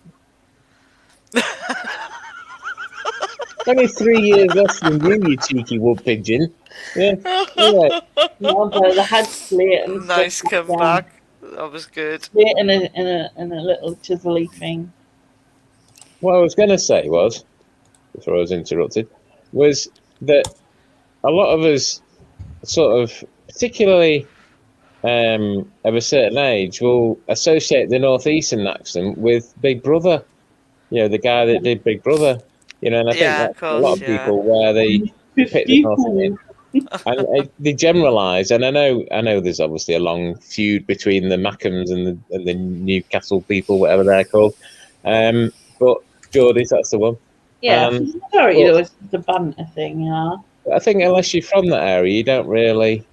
Only 3 years less than you cheeky wood pigeon. Yeah. The head split and Nice comeback. That was good. Yeah, in a little chisely thing. What I was going to say was, before I was interrupted, was that a lot of us, sort of, particularly of a certain age, will associate the northeastern accent with Big Brother. You know, the guy that did Big Brother. You know, and I think Yeah, that of course, a lot of people where they pick the northeastern. And they generalise, and I know there's obviously a long feud between the Mackhams and the Newcastle people, whatever they're called. But Geordies, that's the one. Yeah, sorry, it was the banter thing, yeah. I think unless you're from that area, you don't really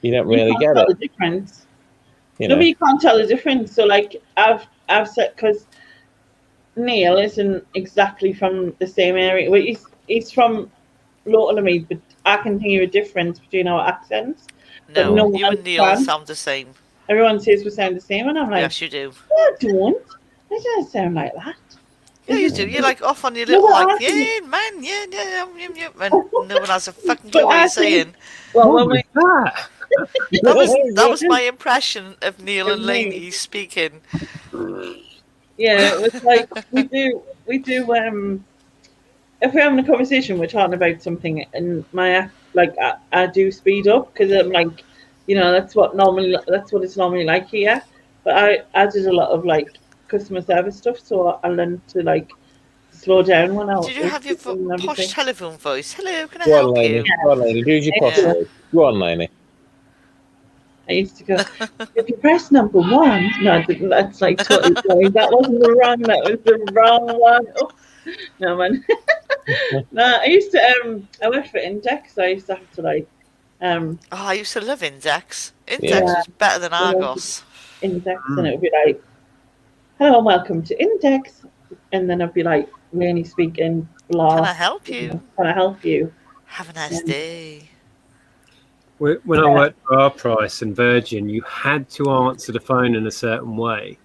get tell it. The difference. You No, know. but you can't tell the difference. So, like, I've said, because Niall isn't exactly from the same area. Well, he's from local to me, but I can hear a difference between our accents. But No, you and Neil sound the same. Everyone says we sound the same, and I'm like, yes, you do. I don't. I don't sound like that. Yeah, you do. You're like off on your little, like, yeah, man, yeah, and no one has a fucking clue what you're saying. Well, What was that? That was my impression of Neil and Lainey speaking. Yeah, it was like we do. If we're having a conversation, we're talking about something, and I do speed up because I'm like, that's what it's normally like here. But I did a lot of like customer service stuff, so I learned to like slow down when I. Did you have your posh telephone voice? Hello, can I Go on, help Lainey. you? Go on, Lainey. Who's your posh voice? Go on, Lainey. I used to go, if you press number 1, no, that's like totally funny. That wasn't the wrong, that was the wrong one. Oh, no, man. No, I used to, I worked for Index, so I used to have to like, I used to love Index. Index was better than Argos. Index, and it would be like, hello and welcome to Index. And then I'd be like, really speaking, blah. Can I help you? Can I help you? Have a nice day. When I worked for Our Price and Virgin, you had to answer the phone in a certain way.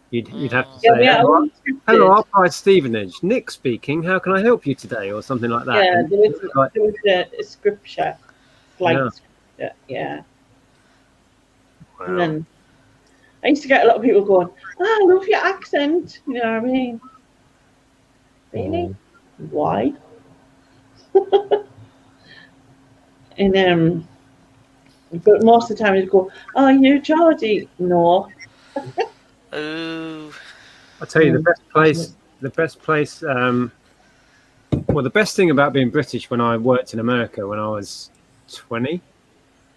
You'd have to say, hello, Our Price Stevenage. Nick speaking. How can I help you today? Or something like that. Yeah, there was a scripture. Like, yeah. Wow. And then I used to get a lot of people going, I love your accent. You know what I mean? Really? Why? And but most of the time they'd go, oh, you Geordie? No. Ooh. I'll tell you the best place, well, the best thing about being British when I worked in America when I was 20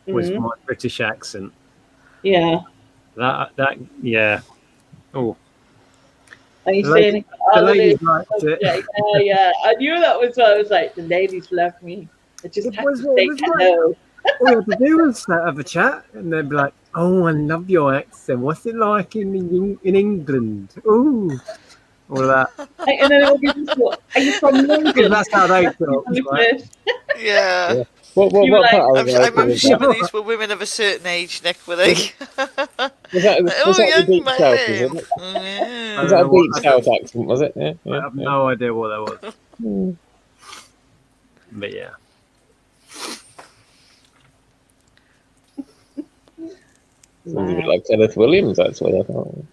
was my British accent. Yeah. Yeah. Oh. Are you saying the ladies liked it? Yeah. I knew that was what I was like. The ladies love me. I just had to say hello. All we had to do was have a chat, and they'd be like, "Oh, I love your accent. What's it like in England? Ooh, all of that." And then it would be just go, "Are you from London?" That's how they talk. Right? Yeah. What I remember assuming these were women of a certain age, Nick, were they? Was that the deep south, is it? Was that a deep south accent, was it? Yeah, I have no idea what that was. But yeah. Sounds a bit like Kenneth Williams, actually. I thought.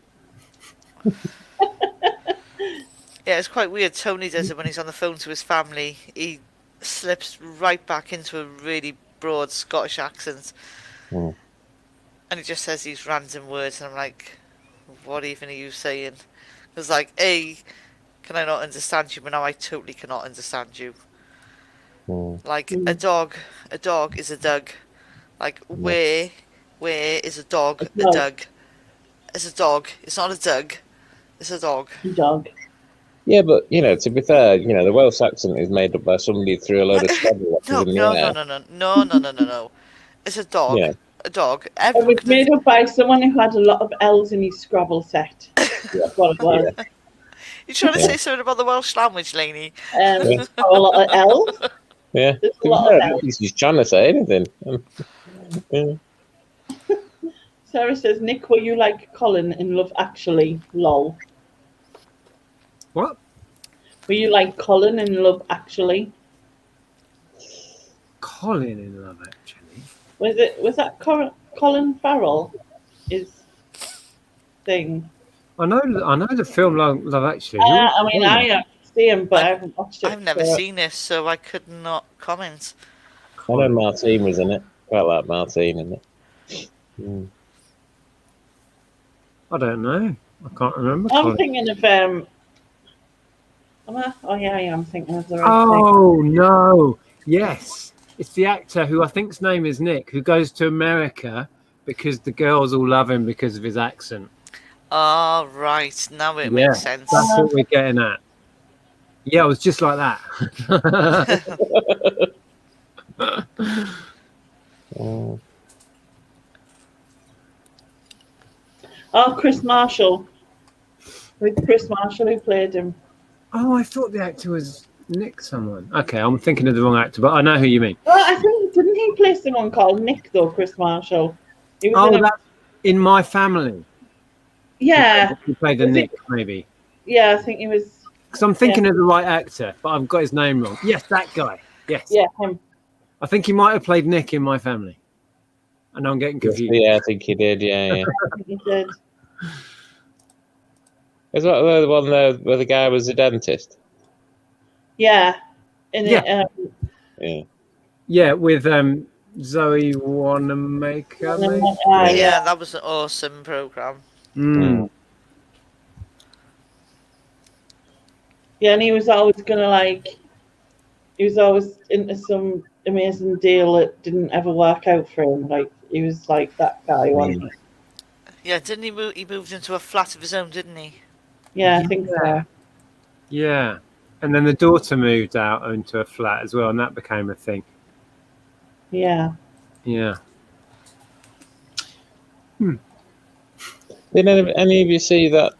Yeah, it's quite weird. Tony does it when he's on the phone to his family. He slips right back into a really broad Scottish accent. And he just says these random words, and I'm like, what even are you saying? It's like, A, can I not understand you? But now I totally cannot understand you. Like, a dog is a dug. Like, where is a dog a dug? It's a dog. It's not a dug. It's a dog. Dog. Yeah, but, to be fair, the Welsh accent is made up by somebody through a load of Scrabble. No. It's a dog. Yeah. A dog. It was made up by someone who had a lot of L's in his Scrabble set. That's what it was. Yeah. You trying to say something about the Welsh language, Lainey? A lot of L's. Yeah. He's trying to say anything. Sarah says, Nick, were you like Colin in Love Actually? Lol. What? Were you like Colin in Love Actually? Colin in Love Actually? Was that Colin Farrell? Is thing. I know the film Love Actually. I mean, I have seen him, but I haven't watched it. I've never seen this, so I could not comment. I know Martine was in it. Quite like Martine in it. I don't know. I can't remember. I'm thinking of oh yeah, I'm thinking of the right Oh no! Yes, it's the actor who I think's name is Nick, who goes to America because the girls all love him because of his accent. Oh, right. Now it makes sense. That's what we're getting at. Yeah, it was just like that. Oh, Chris Marshall. With Chris Marshall who played him. Oh, I thought the actor was Nick someone. Okay, I'm thinking of the wrong actor, but I know who you mean. Well, I think, didn't he play someone called Nick, though, Chris Marshall? He was that's In My Family. Yeah. He played a Nick, maybe. Yeah, I think he was... Because I'm thinking of the right actor, but I've got his name wrong. Yes, that guy. Yes. Yeah, him. I think he might have played Nick in My Family. And I'm getting confused. Yeah, I think he did, yeah. I think he did. Is that the one where the guy was a dentist? Yeah. Yeah, with Zoe Wanamaker. Yeah, that was an awesome programme. Yeah, and he was always he was always into some amazing deal that didn't ever work out for him. Like, he was like that guy, wasn't he? Yeah, didn't he move? He moved into a flat of his own, didn't he? Yeah, I think so. Yeah. And then the daughter moved out into a flat as well, and that became a thing. Yeah. Yeah. Did any of you see that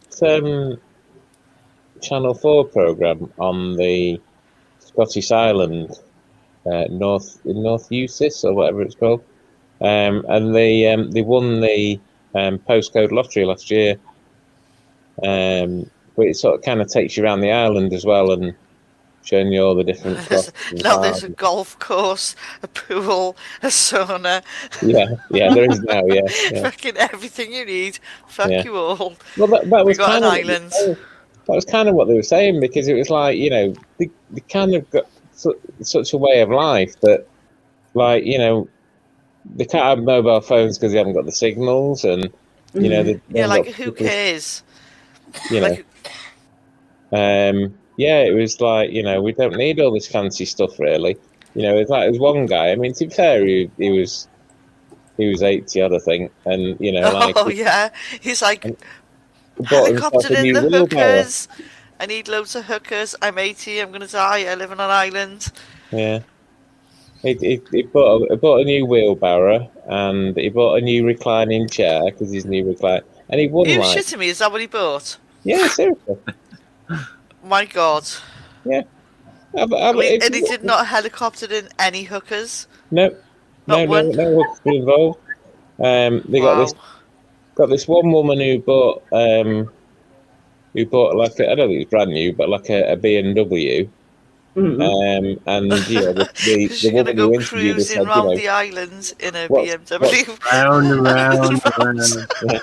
Channel 4 programme on the Scottish Island, North Eustace or whatever it's called? And they won the postcode lottery last year. But it sort of kind of takes you around the island as well and showing you all the different stuff. Now there's a golf course, a pool, a sauna. Yeah, there is now. Yeah. Fucking everything you need. Fuck you all. Well, that was got kind an of island. That was kind of what they were saying, because it was like, you know, they kind of got such a way of life that, like, you know, they can't have mobile phones because they haven't got the signals, and you know, who cares? You know, it was like, you know, we don't need all this fancy stuff, really. You know, it's like there's one guy. I mean, to be fair, he was 80 odd, I think, and you know, he's like helicoptered in the hookers. I need loads of hookers. I'm 80. I'm gonna die. I live on an island. Yeah. He bought a new wheelbarrow, and he bought a new reclining chair because he's new recline, and he won. Are you shitting me? Is that what he bought? Yeah, seriously. My God. Yeah. And he did not helicopter in any hookers. No hookers were involved. They got this one woman who bought like I don't think it's brand new, but like a BMW. Mm-hmm. And you know, the woman go who interviewed us said, around the islands in a BMW. Round and round. Yeah.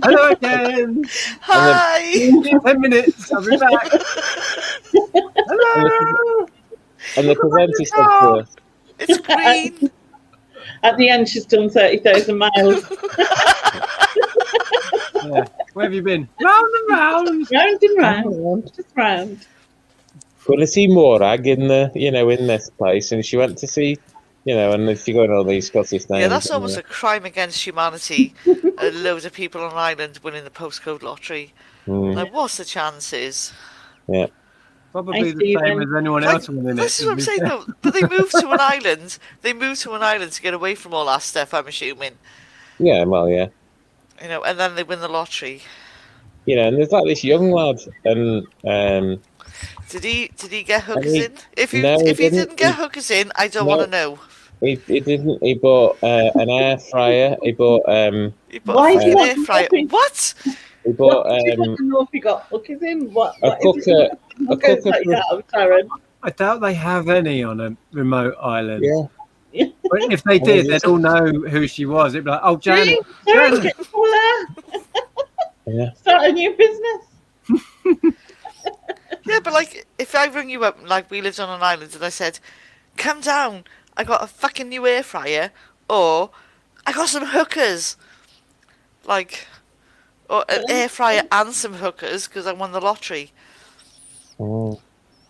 Hello again. Hi. 10 minutes. I'll be back. Hello. And the presenter said to us, It's green. At the end, she's done 30,000 miles. Yeah. Where have you been? Round and round. Round and round. Just round. going to see Morag in this place, and she went to see, and if you go in all these Scottish names. Yeah, that's almost a crime against humanity. Loads of people on an island winning the postcode lottery. Like, what's the chances? Yeah. Probably the same as anyone else winning it. This is what I'm saying, though. But they moved to an island. They moved to an island to get away from all that stuff, I'm assuming. Yeah, well, yeah. And then they win the lottery. And there's like this young lad, and did he get hookers in? If he didn't get hookers in, I don't want to know. He didn't. He bought an air fryer. He bought an air fryer. What? He bought I don't know if he got hookers in. A cooker. I doubt they have any on a remote island. Yeah. But if they did, they'd all know who she was. It'd be like, oh, Janet. Yeah. Start a new business. Yeah, but like, if I rung you up, like we lived on an island, and I said, "Come down, I got a fucking new air fryer," or "I got some hookers," like, or an air fryer and some hookers because I won the lottery. Oh.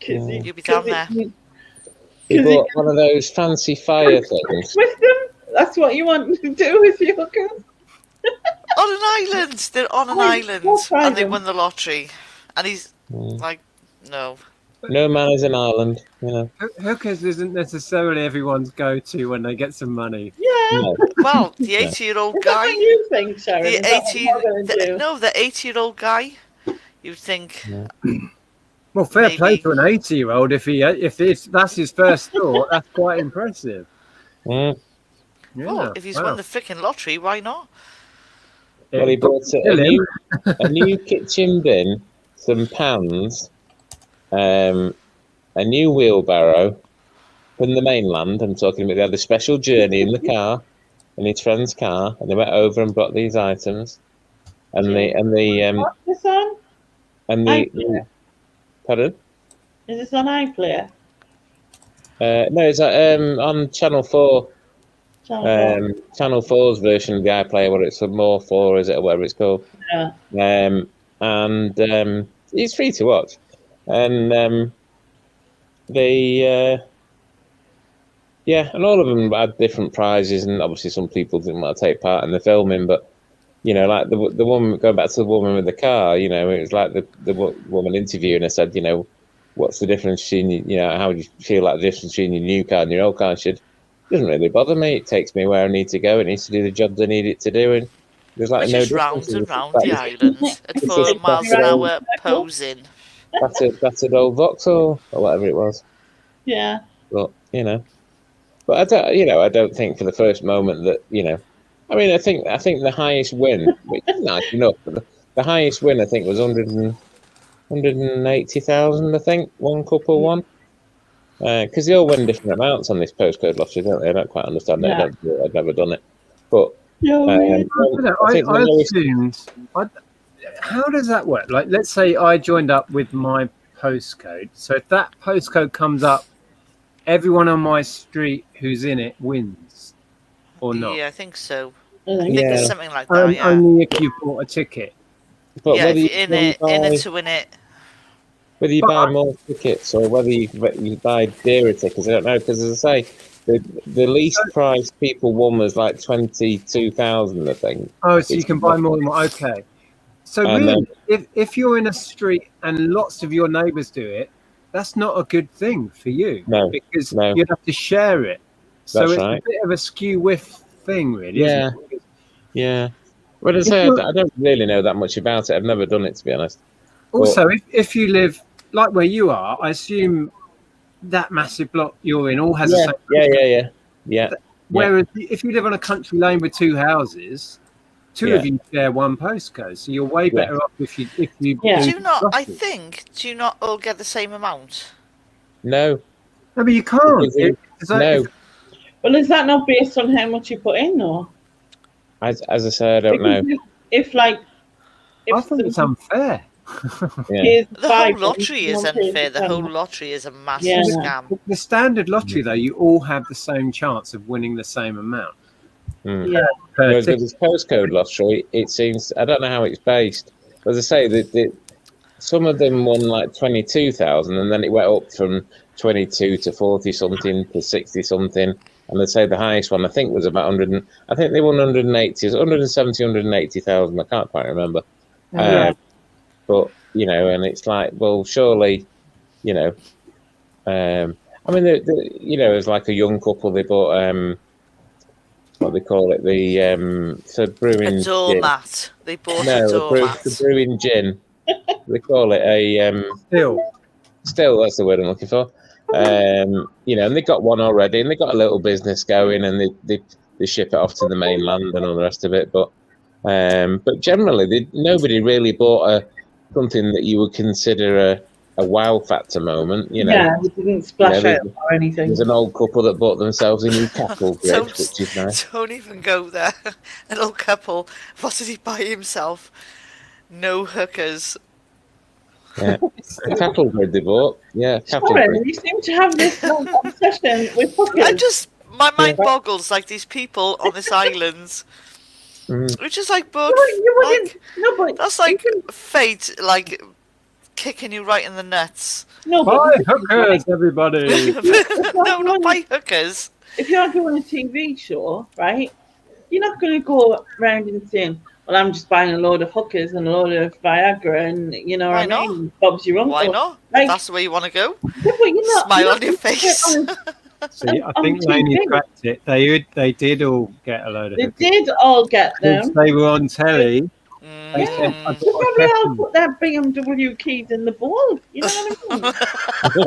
You'll be down there. You bought one of those fancy fire things. With them, that's what you want to do with your hookers. On an island, they're on an island, and they won the lottery, and he's like, "No." No man is an island, you know. Hookers isn't necessarily everyone's go-to when they get some money. Yeah. No. Well, the 80-year-old Is that guy. what you think, Sharon? The Is that what you're gonna do? the 80-year-old guy. You'd think. Yeah. Well, fair Maybe. play to an 80-year-old if that's his first thought. That's quite impressive. Mm. Yeah, Well, if he's wow. won the freaking lottery, why not? Well, he bought a new kitchen bin, some pans, a new wheelbarrow from the mainland. I'm talking about they had a special journey in the car, in his friend's car, and they went over and brought these items. And What's this on? iPlayer? Pardon? Is this on iPlayer? No, it's on Channel 4. Channel 4's version of the iPlayer, where it's a More 4, is it, or whatever it's called. Yeah. And it's free to watch. And and all of them had different prizes, and obviously some people didn't want to take part in the filming, but you know, like the woman, going back to the woman with the car, you know, it was like the woman interviewing her said, you know, what's the difference between, you know, how do you feel like the difference between your new car and your old car? And she said, it doesn't really bother me. It takes me where I need to go. It needs to do the jobs I need it to do. And there's like We're no just round and round the island at 4 miles an hour posing. Battered old Vauxhall or whatever it was. Yeah. But, you know, but I don't think for the first moment that, you know, I mean, I think the highest win, which is nice enough, but the highest win I think was 180,000. I think one couple won, because they all win different amounts on this postcode lottery, don't they? I don't quite understand it. Yeah. I've never done it, but I assumed. How does that work? Like, let's say I joined up with my postcode. So if that postcode comes up, everyone on my street who's in it wins, or not? Yeah, I think so. I I think think Yeah. there's something like that. Yeah. Only if you bought a ticket. but Yeah, whether if you, you're in whether you it, in buy, it to win it. whether you buy more tickets or whether you buy dearer tickets, I don't know. Because as I say, the least price people won was like 22,000, I think. Oh, so you can buy more than one. Okay. So And really, if you're in a street and lots of your neighbours do it, that's not a good thing for you. No, Because no. you'd have to share it. So That's it's right. a bit of a skew-whiff thing, really. Yeah. Isn't it? Yeah. Well, as I say, I don't really know that much about it. I've never done it, to be honest. Also, if you live like where you are, I assume that massive block you're in all has the same. Yeah. Whereas if you live on a country lane with two houses, two of you share one postcode, so you're way better off if you. Yeah. Do you not? I lottery. think. Do you not all get the same amount? No. No, but you can't. Because no. Well, is that not based on how much you put in, or? As I say, I don't know. If I think it's unfair. Yeah. The whole lottery is unfair. The whole lottery is a massive scam. The standard lottery, though, you all have the same chance of winning the same amount. Yeah. Whereas with this postcode lottery, it seems, I don't know how it's based. As I say, some of them won like 22,000, and then it went up from 22 to 40 something to 60 something. And they say the highest one, I think, was about 100. I think they won 180, 170, 180,000. I can't quite remember. But, you know, and it's like, well, surely, you know, I mean, you know, as like a young couple, they bought, what they call it, the brewing A doormat. They bought a the doormat. brewing gin. They call it a still. That's the word I'm looking for. You know, and they got one already, and they got a little business going, and they ship it off to the mainland and all the rest of it. But generally, nobody really bought something that you would consider a wow factor moment. You know, yeah, it didn't splash out or anything. There's an old couple that bought themselves a new cattle grid, which is nice. Don't even go there. An old couple. What did he buy himself? No hookers. Yeah. A cattle grid they bought. Yeah, cattle Sorry, grid. you seem to have this obsession with hookers. My mind boggles, like, these people on this island. Mm. Which is like, No, but you wouldn't. like, No, but that's like you fate, like, kicking you right in the nuts. no, Buy but hookers, everybody. No, not by hookers. if you're doing a TV show, right, you're not going to go around and saying, well, I'm just buying a load of hookers and a load of Viagra and, you know Why what I mean? Bob's your uncle. Why not? Like, If that's the way you want to go. yeah, but you're not, Smile you're on not your gonna face. get on- See, I on think Laney TV. cracked it. They did all get a load of They hookers. did all get Since them. they were on telly. They said, Mm. "I've They got a probably all question." put their BMW keys in the bowl. You know what I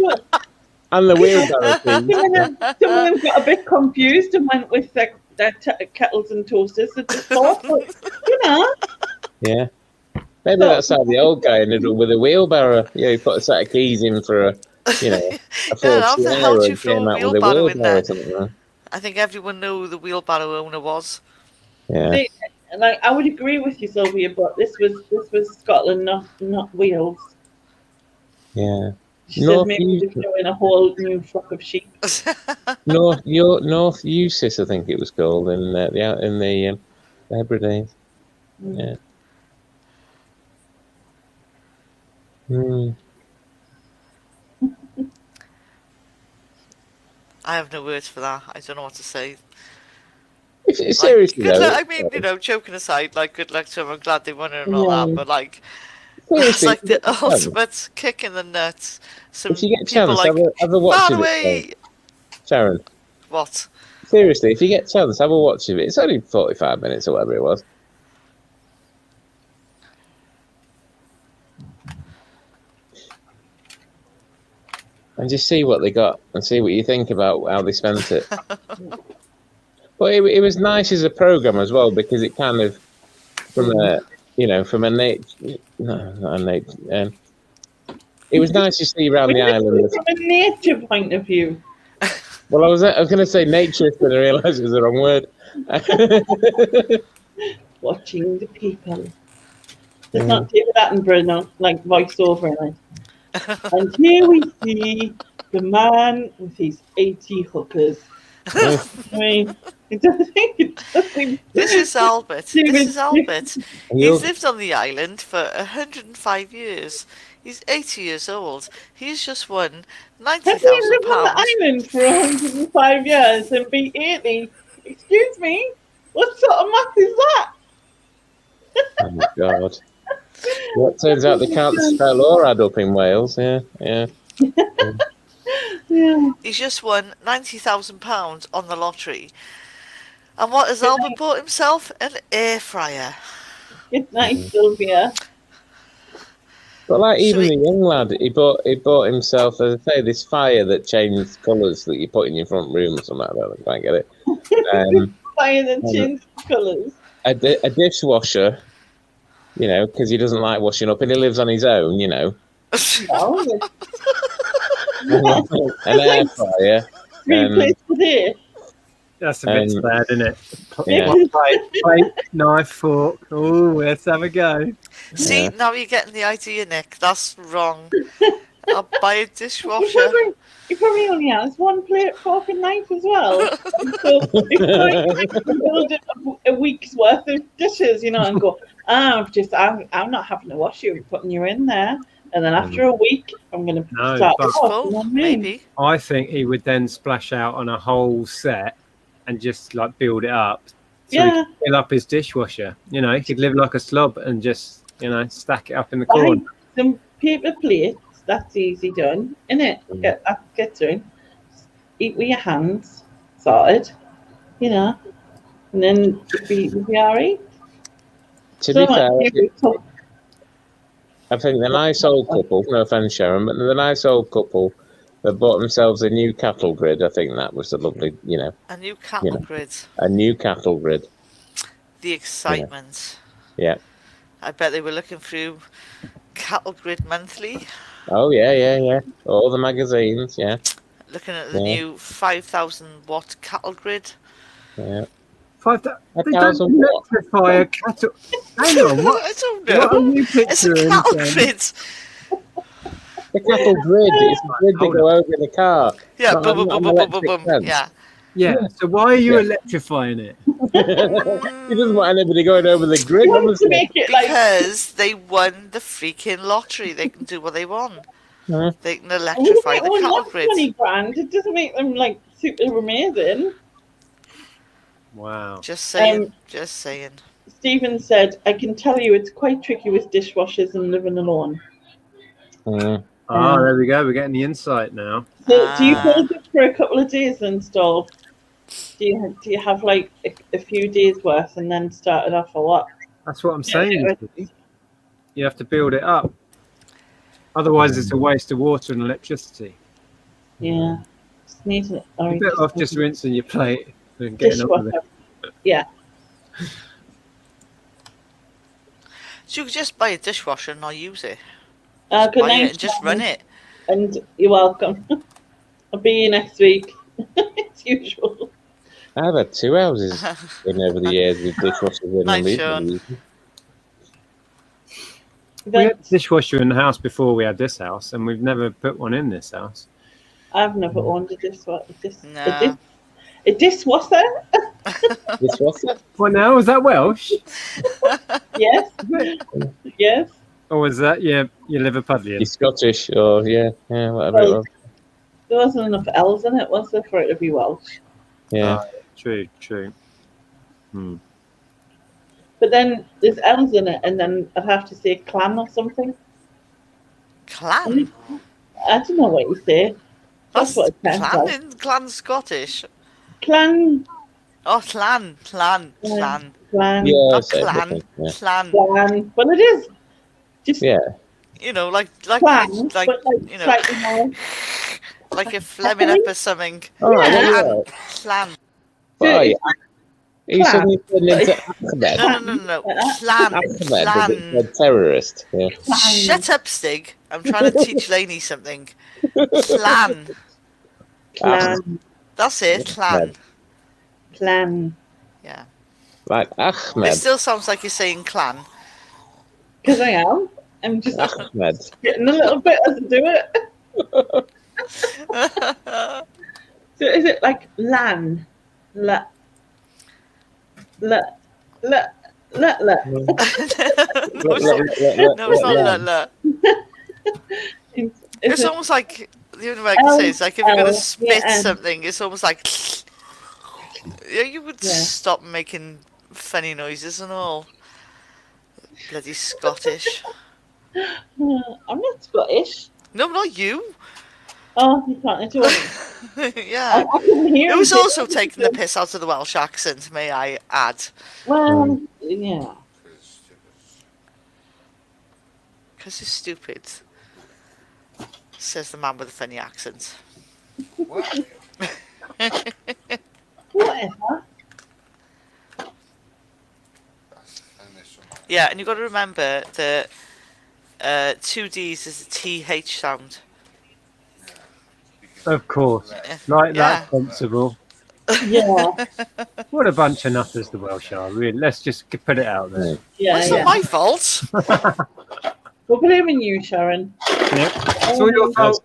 mean? And the wheelbarrow keys. Some of them got a bit confused and went with their kettles and toasters at the store. But, you know, Yeah. Maybe that's how the old guy ended up with a wheelbarrow. Yeah, he put a set of keys in for a, you know, a Ford How the hell Sierra do you and throw came a out with a wheelbarrow in wheelbarrow there? or something. Like I think everyone knew who the wheelbarrow owner was. yeah. they, like I would agree with you, Sylvia, but this was Scotland, not Wales. Yeah. She No, said maybe you- just doing a whole new flock of sheep. North Eusis, I think it was called in the Hebrides. Yeah. Hmm. I have no words for that. I don't know what to say. If, seriously, Good though, luck. I mean, you know, joking aside, like, good luck to them. I'm glad they won it and all that. But like, it's seriously, like the if you get a chance- ultimate kick in the nuts. Some if you get a people chance, like, have a watch "Ban of it, away!" Sharon. What? Seriously, if you get a chance, have a watch of it. It's only 45 minutes or whatever it was. And just see what they got and see what you think about how they spent it. But it was nice as a program as well because it kind of, from a nature, no, not a nature. It was nice to see around the island. From a nature point of view. Well, I was going to say naturist, but I realised it was the wrong word. Watching the people. It's not David Attenborough, like voiceover. Like. And here we see the man with his 80 hookers. I mean, it doesn't. This is Albert. This is Albert. You're- He's lived on the island for 105 years. He's 80 years old. He's just won Have you lived on the £90,000. island for 105 years and be 80? Excuse me? What sort of math is that? Oh my God. Well, it turns out they can't spell or add up in Wales. Yeah. Yeah. He's just won £90,000 on the lottery. And what has Albert bought himself? An air fryer. Good night, Sylvia. But like So even the young lad, he bought himself, as I say, this fire that changed colours that you put in your front room or something. I don't quite get it. Fire and change colours. A dishwasher, you know, because he doesn't like washing up, and he lives on his own, you know. Oh, An air fryer. replaced with it. That's a bit sad, isn't it? Yeah. Plate, knife, fork. Oh, let's have a go. See, Yeah. now you're getting the idea, Nick. That's wrong. I'll buy a You dishwasher. probably only has one plate, fork, and knife as well. So it's like you build a week's worth of dishes, you know, and go, I'm not having to wash you, I'm putting you in there. And then after a week, I'm going to No, start but- It's off. full, You know what I mean? maybe. I think he would then splash out on a whole set and just like build it up. So he Yeah. could fill up his dishwasher. You know, he could live like a slob and just, you know, stack it up in the Buy corner. some paper plates, that's easy done, innit? Get through. Eat with your hands, sorted, you know, and then you'll be alright. To be fair, I think the nice old couple, no offence, Sharon, but the nice old couple that bought themselves a new cattle grid, I think that was a lovely, you know, A new cattle grid. a new cattle grid. The excitement. Yeah. I bet they were looking through Cattle Grid Monthly, Oh, yeah. All the magazines, yeah. looking at the Yeah. new 5,000 watt cattle grid. Yeah. They don't 1,000 what? electrify a cattle. Hang on, what? I don't What are know. you It's a picturing? cattle Jen? grid. The cattle grid. It's a grid that Hold go over the car. Yeah, Not boom, boom, an boom, boom, boom, boom, electric boom. fence. Yeah. Yeah. So why are you Yeah. electrifying it? He doesn't want anybody going over the grid, He wants to obviously. make it like Because they won the freaking lottery. They can do what they want. Uh-huh. They can we electrify don't the want cattle that grid. 20 grand. It doesn't make them like super amazing. Wow. Just saying. Um, Just saying. Stephen said, I can tell you it's quite tricky with dishwashers and living alone. Ah, there we go. We're getting the insight now. So do you Ah. hold it for a couple of days and install? Do you have like a few days worth and then start it off or what? That's what I'm saying. You have to build it up. Otherwise, it's a waste of water and electricity. Yeah. Just need to, You're better off just rinsing your plate and getting on with dishwasher. it. Yeah. So you could just buy a dishwasher and not use it. Good Buy night. it and just run it. And you're welcome. I'll be here next week. As usual. I've had 2 houses in over the years with dishwashers in Nice, them. Sean. We had a dishwasher in the house before we had this house, and we've never put one in this house. I've never owned a dishwasher. No. A dishwasher? Dishwasher? What now? Was that Welsh? Yes. Yes. Or was that your Liverpudlian? You're Scottish, or yeah, whatever Well, it was. There wasn't enough L's in it, was there, for it to be Welsh? Yeah. True. But then there's L's in it, and then I'd have to say clan or something. Clan? I don't know what you say. That's what it sounds clan like. in clan Scottish. Clan. Oh, clan. Clan. Yeah, Not same clan. thing, yeah. Clan. Clan. Well, it is. Just Yeah. You know, like clan, like but like you know, slightly more. like you're flamming up or something. Oh, Yeah. Clan. Oh, yeah. He Clan. suddenly turned into Ahmed. No. Clan. Ahmed, Clan. a terrorist. Yeah. Shut up, Stig. I'm trying to teach Lainey something. Clan. Clan. That's it. Clan. Clan. Yeah. Like It Ahmed. still sounds like you're saying clan. Because I am. I'm just Ahmed. getting a little bit as I do it. So is it like lan? La. La. La. La. La. No, it's not la. It's almost like the only way I can say is like if you're gonna spit something, it's almost like you would stop making funny noises and all. Bloody Scottish. I'm not Scottish. No, not you. Oh, you can't do it. Yeah. I couldn't hear It was it. also taking the piss out of the Welsh accent, may I add. Well, yeah. Because it's stupid. Says the man with a funny accent. What? Whatever. Yeah, and you've got to remember that 2 Ds is a TH sound. Of course. Like Yeah. that sensible. Yeah. What a bunch of nutters the Welsh are, really. Let's just put it out there. Yeah. It's not my fault. We're blaming you, Sharon. Yep. It's all your fault.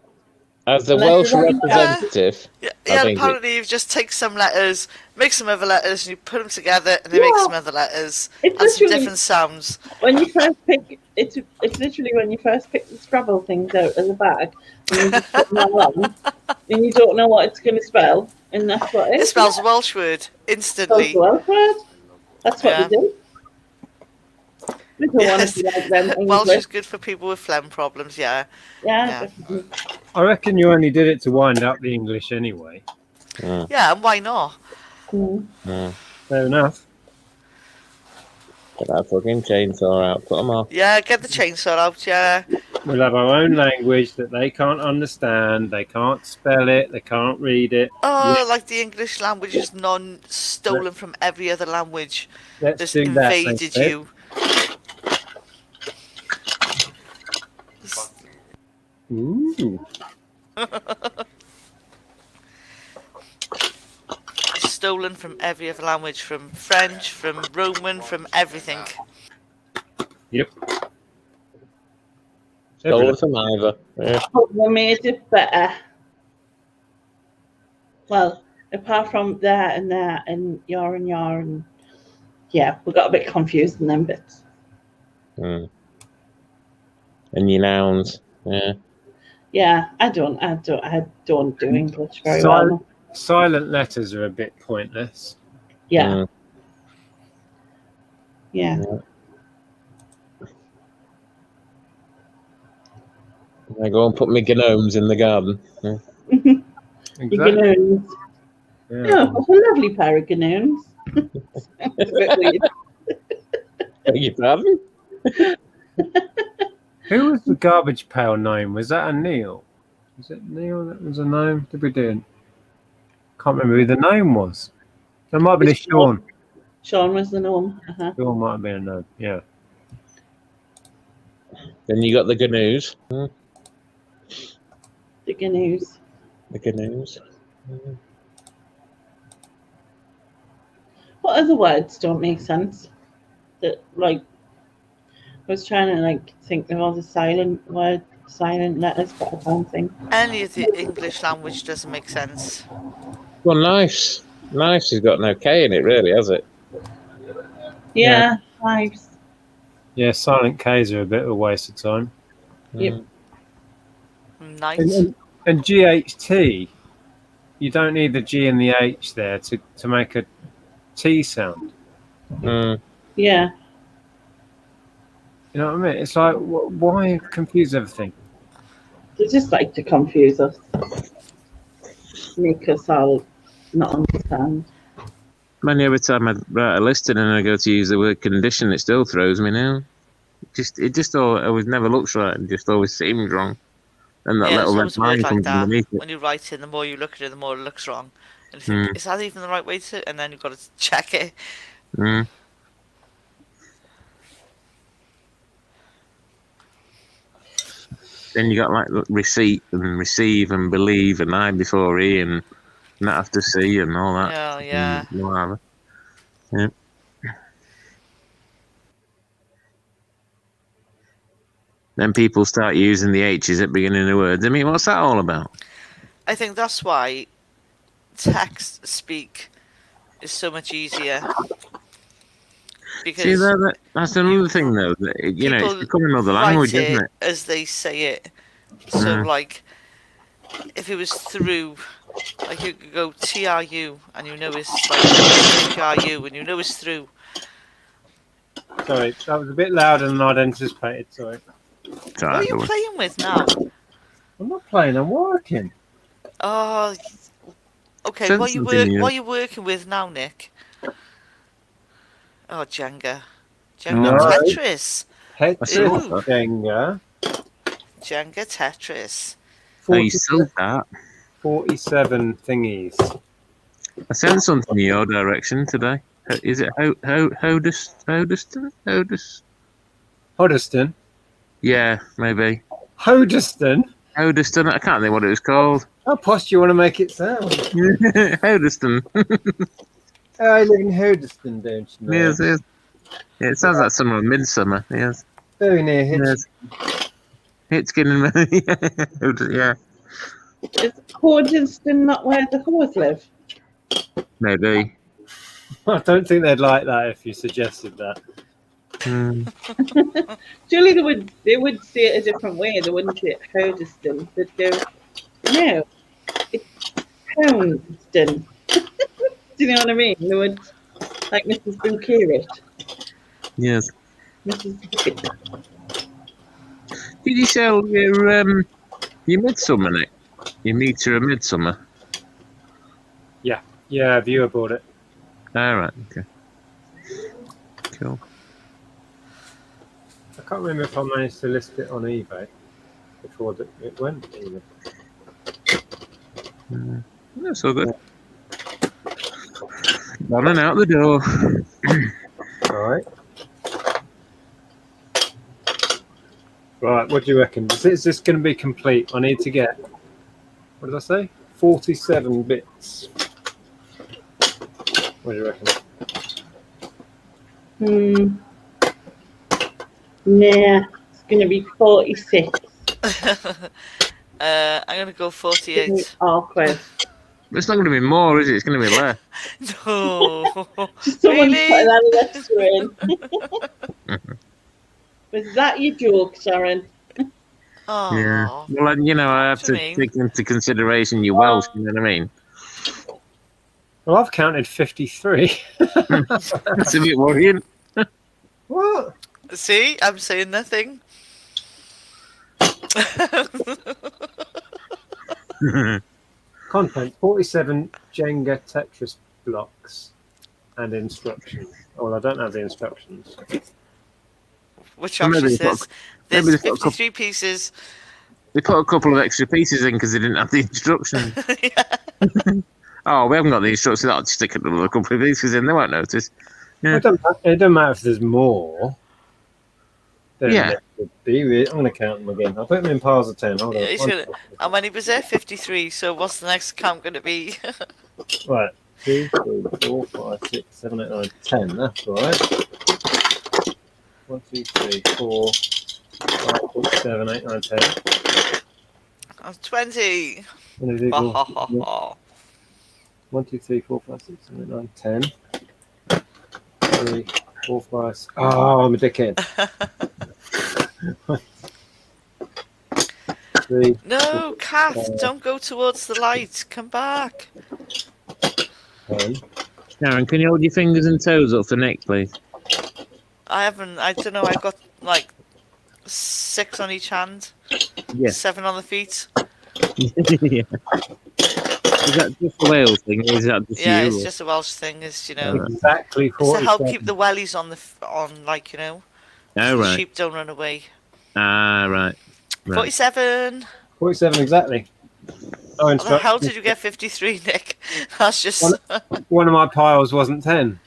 As the Unless Welsh you're representative, Yeah, I think apparently you just take some letters, make some other letters, and you put them together, and they make some other letters, It's and some literally- different sounds. When you first pick, it's literally when you first pick the Scrabble things out of the bag, and you just put them on, and you don't know what it's going to spell, and that's what it It is. spells a Welsh word instantly. Welsh word. That's what Yeah. we do. We don't want Yes. to be like them. Welsh English. is good for people with phlegm problems, yeah. Yeah. Yeah. Definitely. I reckon you only did it to wind up the English anyway. Yeah, and why not? Fair enough. get that fucking chainsaw out, put them off. Yeah, get the chainsaw out, yeah. We'll have our own language that they can't understand. They can't spell it. They can't read it. Oh, like the English language is stolen from every other language. Let's Just do that. invaded thanks, Ed. you. Ooh. stolen from every other language, from French, from Roman, from everything. Yep. Stolen from either. Yeah. But we made it better. Well, apart from there and your and yeah, we got a bit confused in them bits. Mm. And your nouns. Yeah. Yeah, I don't do English very well. Silent letters are a bit pointless. Yeah. Mm. Yeah. I go and put my gnomes in the garden. Yeah. Your gnomes. Yeah. Oh, what a lovely pair of gnomes. It's a bit weird. Beg your pardon? Who was the garbage pail gnome? Was that a Neil? Was it Neil that was a gnome? Did we do it? Can't remember who the gnome was. It might have been a Sean. Sean was the gnome. Sean might have been a gnome, yeah. Then you got the gnoos. The gnoos. The gnoos. What other words don't make sense? That like I was trying to think of all the silent letters, but I can't think. Any of the English language doesn't make sense. Well, nice. Nice has got no K in it, really, has it? Yeah, nice. Yeah, silent Ks are a bit of a waste of time. Yep. Nice. And GHT, you don't need the G and the H there to make a T sound. Mm. Yeah. You know what I mean? It's like, why confuse everything? They just like to confuse us. Make us all not understand. Man, every time I write a listing and I go to use the word condition, it still throws me now. It just always never looks right and just always seems wrong. And that little red line comes underneath it. When you write it, the more you look at it, the more it looks wrong. And you think, is that even the right way to? And then you've got to check it. Mm. Then you got like receipt and receive and believe and I before E and not after C and all that. Oh, yeah. Whatever. Yeah. Then people start using the H's at the beginning of words. I mean, what's that all about? I think that's why text speak is so much easier. Because see, that's another thing, though. You know, it's become another language, isn't it? As they say it. So, like, if it was through, like, you could go TRU and you know it's like TRU and you know it's through. Sorry, that was a bit louder than I'd anticipated. Sorry. What are you playing with now? I'm not playing. I'm working. Oh, okay. What are you working with now, Nick? Oh, Jenga. Tetris. Jenga. Jenga Tetris. Oh, you sold that. 47 thingies. I sent something in your direction today. Is it Hodeston? Hoddesdon? Yeah, maybe. Hodesdon? Hodeston. I can't think what it was called. How posh do you want to make it sound? Hodeston. I live in Hodeston, don't you know? Yes, yes. Yeah, it sounds like somewhere in Midsummer. Yes. Very near Hitchin. Yes. Hitchin. Yeah. Is Hodeston not where the Hoes live? Maybe. I don't think they'd like that if you suggested that. Surely they would say it a different way. They wouldn't say Hodeston. They'd go, no, it's Houndeston. Do you know what I mean? They would, like Mrs. Bucharit. Yes. Mrs. Bucharit. Did you sell your Midsummer, Nick? Your meter of Midsummer? Yeah, viewer bought it. All right. Okay. Cool. I can't remember if I managed to list it on eBay before it went even. That's all good. On and out the door. All right. Right, what do you reckon? Is this going to be complete? I need to get, what did I say? 47 bits. What do you reckon? Nah, it's going to be 46. I'm going to go 48. Awkward. It's not going to be more, is it? It's going to be less. No. Someone's Really? putting that extra in. Was that your joke, Sharon? Oh. Yeah. Well, you know, I have to take into consideration your Welsh, you know what I mean? Well, I've counted 53. That's a bit worrying. What? See, I'm saying nothing. Content 47 Jenga Tetris blocks and instructions. Oh, well, I don't have the instructions. Which option says there's maybe 53 pieces. They put a couple of extra pieces in because they didn't have the instructions. Yeah. Oh, we haven't got the instructions. I'll just stick a couple of pieces in. They won't notice. Yeah. It doesn't matter if there's more. Yeah. I'm going to count them again. I'll put them in piles of 10. Hold on. And when he was there, 53. So what's the next count going to be? Right. 2, 3, 4, 5, 6, 7, 8, 9, 10. That's all right. 1, 2, 3, 4, 5, 6, 7, 8, 9, 10. I'm 20. 1, 2, 3, 4, 5, 6, 7, 8, 9, 10. 3, 4, 5, 6. Oh, I'm a dickhead. 3, No, Kath, don't go towards the light. Come back. 10. Sharon, can you hold your fingers and toes up for Nick, please? I don't know, I've got like 6 on each hand. Yeah. 7 on the feet. Yeah. Is that just a Wales thing, or is that just Yeah, you? it's just a Welsh thing, is, you know. Exactly It's to 47. help keep the wellies on, like, you know. Oh, So the right. sheep don't run away. Ah, right. 47. 47 exactly. Oh, How the hell did you get 53, Nick? That's just... One of my piles wasn't 10.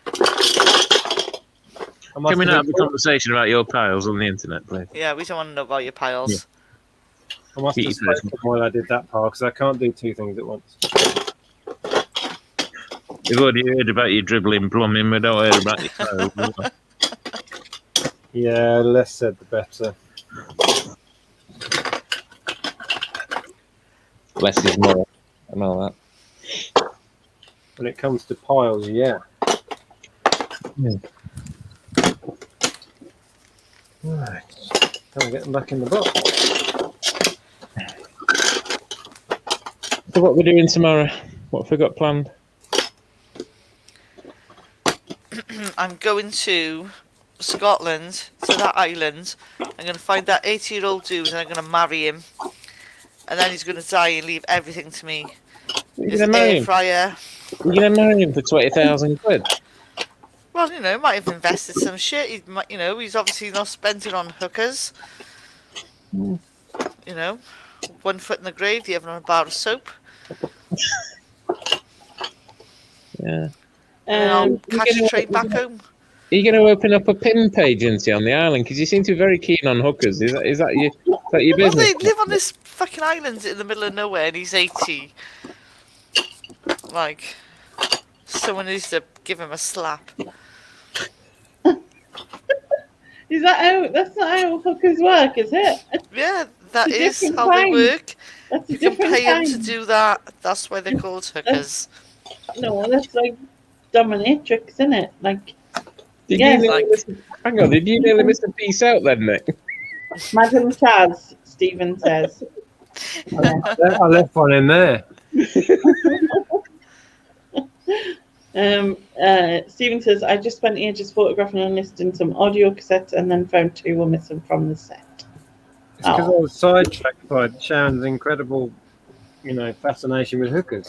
Can we not have a conversation about your piles on the internet, please? Yeah, we don't want to know about your piles. I must have spoken while I did that pile because I can't do 2 things at once. We've already heard about your dribbling plumbing, we don't hear about your piles. Yeah, less said the better. Less is more. I know that. When it comes to piles, yeah. Right. Can I get them back in the box? So what we're doing tomorrow? What have we got planned? I'm going to Scotland, to that island. I'm going to find that 80-year-old dude and I'm going to marry him. And then he's going to die and leave everything to me. You're going to marry him? Fryer. You're going to marry him for 20,000 quid? Well, you know, might have invested some shit. He might, you know, he's obviously not spending on hookers. You know, 1 foot in the grave, the other on a bar of soap. Yeah. And I'll catch a train back home. Are you going to open up a pimp agency on the island? Because you seem to be very keen on hookers. Is that your business? Well, they live on this fucking island in the middle of nowhere and he's 80. Like, someone needs to give him a slap. Is that how? That's not how hookers work, is it? Yeah, that It's a is different how they kind. work. That's a You can different pay them kind. to do that. That's why they're called hookers. No, that's like dominatrix, isn't it? Like, Did yeah, you nearly hang on, did you nearly miss a piece out then, Nick? Madam Chaz, Stephen says. I left one in there. Stephen says, I just spent ages photographing and listing some audio cassettes and then found 2 were missing from the set. It's because I was sidetracked by Sharon's incredible, fascination with hookers.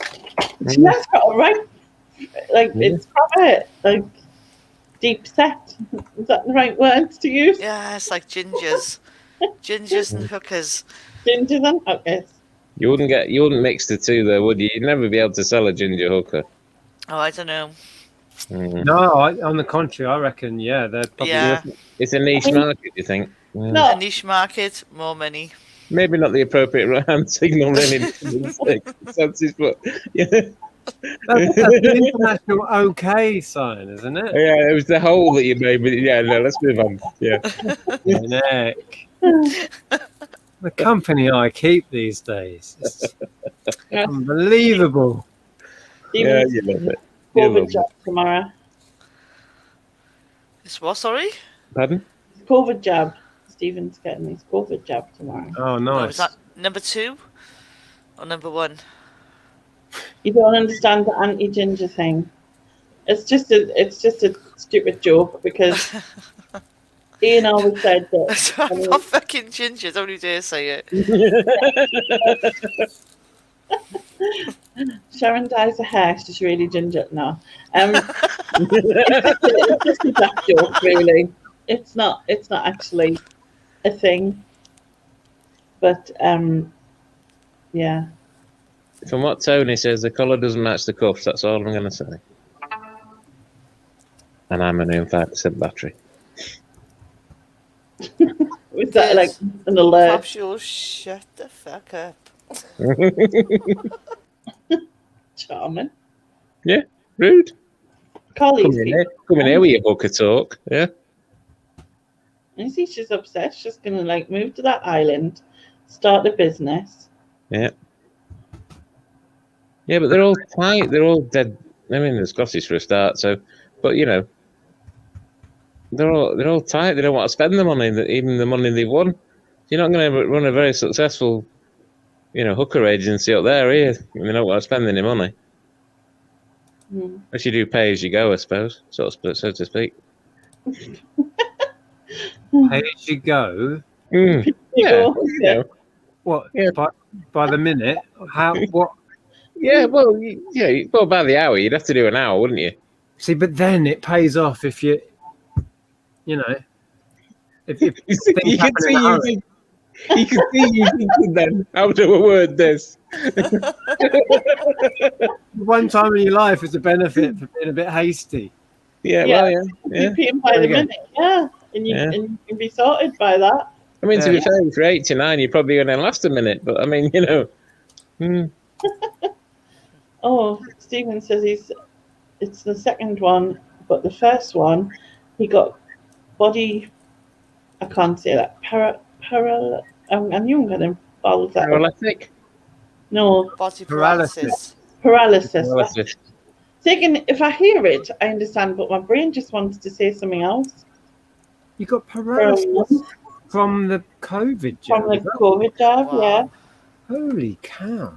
That's got a right, it's proper, deep set. Is that the right words to use? Yeah, it's like gingers. Gingers and hookers. Gingers and hookers. You wouldn't mix the two though, would you? You'd never be able to sell a ginger hooker. Oh, I don't know. No, on the contrary, I reckon, yeah, they're probably... Yeah. It's a niche market, you think? Yeah. No. A niche market, more money. Maybe not the appropriate hand signal in senses, but yeah. That's the international OK sign, isn't it? Yeah, it was the hole that you made. But yeah, no, let's move on. Yeah. Neck. The company I keep these days. It's unbelievable. Yeah, Stephen's you love it. You COVID love jab it. tomorrow. It's what, sorry? Pardon? COVID jab. Stephen's getting his COVID jab tomorrow. Oh, No, nice. is that number 2 or number 1? You don't understand the anti-ginger thing. It's just a stupid joke because Ian always said that. I'm not fucking ginger, don't you dare say it. Sharon dyes her hair, she's really ginger now. It's just a black joke, really. It's not actually a thing. But yeah. From what Tony says, the colour doesn't match the cuffs. That's all I'm going to say. And I'm only on 5% battery. Was that like an alert? Perhaps you'll shut the fuck up. Charming. Yeah, rude. Colleagues. Come in here with your book of talk. Yeah. You see, she's obsessed. She's gonna like move to that island, start a business. Yeah. Yeah, but they're all tight. They're all dead. I mean, the Scottish for a start. So, but you know, they're all tight. They don't want to spend the money, even the money they've won. You're not going to run a very successful, hooker agency up there, are you? You don't want to spend any money. Unless you do pay as you go, I suppose, so to speak. Pay as you go. Yeah. What? Yeah. By the minute? How? What? Yeah. Well, Well, by the hour, you'd have to do an hour, wouldn't you? See, but then it pays off if you know. If you can see you thinking then. How do a word this? One time in your life is a benefit for being a bit hasty. Yeah. You're paying by the minute, and you can be sorted by that. I mean, to be fair, for 89, you're probably going to last a minute, but I mean, Oh, Stephen says it's the second one, but the first one, he got body. I can't say that. I'm young and I'm all that. Paralytic? No. Body paralysis. Paralysis. Taking, if I hear it, I understand, but my brain just wants to say something else. You got paralysis from the COVID jab? From the COVID jab, yeah. Holy cow.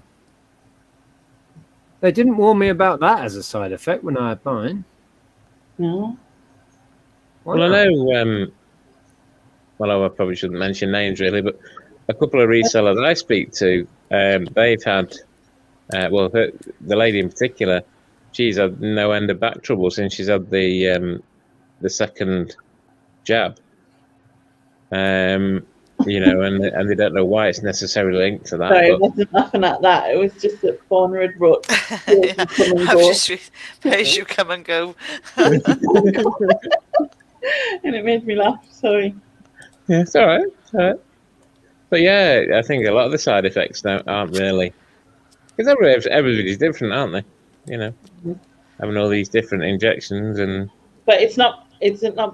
They didn't warn me about that as a side effect when I had mine. No. Well, I know, I probably shouldn't mention names really, but a couple of resellers I speak to, they've had, the lady in particular, she's had no end of back trouble since she's had the second jab. And they don't know why it's necessarily linked to that. Sorry, I wasn't laughing at that. It was just that Forna had wrote. As you come and go. And it made me laugh, sorry. Yeah, it's all right. But yeah, I think a lot of the side effects now aren't really, because everybody's different, aren't they? Having all these different injections and. But it's not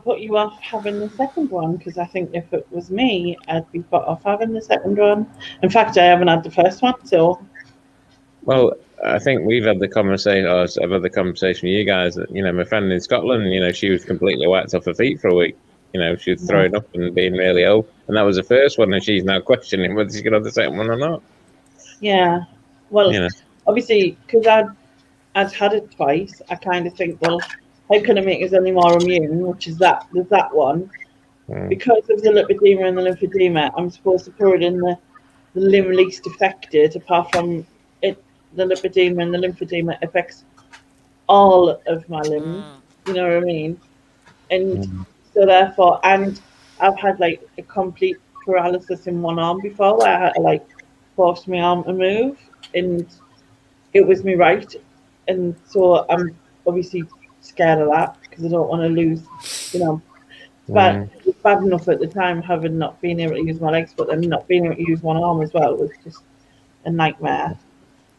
put you off having the second one, because I think if it was me, I'd be put off having the second one. In fact, I haven't had the first one, so. Well, I think we've had the conversation, or I've had the conversation with you guys that, my friend in Scotland, she was completely whacked off her feet for a week. She was throwing up and being really ill. And that was the first one, and she's now questioning whether she's going to have the second one or not. Yeah. Well, obviously, because I'd had it twice, I kind of think, well, how can I make us any more immune? Which is there's that one. Because of the lipedema and the lymphedema, I'm supposed to put it in the limb least affected, apart from it. The lipedema and the lymphedema affects all of my limbs. You know what I mean? And so therefore, and I've had like a complete paralysis in one arm before, where I had to force my arm to move, and it was me right. And so I'm obviously scared of that because I don't want to lose, But it's bad enough at the time having not been able to use my legs, but then not being able to use one arm as well was just a nightmare.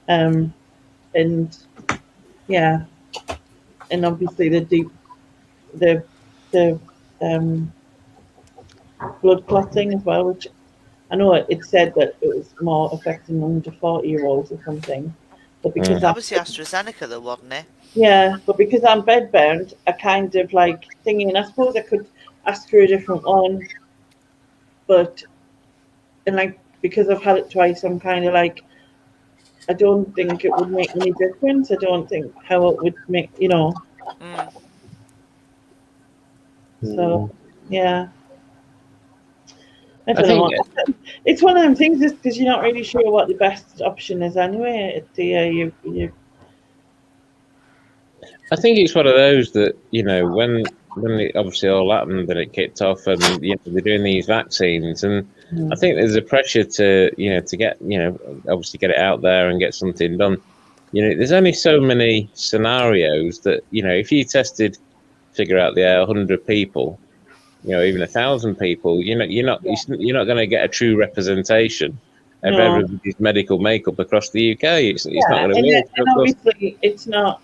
And yeah, and obviously the blood clotting as well, which I know it said that it was more affecting under 40-year-olds or something, but because That was the AstraZeneca, though, wasn't it? yeah, but because I'm bedbound, I kind of like thinking. I suppose I could ask for a different one, but and like because I've had it twice, I'm kind of like I don't think it would make any difference. I don't think how it would make Mm. So yeah, I I don't think know. It's one of them things, just because you're not really sure what the best option is anyway. I think it's one of those that, when it obviously all happened and it kicked off, and they're doing these vaccines, and I think there's a pressure to to get obviously get it out there and get something done. There's only so many scenarios that if you tested, figure out there are 100 people, even 1,000 people, you're not going to get a true representation of No, everybody's medical makeup across the UK. It's not yeah, going to and, work. and Of course, obviously it's not.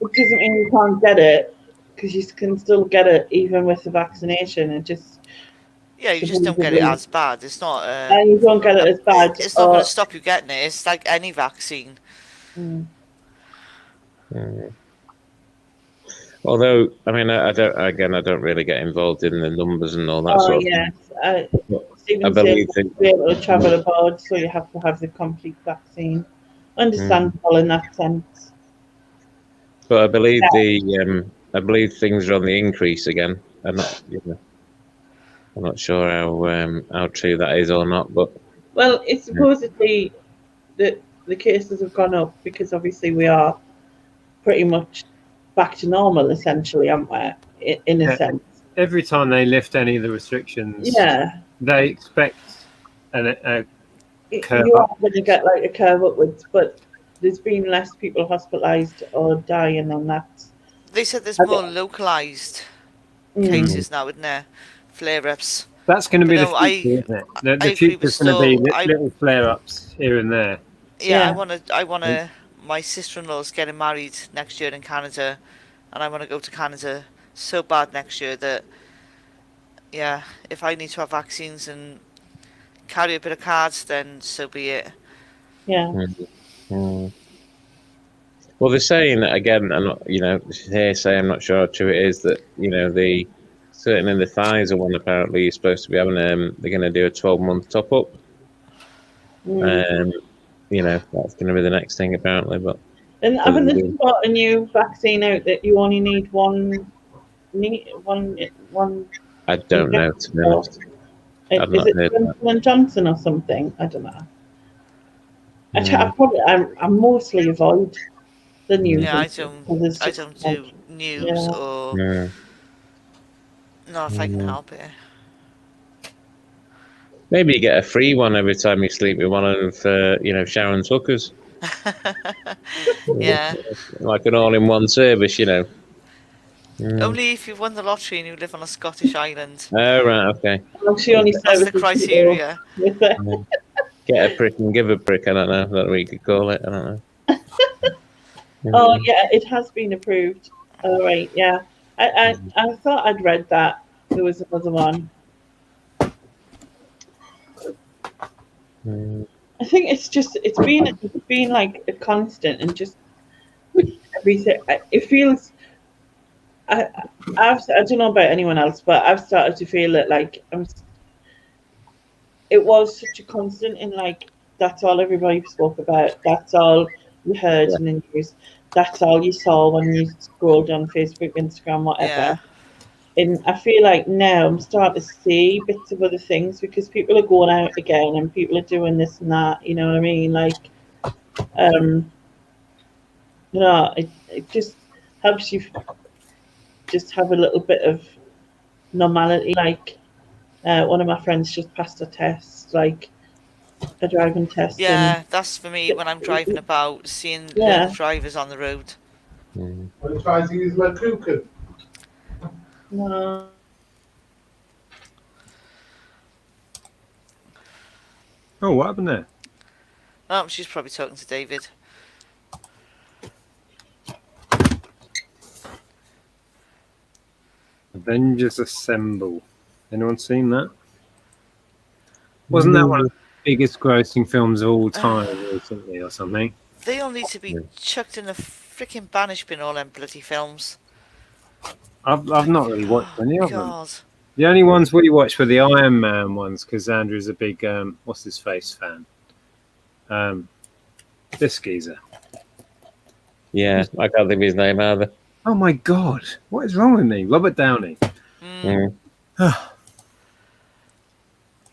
It doesn't mean you can't get it, because you can still get it even with the vaccination. It just Yeah, you just don't get it as bad. It's not. and you don't get it as bad. It's not going to stop you getting it. It's like any vaccine. Mm. Although, I mean, I don't really get involved in the numbers and all that sort of Yes, thing. Stephen I believe said to be able to travel abroad, so you have to have the complete vaccine. Understandable in that sense. But I believe I believe things are on the increase again. I'm not sure how true that is or not, but Well, it's supposedly that the cases have gone up because obviously we are pretty much back to normal, essentially, aren't we? In a sense. Every time they lift any of the restrictions, Yeah. they expect a curve You are up. going to get like a curve upwards, but there's been less people hospitalised or dying on that. They said there's more localised cases now, isn't there? Flare-ups. That's going to be the no, future, isn't it? The I agree future's with going to be Stu. little flare-ups here and there. Yeah, I wanna. My sister-in-law's getting married next year in Canada, and I want to go to Canada so bad next year that, yeah, if I need to have vaccines and carry a bit of cards, then so be it. Yeah. Well, they're saying that again. I'm not, hearsay. I'm not sure how true it is that the certainly the Pfizer one apparently is supposed to be having they're going to do a 12-month top up. That's going to be the next thing apparently. But and haven't they got a new vaccine out that you only need one? I don't know, to be honest. I've not heard that. Johnson & Johnson or something? I don't know. I mostly avoid the news. Yeah, I don't do news or not if I can help it. Maybe you get a free one every time you sleep with one of Sharon's hookers. Yeah. Like an all-in-one service, Only if you've won the lottery and you live on a Scottish island. Oh, right, okay. She only That's the criteria. Get a prick and give a prick. I don't know what we could call it. I don't know. Oh, yeah, it has been approved. All right, yeah. I thought I'd read that. There was another one. I think it's been like a constant, and just everything. It feels. I don't know about anyone else, but I've started to feel that like it was such a constant in like that's all everybody spoke about. That's all you heard in the news. That's all you saw when you scrolled on Facebook, Instagram, whatever. Yeah. And I feel like now I'm starting to see bits of other things because people are going out again and people are doing this and that. You know what I mean? Like, it just helps you just have a little bit of normality. Like, one of my friends just passed a test, like a driving test. Yeah, that's for me when I'm driving about, seeing little drivers on the road. What I'm trying to use my cooker. No. Oh, what happened there? Oh, she's probably talking to David. Avengers Assemble. Anyone seen that? Wasn't that one of the biggest grossing films of all time recently or something? They all need to be chucked in the freaking banish bin, all them bloody films. I've not really watched any of them. God. The only ones we watched were the Iron Man ones because Andrew's a big what's his face fan. This geezer. Yeah, I can't think of his name either. Oh my God! What is wrong with me? Robert Downey.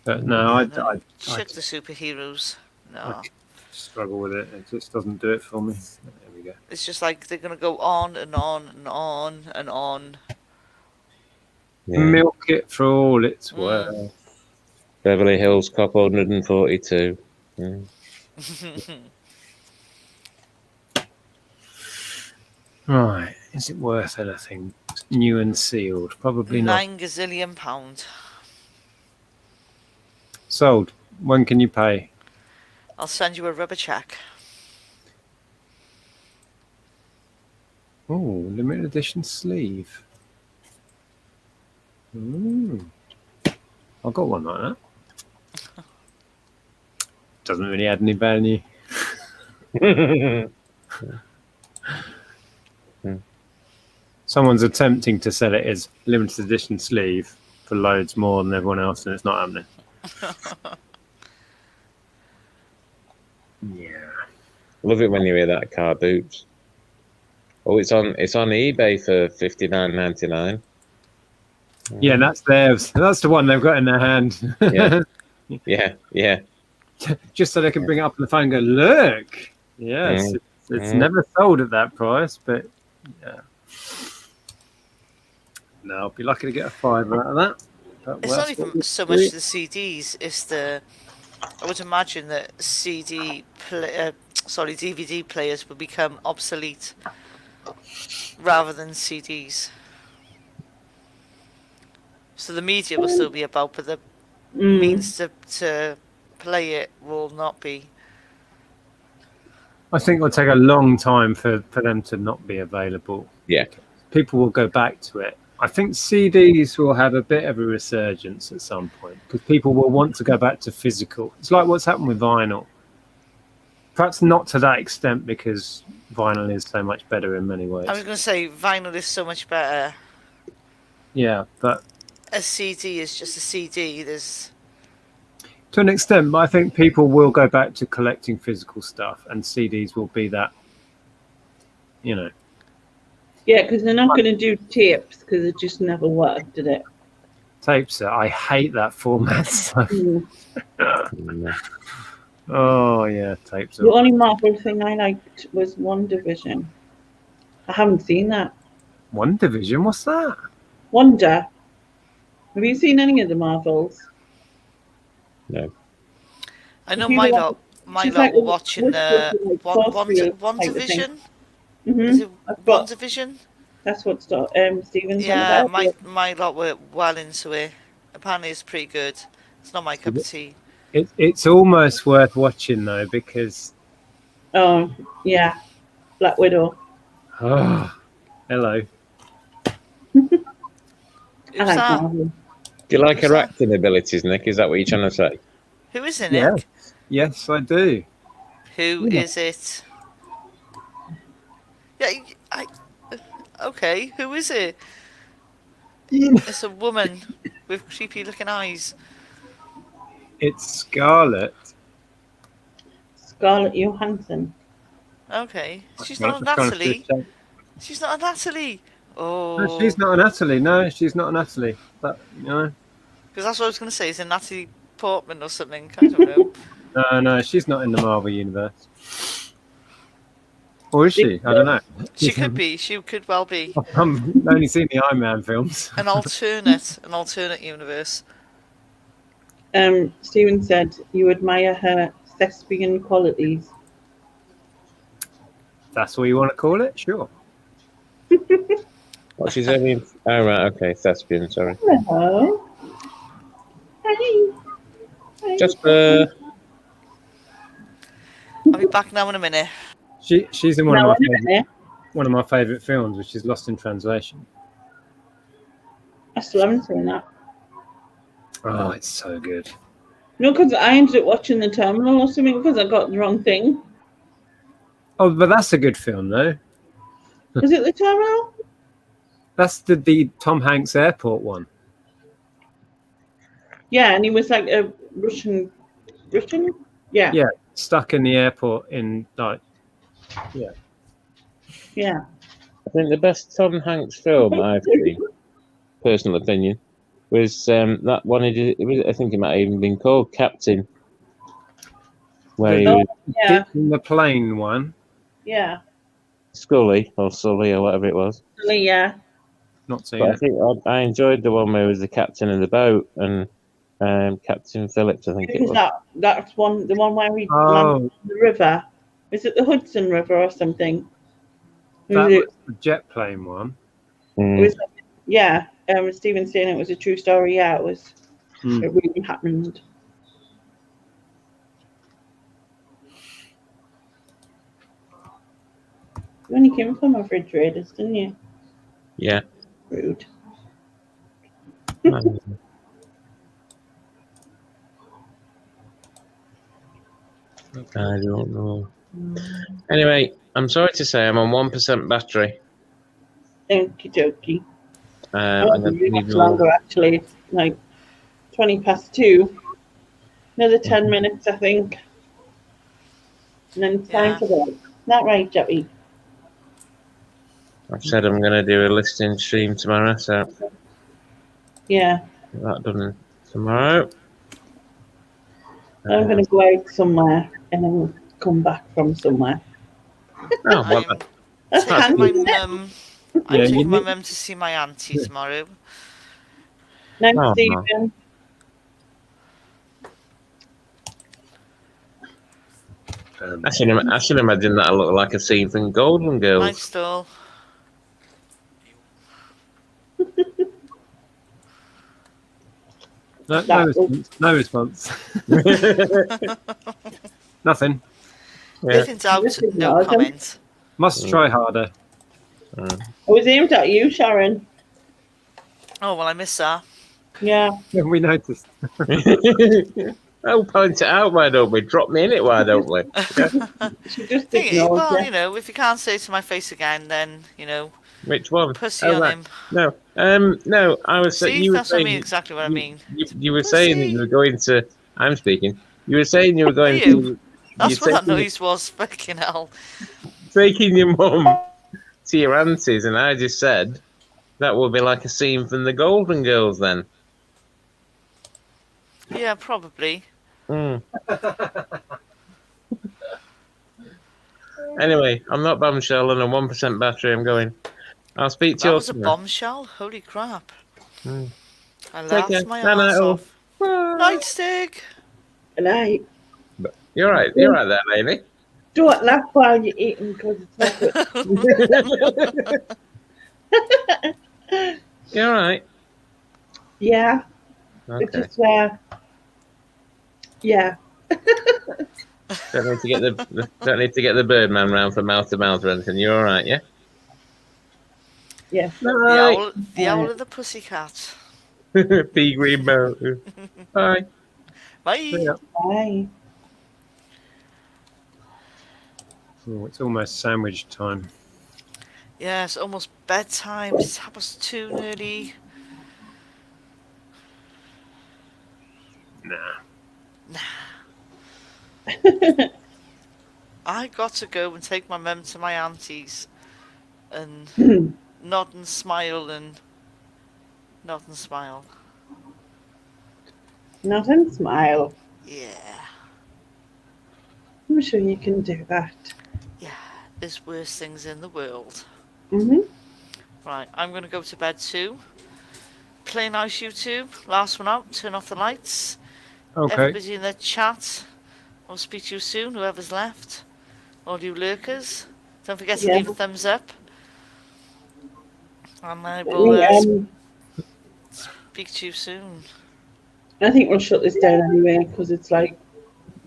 But no, I Chuck the superheroes. No. I struggle with it. It just doesn't do it for me. There we go. It's just like they're going to go on and on and on and on. Yeah. Milk it for all it's worth. Beverly Hills Cop 142. Right. Is it worth anything? New and sealed? Probably not. £9 gazillion. Sold. When can you pay? I'll send you a rubber check. Oh, limited edition sleeve. I've got one like that. Doesn't really add any value. Someone's attempting to sell it as limited edition sleeve for loads more than everyone else, and it's not happening. Yeah. Love it when you hear that car boots. Oh, it's on eBay for $59.99. Yeah, and that's theirs. That's the one they've got in their hand. Yeah. Just so they can bring it up on the phone and go, look. Yes, it's never sold at that price, but yeah. No, I'll be lucky to get a $5 out of that. But It's not even so much the CDs, it's the... I would imagine that DVD players will become obsolete rather than CDs. So the media will still be about, but the means to play it will not be. I think it'll take a long time for them to not be available. Yeah. People will go back to it. I think CDs will have a bit of a resurgence at some point because people will want to go back to physical. It's like what's happened with vinyl. Perhaps not to that extent because vinyl is so much better in many ways. I was going to say vinyl is so much better. Yeah, but A CD is just a CD. There's to an extent, but I think people will go back to collecting physical stuff, and CDs will be that. You know. Yeah, because they're not going to do tapes because it just never worked, did it? Tapes. I hate that format. So. Oh yeah, tapes. The only Marvel thing I liked was WandaVision. I haven't seen that. WandaVision? What's that? Wanda. Have you seen any of the Marvels? No. I know If you my like- lot she's were like- watching like sorcery type of WandaVision. thing. Is it I've got- WandaVision? That's what Stephen's Yeah, on about. my lot were well into it. Apparently it's pretty good. It's not my cup of tea. It's almost worth watching though because. Oh, yeah. Black Widow. Oh, hello. Who's I like that? Marvel. Do you like her acting abilities, Nick? Is that what you're trying to say? Who is it, Yeah. Nick? Yes, I do. Who is it? Yeah, okay, who is it? It's a woman with creepy looking eyes. It's Scarlet. Scarlett Johansson. Okay. She's Well, not a just trying to Natalie. check. She's not a Natalie. Oh. No, she's not a Natalie. No, she's not a Natalie. But no, Because that's what I was going to say. Is it Natalie Portman or something? I don't know. no, she's not in the Marvel universe. Or is she? I don't know. She could be. She could well be. I've only seen the Iron Man films. An alternate universe. Stephen said you admire her thespian qualities. That's what you want to call it? Sure. What's she saying? Oh, right, okay, thespian, sorry. Hello. Hey. Just I'll be back now in a minute. She's in one No, of wait a minute. my favourite films, which is Lost in Translation. I still haven't seen that. Oh, it's so good. No, because I ended up watching The Terminal or something because I got the wrong thing. Oh, but that's a good film, though. Is it The Terminal? That's the Tom Hanks airport one. Yeah, and he was like a Russian? Yeah. Yeah, stuck in the airport in like. Yeah. Yeah. I think the best Tom Hanks film I've seen, personal opinion, was that one he did. I think it might have even been called Captain, where he was Yeah. In the plane one. Yeah. Scully or Sully or whatever it was. Yeah. Not seen But I it. think I enjoyed the one where he was the captain of the boat and Captain Phillips, I think it Because was. that's the one where we Oh. landed on the river. Is it the Hudson River or something? That was the jet plane one. It was, yeah. Stephen's saying it was a true story. Yeah, it was. Mm. It really happened. You only came from refrigerators, didn't you? Yeah. Rude. I don't know. Anyway, I'm sorry to say I'm on 1% battery. Okie dokie. I'm going to Really leave much you all. longer, actually. It's like 2:20. Another 10 minutes, I think. And then it's time Yeah. to go. Not right, Joey. I've said I'm going to do a listing stream tomorrow, so Yeah. get that done tomorrow. I'm going to go out somewhere and then come back from somewhere. Oh, well, That's Taking handy, my isn't it? mum. Yeah, I'm you taking my need- mum to see my auntie tomorrow. No, no. Stephen. I should imagine that'll look like a scene from Golden Night Girls. stall. No response. Nothing. Yeah. Nothing's out, This is no not comment. Must try harder. I was aimed at you, Sharon. Oh, well, I miss that. Yeah. We noticed. Oh, point it out, why don't we? Drop me in it, why don't we? She just Thing is, ignored well, you. you know, if you can't say it to my face again, then, you know, Which one? pussy Oh, on right. him. No, no. I was saying See, you were that's not saying exactly what I mean. you were saying that you were going to. I'm speaking. You were saying you were going You? to. That's you're what that taking- noise was, fucking hell. Taking your mum to your aunties, and I just said that will be like a scene from the Golden Girls, then. Yeah, probably. Anyway, I'm not bombshell and on 1% battery. I'm going. I'll speak to you That all was a tomorrow. bombshell. Holy crap. I Take laughed care. my Night, ass all. off. Nightstick. Good night. You're right. You're right there, lady. Don't laugh while you're eating because it's not good. You're right. Yeah. It's Okay. just yeah. Don't need to get the Birdman round from mouth to mouth or anything. You're all right, yeah. Yeah. The owl of the pussycat. Pea green mountain. Bye. Bye. Yeah. Bye. Oh, it's almost sandwich time. Yeah, it's almost bedtime. It's 2:30 nearly. Nah. I got to go and take my mum to my auntie's and nod and smile and nod and smile. Not and smile. Yeah. I'm sure you can do that. Yeah. There's worse things in the world. Mm-hmm. Right, I'm going to go to bed too. Play nice, you two. Last one out. Turn off the lights. Okay. Everybody in the chat. I'll speak to you soon, whoever's left. All you lurkers. Don't forget to Yeah. leave a thumbs up. And I will speak to you soon. I think we'll shut this down anyway because it's like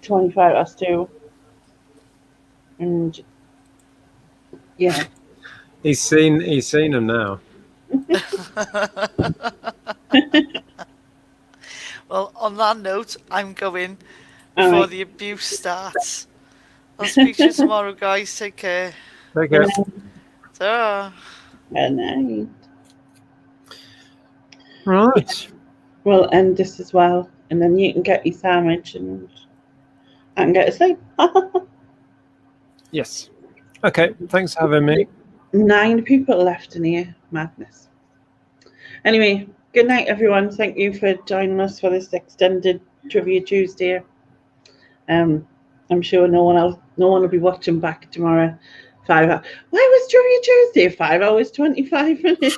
2:25. And yeah. He's seen him now. Well, on that note, I'm going All before right. the abuse starts. I'll speak to you tomorrow, guys. Take care. Take care. Ta-ra. Good night. Right. We'll end this as well, and then you can get your sandwich and I can get to sleep. Yes. Okay. Thanks for having me. 9 people left in here. Madness. Anyway, good night, everyone. Thank you for joining us for this extended Trivia Tuesday. I'm sure no one will be watching back tomorrow. 5 hours. Why was Trivia Tuesday 5 hours 25 minutes?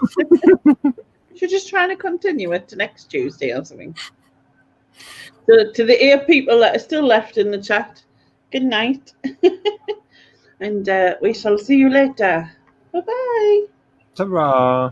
You're just trying to continue it to next Tuesday or something. So to the 8 people that are still left in the chat, good night. And we shall see you later. Bye-bye. Ta-ra.